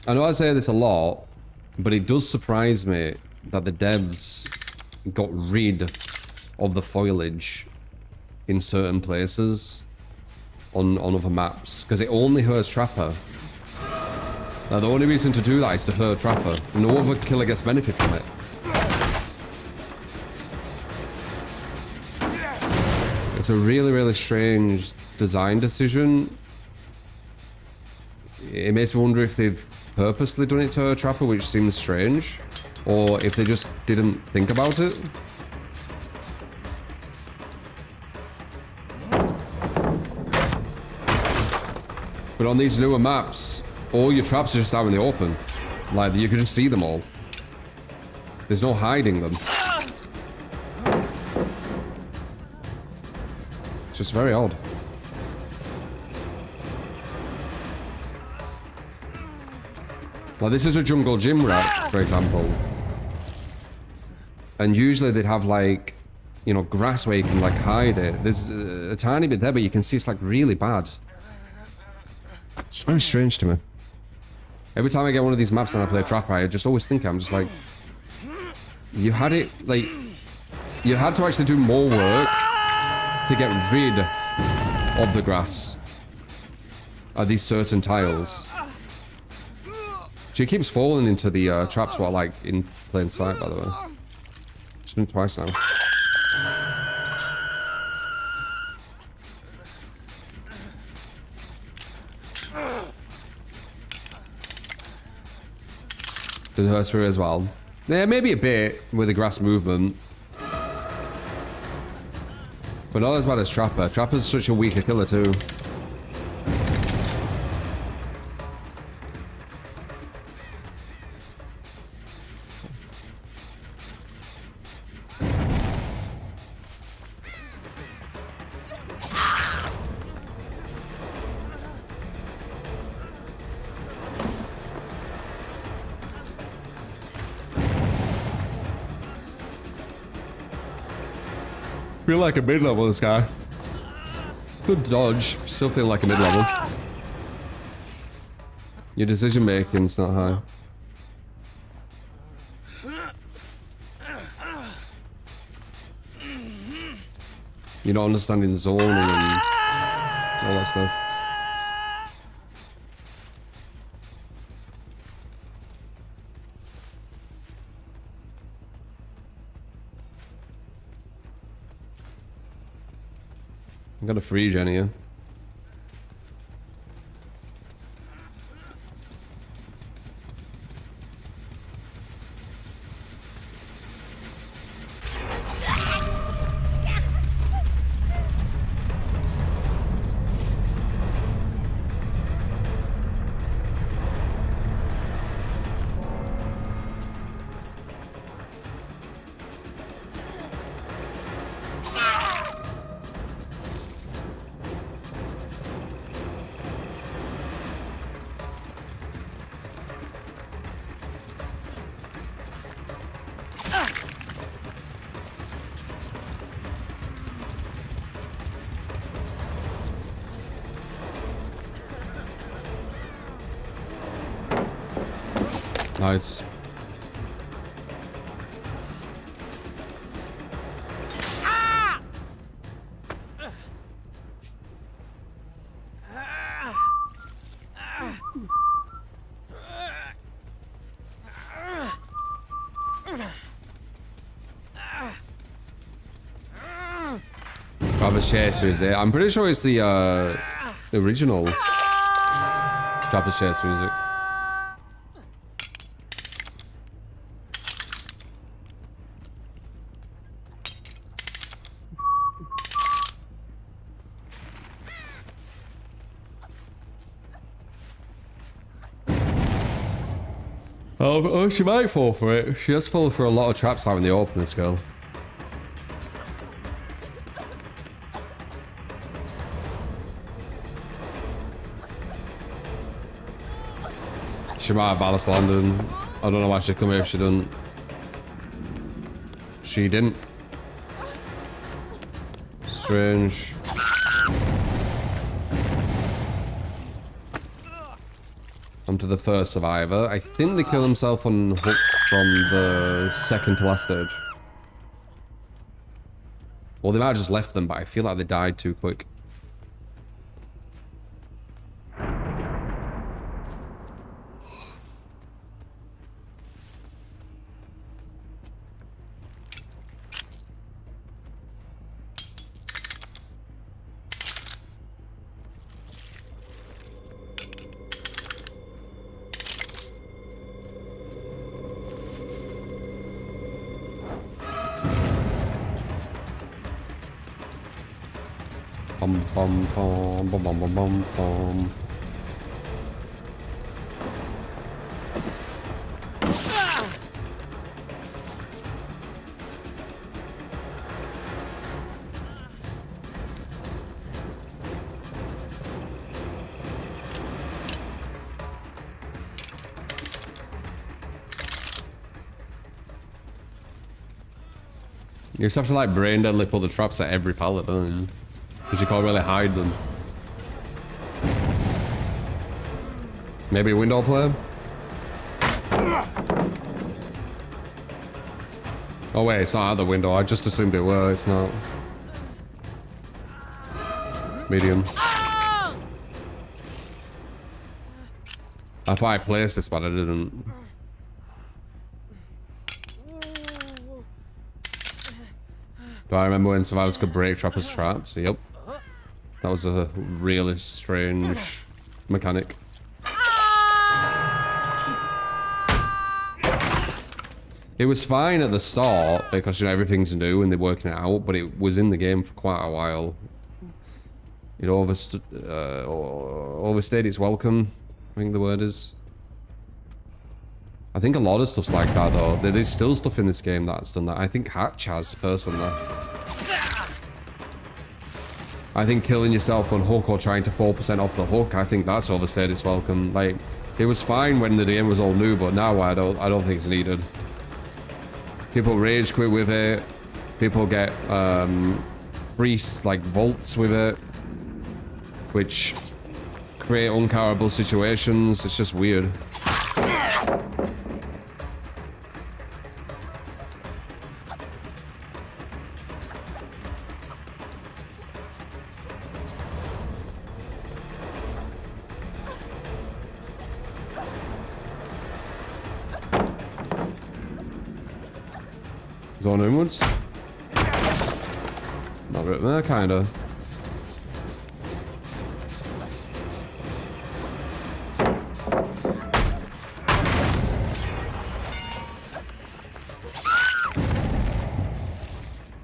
I know I say this a lot, but it does surprise me that the devs got rid of the foliage in certain places on other maps, because it only hurts Trapper. Now the only reason to do that is to hurt Trapper. No other killer gets benefit from it. It's a really, really strange design decision. It makes me wonder if they've purposely done it to hurt Trapper, which seems strange, or if they just didn't think about it. But on these newer maps, all your traps are just out in the open. Like, you can just see them all. There's no hiding them. It's just very odd. Like, this is a jungle gym rat, for example. And usually they'd have, like, you know, grass where you can, like, hide it. There's a tiny bit there, but you can see it's, like, really bad. It's very strange to me. Every time I get one of these maps and I play Trapper, I just always think, I'm just like, you had it, like, you had to actually do more work to get rid of the grass at these certain tiles. She keeps falling into the traps while, like, in plain sight, by the way. She's been twice now. Did her through as well. Yeah, maybe a bit with the grass movement. But not as bad as Trapper. Trapper's such a weaker killer too. Feel like a mid-level, this guy. Good dodge. Still feel like a mid-level. Your decision making's not high. You're not understanding zoning and all that stuff. I'm gonna free Jenny here. Nice. Travis Chase music. I'm pretty sure it's the original Travis Chase music. Oh, she might fall for it. She has fallen for a lot of traps out in the open, this girl. She might have ballast landing. I don't know why she'd come here if she didn't. She didn't. Strange. I'm to the first survivor. I think they kill himself on hook from the second to last stage. Well, they might have just left them, but I feel like they died too quick. Bum bum bum bum bum bum bum bum. You just have to like brain deadly pull the traps at every pallet, don't you? Because you can't really hide them. Maybe a window player? Oh wait, it's not out the window. I just assumed it were. It's not. Medium. I thought I placed this, but I didn't. Do I remember when survivors could break trappers' traps? Yep. That was a really strange mechanic. It was fine at the start because, you know, everything's new and they're working it out, but it was in the game for quite a while. It overstayed its welcome, I think the word is. I think a lot of stuff's like that though. There's still stuff in this game that's done that. I think Hatch has, personally. I think killing yourself on hook or trying to 4% off the hook, I think that's overstayed its welcome. Like, it was fine when the game was all new, but now I don't think it's needed. People rage quit with it. People get free like vaults with it, which create uncountable situations. It's just weird. Zone inwards. Not right there, kinda.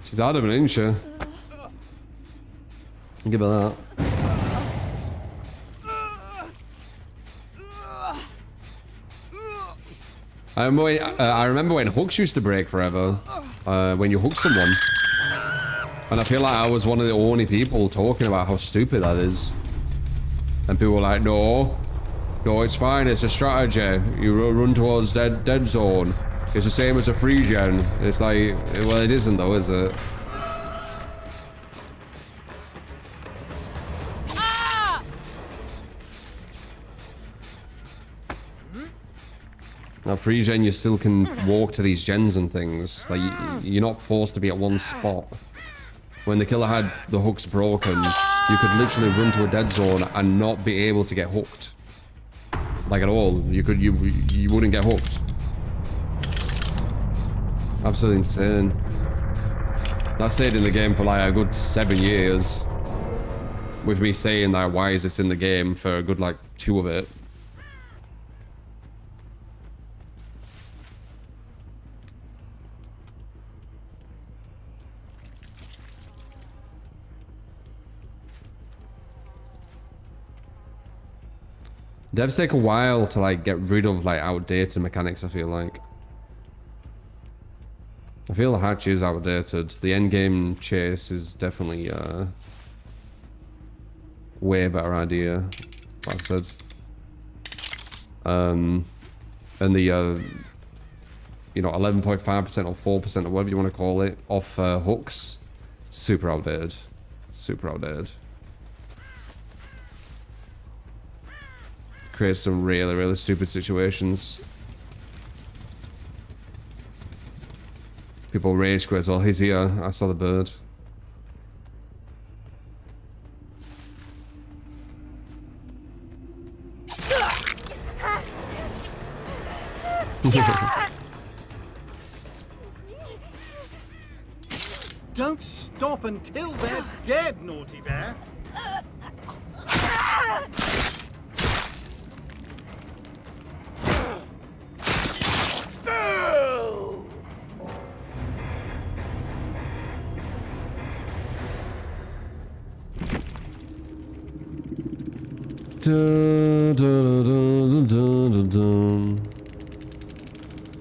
She's adamant, isn't she? Give her that. I remember when hooks used to break forever. When you hook someone. And I feel like I was one of the only people talking about how stupid that is. And people were like, no, it's fine, it's a strategy. You run towards dead zone. It's the same as a free gen. It's like, well, it isn't though, is it? Now, free gen, you still can walk to these gens and things. Like, you're not forced to be at one spot. When the killer had the hooks broken, you could literally run to a dead zone and not be able to get hooked. Like, at all. You wouldn't get hooked. Absolutely insane. That stayed in the game for like a good 7 years. With me saying that, why is this in the game, for a good like 2 of it. Devs take a while to like get rid of like outdated mechanics, I feel like. I feel the hatch is outdated. The endgame chase is definitely way better idea, like I said. And the you know, 11.5% or 4% or whatever you want to call it off hooks, super outdated. Super outdated. Creates some really, really stupid situations. People rage quit as well. He's here. I saw the bird. Don't stop until they're dead, Naughty Bear.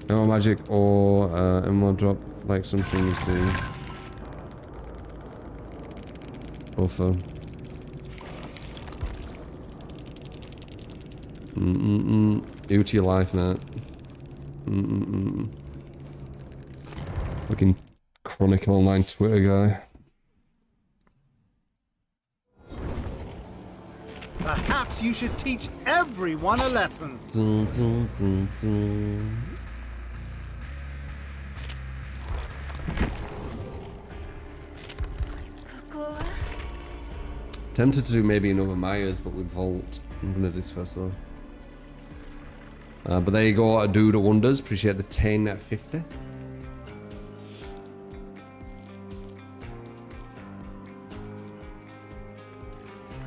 Ammo magic or ammo drop like some streamers do. Buffer. Due to your life, Nat. Fucking Chronicle Online Twitter guy. Perhaps you should teach everyone a lesson. Tempted to do maybe another Myers, but with Vault. I'm gonna do this first though. But there you go, a dude of wonders. Appreciate the 10.50.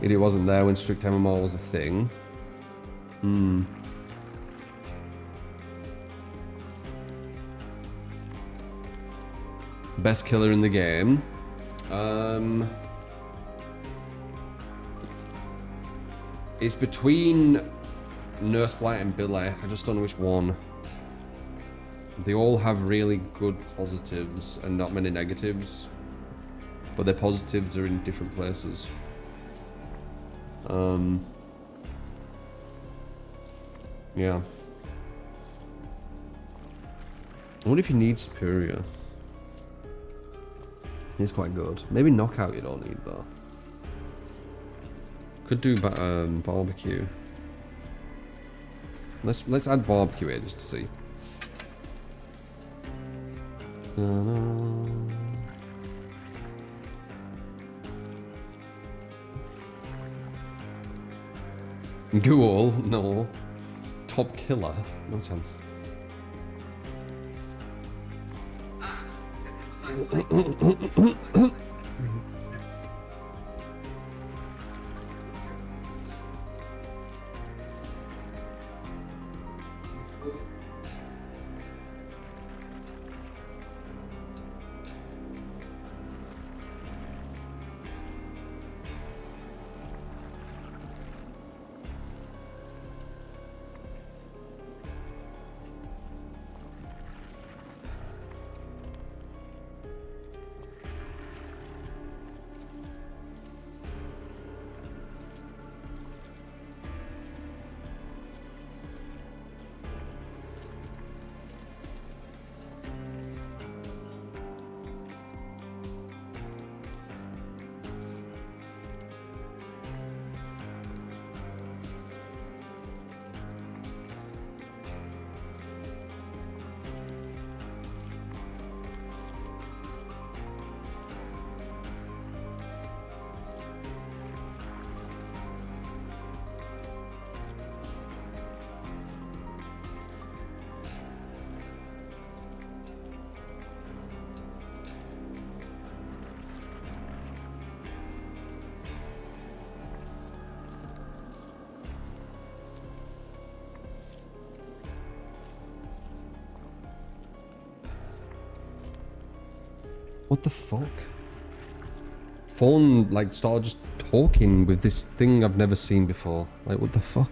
Idiot wasn't there when strict MMR was a thing. Best killer in the game. It's between Nurse Blight and Billy. I just don't know which one. They all have really good positives and not many negatives. But their positives are in different places. Yeah. I wonder if you need Superior. He's quite good. Maybe Knockout you don't need though. Could do barbecue. Let's add barbecue here just to see. Ghoul? No. Top killer? No chance. What the fuck? Phone, like, started just talking with this thing I've never seen before. Like, what the fuck?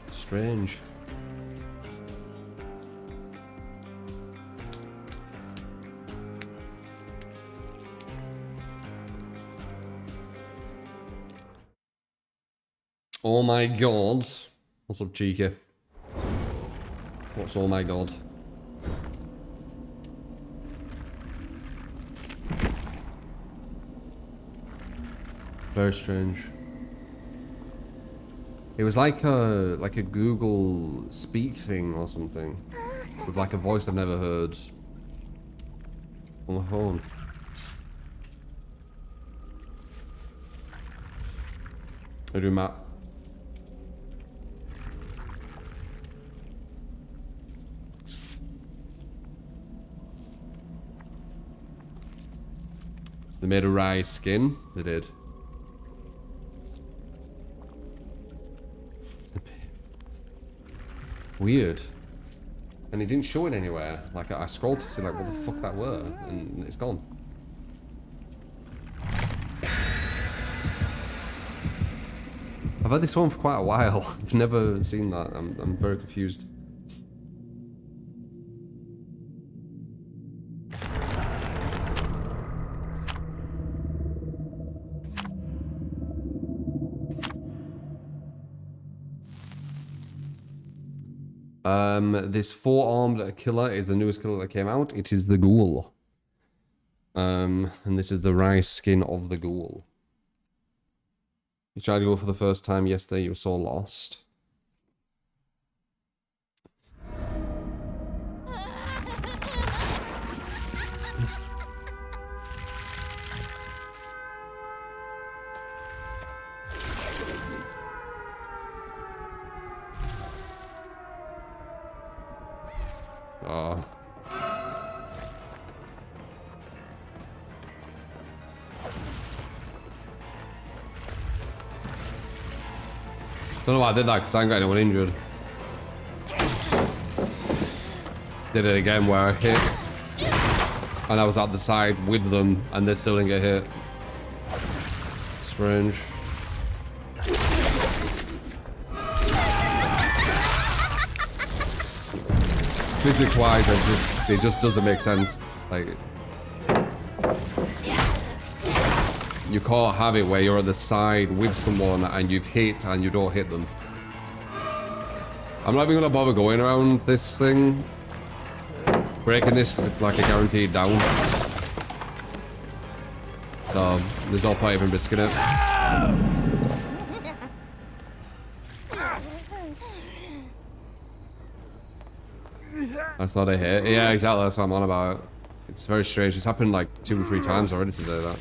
Strange. Oh my god. What's up, Cheeky? What's oh my god? Very strange. It was like a Google Speak thing or something. With like a voice I've never heard on the phone. How do Matt? They made a rye skin. They did. Weird. And it didn't show it anywhere. Like, I scrolled to see, like, what the fuck that were, and it's gone. I've had this one for quite a while. I've never seen that. I'm very confused. This four-armed killer is the newest killer that came out. It is the ghoul. And this is the rice skin of the ghoul. You tried to go for the first time yesterday, you were so lost. Oh. Don't know why I did that because I ain't got anyone injured. Did it again where I hit and I was at the side with them and they still didn't get hit. Strange. Physics wise, it just doesn't make sense. Like, you can't have it where you're at the side with someone and you've hit and you don't hit them. I'm not even gonna bother going around this thing. Breaking this is like a guaranteed down. So there's no point even risking it. That's not a hit. Yeah, exactly. That's what I'm on about. It's very strange. It's happened like 2 or 3 times already today, that.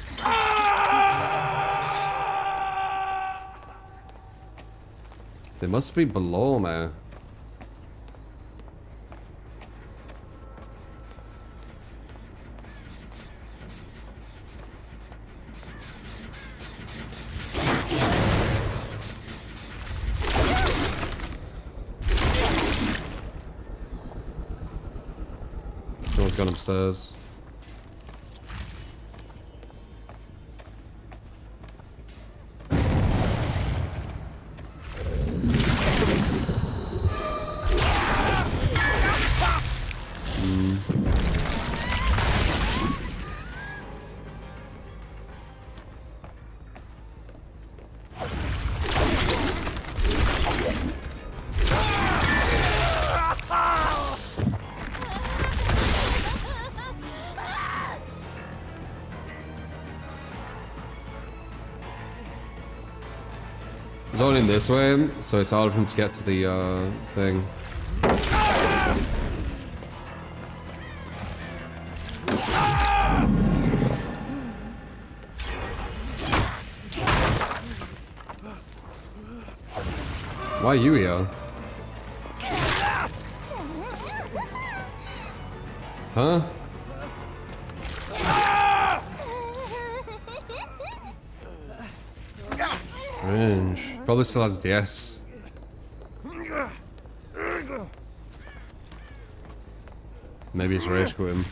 They must be below me. Someone's gone upstairs. It's only in this way, so it's harder for him to get to the thing. Why are you here? Huh? Strange. Probably still has DS. Maybe it's rage quit him.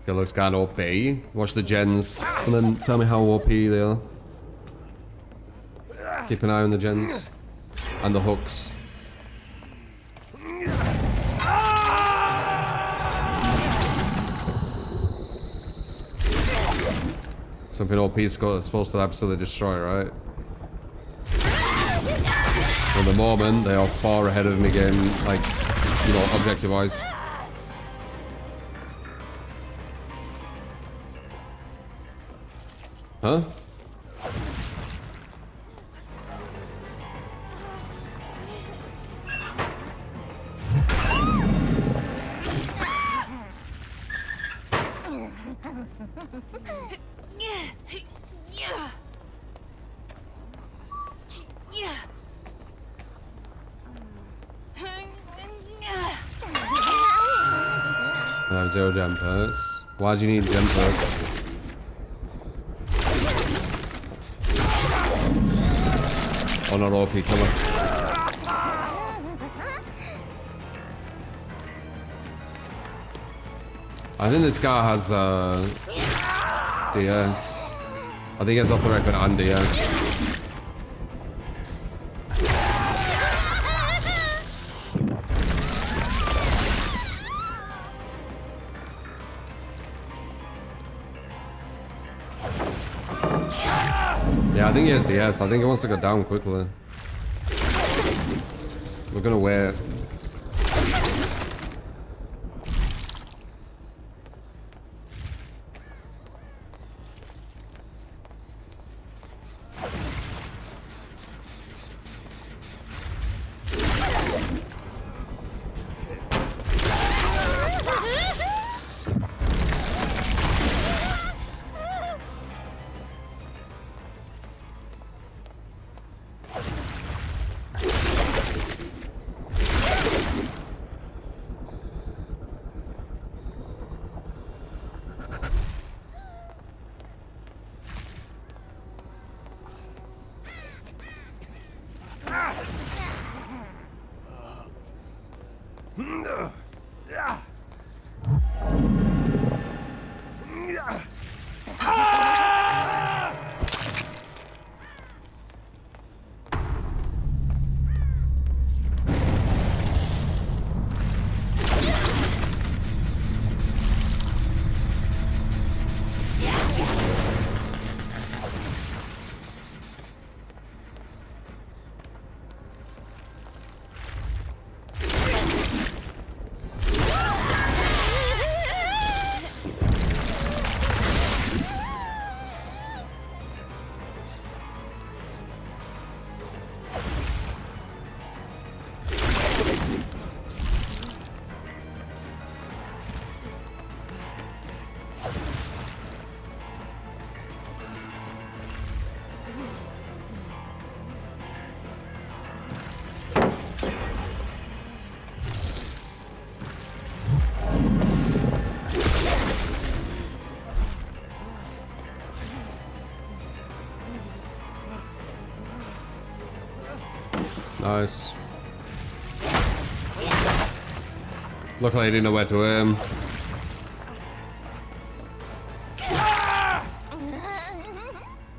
It looks kind of OP. Watch the gens and then tell me how OP they are. Keep an eye on the gens and the hooks. Something OP is supposed to absolutely destroy, right? At the moment, they are far ahead of me game, like, you know, objective-wise. Huh? I have 0 gem perks. Why do you need gem perks? Oh, not OP killer. I think this guy has DS. I think he has off the record and DS. Yeah, I think he has DS. I think he wants to go down quickly. We're gonna wait. Nice. Luckily I didn't know where to aim.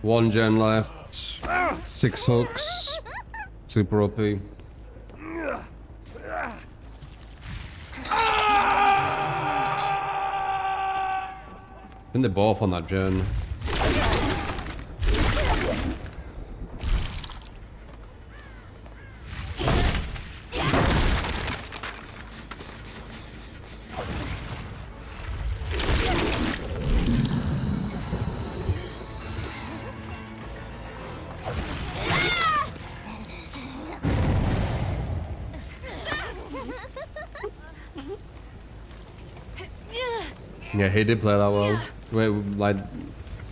One gen left. 6 hooks. Super OP. I think they're both on that gen. Yeah, he did play that well. Wait, like,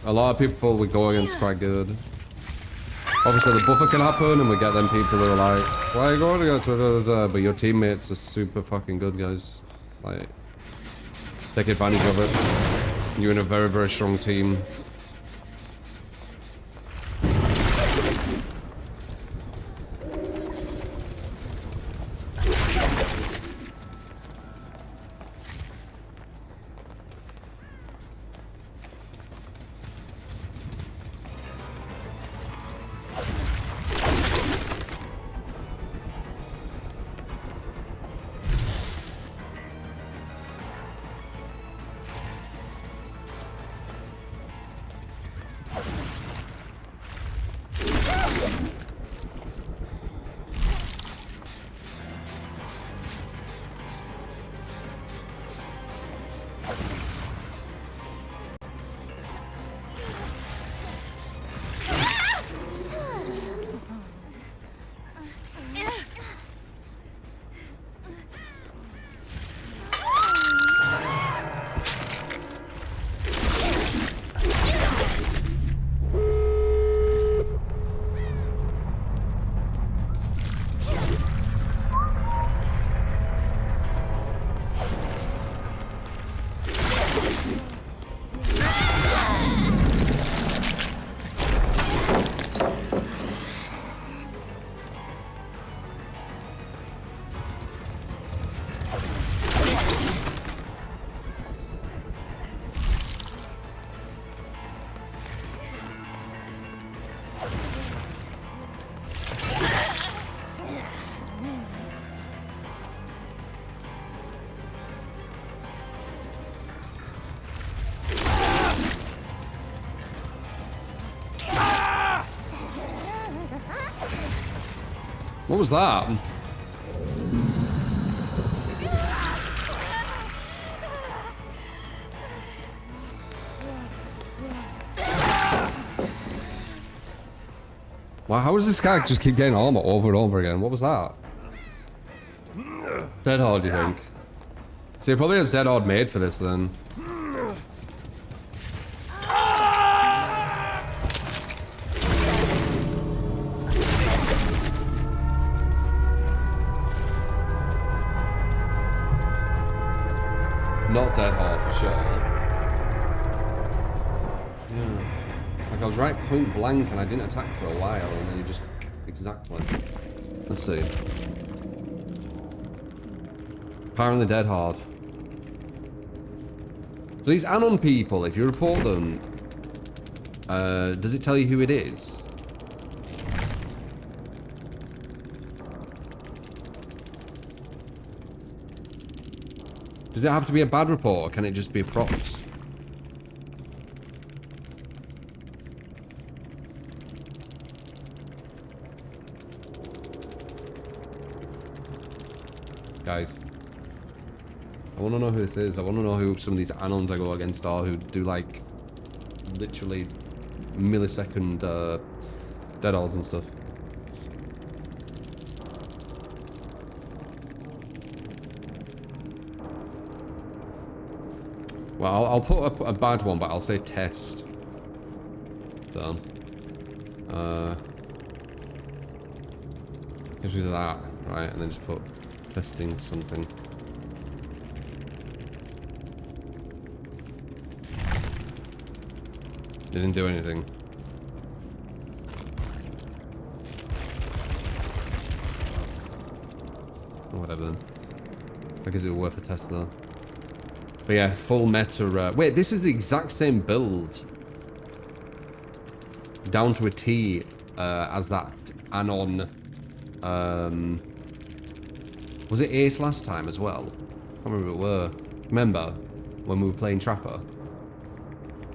a lot of people we go against quite good. Obviously, the buffer can happen, and we get them people that are like, why are you going against it? But your teammates are super fucking good, guys. Like, take advantage of it. You're in a very, very strong team. What was that? Wow, how does this guy just keep getting armor over and over again? What was that? Dead hard, do you think? See, it probably has dead hard made for this then. Not dead hard for sure. Yeah. Like I was right point blank and I didn't attack for a while and then you just... Exactly. Let's see. Apparently dead hard. So these Anon people, if you report them, does it tell you who it is? Does it have to be a bad report, or can it just be props? Guys, I want to know who this is. I want to know who some of these Anons I go against are, who do like literally millisecond dead odds and stuff. Well, I'll put a bad one, but I'll say test. So, get rid of that, right? And then just put testing something. Didn't do anything. Oh, whatever then. I guess it was worth a test though. But yeah, full meta. Wait, this is the exact same build. Down to a T as that Anon. Was it Ace last time as well? I can't remember what it were. Remember when we were playing Trapper?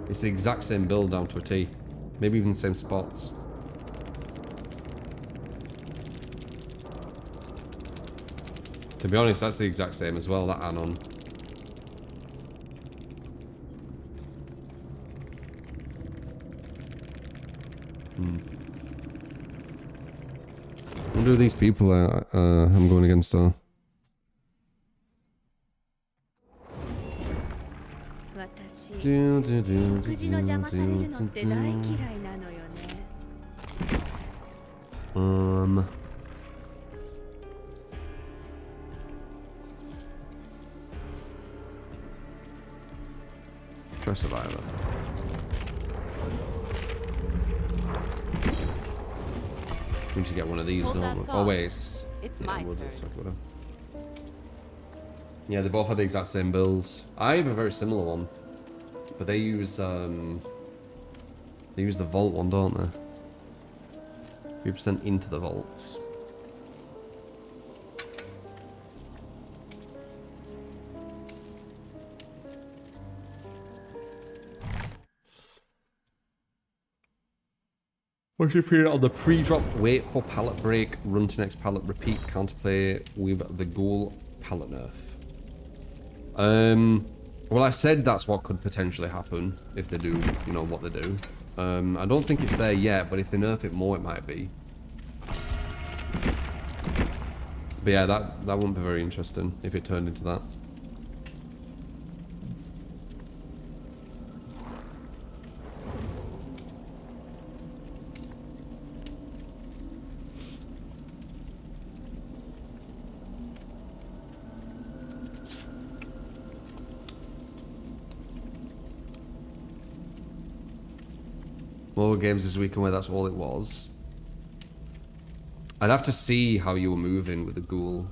It's the exact same build down to a T. Maybe even the same spots. To be honest, that's the exact same as well, that Anon. I wonder who these people I'm going against are. Try Survivor. We should get one of these, don't we? Oh wait, it's my turn. Yeah, they both had the exact same build. I have a very similar one, but they use the vault one, don't they? 3% into the vaults. What's your period on the pre-drop? Wait for pallet break, run to next pallet, repeat counterplay with the goal pallet nerf. Well, I said that's what could potentially happen if they do, you know, what they do. I don't think it's there yet, but if they nerf it more, it might be. But yeah, that wouldn't be very interesting if it turned into that. More games this weekend where that's all it was. I'd have to see how you were moving with the ghoul.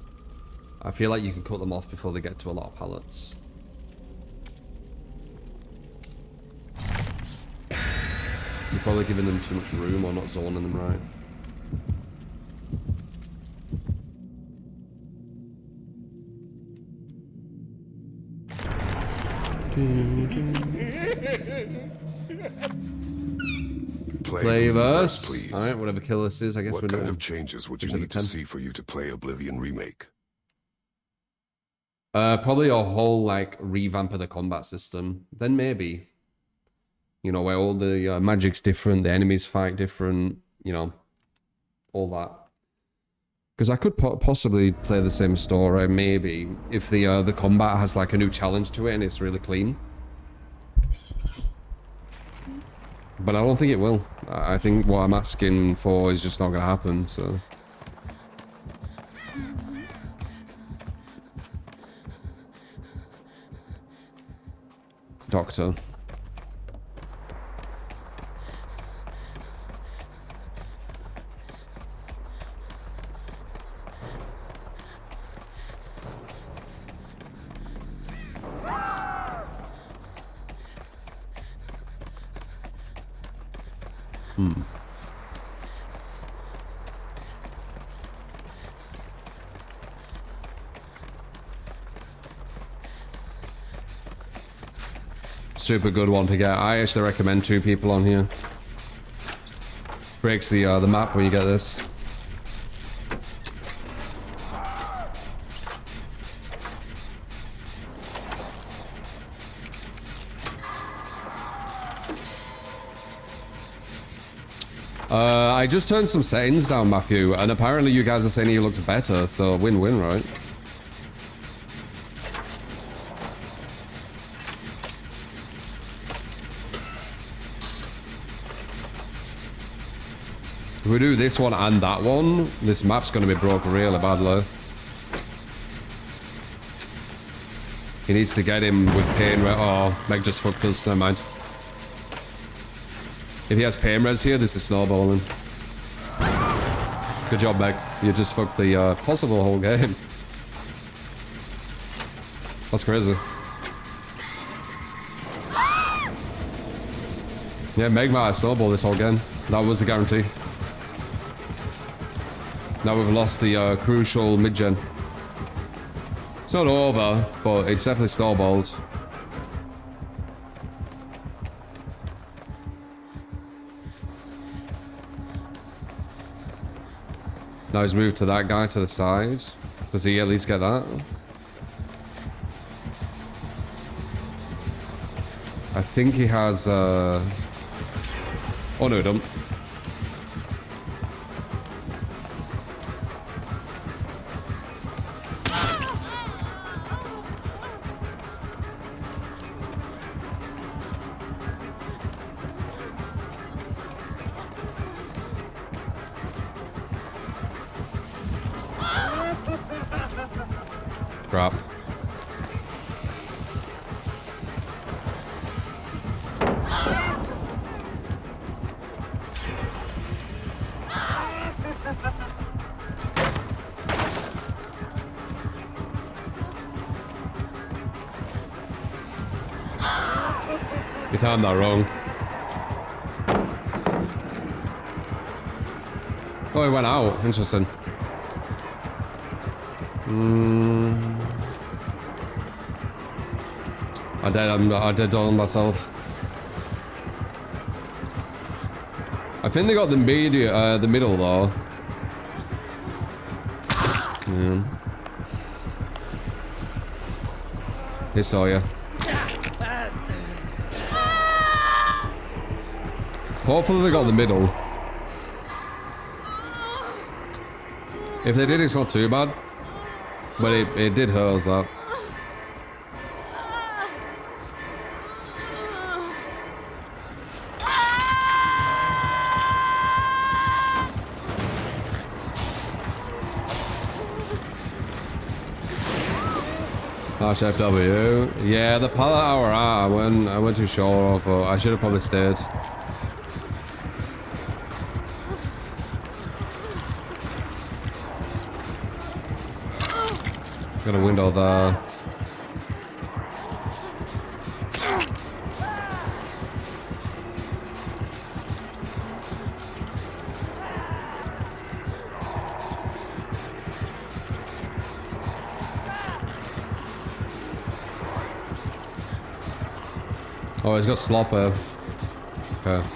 I feel like you can cut them off before they get to a lot of pallets. You're probably giving them too much room or not zoning them right. Play verse, please. Alright, whatever kill this is, I guess What we're kind doing. of changes would you need to see for you to play Oblivion Remake? Probably a whole, like, revamp of the combat system. Then maybe. You know, where all the magic's different, the enemies fight different, you know, all that. Because I could possibly play the same story, maybe, if the combat has, like, a new challenge to it and it's really clean. But I don't think it will. I think what I'm asking for is just not going to happen, so... Doctor. Super good one to get. I actually recommend 2 people on here. Breaks the map when you get this. I just turned some settings down, Matthew, and apparently you guys are saying he looks better, so win-win, right? If we do this one and that one, this map's going to be broken really badly. He needs to get him with pain. Oh, Meg just fucked us. Never mind. If he has pain res here, this is snowballing. Good job, Meg. You just fucked the possible whole game. That's crazy. Yeah, Meg might have snowballed this whole game. That was a guarantee. Now we've lost the crucial mid-gen. It's not over, but it's definitely snowballed. Now he's moved to that guy to the side. Does he at least get that? I think he has... Oh no, he don't. Crap. You timed that wrong. Oh, he went out. Interesting. I did on myself. I think they got the middle though. Yeah. He saw you. Hopefully they got the middle. If they did, it's not too bad. But it did hurt us that. HFW. Yeah, the pallet hour I went too short, but I should have probably stayed. Got a window there. Oh, he's got slopper. Okay.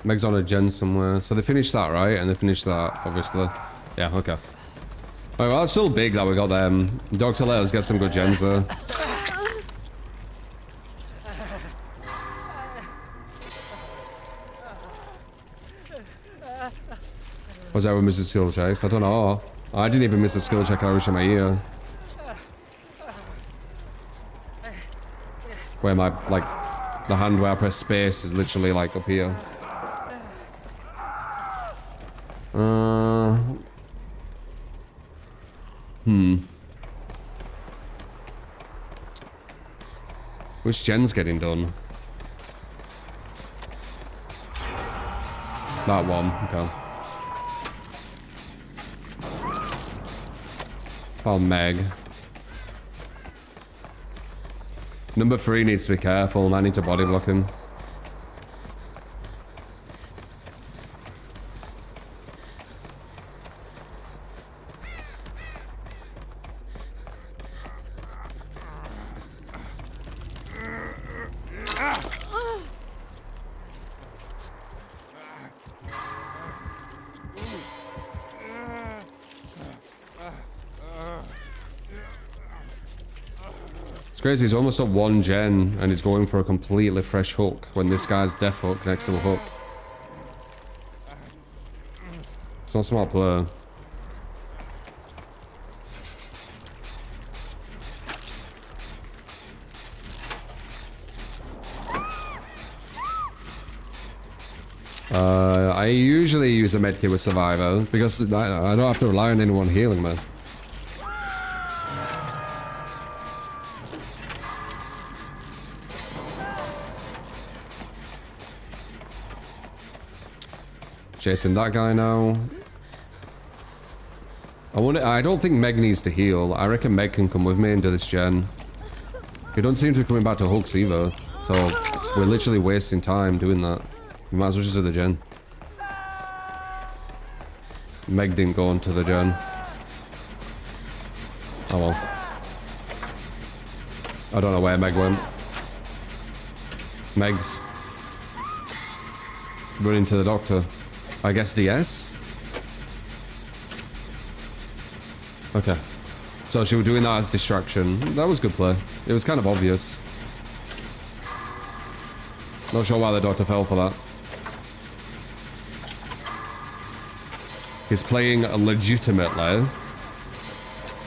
Meg's on a gen somewhere. So they finished that, right? And they finished that, obviously. Yeah, okay. Alright, well, that's still big that we got them. Doctor, let us get some good gens there. Was that with Mrs. Skill checks? I don't know. I didn't even miss a skill check. I wish in my ear. Where my, like, the hand where I press space is literally, like, up here. Which gen's getting done? That one, okay. Found Meg. Number 3 needs to be careful. I need to body block him. Crazy, he's almost at 1 gen and he's going for a completely fresh hook when this guy's death hook next to the hook. It's not a smart play. I usually use a medkit with Survivor because I don't have to rely on anyone healing me. Chasing that guy now. I don't think Meg needs to heal. I reckon Meg can come with me and do this gen. He don't seem to be coming back to hooks either. So we're literally wasting time doing that. We might as well just do the gen. Meg didn't go onto the gen. Oh well. I don't know where Meg went. Meg's running to the doctor. I guess DS? Okay. So she was doing that as distraction. That was good play. It was kind of obvious. Not sure why the doctor fell for that. He's playing legitimately.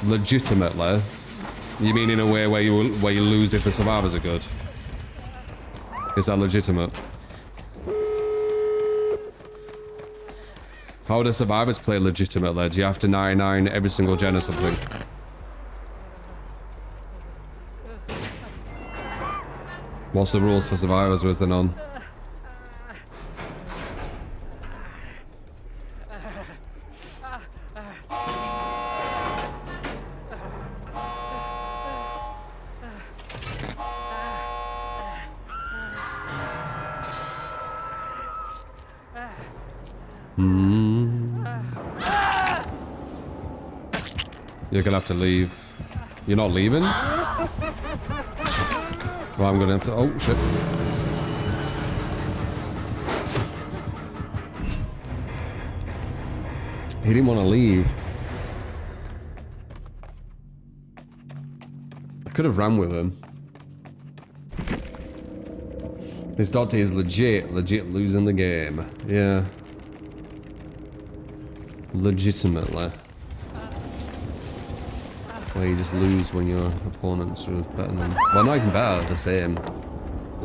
Legitimately. You mean in a way where you lose if the survivors are good? Is that legitimate? How do survivors play legitimately? Do you have to 99 every single gen or something? What's the rules for survivors? Where's the none? You're gonna have to leave. You're not leaving? Well, I'm gonna have to... Oh, shit. He didn't want to leave. I could have ran with him. This Dottie is legit losing the game. Yeah. Legitimately. Well, you just lose when your opponents are better than... Well, not even better, the same.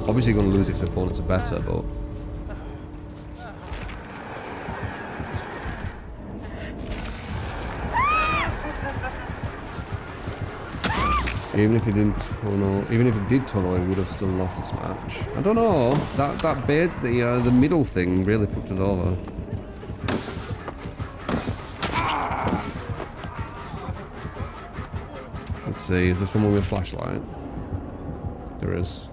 Obviously you're going to lose if your opponents are better, but... Even if he didn't tunnel, even if he did tunnel, he would have still lost this match. I don't know. That bait, the middle thing really fucked us over. Let's see, is there someone with a flashlight? There is.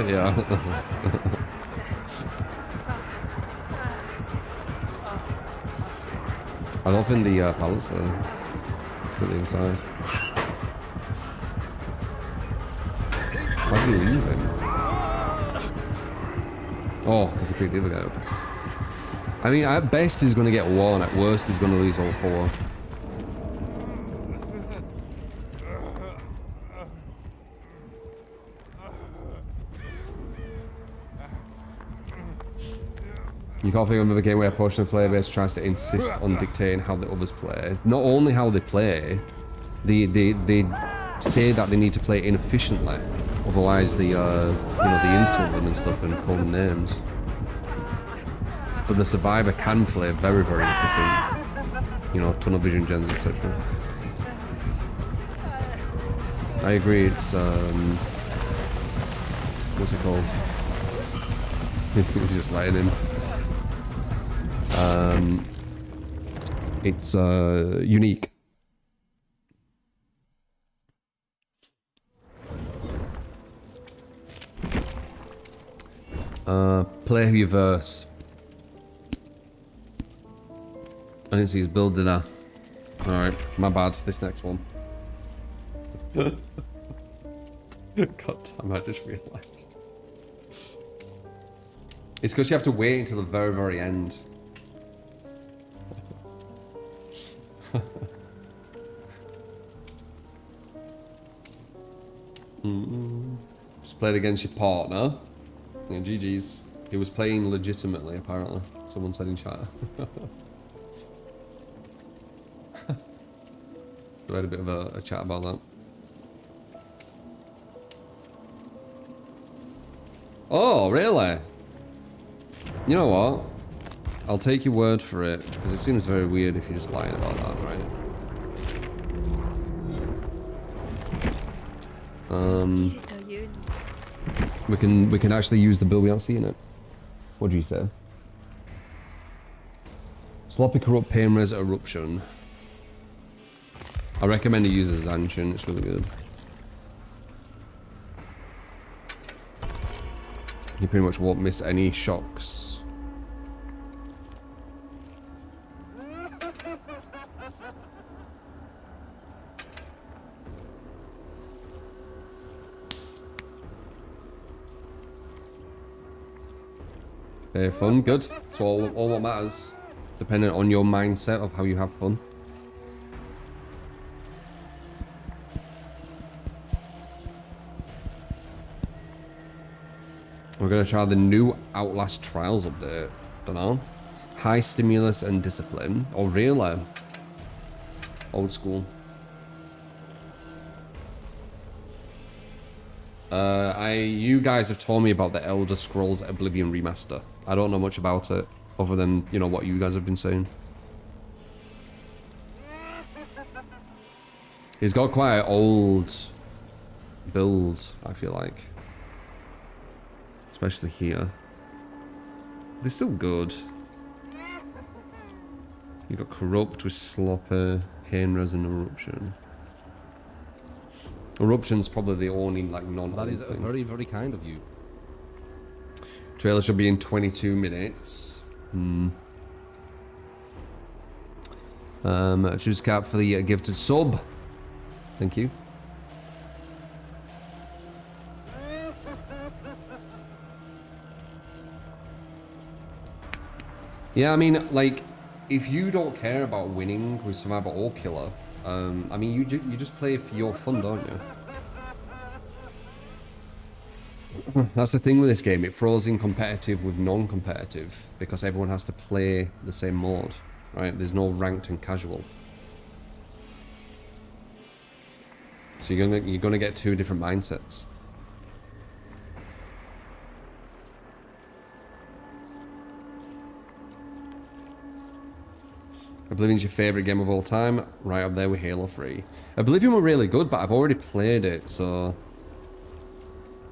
Yeah. I don't think the pallets there. It's on the other side. Why did he leave him? Oh, because he picked the other guy up. I mean, at best he's going to get one, at worst he's going to lose all four. You can't think of another game where a portion of the player base tries to insist on dictating how the others play. Not only how they play, they say that they need to play inefficiently. Otherwise, they insult them and stuff and call them names. But the survivor can play very, very efficient. You know, tunnel vision gens, etc. I agree. It's what's it called? He's just letting him. It's unique. Play your verse. I didn't see his build, did I? Alright, my bad. This next one. God damn, I just realised. It's because you have to wait until the very, very end. Just played against your partner. Yeah, GG's. He was playing legitimately, apparently. Someone said in chat. We had a bit of a chat about that. Oh, really? You know what? I'll take your word for it, because it seems very weird if you're just lying about that, right? We can actually use the build without seeing it. What do you say? Sloppy Corrupt Pain Res Eruption. I recommend you use as Zanchin, it's really good. You pretty much won't miss any shocks. Very fun, good. It's all what matters, depending on your mindset of how you have fun. We're gonna try the new Outlast Trials update. Don't know. High stimulus and discipline. Oh, really? Old school. You guys have told me about the Elder Scrolls Oblivion remaster. I don't know much about it, other than, you know, what you guys have been saying. He's got quite an old build, I feel like. Especially here. They're still good. You got Corrupt with Slopper, Painres and Eruption. Eruption's probably the only like non. That is very, very kind of you. Trailer should be in 22 minutes. Choose cap for the gifted sub. Thank you. Yeah, I mean, like, if you don't care about winning with Survivor or Killer, I mean, you just play for your fun, don't you? That's the thing with this game. It throws in competitive with non-competitive because everyone has to play the same mode, right? There's no ranked and casual. So you're gonna get two different mindsets. Oblivion's your favourite game of all time? Right up there with Halo 3. Oblivion were really good, but I've already played it, so...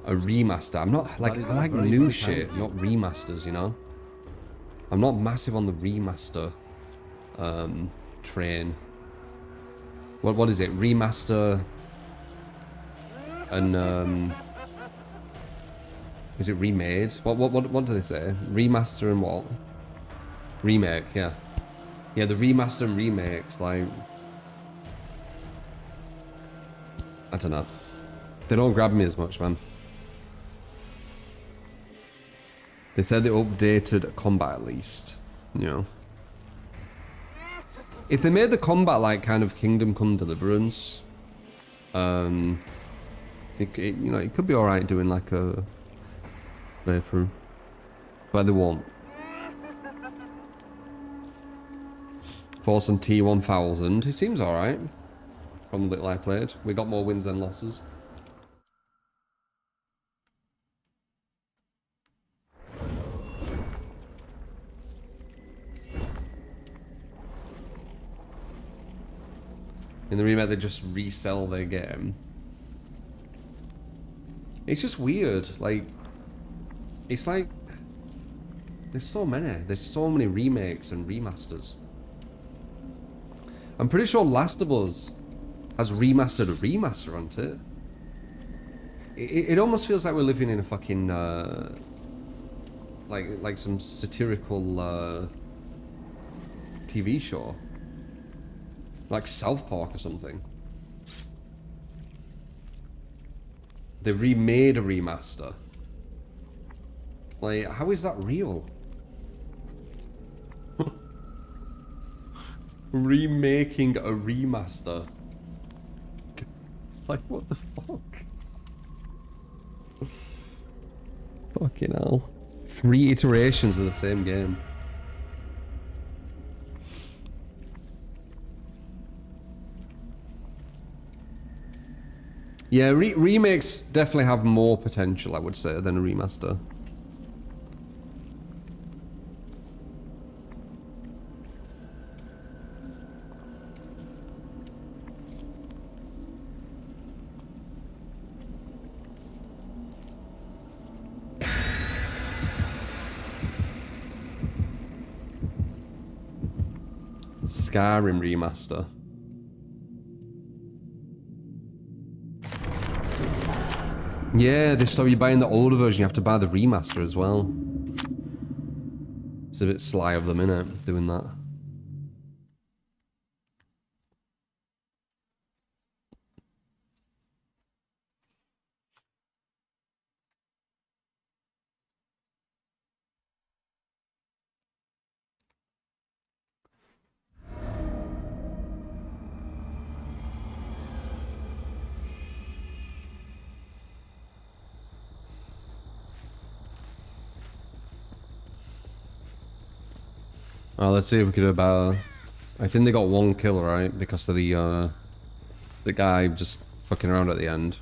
A remaster. I'm not... Like, I like new shit, not remasters, you know? I'm not massive on the remaster... train. What is it? Remaster... And, Is it remade? What do they say? Remaster and what? Remake, yeah. Yeah, the remaster and remakes, like... I don't know. They don't grab me as much, man. They said they updated combat at least, you know. If they made the combat like kind of Kingdom Come Deliverance, you know, it could be alright doing like a playthrough. But they won't. Force on T1000. He seems alright. From the little I played. We got more wins than losses. In the remake, they just resell their game. It's just weird. Like, it's like there's so many remakes and remasters. I'm pretty sure Last of Us has remastered a remaster, hasn't it? It almost feels like we're living in a fucking like some satirical TV show, like South Park or something. They remade a remaster. Like, how is that real? Remaking a remaster. Like, what the fuck? Fucking hell. 3 iterations of the same game. Yeah, remakes definitely have more potential, I would say, than a remaster. Skyrim remaster. Yeah, they stop you buying the older version, you have to buy the remaster as well. It's a bit sly of them, innit, doing that. Well, let's see if we can do better. I think they got 1 kill, right? Because of the guy just fucking around at the end.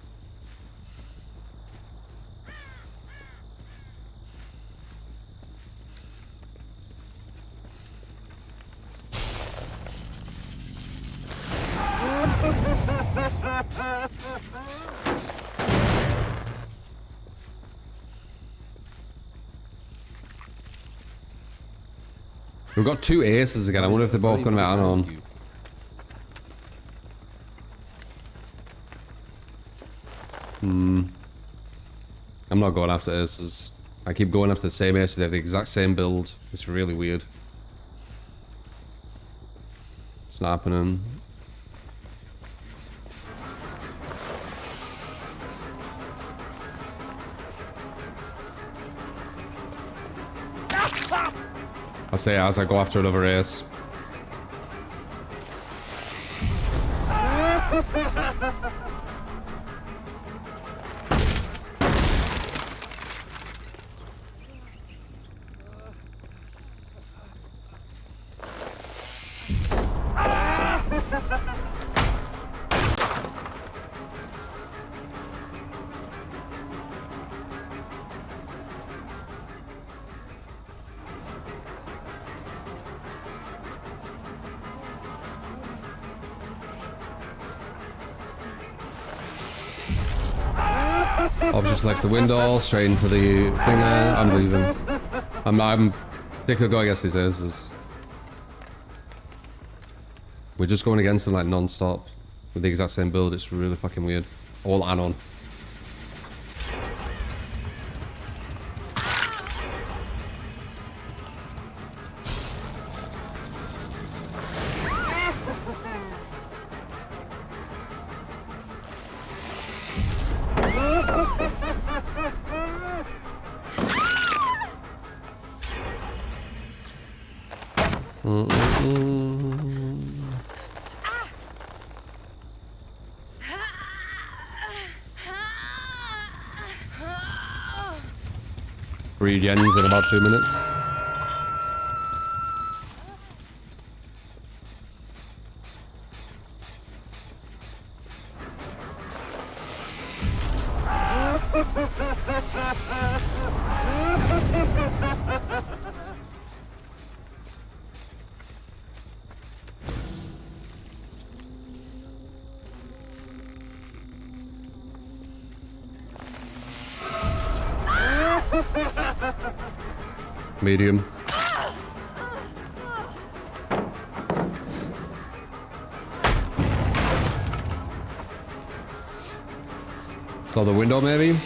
We've got 2 aces again. I wonder if they're both going to be out on. I'm not going after aces. I keep going after the same aces. They have the exact same build. It's really weird. It's not happening. I'll say as I go after another ace. Object selects the window, straight into the thing there. I'm leaving. I'm Dick will go against these aces. We're just going against them like non-stop with the exact same build. It's really fucking weird. All anon. Three yens in about 2 minutes. Medium. Close the window, maybe?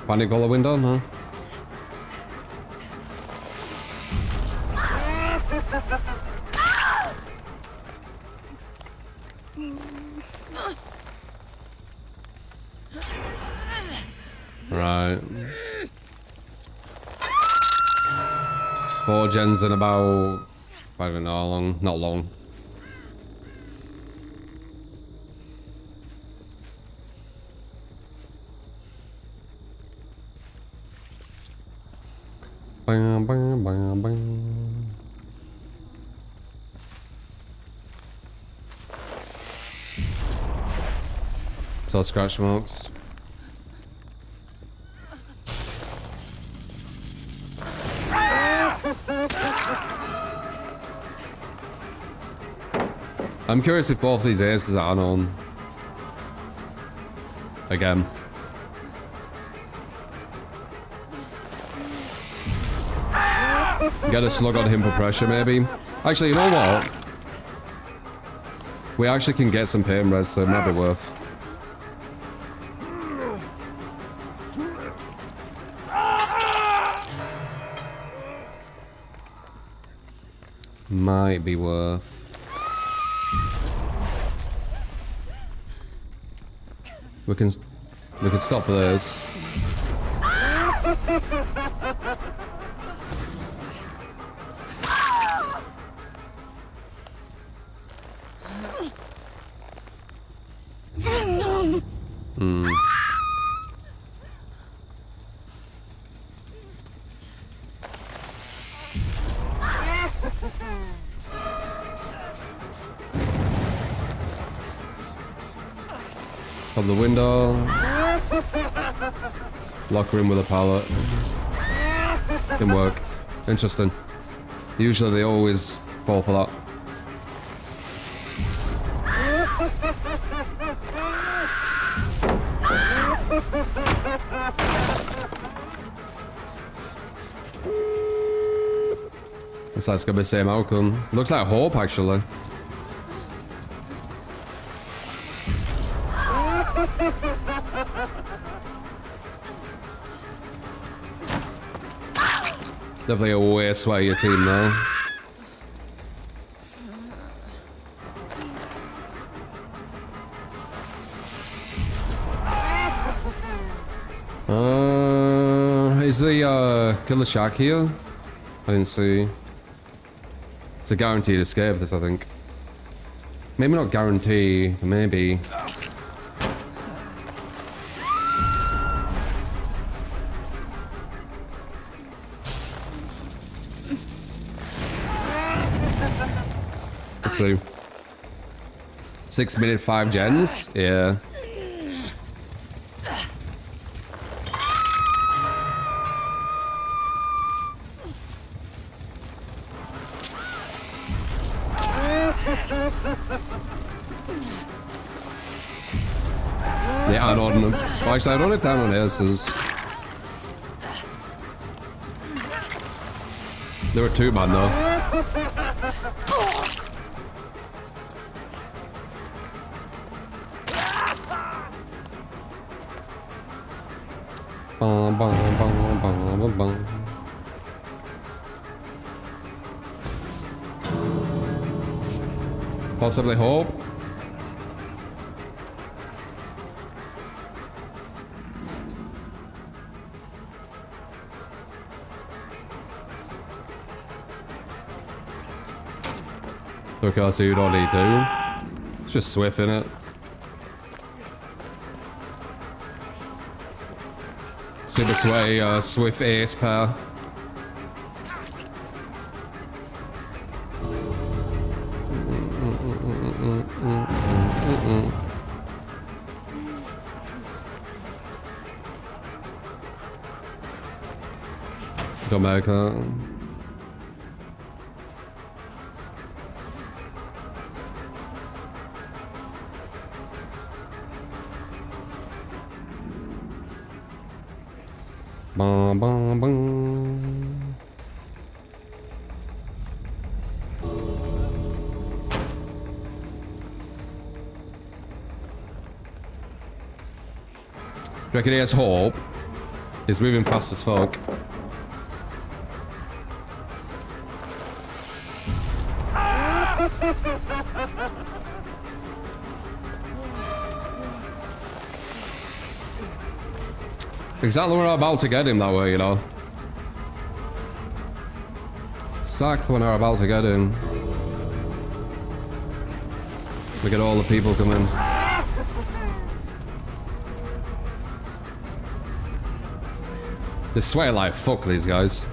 Panic all the window, huh? Right. 4 gens in about... I don't know how long. Not long. Bang, bang, bang, bang. So scratch marks. I'm curious if both these aces are unknown. Again. Get a slug on him for pressure, maybe. Actually, you know what? We actually can get some pain res, so it might be worth. Might be worth. We can stop this. From the window. Lock her in with a pallet. Can work. Interesting. Usually they always fall for that. Looks like it's gonna be the same outcome. Looks like hope actually. Definitely a way sweatier team though. Is the killer shark here? I didn't see. It's a guaranteed escape, this I think. Maybe not guarantee, maybe. Let's see. 6 minute 5 gens? Yeah. Yeah, I don't know. Well, actually, I don't know if that one is. There were 2 man though. Bum, bum, bum, bum, bum, bum. Possibly hope. Okay, so you don't need to. It's just Swift in it. Super sway, Swift ace pair. Jamaica. Bum, bum, bum. Reckon he has hope. He's moving fast as fuck. Exactly when I'm about to get him that way, you know. Exactly when I'm about to get him. Look at all the people coming. They swear like fuck, these guys.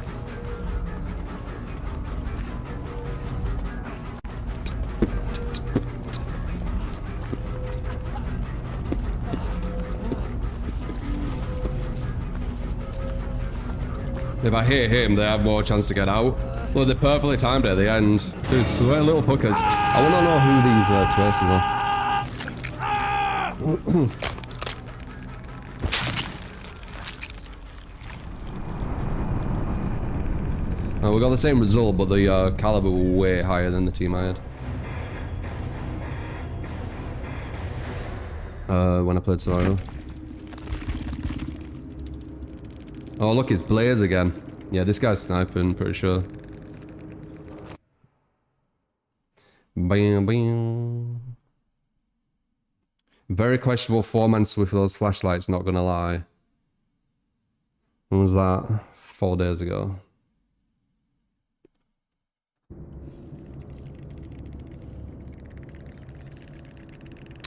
If I hit him, they have more chance to get out. Well, they perfectly timed it at the end. They swear little puckers. I want to know who these twists are. We got the same result, but the caliber were way higher than the team I had. When I played Survival. Oh, look, it's Blaze again. Yeah, this guy's sniping, pretty sure. Bam, bam. Very questionable 4-man Swift with those flashlights, not gonna lie. When was that? 4 days ago.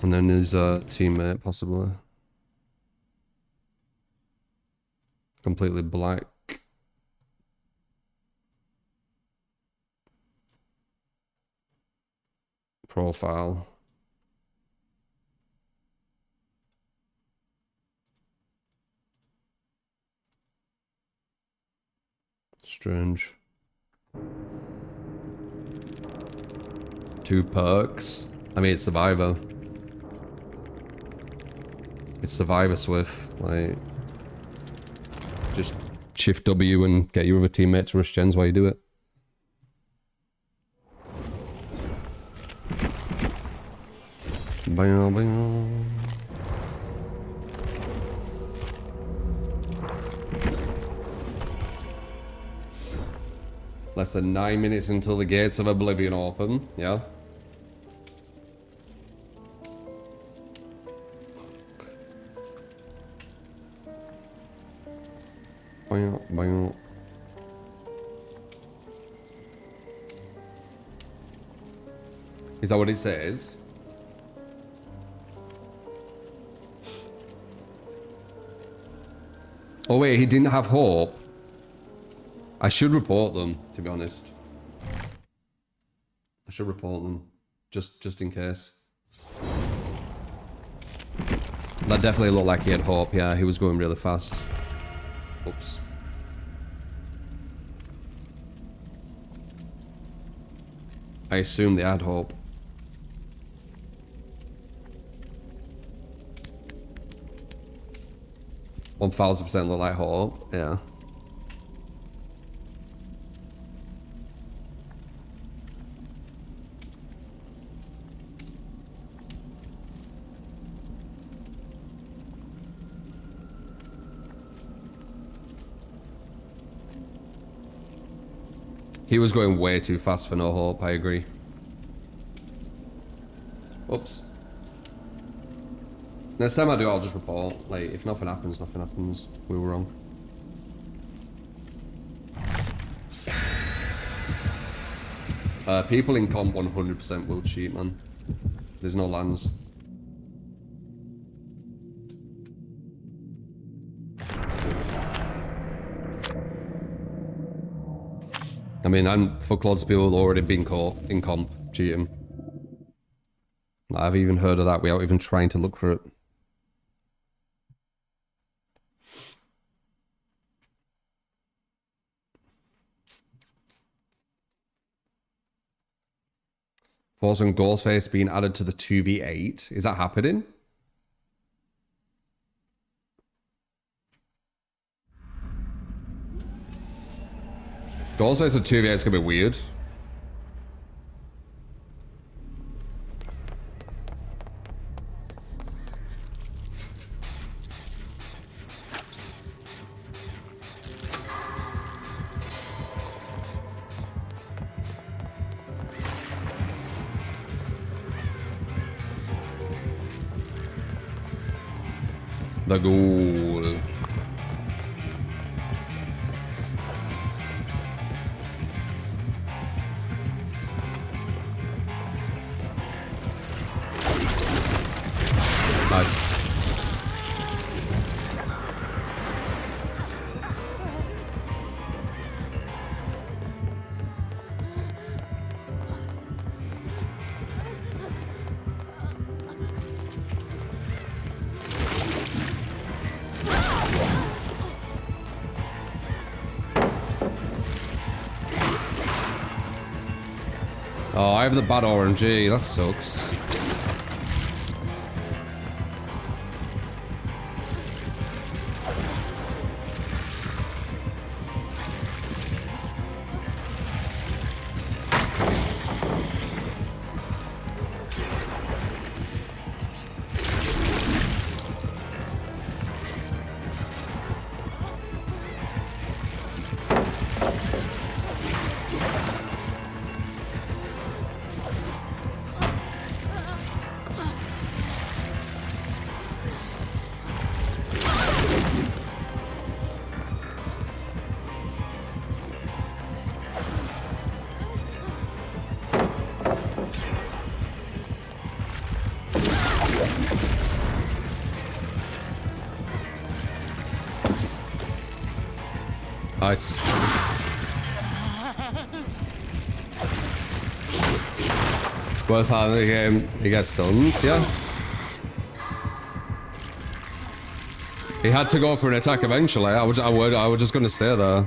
And then his teammate, possibly. Completely black. Profile. Strange. 2 perks. I mean, it's Survivor. It's Survivor Swift. Like, just shift W and get your other teammate to rush gens while you do it. Bam, bam. Less than 9 minutes until the gates of oblivion open. Yeah. Is that what it says? Oh wait, he didn't have hope. I should report them, to be honest. I should report them, just in case. That definitely looked like he had hope. Yeah, he was going really fast. Oops. I assume they had hope. 1000% look like hope. Yeah. He was going way too fast for no hope, I agree. Oops. Next time I do, I'll just report. Like, if nothing happens, nothing happens. We were wrong. People in comp 100% will cheat, man. There's no lands. I mean, I'm fuck lots of people already been caught in comp cheating. I've even heard of that without even trying to look for it. Force on Ghostface being added to the 2v8. Is that happening? Ghostface at 2v8 is gonna be weird. The ghoul. Nice. Oh, I have the bad RNG. That sucks. Nice. Worth having the game. He gets stunned, yeah. He had to go for an attack eventually. I was just gonna stay there.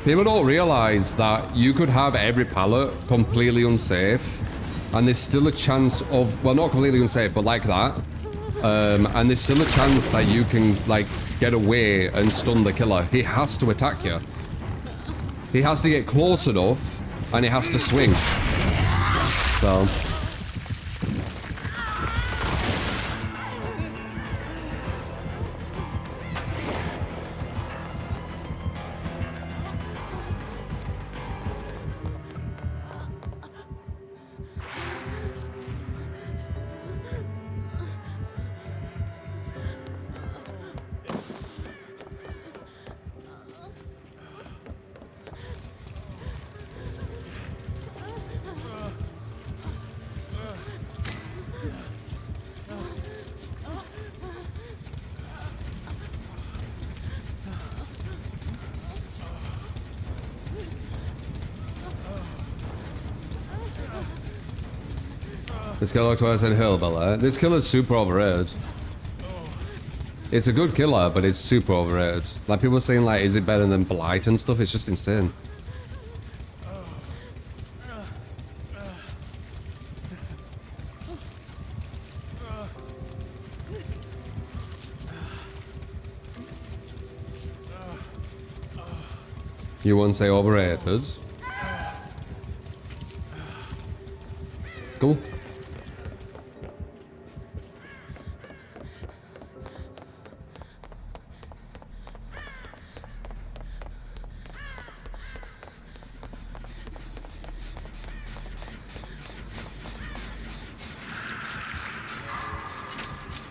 People don't realize that you could have every pallet completely unsafe, and there's still a chance of, well, not completely unsafe, but like that. And there's still a chance that you can, like, get away and stun the killer. He has to attack you. He has to get close enough, and he has to swing. So. This killer twice in Hillbilly. This killer's super overrated. It's a good killer, but it's super overrated. Like, people saying, like, is it better than Blight and stuff? It's just insane. You won't say overrated? Cool.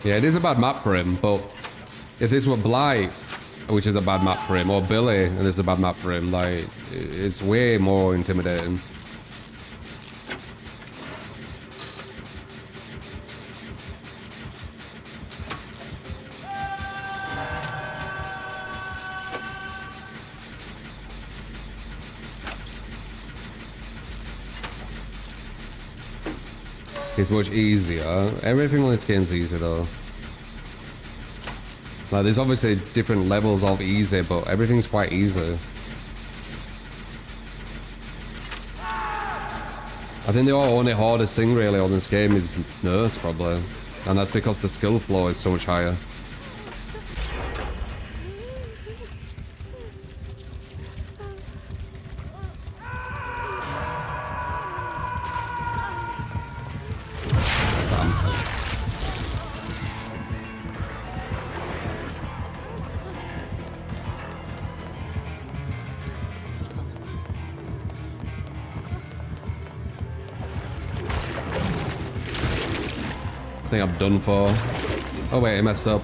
Yeah, it is a bad map for him, but if this were Blight, which is a bad map for him, or Billy, and this is a bad map for him, like, it's way more intimidating. It's much easier. Everything on this game's easy though. Like, there's obviously different levels of easy, but everything's quite easy. I think the only hardest thing really on this game is Nurse, probably. And that's because the skill floor is so much higher. I think I'm done for. Oh wait, I messed up.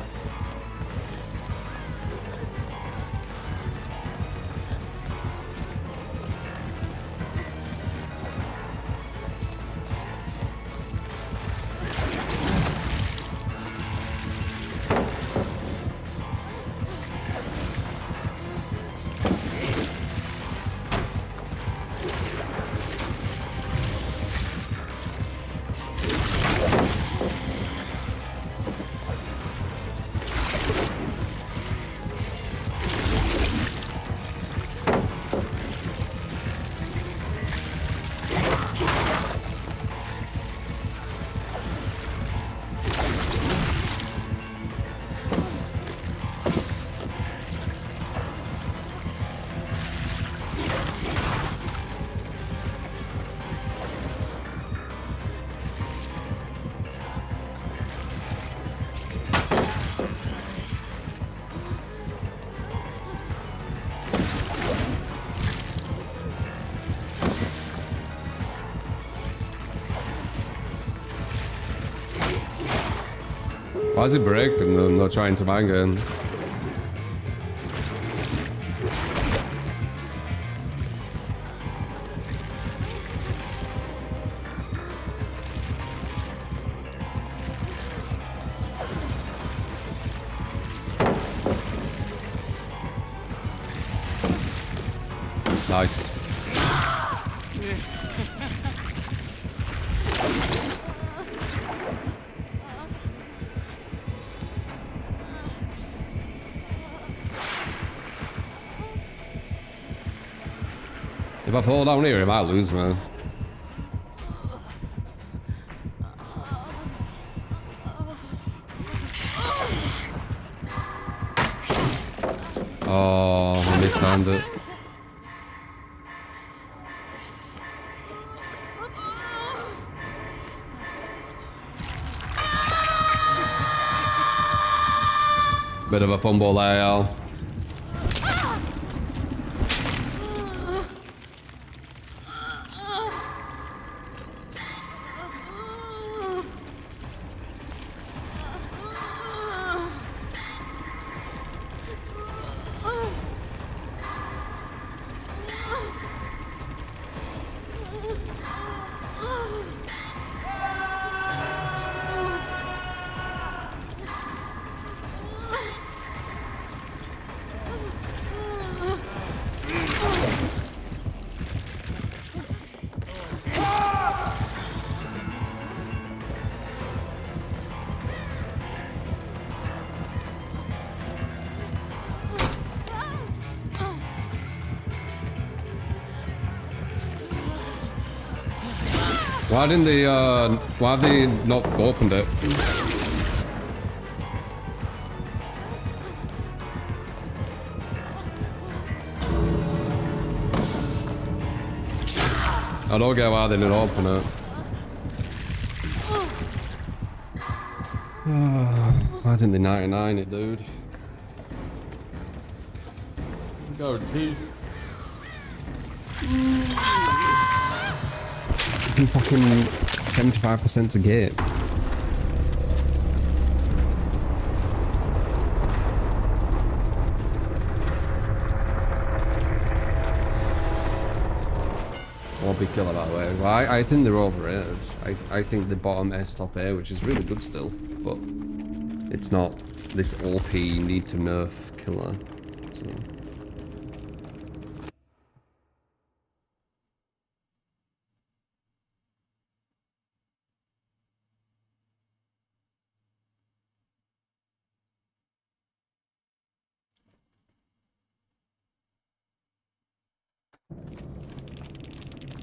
Why is it break and I'm not trying to bang him? Nice. If I fall down here, I might lose, man. Oh, I mistimed it. Bit of a fumble there, y'all. Why didn't they, why have they not opened it? I don't get why they didn't open it. Why didn't they 99 it, dude? Go teeth. Fucking 75% a gate. Or big killer that way. Well, I think they're overrated. I think the bottom S top A, which is really good still, but it's not this OP need to nerf killer. So.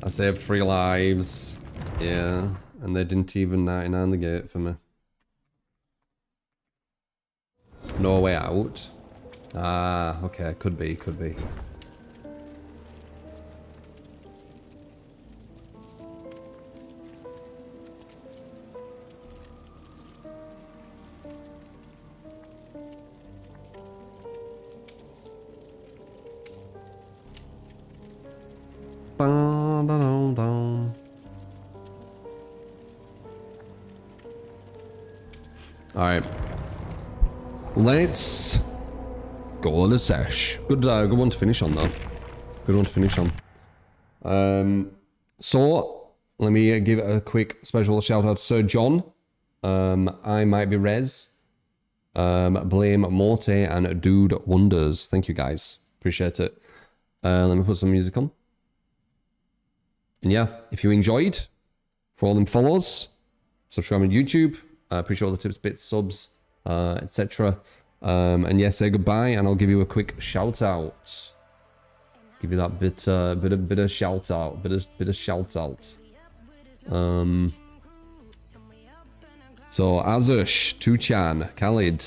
I saved 3 lives. Yeah. And they didn't even 99 the gate for me. No way out. Ah, okay. Could be, could be. Alright. Let's go on a sesh. Good one to finish on though. Good one to finish on. So let me give a quick special shout out to Sir John. I might be Rez. Blame Morte and Dude Wonders. Thank you guys. Appreciate it. Let me put some music on. And yeah, if you enjoyed, for all them follows, subscribe on YouTube. I appreciate all the tips, bits, subs, etc. And yeah, say goodbye, and I'll give you a quick shout out. Give you that bit of shout out, bit of shout out. So Azush, Tuchan, Khalid,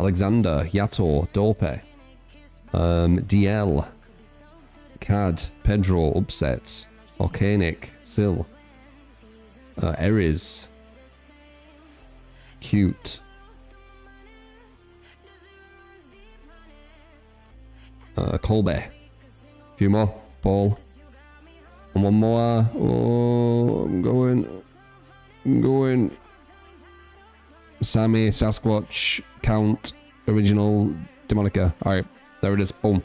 Alexander, Yato, Dope, DL, Cad, Pedro, Upset, Volcanic, Sil, Eriz, Cute, Colby, a few more, Paul, and one more. Oh, I'm going. Sammy, Sasquatch, Count, Original, Demonica. Alright, there it is. Boom.